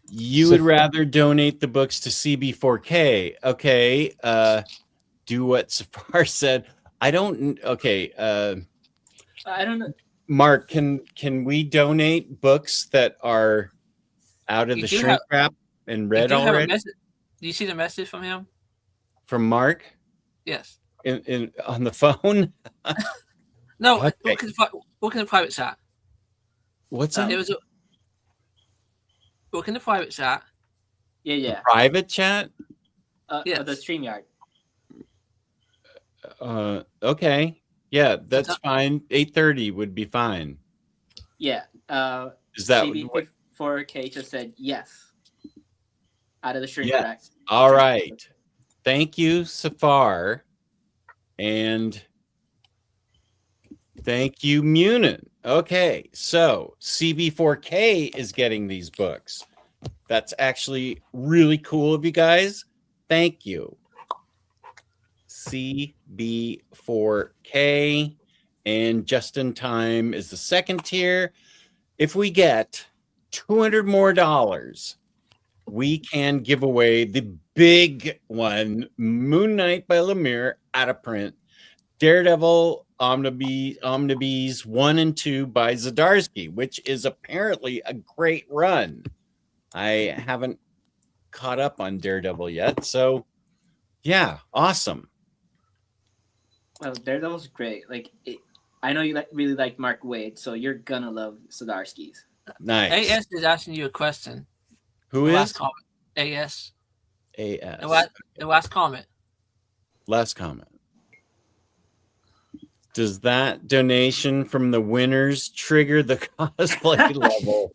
You would rather donate the books to CB4K. Okay. Do what Safar said. I don't. Okay.
I don't know.
Mark, can we donate books that are out of the shrink wrap and read already?
Do you see the message from him?
From Mark?
Yes.
In on the phone?
No.
Okay.
Look in the private chat.
What's that?
It was look in the private chat.
Yeah.
Private chat?
Yes.
The StreamYard.
Okay. Yeah, that's fine. 8:30 would be fine.
Yeah.
Is that
CB4K just said yes out of the shrink
yes?
rack.
All right. Thank you, Safar, and thank you, Munin. Okay, so CB4K is getting these books. That's actually really cool of you guys. Thank you. CB4K and Just in Time is the second tier. If we get $200 more, we can give away the big one, Moon Knight by Lemire, out of print. Daredevil Omnibees 1 and 2 by Zdarsky, which is apparently a great run. I haven't caught up on Daredevil yet, so yeah, awesome.
Well, Daredevil's great. Like, I know you really like Mark Waid, so you're gonna love Zdarsky's.
Nice.
AS is asking you a question.
Who is?
Last comment. AS.
AS.
The last comment.
Last comment. Does that donation from the winners trigger the cosplay level?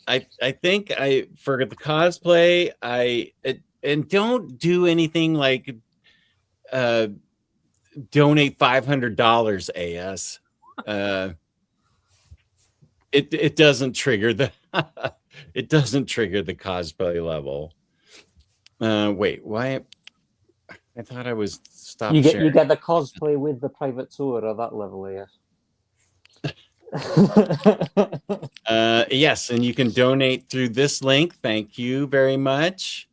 I think for the cosplay, and don't do anything like donate $500 AS. It doesn't trigger the it doesn't trigger the cosplay level. Wait, why? I thought I was stopped.
You
sharing.
get the cosplay with the private tour at that level, yes.
Yes, and you can donate through this link. Thank you very much.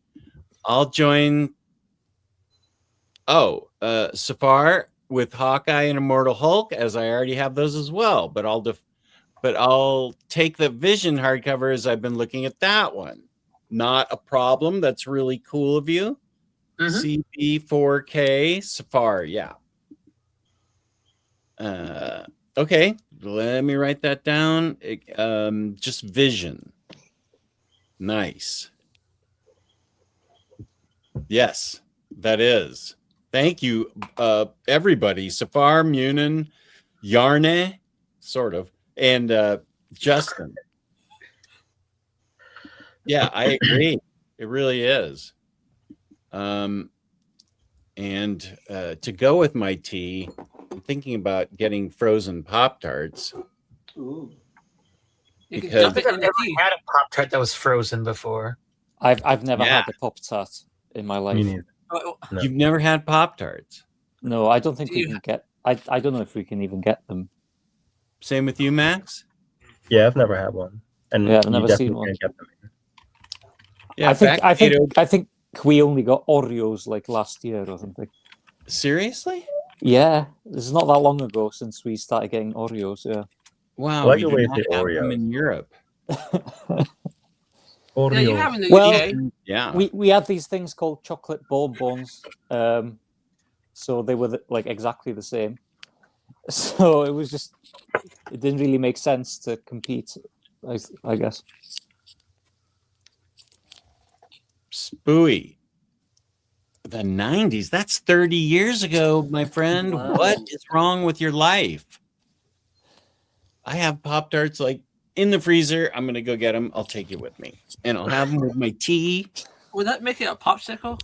I'll join. Oh, Safar with Hawkeye and Immortal Hulk, as I already have those as well. But I'll take the Vision hardcover as I've been looking at that one. Not a problem. That's really cool of you. CB4K Safar, yeah. Okay, let me write that down. Just Vision. Nice. Yes, that is. Thank you, everybody. Safar, Munin, Yarne, sort of, and Justin. Yeah, I agree. It really is. And to go with my tea, I'm thinking about getting frozen Pop-Tarts.
Ooh.
I don't think I've ever had a Pop-Tart that was frozen before.
I've never had a Pop-Tart in my life.
No.
You've never had Pop-Tarts?
No, I don't think we can get. I don't know if we can even get them.
Same with you, Max?
Yeah, I've never had one, and
Yeah, I've
you
never
definitely
seen one.
can't get them.
Yeah,
I think we only got Oreos like last year or something.
Seriously?
Yeah, this is not that long ago since we started getting Oreos. Yeah.
Wow,
I like
we
the
do
way
not
they
have
Oreo.
them in Europe.
Yeah, you have in the
Well,
UK.
Yeah.
We had these things called chocolate bonbons, so they were like exactly the same. So it was just, it didn't really make sense to compete, I guess.
Spooey. The 90s, that's 30 years ago, my friend.
Wow.
What is wrong with your life? I have Pop-Tarts like in the freezer. I'm going to go get them. I'll take you with me. And I'll have them with my tea.
Would that make it a popsicle?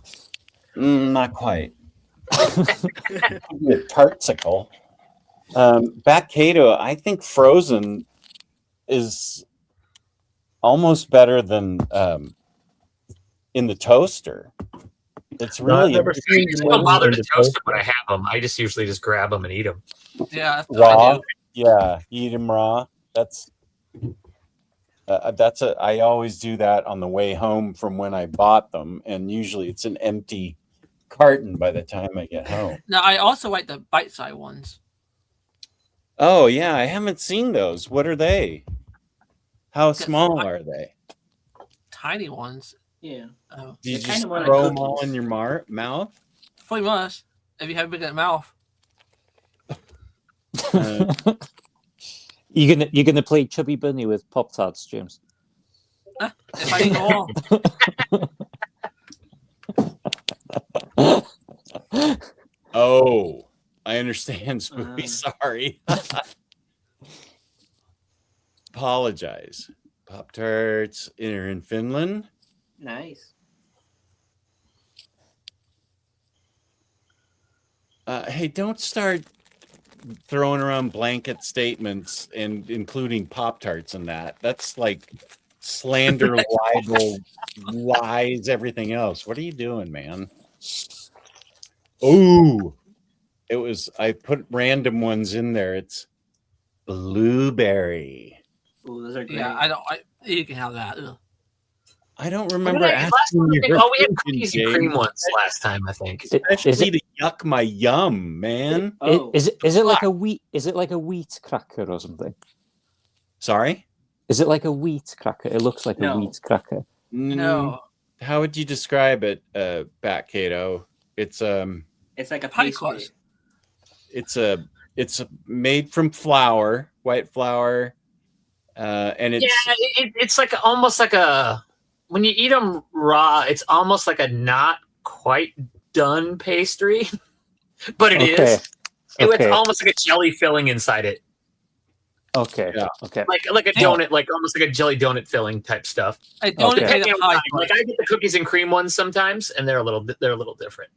Not quite. A tartsicle. Bat Cato, I think frozen is almost better than in the toaster. It's really
I don't bother to toast them when I have them. I just usually just grab them and eat them.
Yeah, that's what I
raw.
do.
Yeah, eat them raw. I always do that on the way home from when I bought them, and usually it's an empty carton by the time I get home.
Now, I also like the bite-sized ones.
Oh yeah, I haven't seen those. What are they? How small are they?
Tiny ones.
Yeah.
Oh.
Do you
They're
just
kinda more like
throw them all
cookies.
in your mouth?
Pretty much. If you have a big mouth.
You're gonna play Chubby Bunny with Pop-Tarts, James?
If I eat them all.
Oh, I understand, Spoopy. Sorry. Apologize. Pop-Tarts are in Finland.
Nice.
Hey, don't start throwing around blanket statements and including Pop-Tarts in that. That's like slander, libel, lies, everything else. What are you doing, man? Oh, I put random ones in there. It's blueberry.
Ooh, those are great.
Yeah, you can have that. Ugh.
I don't remember
we
asking you.
had cookies and cream ones last time, I think.
Especially to yuck my yum, man.
Is it like a wheat? Is it like a wheat cracker or something?
Sorry?
Is it like a wheat cracker? It looks like a wheat cracker.
No.
How would you describe it, Bat Cato? It's
like a pastry.
It's made from flour, white flour, and it's
it's like almost like a, when you eat them raw, it's almost like a not quite done pastry, but it is. It's almost like a jelly filling inside it.
Okay. Yeah. Okay.
Like a donut, like almost like a jelly donut filling type stuff. Like I get the cookies and cream ones sometimes, and they're a little different.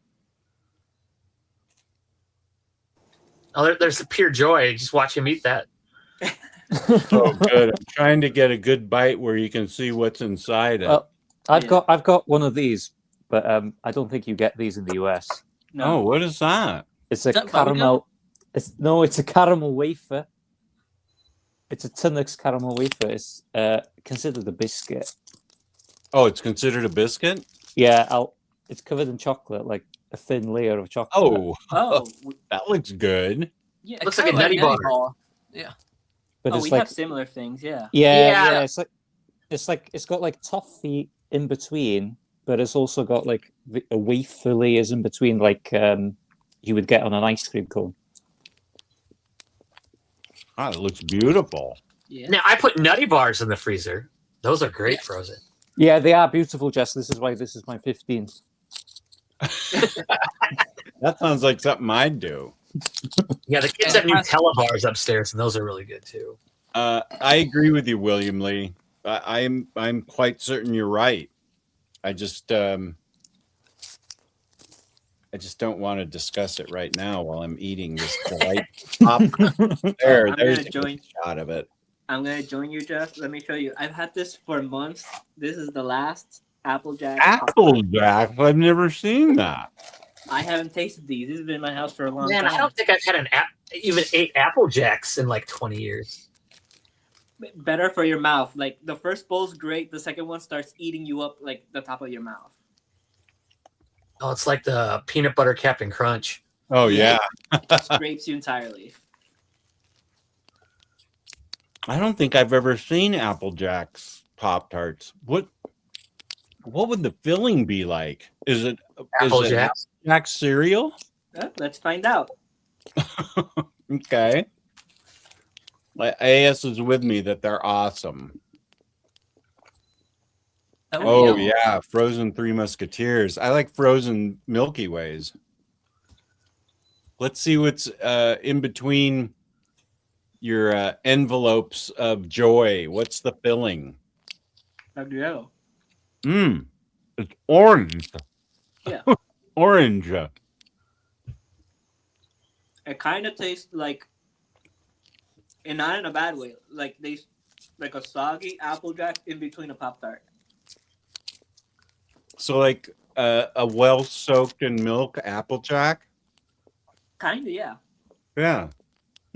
Oh, there's a pure joy just watch him eat that.
Oh, good. I'm trying to get a good bite where you can see what's inside it.
I've got one of these, but I don't think you get these in the US.
No. Oh, what is that?
It's a caramel. It's a caramel wafer. It's a Tunnux caramel wafer. It's considered a biscuit.
Oh, it's considered a biscuit?
Yeah, it's covered in chocolate, like a thin layer of chocolate.
Oh, that looks good.
Yeah,
it looks like a nutty bar.
Yeah.
But
we have similar things, yeah.
Yeah. It's got like toffee in between, but it's also got like a wafer layers in between, like you would get on an ice cream cone.
Oh, it looks beautiful.
Yeah. Now I put nutty bars in the freezer. Those are great frozen.
Yeah, they are beautiful, Jess. This is why this is my 15th.
That sounds like something I'd do.
Yeah, the kids have Nutella bars upstairs, and those are really good too.
I agree with you, William Lee. I'm quite certain you're right. I just don't want to discuss it right now while I'm eating this delightful popcorn. There's a good shot of it.
I'm gonna join you, Jeff. Let me show you. I've had this for months. This is the last Applejack.
Applejack? I've never seen that.
I haven't tasted these. This has been in my house for a long time.
I don't think I've had even 8 Applejacks in like 20 years.
Better for your mouth. Like the first bowl's great. The second one starts eating you up like the top of your mouth.
Oh, it's like the peanut butter Captain Crunch.
Oh yeah.
Scrapes you entirely.
I don't think I've ever seen Applejack's Pop-Tarts. What would the filling be like? Is it Applejack cereal?
Let's find out.
Okay. AS is with me that they're awesome. Oh yeah, frozen Three Musketeers. I like frozen Milky Ways. Let's see what's in between your envelopes of joy. What's the filling?
Gabriel.
It's orange.
Yeah.
Orange.
It kind of tastes like, and not in a bad way, like a soggy Applejack in between a Pop-Tart.
So like a well soaked in milk Applejack?
Kind of, yeah.
Yeah.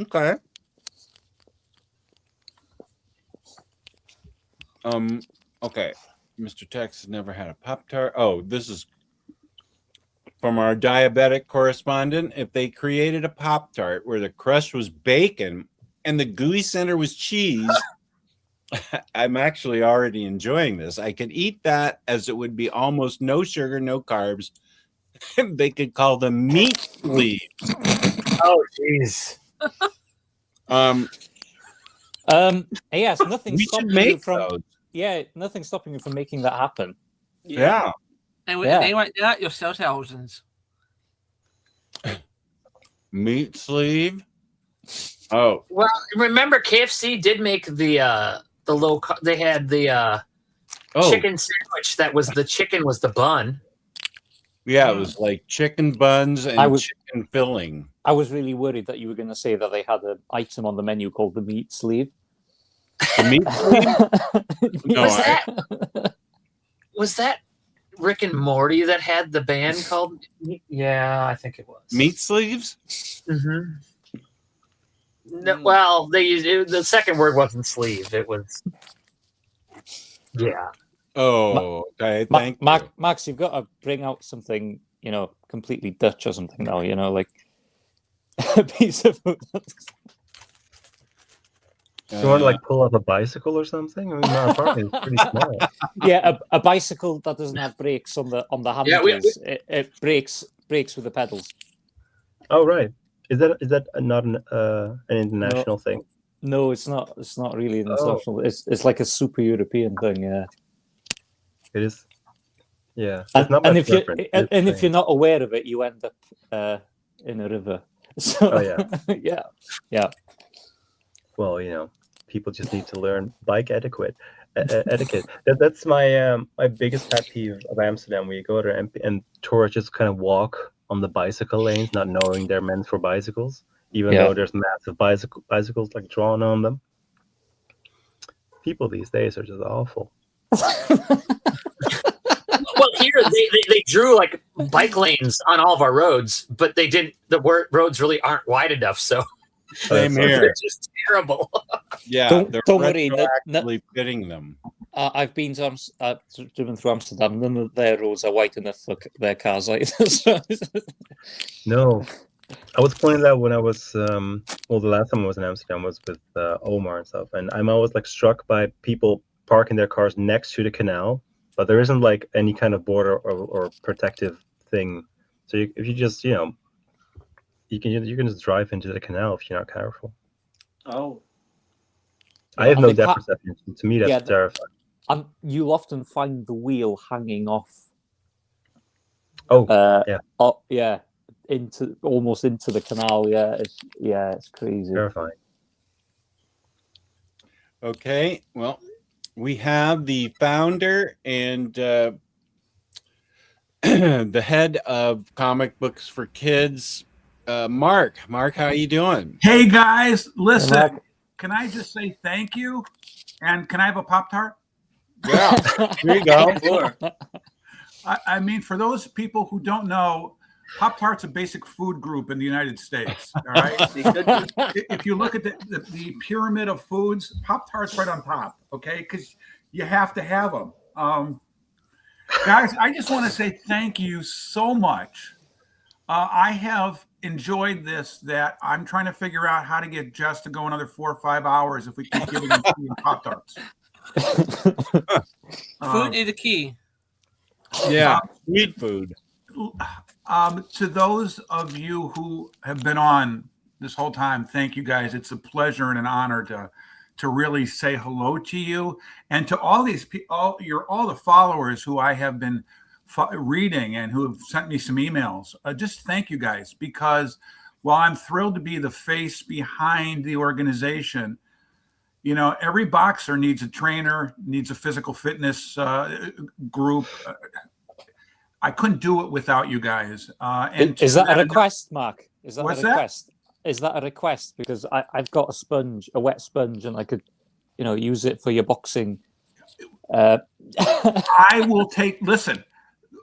Okay. Okay. Mr. Tex has never had a Pop-Tart. Oh, this is from our diabetic correspondent. If they created a Pop-Tart where the crust was bacon and the gooey center was cheese, I'm actually already enjoying this. I could eat that as it would be almost no sugar, no carbs. They could call them meat leaves.
Oh, jeez.
Yes, nothing stopping you from. Those. Yeah, nothing stopping you from making that happen.
Yeah.
And they might do that yourself, thousands.
Meat sleeve. Oh,
well, remember KFC did make the low. They had the chicken sandwich that was the chicken was the bun.
Yeah, it was like chicken buns and chicken filling.
I was really worried that you were going to say that they had an item on the menu called the meat sleeve.
The meat sleeve? No,
was that Rick and Morty that had the band called? Yeah, I think it was.
Meat sleeves?
Mm-hmm. No, well, the second word wasn't sleeve. It was, yeah.
Oh, okay. Thank you.
Max, you've got to bring out something, completely Dutch or something now, like a piece of food.
You want to like pull up a bicycle or something? I mean, my apartment is pretty small.
Yeah, a bicycle that doesn't have brakes on the handles. It breaks with the pedals.
Oh right. Is that not an international thing?
No, it's not. It's not really international. It's like a super European thing. Yeah.
It is. Yeah.
If you're not aware of it, you end up in a river. So, yeah.
Well, people just need to learn bike etiquette. That's my my biggest pet peeve of Amsterdam. Where you go there and tourists just kind of walk on the bicycle lanes, not knowing they're meant for bicycles, even though there's massive bicycles like drawn on them. People these days are just awful.
Well, here they drew like bike lanes on all of our roads, but they didn't. The roads really aren't wide enough, so
same here.
They're just terrible.
Yeah,
don't worry.
Actually fitting them.
I've been driven through Amsterdam. None of their roads are wide enough for their cars either.
No, I was pointing that when I was the last time I was in Amsterdam was with Omar and stuff, and I'm always like struck by people parking their cars next to the canal, but there isn't like any kind of border or protective thing. So if you just you can just drive into the canal if you're not careful.
Oh,
I have no depth perception. To me, that's terrifying.
And you'll often find the wheel hanging off. Almost into the canal. It's crazy.
Terrifying.
Okay, well, we have the founder and the head of Comic Books for Kids, Mark. Mark, how are you doing?
Hey guys, listen. Can I just say thank you? And can I have a Pop-Tart?
Yeah, here you go.
I mean, for those people who don't know, Pop-Tart's a basic food group in the United States. All right. If you look at the pyramid of foods, Pop-Tart's right on top. Okay, because you have to have them. Guys, I just want to say thank you so much. I have enjoyed this. That I'm trying to figure out how to get Jess to go another 4 or 5 hours if we keep giving him Pop-Tarts.
Food is the key.
Yeah, sweet food.
To those of you who have been on this whole time, thank you guys. It's a pleasure and an honor to really say hello to you, and to all these people, all the followers who I have been reading and who have sent me some emails. Just thank you guys, because while I'm thrilled to be the face behind the organization, every boxer needs a trainer, needs a physical fitness group. I couldn't do it without you guys. And
is that a request, Mark? Is that
What's
a request? Is that a request? Because I've got a wet sponge, and I could, use it for your boxing.
I will listen,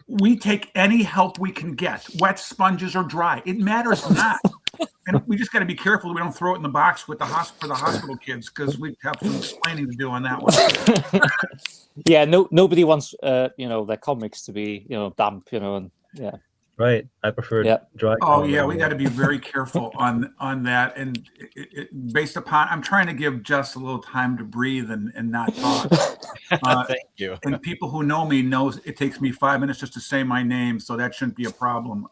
we take any help we can get, wet sponges or dry. It matters not. And we just got to be careful that we don't throw it in the box for the hospital kids, because we have some explaining to do on that one.
Yeah, nobody wants their comics to be damp, and yeah.
Right, I prefer dry.
Oh yeah, we got to be very careful on that, and based upon, I'm trying to give Jess a little time to breathe and not talk.
Thank you.
And people who know me knows it takes me 5 minutes just to say my name, so that shouldn't be a problem.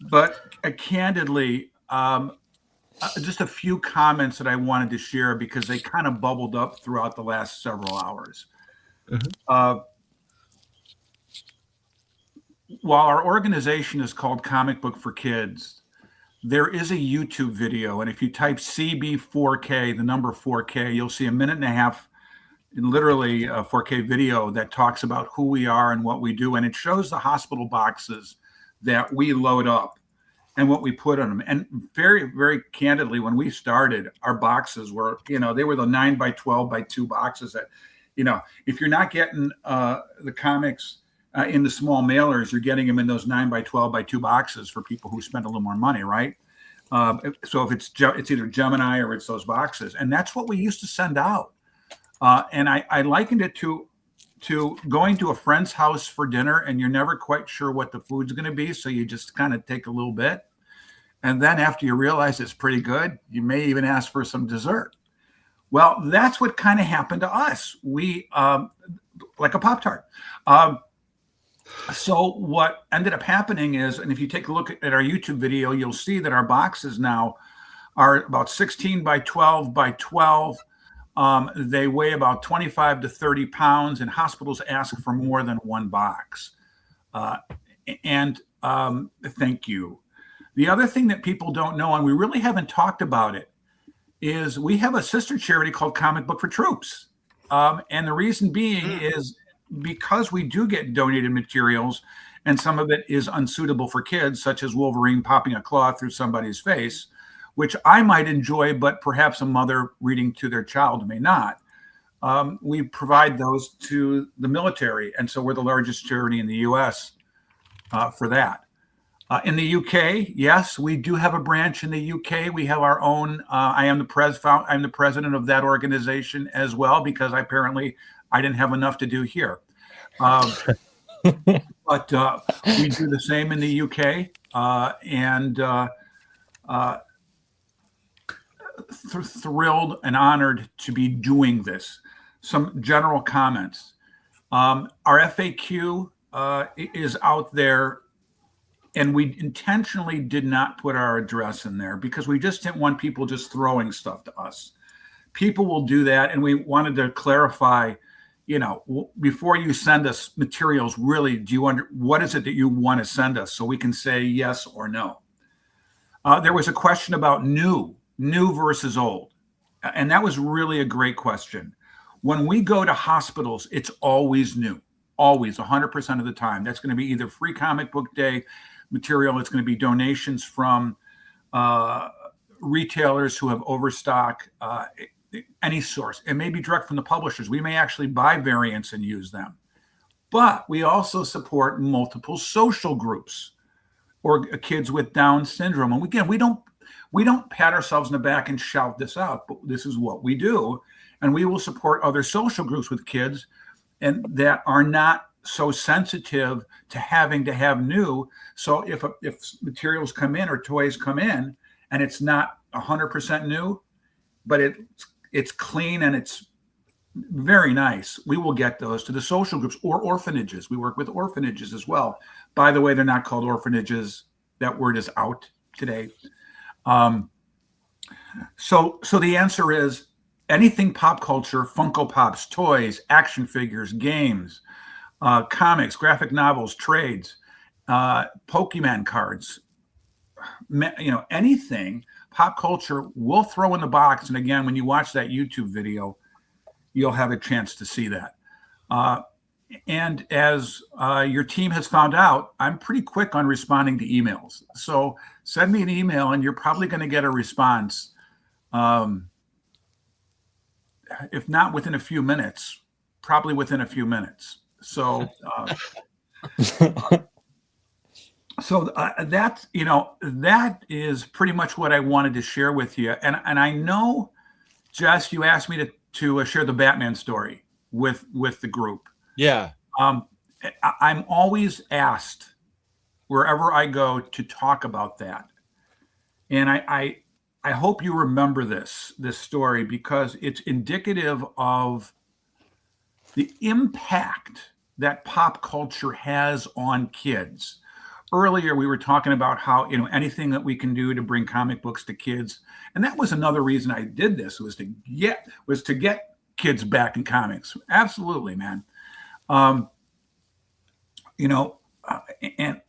But candidly, just a few comments that I wanted to share, because they kind of bubbled up throughout the last several hours. while our organization is called Comic Book for Kids, there is a YouTube video. And if you type CB4K, the number 4K, you'll see a 1.5 minute, literally a 4K video that talks about who we are and what we do. And it shows the hospital boxes that we load up and what we put on them. And very, very candidly, when we started, our boxes were, they were the 9x12x2 boxes that, if you're not getting the comics in the small mailers, you're getting them in those 9x12x2 boxes for people who spend a little more money, right? So if it's either Gemini or it's those boxes. And that's what we used to send out. And I likened it to going to a friend's house for dinner and you're never quite sure what the food's going to be. So you just kind of take a little bit. And then after you realize it's pretty good, you may even ask for some dessert. Well, that's what kind of happened to us. We, like a Pop-Tart. So what ended up happening is, and if you take a look at our YouTube video, you'll see that our boxes now are about 16x12x12. They weigh about 25 to 30 pounds, and hospitals ask for more than one box. Thank you. The other thing that people don't know, and we really haven't talked about it, is we have a sister charity called Comic Book for Troops. And the reason being is because we do get donated materials, and some of it is unsuitable for kids, such as Wolverine popping a claw through somebody's face, which I might enjoy, but perhaps a mother reading to their child may not. We provide those to the military. And so we're the largest charity in the US for that. In the UK, yes, we do have a branch in the UK. We have our own, I'm the president of that organization as well, because apparently I didn't have enough to do here. But we do the same in the UK. Thrilled and honored to be doing this. Some general comments. Our FAQ is out there, and we intentionally did not put our address in there because we just didn't want people just throwing stuff to us. People will do that, and we wanted to clarify, before you send us materials, really, what is it that you want to send us so we can say yes or no? There was a question about new versus old. And that was really a great question. When we go to hospitals, it's always new, always 100% of the time. That's going to be either free comic book day material. It's going to be donations from retailers who have overstock, any source. It may be direct from the publishers. We may actually buy variants and use them. But we also support multiple social groups or kids with Down syndrome. And again, we don't pat ourselves in the back and shout this out, but this is what we do. And we will support other social groups with kids and that are not so sensitive to having to have new. So if materials come in or toys come in and it's not 100% new, but it's clean and it's very nice, we will get those to the social groups or orphanages. We work with orphanages as well. By the way, they're not called orphanages. That word is out today. So the answer is anything pop culture, Funko Pops, toys, action figures, games, comics, graphic novels, trades, Pokemon cards, anything pop culture, we'll throw in the box. And again, when you watch that YouTube video, you'll have a chance to see that. And as your team has found out, I'm pretty quick on responding to emails. So send me an email and you're probably going to get a response. If not within a few minutes, probably within a few minutes. So, that is pretty much what I wanted to share with you. And I know, Jess, you asked me to share the Batman story with the group.
Yeah.
I'm always asked wherever I go to talk about that. And I hope you remember this story because it's indicative of the impact that pop culture has on kids. Earlier, we were talking about how, anything that we can do to bring comic books to kids. And that was another reason I did this was to get kids back in comics. Absolutely, man. and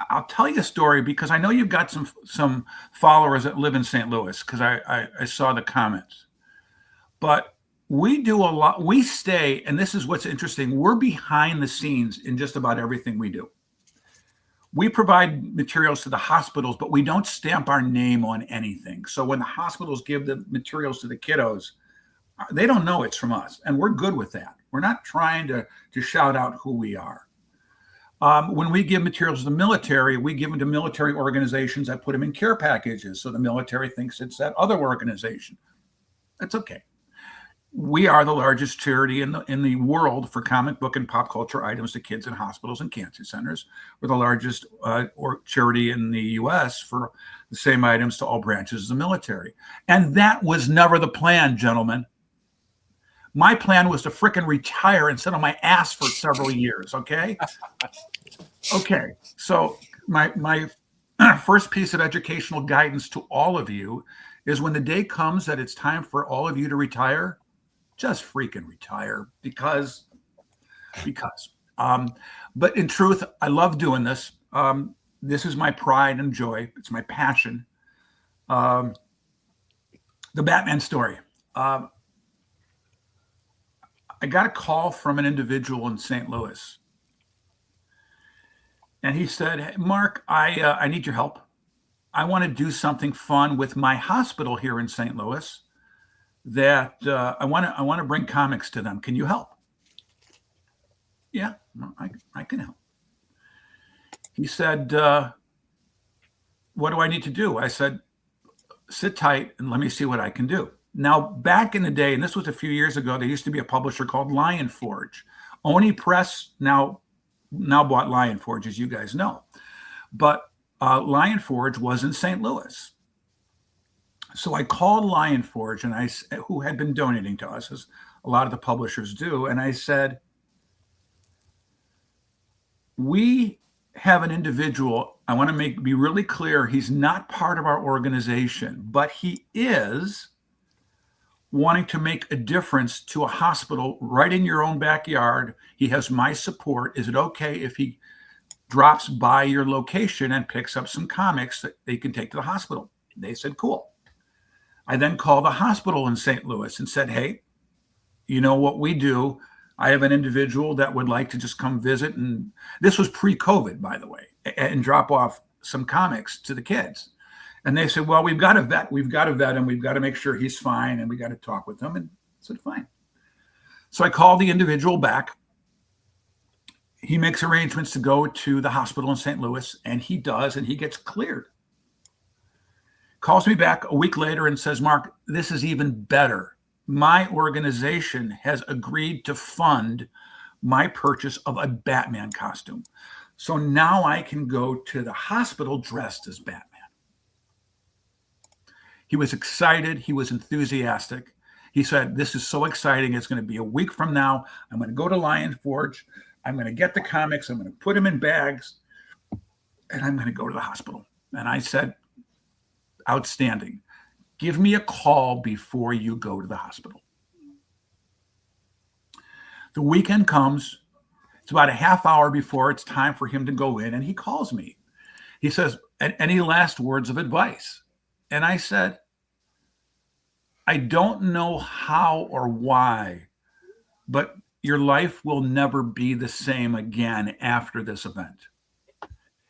I'll tell you a story because I know you've got some followers that live in St. Louis because I saw the comments. But we do a lot. We stay, and this is what's interesting. We're behind the scenes in just about everything we do. We provide materials to the hospitals, but we don't stamp our name on anything. So when the hospitals give the materials to the kiddos, they don't know it's from us. And we're good with that. We're not trying to shout out who we are. When we give materials to the military, we give them to military organizations that put them in care packages. So the military thinks it's that other organization. That's okay. We are the largest charity in the world for comic book and pop culture items to kids in hospitals and cancer centers. We're the largest charity in the U.S. for the same items to all branches of the military. And that was never the plan, gentlemen. My plan was to frickin' retire and sit on my ass for several years, okay? Okay, so my first piece of educational guidance to all of you is when the day comes that it's time for all of you to retire, just freaking retire because. But in truth, I love doing this. This is my pride and joy. It's my passion. The Batman story. I got a call from an individual in St. Louis. And he said, hey, Mark, I need your help. I want to do something fun with my hospital here in St. Louis that I want to bring comics to them. Can you help? Yeah, I can help. He said, what do I need to do? I said, sit tight and let me see what I can do. Now, back in the day, and this was a few years ago, there used to be a publisher called Lion Forge. Oni Press now bought Lion Forge, as you guys know. But Lion Forge was in St. Louis. So I called Lion Forge, who had been donating to us, as a lot of the publishers do, and I said, we have an individual, I want to be really clear, he's not part of our organization, but he is wanting to make a difference to a hospital right in your own backyard. He has my support. Is it okay if he drops by your location and picks up some comics that they can take to the hospital? They said, cool. I then called the hospital in St. Louis and said, hey, you know what we do? I have an individual that would like to just come visit. And this was pre-COVID, by the way, and drop off some comics to the kids. And they said, well, we've got to vet him. We've got to make sure he's fine. And we got to talk with him. And I said, fine. So I called the individual back. He makes arrangements to go to the hospital in St. Louis, and he does, and he gets cleared. Calls me back a week later and says, Mark, this is even better. My organization has agreed to fund my purchase of a Batman costume. So now I can go to the hospital dressed as Batman. He was excited. He was enthusiastic. He said, this is so exciting. It's going to be a week from now. I'm going to go to Lion Forge. I'm going to get the comics. I'm going to put them in bags, and I'm going to go to the hospital. And I said, outstanding. Give me a call before you go to the hospital. The weekend comes. It's about a half hour before it's time for him to go in, and he calls me. He says, any last words of advice? And I said, I don't know how or why, but your life will never be the same again after this event.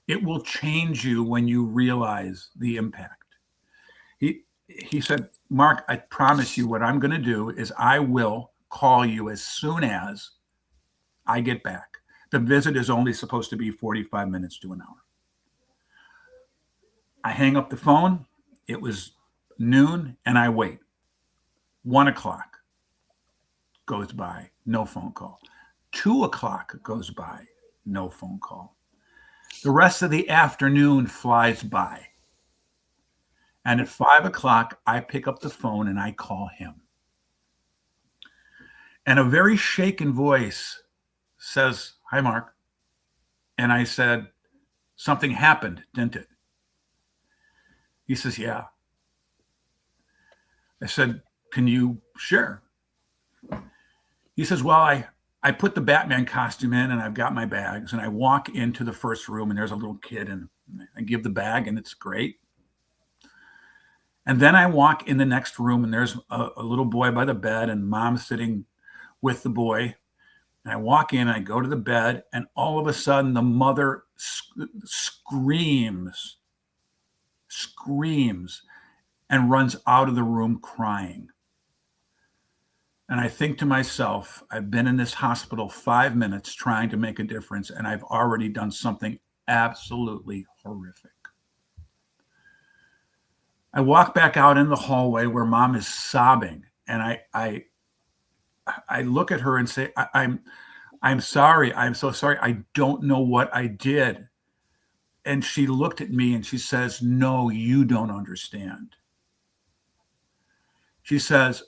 It will change you when you realize the impact. He said, Mark, I promise you what I'm going to do is I will call you as soon as I get back. The visit is only supposed to be 45 minutes to an hour. I hang up the phone. It was noon, and I wait. 1 o'clock goes by, no phone call. 2 o'clock goes by, no phone call. The rest of the afternoon flies by. And at 5 o'clock, I pick up the phone and I call him. And a very shaken voice says, hi, Mark. And I said, something happened, didn't it? He says, yeah. I said, can you share? He says, well, I put the Batman costume in and I've got my bags and I walk into the first room and there's a little kid and I give the bag and it's great. And then I walk in the next room and there's a little boy by the bed and mom's sitting with the boy. And I walk in, I go to the bed, and all of a sudden the mother screams and runs out of the room crying. And I think to myself, I've been in this hospital 5 minutes trying to make a difference, and I've already done something absolutely horrific. I walk back out in the hallway where mom is sobbing, and I look at her and say, I'm sorry. I'm so sorry. I don't know what I did. And she looked at me and she says, no, you don't understand. She says,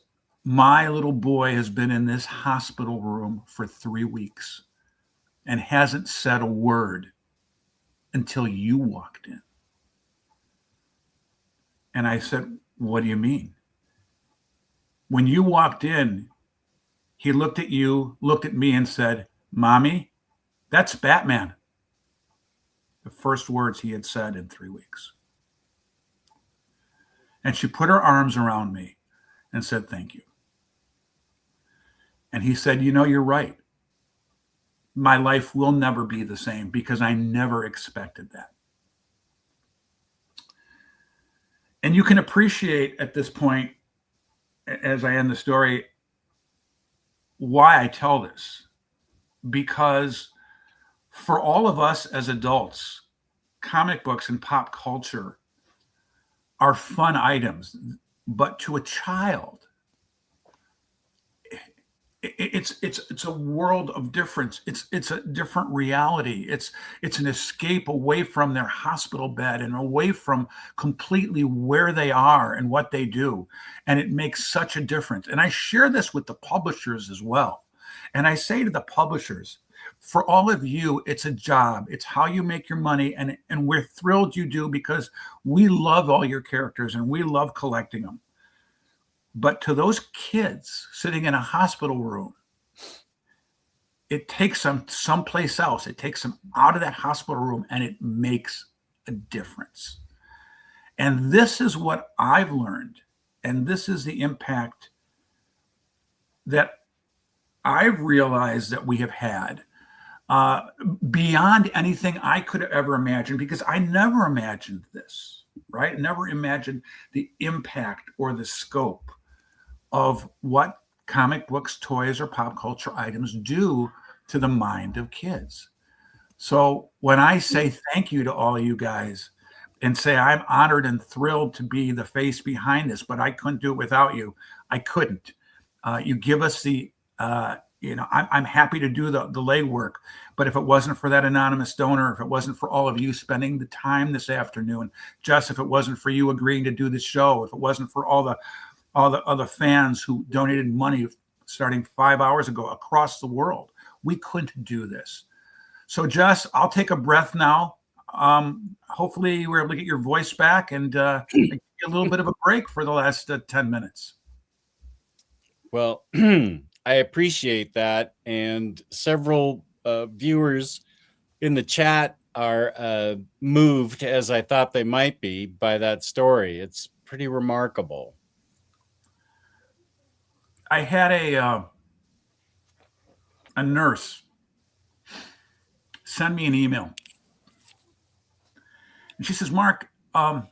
my little boy has been in this hospital room for 3 weeks and hasn't said a word until you walked in. And I said, what do you mean? When you walked in, he looked at you, looked at me and said, Mommy, that's Batman. The first words he had said in 3 weeks. And she put her arms around me and said, thank you. And he said, you know, you're right. My life will never be the same because I never expected that. And you can appreciate at this point, as I end the story, why I tell this. Because for all of us as adults, comic books and pop culture are fun items, but to a child, it's a world of difference. It's a different reality. It's an escape away from their hospital bed and away from completely where they are and what they do. And it makes such a difference. And I share this with the publishers as well. And I say to the publishers, for all of you, it's a job. It's how you make your money. And we're thrilled you do because we love all your characters and we love collecting them. But to those kids sitting in a hospital room, it takes them someplace else. It takes them out of that hospital room and it makes a difference. And this is what I've learned. And this is the impact that I've realized that we have had beyond anything I could have ever imagined, because I never imagined this, right? Never imagined the impact or the scope of what comic books, toys, or pop culture items do to the mind of kids. So when I say thank you to all of you guys and say I'm honored and thrilled to be the face behind this, but I couldn't do it without you. I couldn't. You give us the, I'm happy to do the legwork, but if it wasn't for that anonymous donor, if it wasn't for all of you spending the time this afternoon, Jess, if it wasn't for you agreeing to do the show, if it wasn't for all the other fans who donated money starting 5 hours ago across the world, we couldn't do this. So Jess, I'll take a breath now. Hopefully we're able to get your voice back and give you a little bit of a break for the last 10 minutes.
Well, I appreciate that. And several viewers in the chat are moved, as I thought they might be, by that story. It's pretty remarkable.
I had a nurse send me an email. And she says, Mark, I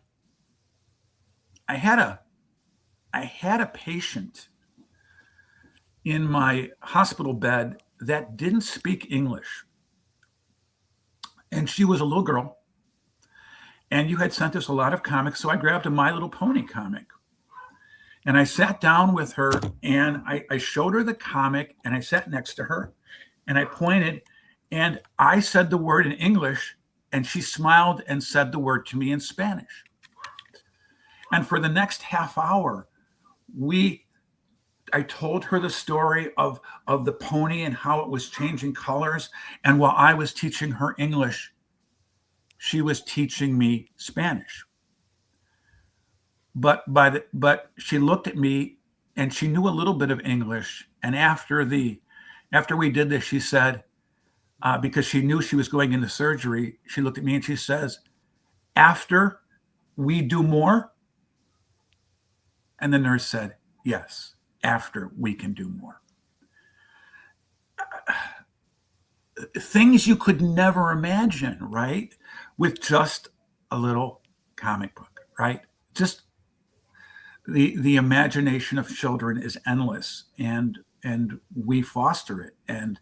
had a patient in my hospital bed that didn't speak English. And she was a little girl. And you had sent us a lot of comics, so I grabbed a My Little Pony comic. And I sat down with her and I showed her the comic and I sat next to her and I pointed and I said the word in English and she smiled and said the word to me in Spanish. And for the next half hour, I told her the story of the pony and how it was changing colors. And while I was teaching her English, she was teaching me Spanish. But she looked at me and she knew a little bit of English. And after the After we did this, she said, because she knew she was going into surgery, she looked at me and she says, after we do more? And the nurse said, yes, after we can do more. Things you could never imagine, right? With just a little comic book, right? Just the imagination of children is endless, and we foster it. And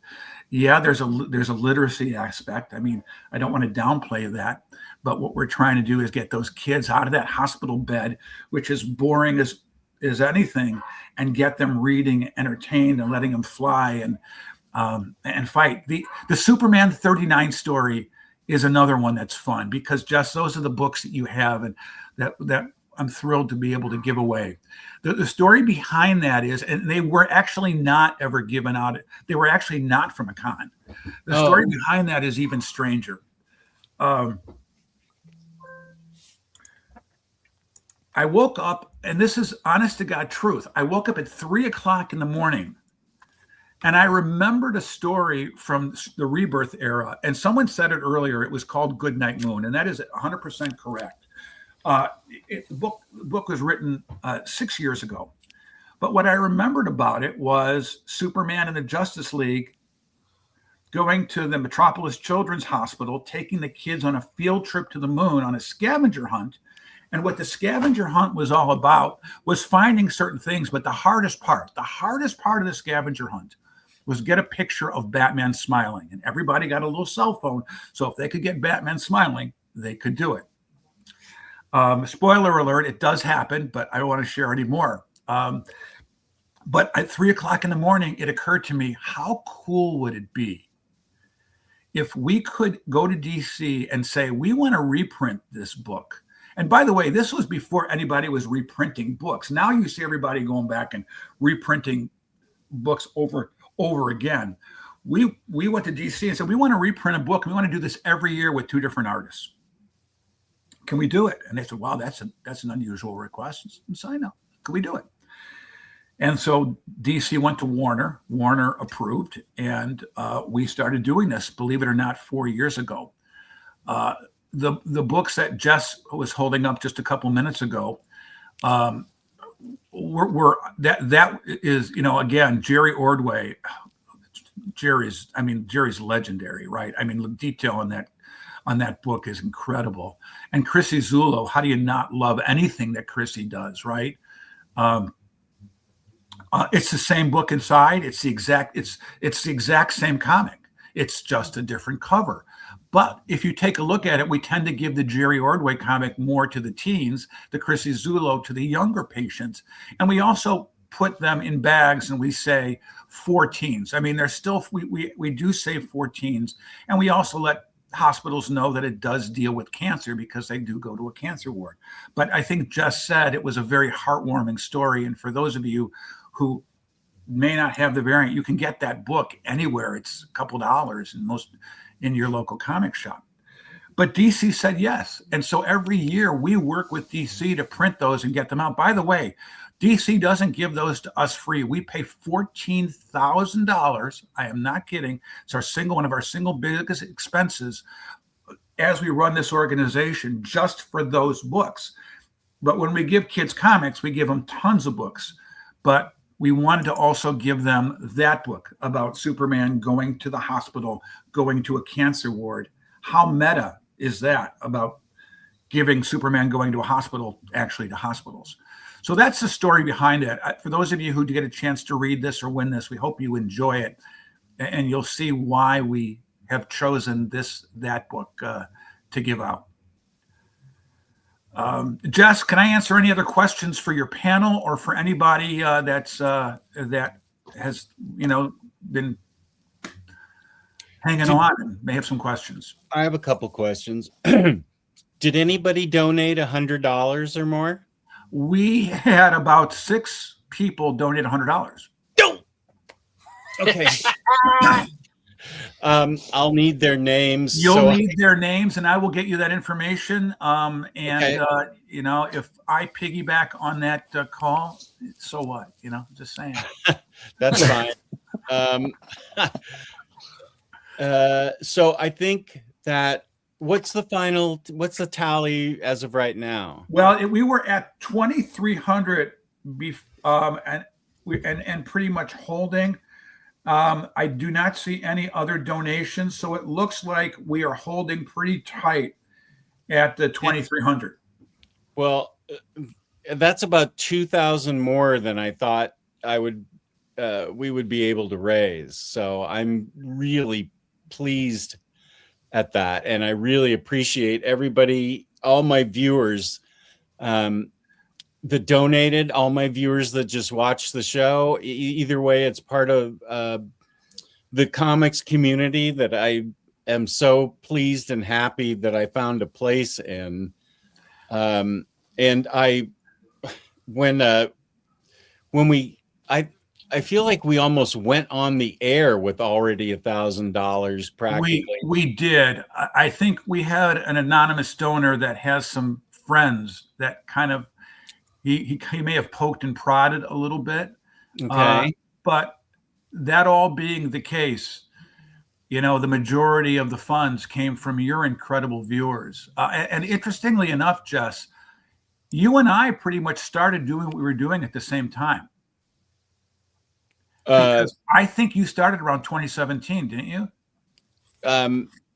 yeah, there's a literacy aspect. I mean, I don't want to downplay that, but what we're trying to do is get those kids out of that hospital bed, which is boring as anything, and get them reading, entertained, and letting them fly and fight. The Superman 39 story is another one that's fun, because just those are the books that you have, and that I'm thrilled to be able to give away. The story behind that is, and they were actually not ever given out. They were actually not from a con. The story behind that is even stranger. I woke up, and this is honest to God truth. I woke up at 3 o'clock in the morning, and I remembered a story from the Rebirth era. And someone said it earlier. It was called Goodnight Moon, and that is 100% correct. The book was written 6 years ago. But what I remembered about it was Superman and the Justice League going to the Metropolis Children's Hospital, taking the kids on a field trip to the moon on a scavenger hunt. And what the scavenger hunt was all about was finding certain things. But the hardest part of the scavenger hunt was get a picture of Batman smiling. And everybody got a little cell phone. So if they could get Batman smiling, they could do it. Spoiler alert, it does happen, but I don't want to share any more. But at 3 o'clock in the morning, it occurred to me, how cool would it be if we could go to DC and say, we want to reprint this book? And by the way, this was before anybody was reprinting books. Now you see everybody going back and reprinting books over again. We went to DC and said, we want to reprint a book. We want to do this every year with 2 different artists. Can we do it? And they said, wow, that's an unusual request. And so I know, can we do it? And so DC went to Warner. Warner approved, and we started doing this, believe it or not, 4 years ago. The books that Jess was holding up just a couple minutes ago, that is, again, Jerry Ordway. Jerry's legendary, right? I mean, the detail on that book is incredible. And Chrissy Zullo, how do you not love anything that Chrissy does, right? It's the same book inside. It's the exact same comic. It's just a different cover. But if you take a look at it, we tend to give the Jerry Ordway comic more to the teens, the Chrissy Zullo to the younger patients. And we also put them in bags and we say 4 teens. I mean, there's still, we do say 4 teens. And we also let hospitals know that it does deal with cancer, because they do go to a cancer ward. But I think Jess said it was a very heartwarming story. And for those of you who may not have the variant, you can get that book anywhere. It's a couple dollars in your local comic shop. But DC said yes. And so every year we work with DC to print those and get them out. By the way, DC doesn't give those to us free. We pay $14,000. I am not kidding. It's one of our single biggest expenses as we run this organization, just for those books. But when we give kids comics, we give them tons of books. But we wanted to also give them that book about Superman going to the hospital, going to a cancer ward. How meta is that about giving Superman going to a hospital, actually to hospitals? So that's the story behind it. For those of you who get a chance to read this or win this, we hope you enjoy it. And you'll see why we have chosen that book to give out. Jess, can I answer any other questions for your panel or for anybody that has been hanging on and may have some questions?
I have a couple questions. Did anybody donate $100 or more?
We had about 6 people donate $100.
Okay. I'll need their names.
You'll need their names, and I will get you that information.
Okay.
If I piggyback on that call, so what? Just saying.
That's fine. So I think that what's the tally as of right now?
Well, we were at 2,300 and pretty much holding. I do not see any other donations, so it looks like we are holding pretty tight at the 2,300.
Well, that's about 2,000 more than I thought we would be able to raise. So I'm really pleased at that, and I really appreciate everybody, all my viewers that donated, all my viewers that just watch the show. Either way, it's part of the comics community that I am so pleased and happy that I found a place in. And I feel like we almost went on the air with already $1,000 practically.
We did. I think we had an anonymous donor that has some friends that kind of he may have poked and prodded a little bit.
Okay.
But that all being the case, the majority of the funds came from your incredible viewers. And interestingly enough, Jess, you and I pretty much started doing what we were doing at the same time. Because I think you started around 2017, didn't you?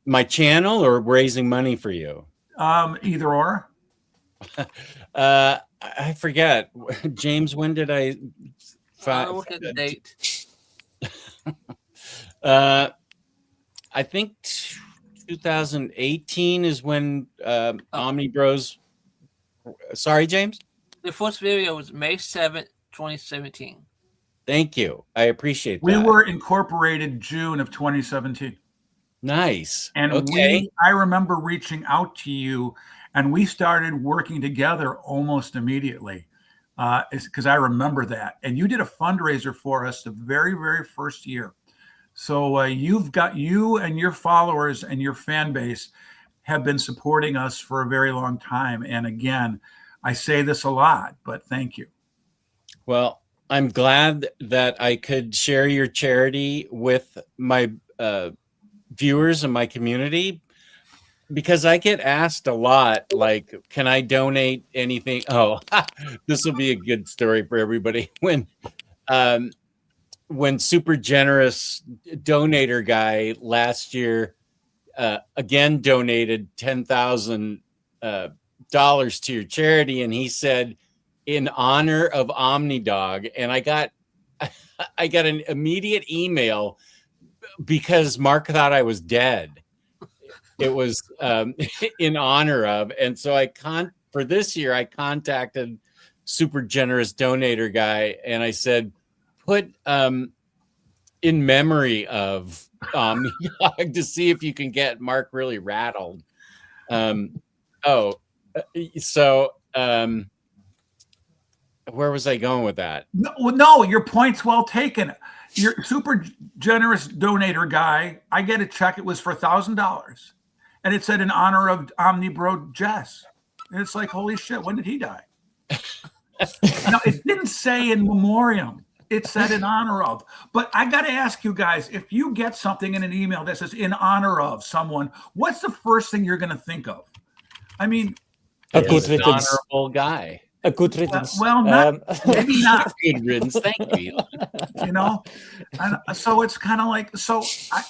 My channel or raising money for you?
Either or.
I forget. James, when did I
look at the date.
I think 2018 is when Omni Bros. Sorry, James?
The first video was May 7th, 2017.
Thank you. I appreciate that.
We were incorporated June of 2017.
Nice.
And I remember reaching out to you, and we started working together almost immediately. Because I remember that. And you did a fundraiser for us the very, very first year. So you and your followers and your fan base have been supporting us for a very long time. And again, I say this a lot, but thank you.
Well, I'm glad that I could share your charity with my viewers and my community, because I get asked a lot, like, can I donate anything? Oh, this will be a good story for everybody. When super generous donator guy last year again donated $10,000 to your charity, and he said, in honor of OmniDog, and I got an immediate email because Mark thought I was dead. It was in honor of, and so for this year I contacted super generous donator guy, and I said, put in memory of OmniDog to see if you can get Mark really rattled. Where was I going with that?
No, your point's well taken. Your super generous donator guy, I get a check. It was for $1,000, and it said in honor of Omnibro Jess. And it's like, holy shit, when did he die? No, it didn't say in memoriam. It said in honor of. But I got to ask you guys, if you get something in an email that says in honor of someone, what's the first thing you're going to think of? I mean,
a good riddance.
Honorable guy.
A good riddance.
Well, maybe not.
Good riddance. Thank you.
And so it's kind of like, so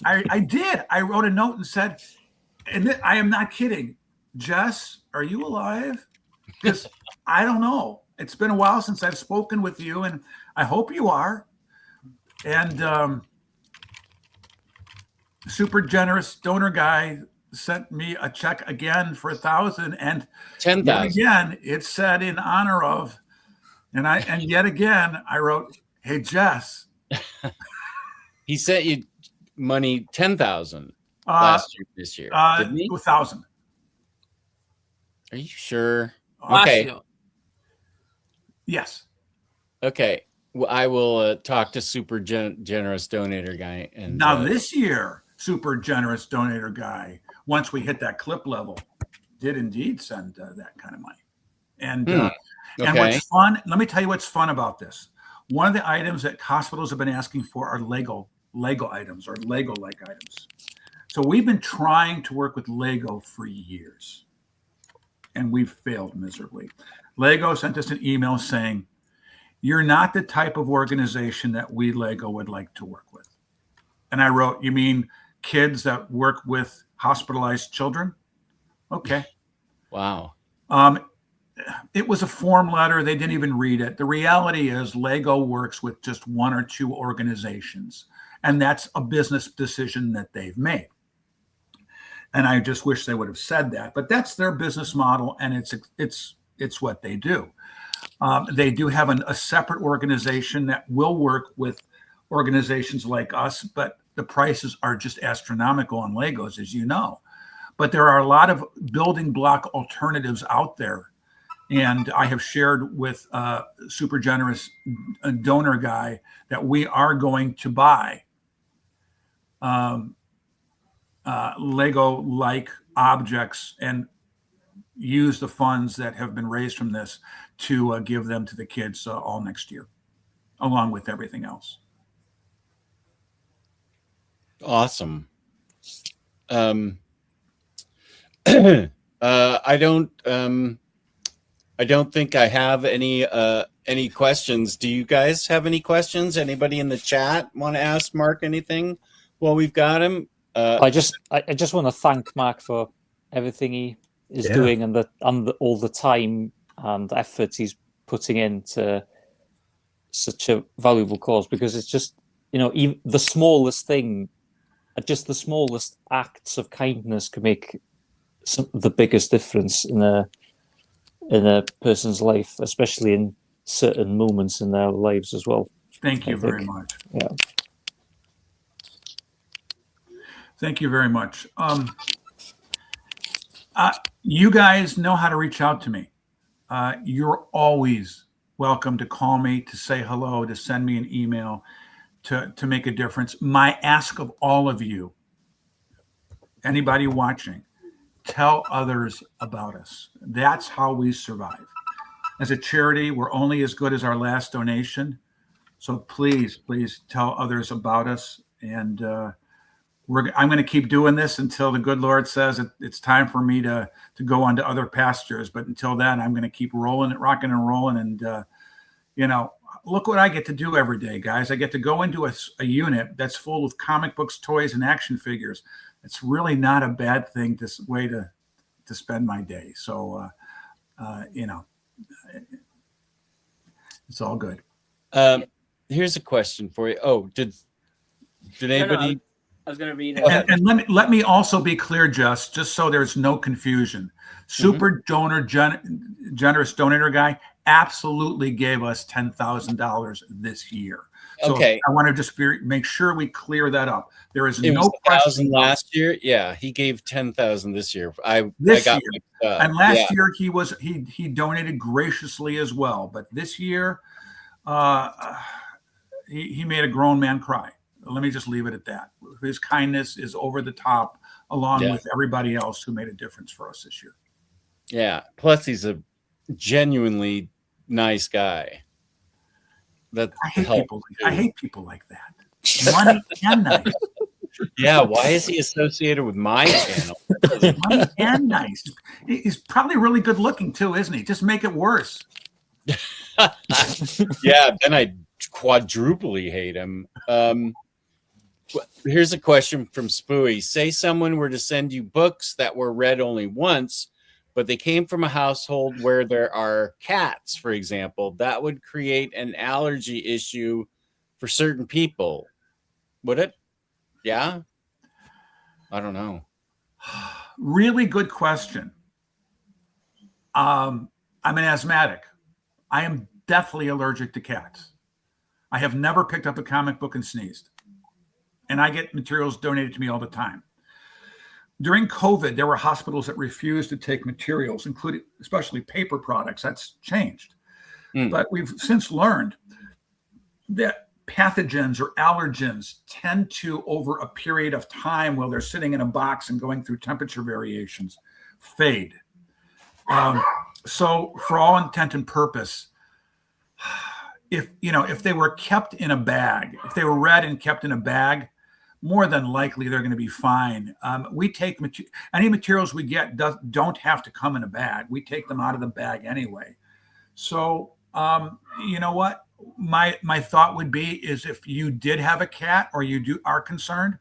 I wrote a note and said, and I am not kidding, Jess, are you alive? Because I don't know. It's been a while since I've spoken with you, and I hope you are. And super generous donor guy sent me a check again for $1,000, and
10,000
again it said in honor of, and yet again I wrote, hey Jess.
He sent you money 10,000 last year, this year, didn't he?
1,000.
Are you sure?
Okay. Yes.
Okay. Well, I will talk to super generous donator guy. And
now this year, super generous donator guy, once we hit that clip level, did indeed send that kind of money. And and what's fun, let me tell you what's fun about this. One of the items that hospitals have been asking for are Lego items or Lego-like items. So we've been trying to work with Lego for years, and we've failed miserably. Lego sent us an email saying, "You're not the type of organization that we, Lego, would like to work with." And I wrote, "You mean kids that work with hospitalized children?" Okay.
Wow.
It was a form letter. They didn't even read it. The reality is Lego works with just one or two organizations, and that's a business decision that they've made. And I just wish they would have said that, but that's their business model, and it's what they do. They do have a separate organization that will work with organizations like us, but the prices are just astronomical on Legos, as you know. But there are a lot of building block alternatives out there. And I have shared with a super generous donor guy that we are going to buy Lego-like objects and use the funds that have been raised from this to give them to the kids all next year, along with everything else.
Awesome. I don't think I have any questions. Do you guys have any questions? Anybody in the chat want to ask Mark anything while we've got him?
I just want to thank Mark for everything he is doing and all the time and effort he's putting into such a valuable cause, because it's just, even the smallest thing, just the smallest acts of kindness can make the biggest difference in a person's life, especially in certain moments in their lives as well.
Thank you very much.
Yeah.
Thank you very much. You guys know how to reach out to me. You're always welcome to call me, to say hello, to send me an email, to make a difference. My ask of all of you, anybody watching, tell others about us. That's how we survive. As a charity, we're only as good as our last donation. So please tell others about us. And I'm going to keep doing this until the good Lord says it's time for me to go on to other pastures. But until then, I'm going to keep rocking and rolling. And, look what I get to do every day, guys. I get to go into a unit that's full of comic books, toys, and action figures. It's really not a bad thing, this way to spend my day. So, it's all good.
Here's a question for you. Oh, did anybody?
No, I was going to read it.
And let me also be clear, just so there's no confusion. Super donor, generous donator guy absolutely gave us $10,000 this year. So
okay.
I want to just make sure we clear that up. There is
It
no
was
question.
last year. Yeah, he gave 10,000 this year. I got
Year. And last year he donated graciously as well. But this year, he made a grown man cry. Let me just leave it at that. His kindness is over the top, along with everybody else who made a difference for us this year.
Yeah. Plus, he's a genuinely nice guy. That
I hate people like that. Money and nice.
Yeah. Why is he associated with my channel?
Money and nice. He's probably really good looking too, isn't he? Just make it worse.
Yeah. Then I quadruply hate him. Here's a question from Spooey. Say someone were to send you books that were read only once, but they came from a household where there are cats, for example. That would create an allergy issue for certain people. Would it? Yeah? I don't know.
Really good question. I'm an asthmatic. I am deathly allergic to cats. I have never picked up a comic book and sneezed. And I get materials donated to me all the time. During COVID, there were hospitals that refused to take materials, including especially paper products. That's changed. But we've since learned that pathogens or allergens tend to, over a period of time while they're sitting in a box and going through temperature variations, fade. So for all intent and purpose, if they were kept in a bag, if they were read and kept in a bag, more than likely they're going to be fine. We take any materials we get don't have to come in a bag. We take them out of the bag anyway. So you know what? My thought would be is if you did have a cat or you are concerned,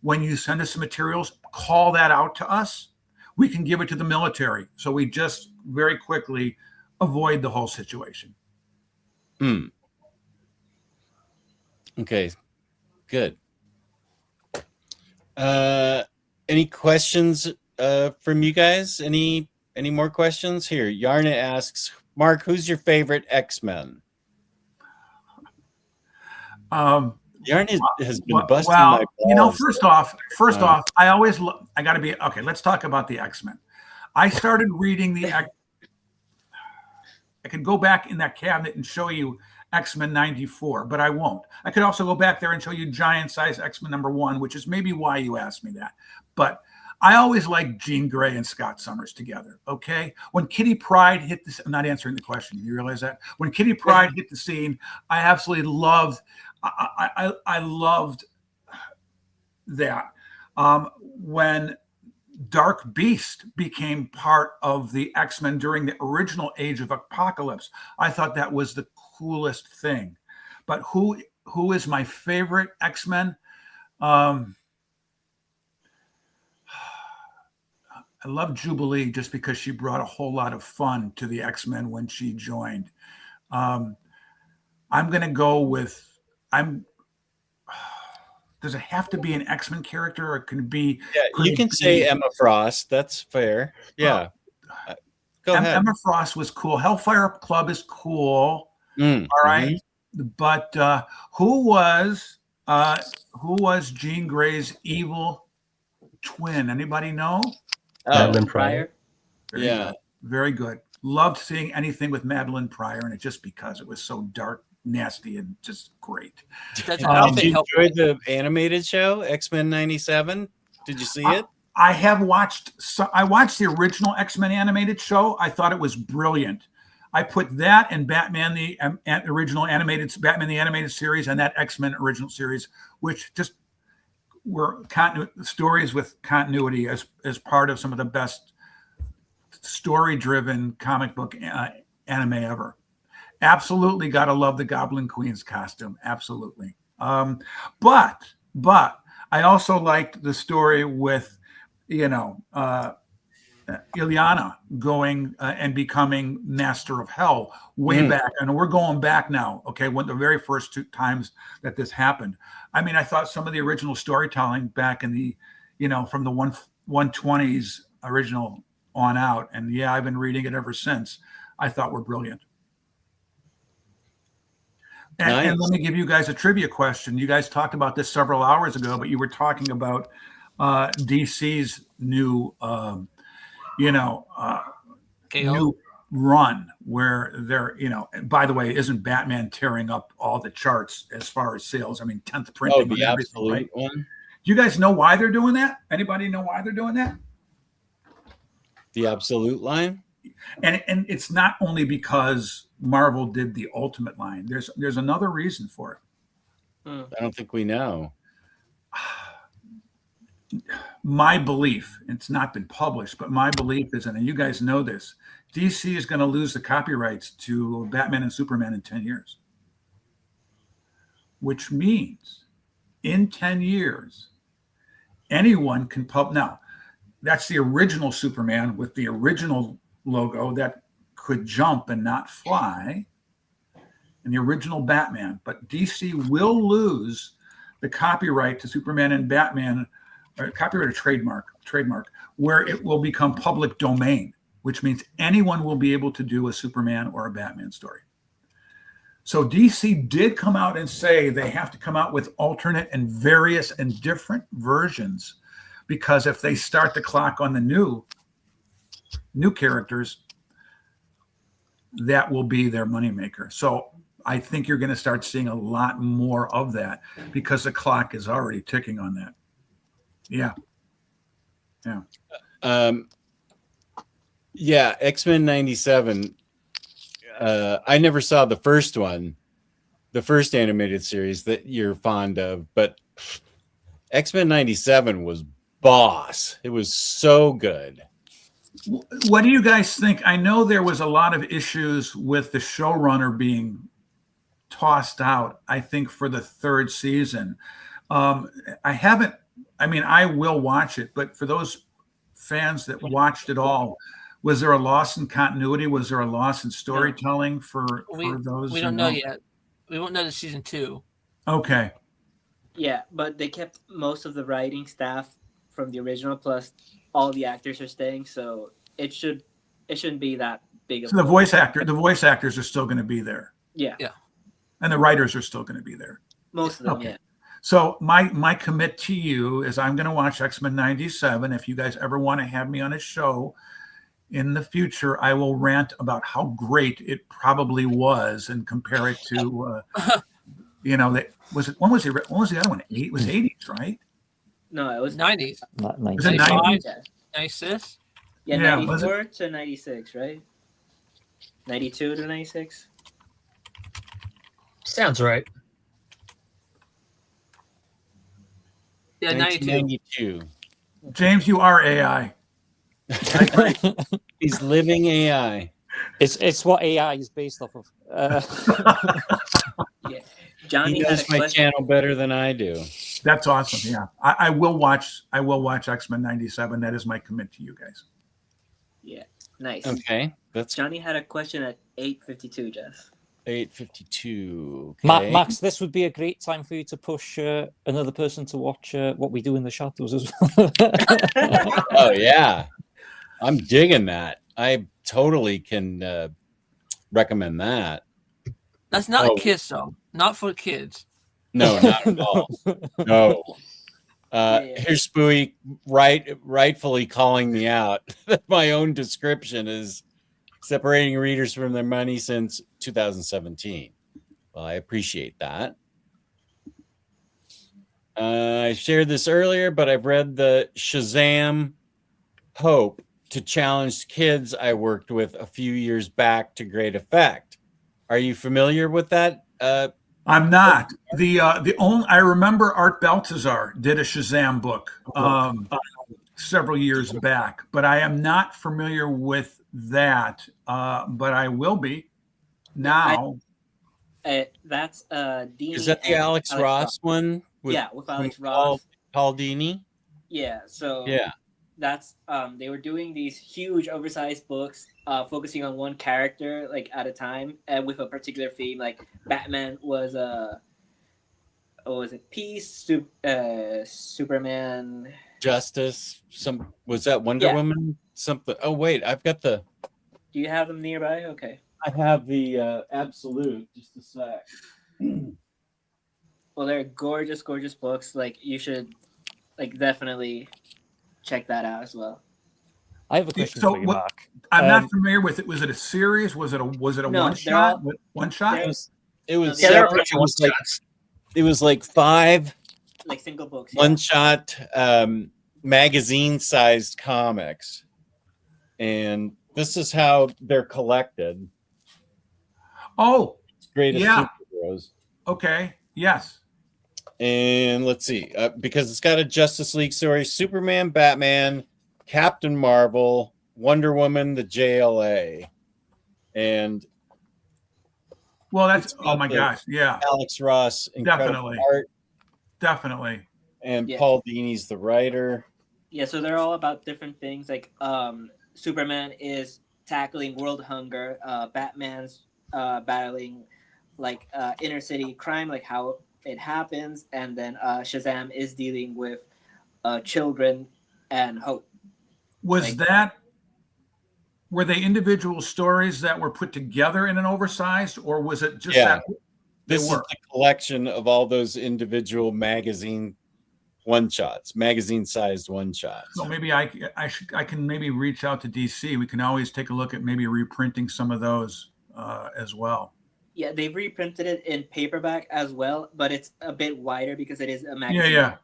when you send us some materials, call that out to us. We can give it to the military. So we just very quickly avoid the whole situation.
Okay, good. Any questions from you guys? Any more questions? Here, Yarna asks, Mark, who's your favorite X-Men? Yarna has been busting my balls.
First off, I got to be okay. Let's talk about the X-Men. I started reading I could go back in that cabinet and show you X-Men 94, but I won't. I could also go back there and show you giant size X-Men #1, which is maybe why you asked me that. But I always liked Jean Grey and Scott Summers together. Okay. When Kitty Pryde hit this, I'm not answering the question. You realize that? When Kitty Pryde hit the scene, I absolutely loved. I loved that. When Dark Beast became part of the X-Men during the original Age of Apocalypse, I thought that was the coolest thing. But who is my favorite X-Men? I love Jubilee just because she brought a whole lot of fun to the X-Men when she joined. I'm going to go with does it have to be an X-Men character, or can it be?
Yeah, you can say Emma Frost. That's fair. Yeah. Go ahead.
Emma Frost was cool. Hellfire Club is cool. All right. But who was Jean Grey's evil twin? Anybody know?
Madeline Pryor.
Very good. Loved seeing anything with Madeline Pryor in it just because it was so dark, nasty, and just great.
Did you enjoy the animated show X-Men 97? Did you see it?
I have watched. I watched the original X-Men animated show. I thought it was brilliant. I put that and Batman the original animated Batman the animated series and that X-Men original series, which just were stories with continuity as part of some of the best story-driven comic book anime ever. Absolutely got to love the Goblin Queen's costume. Absolutely. But I also liked the story with, Illyana going and becoming Master of Hell way back. And we're going back now. Okay. When the very first 2 times that this happened, I mean, I thought some of the original storytelling back in the, from the 120s original on out. And yeah, I've been reading it ever since. I thought were brilliant. And let me give you guys a trivia question. You guys talked about this several hours ago, but you were talking about DC's new, new run where they're, and by the way, isn't Batman tearing up all the charts as far as sales? I mean, 10th printing.
Oh, the absolute one.
Do you guys know why they're doing that? Anybody know why they're doing that?
The absolute line?
And it's not only because Marvel did the Ultimate line. There's another reason for it.
I don't think we know.
My belief, it's not been published, but my belief is, and you guys know this, DC is going to lose the copyrights to Batman and Superman in 10 years. Which means in 10 years, anyone can Now, that's the original Superman with the original logo that could jump and not fly, and the original Batman. But DC will lose the copyright to Superman and Batman, or copyright or trademark, where it will become public domain, which means anyone will be able to do a Superman or a Batman story. So DC did come out and say they have to come out with alternate and various and different versions, because if they start the clock on the new characters, that will be their moneymaker. So I think you're going to start seeing a lot more of that because the clock is already ticking on that. Yeah.
Yeah. X-Men 97. I never saw the first one, the first animated series that you're fond of, but X-Men 97 was boss. It was so good.
What do you guys think? I know there was a lot of issues with the showrunner being tossed out, I think, for the third season. I will watch it, but for those fans that watched it all, was there a loss in continuity? Was there a loss in storytelling for those?
We don't know yet. We won't know the season 2.
Okay.
Yeah, but they kept most of the writing staff from the original, plus all the actors are staying, so it shouldn't be that big of
So the voice actors are still going to be there.
Yeah.
And the writers are still going to be there.
Most of them,
Okay.
yeah.
So my commit to you is I'm going to watch X-Men 97. If you guys ever want to have me on a show in the future, I will rant about how great it probably was and compare it to, when was the other one? It was 80s, right?
No, it was
90s.
Was it 90s?
96?
Yeah,
Yeah, was
94 to 96, right? 92 to 96?
Sounds right.
Yeah, 92.
James, you are AI.
He's living AI.
It's what AI is based off of.
Yeah, Johnny
He knows my channel better than I do.
That's awesome. Yeah, I will watch X-Men 97. That is my commit to you guys.
Yeah, nice.
Okay, that's
Johnny had a question at 8:52, Jess.
8:52. Okay.
Max, this would be a great time for you to push another person to watch What We Do in the Shadows as well.
Oh yeah, I'm digging that. I totally can recommend that.
That's not a kiss, though. Not for kids.
No, not at all. No. Here's Spooey rightfully calling me out. My own description is separating readers from their money since 2017. Well, I appreciate that. I shared this earlier, but I've read the Shazam Hope to challenge kids I worked with a few years back to great effect. Are you familiar with that?
I'm not. I remember Art Baltazar did a Shazam book several years back, but I am not familiar with that. But I will be now.
That's Dini.
Is that the Alex Ross one?
With Alex Ross.
Paul Dini?
Yeah. So
yeah.
That's they were doing these huge oversized books focusing on one character like at a time and with a particular theme. Like Batman was Peace, Superman,
Justice. Was that Wonder Woman? Something. Oh wait, I've got the.
Do you have them nearby? Okay.
I have the Absolute. Just a sec.
Well, they're gorgeous books. Like you should definitely check that out as well.
I have a question for you, Mark.
I'm not familiar with it. Was it a series? Was it a one shot? One shot?
It was like 5
like single books.
One shot magazine sized comics. And this is how they're collected.
Oh,
greatest superheroes.
Okay. Yes.
And let's see, because it's got a Justice League story: Superman, Batman, Captain Marvel, Wonder Woman, the JLA, and
that's oh my gosh, yeah,
Alex Ross, incredible art,
definitely,
and Paul Dini's the writer.
Yeah, so they're all about different things. Like Superman is tackling world hunger, Batman's battling like inner city crime, like how it happens, and then Shazam is dealing with children and hope.
Were they individual stories that were put together in an oversized, or was it just that?
This
is the collection of all those individual magazine one-shots, magazine-sized one-shots.
So maybe I can maybe reach out to DC. We can always take a look at maybe reprinting some of those as well.
Yeah, they've reprinted it in paperback as well, but it's a bit wider because it is a magazine.
Yeah.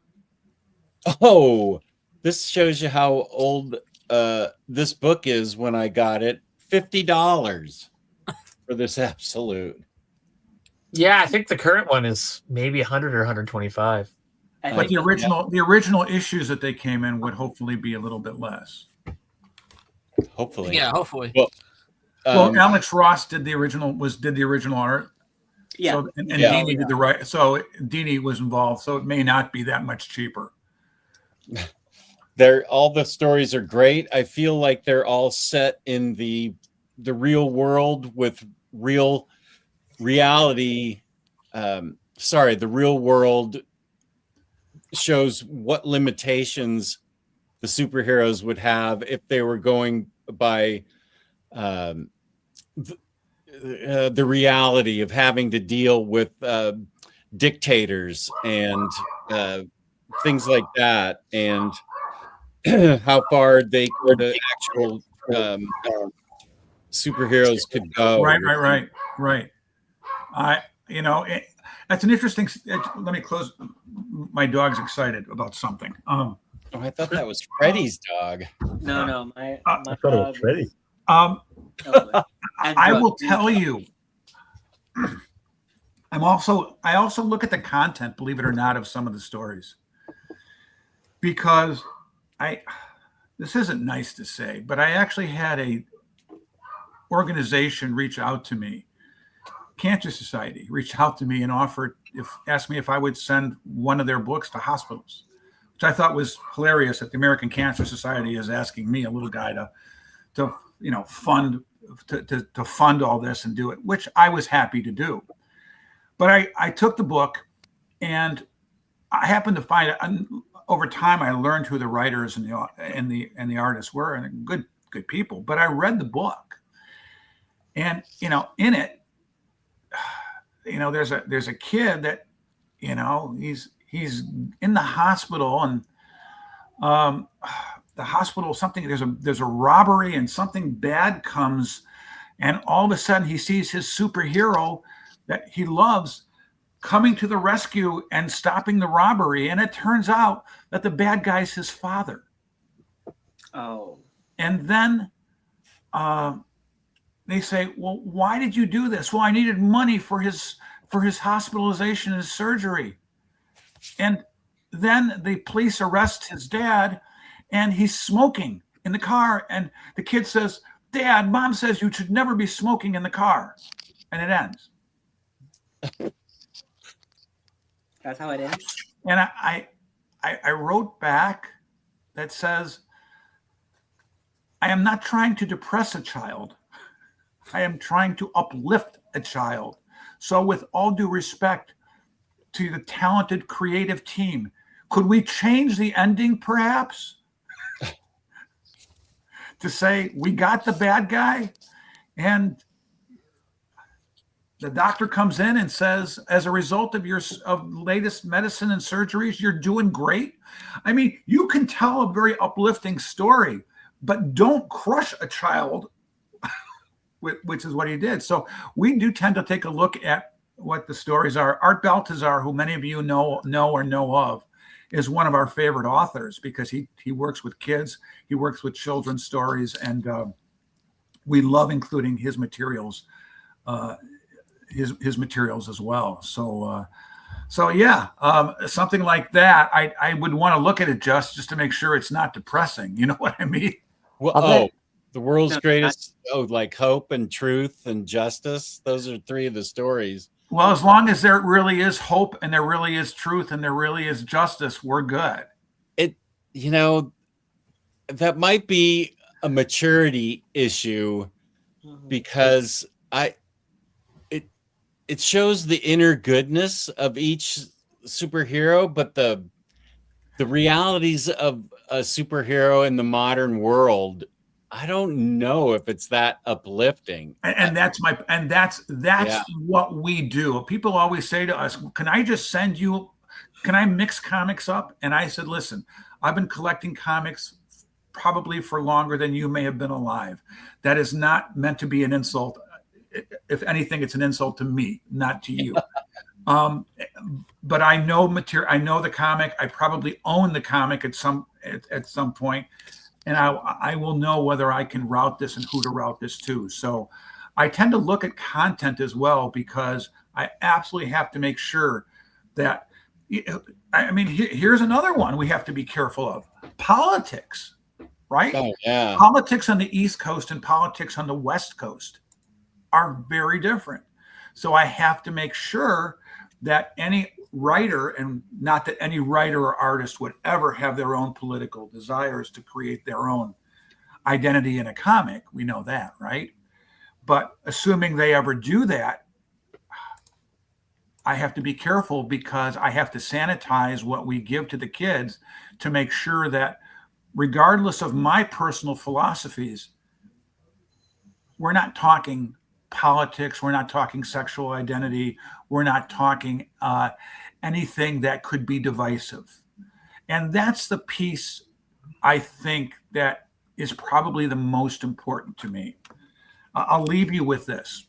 Oh, this shows you how old this book is when I got it. $50 for this Absolute.
Yeah, I think the current one is maybe 100 or 125.
But the original issues that they came in would hopefully be a little bit less.
Hopefully.
Yeah, hopefully.
Well, Alex Ross did the original art.
Yeah.
So, and Dini did the right. So Dini was involved. So it may not be that much cheaper.
All the stories are great. I feel like they're all set in the real world with real reality. The real world shows what limitations the superheroes would have if they were going by the reality of having to deal with dictators and things like that, and how far the actual superheroes could go.
Right. That's an interesting. Let me close. My dog's excited about something.
I thought that was Freddy's dog.
No, my
I thought it was Freddy.
I will tell you. I also look at the content, believe it or not, of some of the stories, because this isn't nice to say, but I actually had a organization reach out to me. Cancer Society reached out to me and asked me if I would send one of their books to hospitals, which I thought was hilarious that the American Cancer Society is asking me, a little guy, to fund all this and do it, which I was happy to do. But I took the book, and I happened to find over time I learned who the writers and the artists were, and good people. But I read the book, and in it, there's a kid that he's in the hospital, and the hospital, there's a robbery, and something bad comes, and all of a sudden he sees his superhero that he loves coming to the rescue and stopping the robbery, and it turns out that the bad guy's his father.
Oh.
And then they say, well, why did you do this? Well, I needed money for his hospitalization and his surgery. And then the police arrest his dad, and he's smoking in the car. And the kid says, Dad, Mom says you should never be smoking in the car. And it ends.
That's how it ends.
And I wrote back that says, I am not trying to depress a child. I am trying to uplift a child. So with all due respect to the talented creative team, could we change the ending perhaps to say we got the bad guy, and the doctor comes in and says, as a result of your latest medicine and surgeries, you're doing great. I mean, you can tell a very uplifting story, but don't crush a child, which is what he did. So we do tend to take a look at what the stories are. Art Baltazar, who many of you know of, is one of our favorite authors because he works with kids, he works with children's stories, and we love including his materials, his materials as well. So something like that, I would want to look at it just to make sure it's not depressing. You know what I mean?
Well, the world's greatest, like hope and truth and justice. Those are three of the stories.
Well, as long as there really is hope and there really is truth and there really is justice, we're good.
That might be a maturity issue because it shows the inner goodness of each superhero, but the realities of a superhero in the modern world, I don't know if it's that uplifting.
And that's what we do. People always say to us, can I mix comics up? And I said, listen, I've been collecting comics probably for longer than you may have been alive. That is not meant to be an insult. If anything, it's an insult to me, not to you. But I know material. I know the comic. I probably own the comic at some point, and I will know whether I can route this and who to route this to. So I tend to look at content as well because I absolutely have to make sure that, I mean, here's another one we have to be careful of. Politics, right?
Oh, yeah.
Politics on the East Coast and politics on the West Coast are very different. So I have to make sure that any writer, and not that any writer or artist would ever have their own political desires to create their own identity in a comic. We know that, right? But assuming they ever do that, I have to be careful because I have to sanitize what we give to the kids to make sure that regardless of my personal philosophies, we're not talking politics, we're not talking sexual identity, we're not talking anything that could be divisive. And that's the piece I think that is probably the most important to me. I'll leave you with this.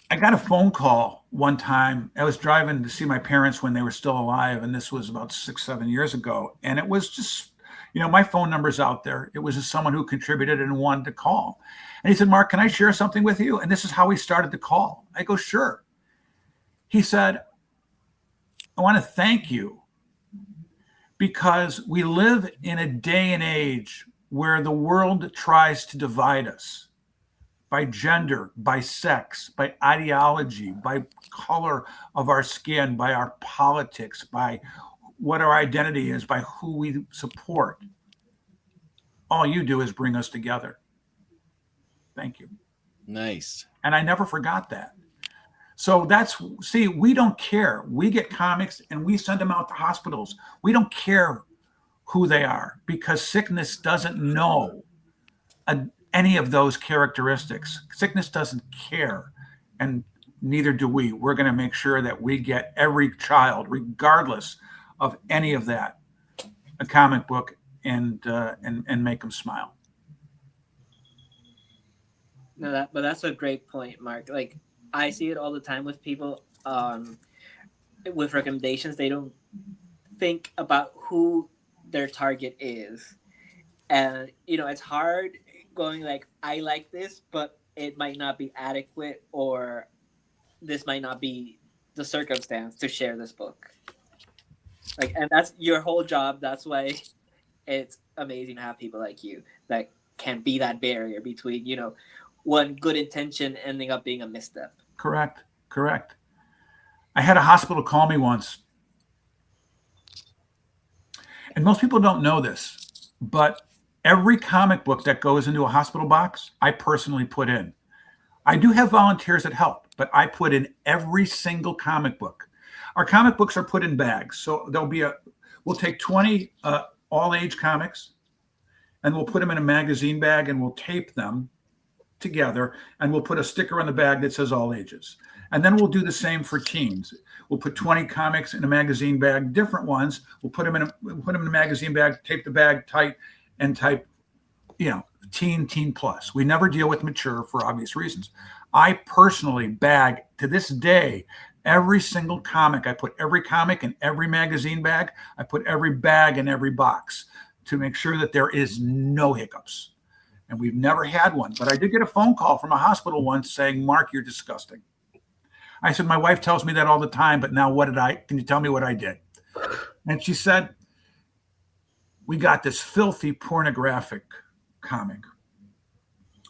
I got a phone call one time. I was driving to see my parents when they were still alive, and this was about 6-7 years ago. And it was just, my phone number's out there. It was just someone who contributed and wanted to call. And he said, Mark, can I share something with you? And this is how he started the call. I go, sure. He said, I want to thank you because we live in a day and age where the world tries to divide us by gender, by sex, by ideology, by color of our skin, by our politics, by what our identity is, by who we support. All you do is bring us together. Thank you.
Nice.
And I never forgot that. So we don't care. We get comics and we send them out to hospitals. We don't care who they are because sickness doesn't know any of those characteristics. Sickness doesn't care, and neither do we. We're going to make sure that we get every child, regardless of any of that, a comic book and make them smile.
No, but that's a great point, Mark. Like, I see it all the time with people with recommendations. They don't think about who their target is, and it's hard going like, I like this, but it might not be adequate, or this might not be the circumstance to share this book. Like, and that's your whole job. That's why it's amazing to have people like you that can be that barrier between, one good intention ending up being a misstep.
Correct. I had a hospital call me once. And most people don't know this, but every comic book that goes into a hospital box, I personally put in. I do have volunteers that help, but I put in every single comic book. Our comic books are put in bags. So we'll take 20 all-age comics, and we'll put them in a magazine bag, and we'll tape them together, and we'll put a sticker on the bag that says all ages. And then we'll do the same for teens. We'll put 20 comics in a magazine bag, different ones. We'll put them in a magazine bag, tape the bag tight, and type, teen plus. We never deal with mature for obvious reasons. I personally bag, to this day, every single comic. I put every comic in every magazine bag. I put every bag in every box to make sure that there is no hiccups. And we've never had one. But I did get a phone call from a hospital once saying, Mark, you're disgusting. I said, my wife tells me that all the time, but now can you tell me what I did? And she said, we got this filthy pornographic comic.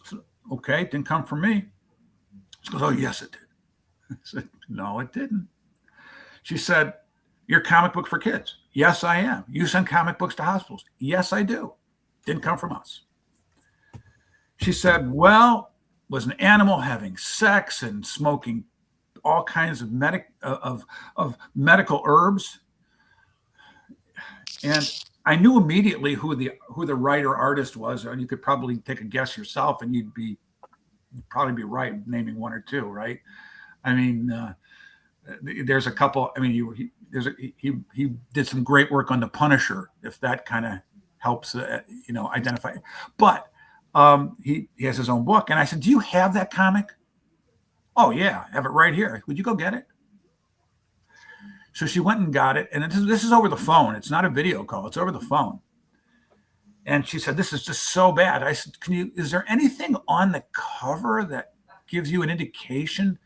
So, okay, it didn't come from me. She goes, oh, yes, it did. I said, no, it didn't. She said, you're a comic book for kids. Yes, I am. You send comic books to hospitals. Yes, I do. Didn't come from us. She said, well, was an animal having sex and smoking all kinds of medical herbs. And I knew immediately who the writer artist was, and you could probably take a guess yourself, and you'd probably be right naming one or two, right? I mean, there's a couple. I mean, he did some great work on The Punisher, if that kind of helps, identify. But he has his own book, and I said, "Do you have that comic?" "Oh yeah, I have it right here. Would you go get it?" So she went and got it, and this is over the phone. It's not a video call; it's over the phone. And she said, "This is just so bad." I said, is there anything on the cover that gives you an indication?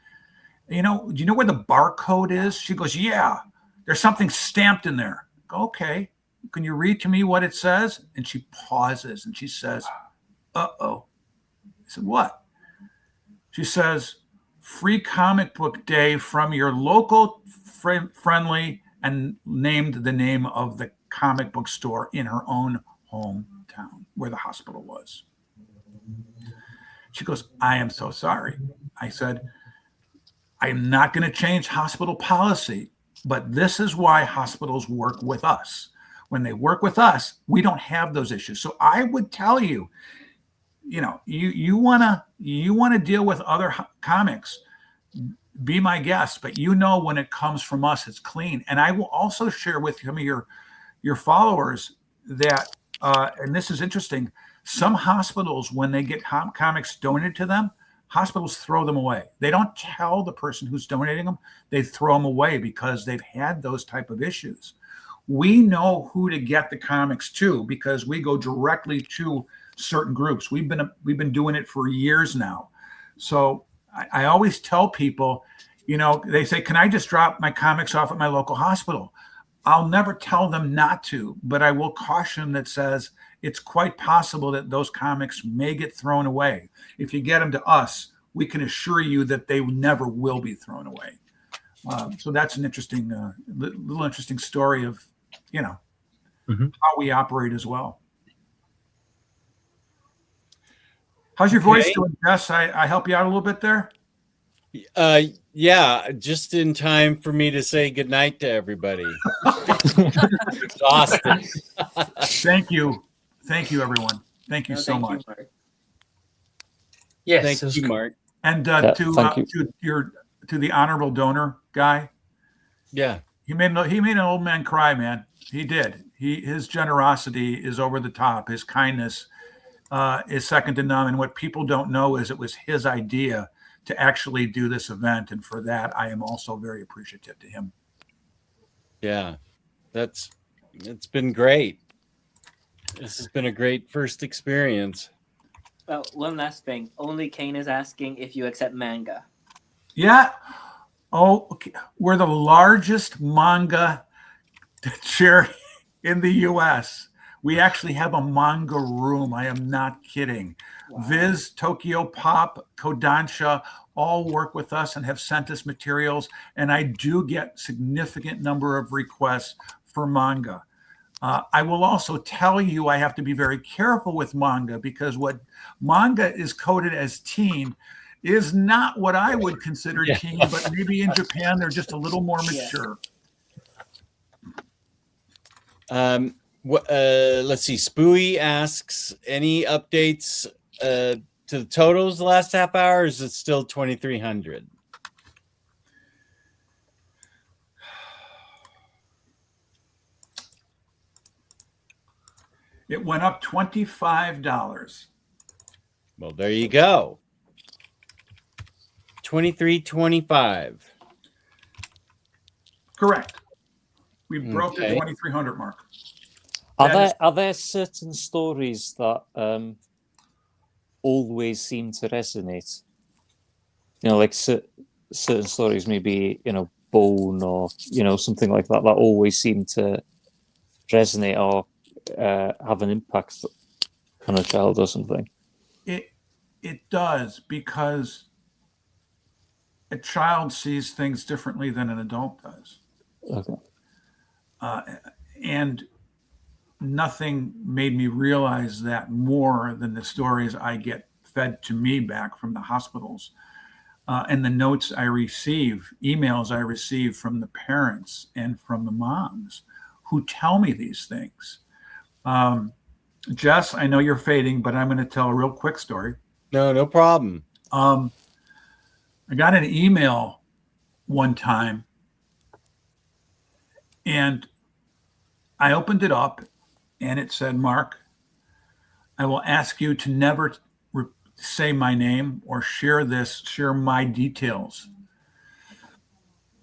Do you know where the barcode is? She goes, yeah, there's something stamped in there. I go, okay, can you read to me what it says? And she pauses and she says, uh-oh. I said, what? She says, free comic book day from your local friendly, and named the name of the comic book store in her own hometown where the hospital was. She goes, I am so sorry. I said, I am not going to change hospital policy, but this is why hospitals work with us. When they work with us, we don't have those issues. So I would tell you, you want to deal with other comics, be my guest, but when it comes from us, it's clean. And I will also share with some of your followers that, and this is interesting, some hospitals, when they get comics donated to them, hospitals throw them away. They don't tell the person who's donating them. They throw them away because they've had those type of issues. We know who to get the comics to because we go directly to certain groups. We've been doing it for years now. So I always tell people, they say, can I just drop my comics off at my local hospital? I'll never tell them not to, but I will caution that says it's quite possible that those comics may get thrown away. If you get them to us, we can assure you that they never will be thrown away. So that's an interesting, little interesting story of, how we operate as well. How's your voice doing, Jess? I help you out a little bit there?
Yeah, just in time for me to say goodnight to everybody. Exhausted.
Thank you, everyone. Thank you so much.
Yes,
thank you, Mark.
And to the honorable donor guy.
Yeah,
he made an old man cry, man. He did. His generosity is over the top. His kindness is second to none. And what people don't know is it was his idea to actually do this event. And for that, I am also very appreciative to him.
Yeah, it's been great. This has been a great first experience.
Well, one last thing. Only Kane is asking if you accept manga.
Yeah. Oh, okay. We're the largest manga charity in the U.S. We actually have a manga room. I am not kidding. Wow. Viz, Tokyo Pop, Kodansha all work with us and have sent us materials. And I do get significant number of requests for manga. I will also tell you I have to be very careful with manga because what manga is coded as teen is not what I would consider teen, but maybe in Japan they're just a little more mature.
Let's see. Spooey asks, any updates to the totals the last half hour? Or is it still 2,300?
It went up $25.
Well, there you go. 23.25.
Correct. We broke the 2,300 mark.
Are there certain stories that always seem to resonate? Like certain stories, maybe Bone or something like that, that always seem to resonate or have an impact on a child or something.
It does, because a child sees things differently than an adult does.
Okay.
And nothing made me realize that more than the stories I get fed to me back from the hospitals, and the notes I receive, emails I receive from the parents and from the moms who tell me these things. Jess, I know you're fading, but I'm going to tell a real quick story.
No problem.
I got an email one time and I opened it up and it said, Mark, I will ask you to never say my name or share my details.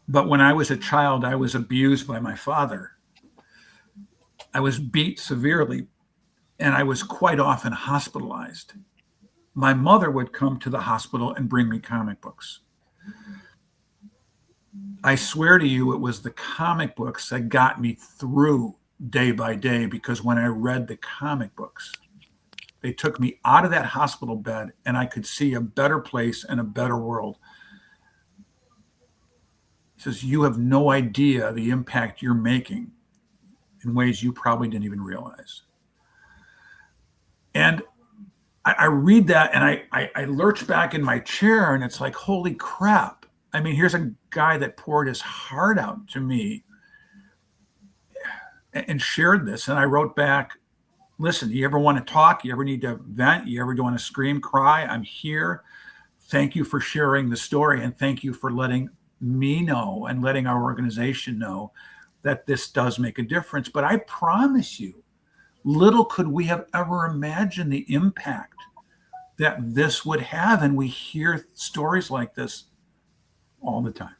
But when I was a child, I was abused by my father. I was beat severely and I was quite often hospitalized. my mother would come to the hospital and bring me comic books. I swear to you, it was the comic books that got me through day by day, because when I read the comic books, they took me out of that hospital bed and I could see a better place and a better world. He says, you have no idea the impact you're making in ways you probably didn't even realize. And I read that and I lurch back in my chair, and it's like, holy crap. I mean, here's a guy that poured his heart out to me and shared this. And I wrote back, listen, you ever want to talk? You ever need to vent? You ever want to scream, cry? I'm here. Thank you for sharing the story. And thank you for letting me know and letting our organization know that this does make a difference. But I promise you, little could we have ever imagined the impact that this would have. And we hear stories like this all the time.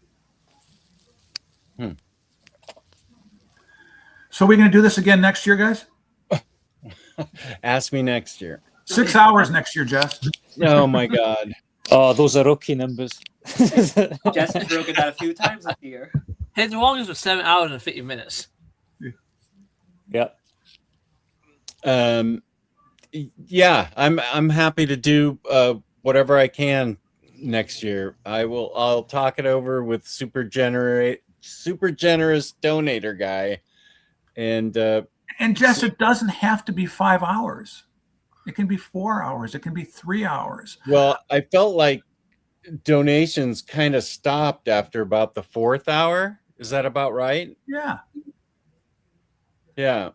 So we're going to do this again next year, guys?
Ask me next year.
6 hours next year, Jess.
Oh my God.
Oh, those are rookie numbers.
Jess has broken that a few times this year.
His longest was 7 hours and 50 minutes.
Yeah.
Yeah, I'm happy to do whatever I can next year. I'll talk it over with super generous donator guy. And
Jess, it doesn't have to be 5 hours. It can be 4 hours. It can be 3 hours.
Well, I felt like donations kind of stopped after about the 4th hour. Is that about right?
Yeah.
Yeah.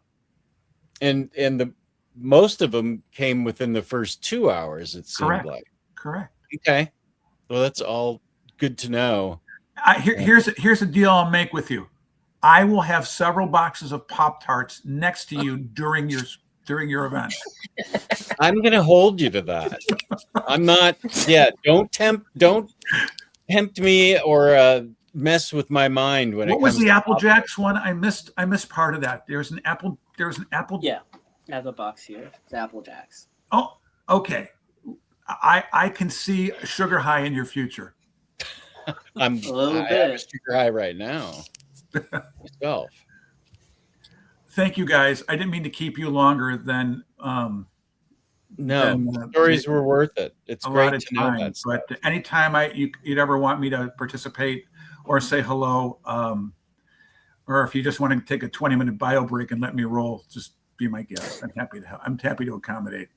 And the most of them came within the first 2 hours, it seemed
Correct.
like.
Correct.
Okay. Well, that's all good to know.
Here's a deal I'll make with you. I will have several boxes of Pop-Tarts next to you during your event.
I'm gonna hold you to that. I'm not. Yeah. Don't tempt me or mess with my mind when
What
it
was
comes
the
to
Apple Jacks one? I missed part of that. There's an apple.
Yeah, I have a box here. It's Apple Jacks.
Oh, okay. I can see a sugar high in your future.
I'm
A little
I
bit.
have a sugar high right now. Myself.
Thank you, guys. I didn't mean to keep you longer than.
No, the stories were worth it. It's
a
great
lot of
to know
time.
that stuff.
But anytime you'd ever want me to participate or say hello, or if you just want to take a 20-minute bio break and let me roll, just be my guest. I'm happy to accommodate.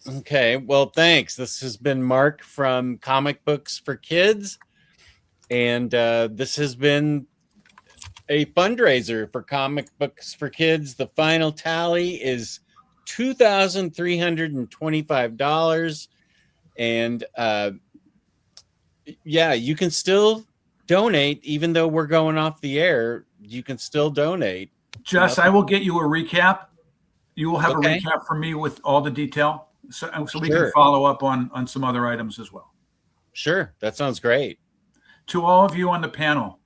Okay. Well, thanks. This has been Mark from Comic Books for Kids. And this has been a fundraiser for Comic Books for Kids. The final tally is $2,325. And yeah, you can still donate, even though we're going off the air. You can still donate.
Jess, I will get you a recap. You will have
Okay.
a recap for me with all the detail, so we
Sure.
can follow up on some other items as well.
Sure. That sounds great.
To all of you on the panel,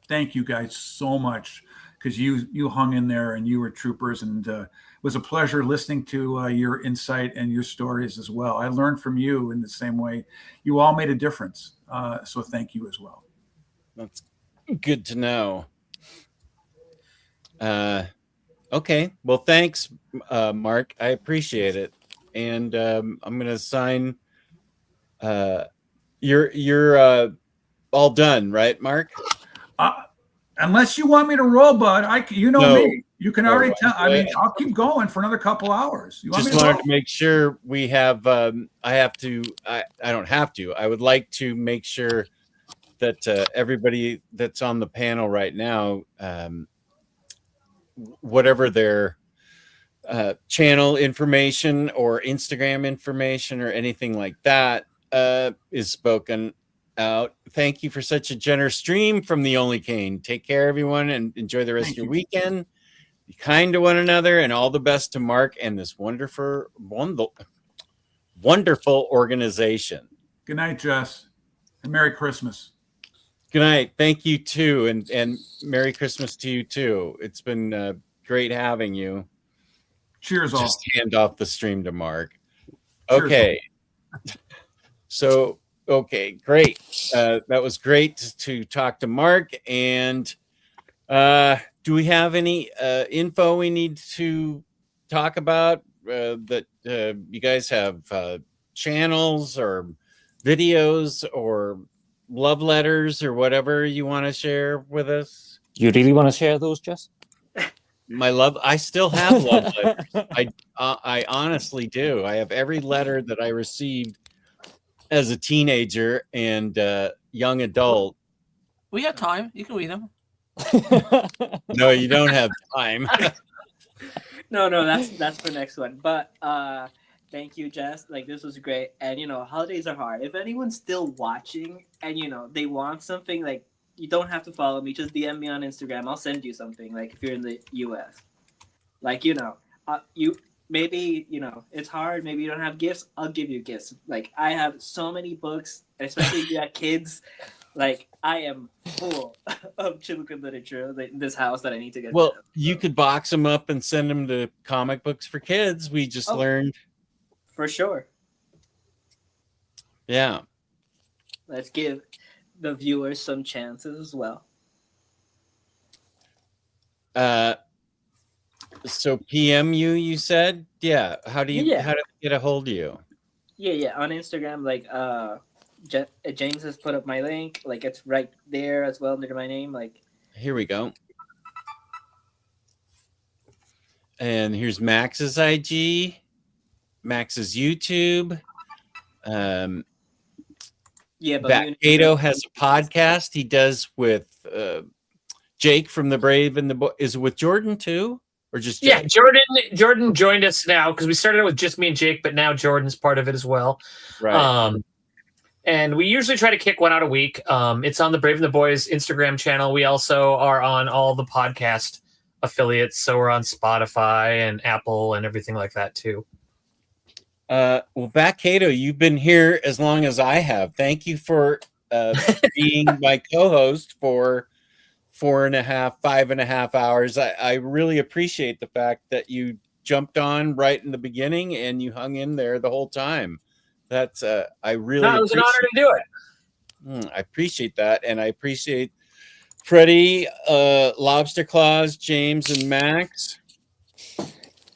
thank you guys so much, because you hung in there and you were troopers, and it was a pleasure listening to your insight and your stories as well. I learned from you in the same way. You all made a difference, so thank you as well.
That's good to know. Okay. Well, thanks, Mark. I appreciate it. And I'm going to sign. You're all done, right, Mark?
Unless you want me to roll, bud, you know
No.
me. You can already tell. I mean,
Wait.
I'll keep going for another couple hours. You want
Just
me to
wanted
roll?
to make sure we have. I don't have to. I would like to make sure that everybody that's on the panel right now, whatever their channel information or Instagram information or anything like that is spoken out. Thank you for such a generous stream from the Only Cane. Take care, everyone, and enjoy the rest of your weekend. Be kind to one another, and all the best to Mark and this wonderful organization.
Good night, Jess, and Merry Christmas.
Good night. Thank you too, and Merry Christmas to you too. It's been great having you.
Cheers, all.
Just hand off the stream to Mark.
Cheers,
Okay. So, okay, great. That was great to talk to Mark. And do we have any info we need to talk about that you guys have channels or videos or love letters or whatever you want to share with us?
You really want to share those, Jess?
My love, I still have love letters. I honestly do. I have every letter that I received as a teenager and young adult.
We have time. You can read them.
No, you don't have time.
No, that's for next one. But thank you, Jess. Like, this was great. And holidays are hard. If anyone's still watching and they want something, like, you don't have to follow me. Just DM me on Instagram. I'll send you something. Like, if you're in the US, like, you maybe it's hard. Maybe you don't have gifts. I'll give you gifts. Like, I have so many books, especially if you have kids. Like, I am full of children literature in this house that I need to get.
Well, you could box them up and send them to Comic Books for Kids. We just learned.
For sure.
Yeah.
Let's give the viewers some chances as well.
So PM you said? Yeah. How do you get a hold of you?
Yeah. On Instagram, like James has put up my link. Like, it's right there as well under my name. Like,
here we go. And here's Max's IG, Max's YouTube.
Yeah, but
Bat Cato has a podcast he does with Jake from The Brave and the Boy. Is it with Jordan too? Or just Jake?
Yeah, Jordan joined us now because we started with just me and Jake, but now Jordan's part of it as well.
Right.
And we usually try to kick one out a week. It's on the Brave and the Boys Instagram channel. We also are on all the podcast affiliates, so we're on Spotify and Apple and everything like that too.
Well, Bat Cato, you've been here as long as I have. Thank you for being my co-host for 5.5 hours. I really appreciate the fact that you jumped on right in the beginning and you hung in there the whole time. That's I really.
It was an honor to do it.
I appreciate that, and I appreciate Freddie, Lobster Claws, James, and Max.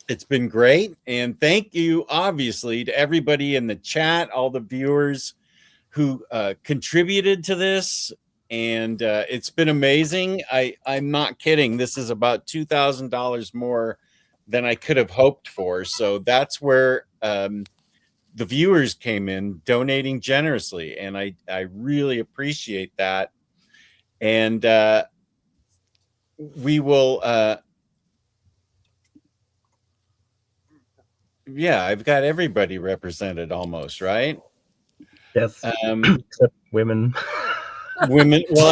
It's been great, and thank you, obviously, to everybody in the chat, all the viewers who contributed to this, and it's been amazing. I'm not kidding. This is about $2,000 more than I could have hoped for, so that's where the viewers came in, donating generously, and I really appreciate that. And we will yeah, I've got everybody represented almost, right?
Yes. Except women.
Women. Well,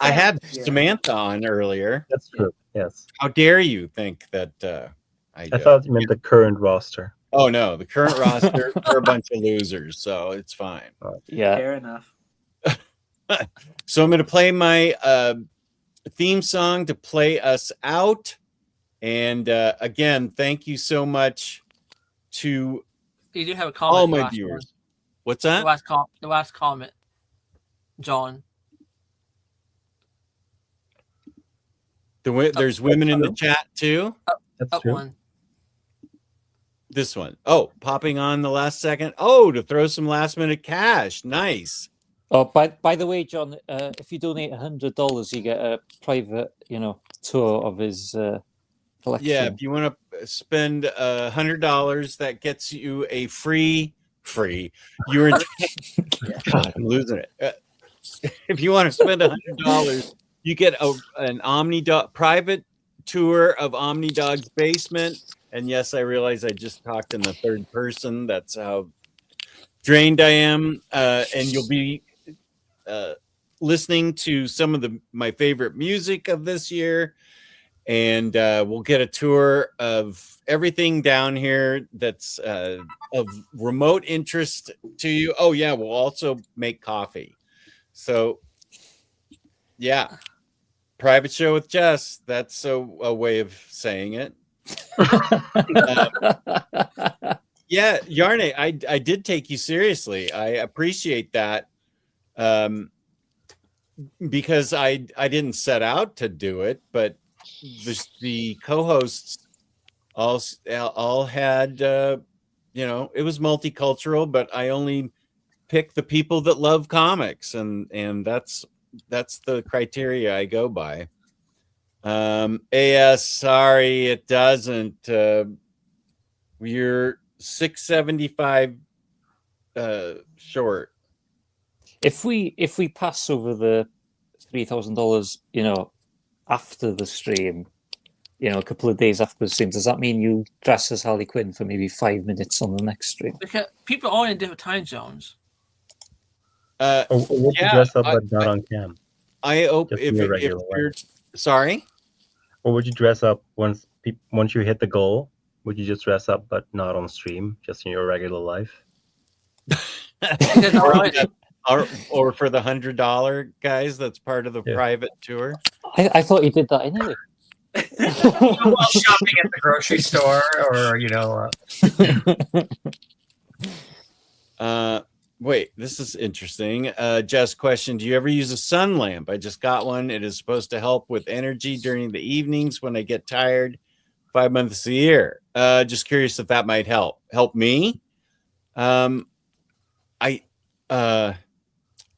I had Samantha on earlier.
That's true. Yes.
How dare you think that
I thought you meant the current roster.
Oh no, the current roster are a bunch of losers, so it's fine.
Yeah.
Fair enough.
So I'm going to play my theme song to play us out. And again, thank you so much to
You do have a comment.
all my viewers. What's that?
The last comment, John.
There's women in the chat too.
That's true.
One.
This one. Oh, popping on the last second. Oh, to throw some last minute cash. Nice.
Oh, by the way, John, if you donate $100, you get a private, tour of his collection.
Yeah, if you want to spend $100, that gets you a free. You're in. God, I'm losing it. If you want to spend $100, you get an OmniDog private tour of OmniDog's basement. And yes, I realize I just talked in the third person. That's how drained I am. And you'll be listening to some of my favorite music of this year. And we'll get a tour of everything down here that's of remote interest to you. Oh, yeah, we'll also make coffee. So, yeah, private show with Jess. That's a way of saying it. Yeah, Yarne, I did take you seriously. I appreciate that. Because I didn't set out to do it, but the co-hosts all had you know, it was multicultural, but I only pick the people that love comics, and that's the criteria I go by. AS, sorry, it doesn't. You're 675 short.
If we pass over the $3,000, you know, after the stream, you know, a couple of days after the stream, does that mean you dress as Harley Quinn for maybe 5 minutes on the next stream?
Because people are in different time zones.
Or would you dress up but not on cam?
If you're sorry,
or would you dress up once you hit the goal? Would you just dress up but not on stream, just in your regular life?
or for the $100 guys, that's part of the private tour.
I thought you did that anyway.
While shopping at the grocery store, or you know.
Wait, this is interesting. Jess question: do you ever use a sun lamp? I just got one. It is supposed to help with energy during the evenings when I get tired. 5 months a year. Just curious if that might help me. I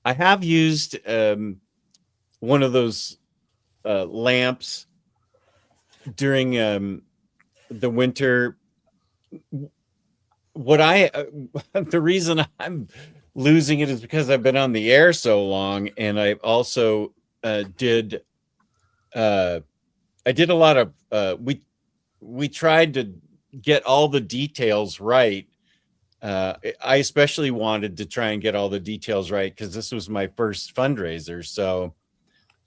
have used one of those lamps during the winter. The reason I'm losing it is because I've been on the air so long, and I also did a lot of we tried to get all the details right. I especially wanted to try and get all the details right because this was my first fundraiser. So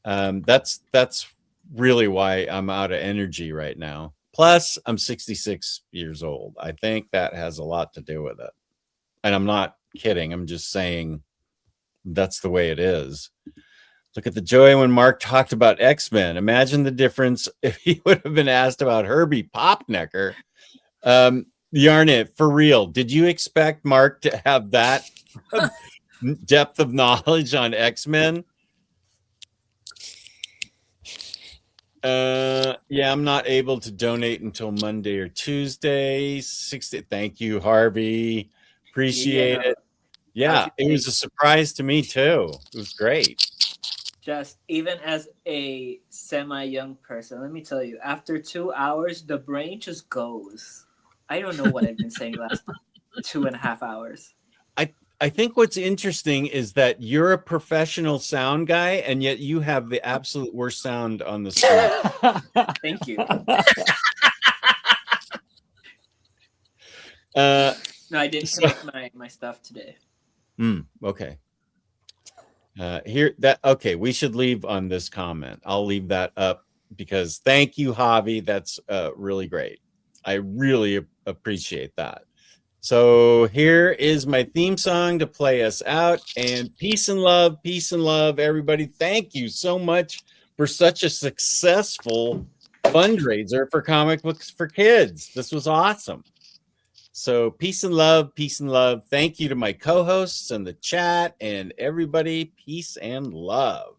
that's really why I'm out of energy right now. Plus, I'm 66 years old. I think that has a lot to do with it. And I'm not kidding. I'm just saying that's the way it is. Look at the joy when Mark talked about X-Men. Imagine the difference if he would have been asked about Herbie Popnecker. Yarnit, for real, did you expect Mark to have that depth of knowledge on X-Men? Yeah, I'm not able to donate until Monday or Tuesday. 60. Thank you, Harvey. Appreciate it. Yeah, it was a surprise to me too. It was great.
Just even as a semi-young person, let me tell you, after 2 hours, the brain just goes. I don't know what I've been saying last 2.5 hours.
I think what's interesting is that you're a professional sound guy, and yet you have the absolute worst sound on the screen.
Thank you. No, I didn't connect my stuff today.
Okay. We should leave on this comment. I'll leave that up because thank you, Javi. That's really great. I really appreciate that. So here is my theme song to play us out, and peace and love, everybody. Thank you so much for such a successful fundraiser for comic books for kids. This was awesome. So peace and love. Thank you to my co-hosts and the chat and everybody. Peace and love.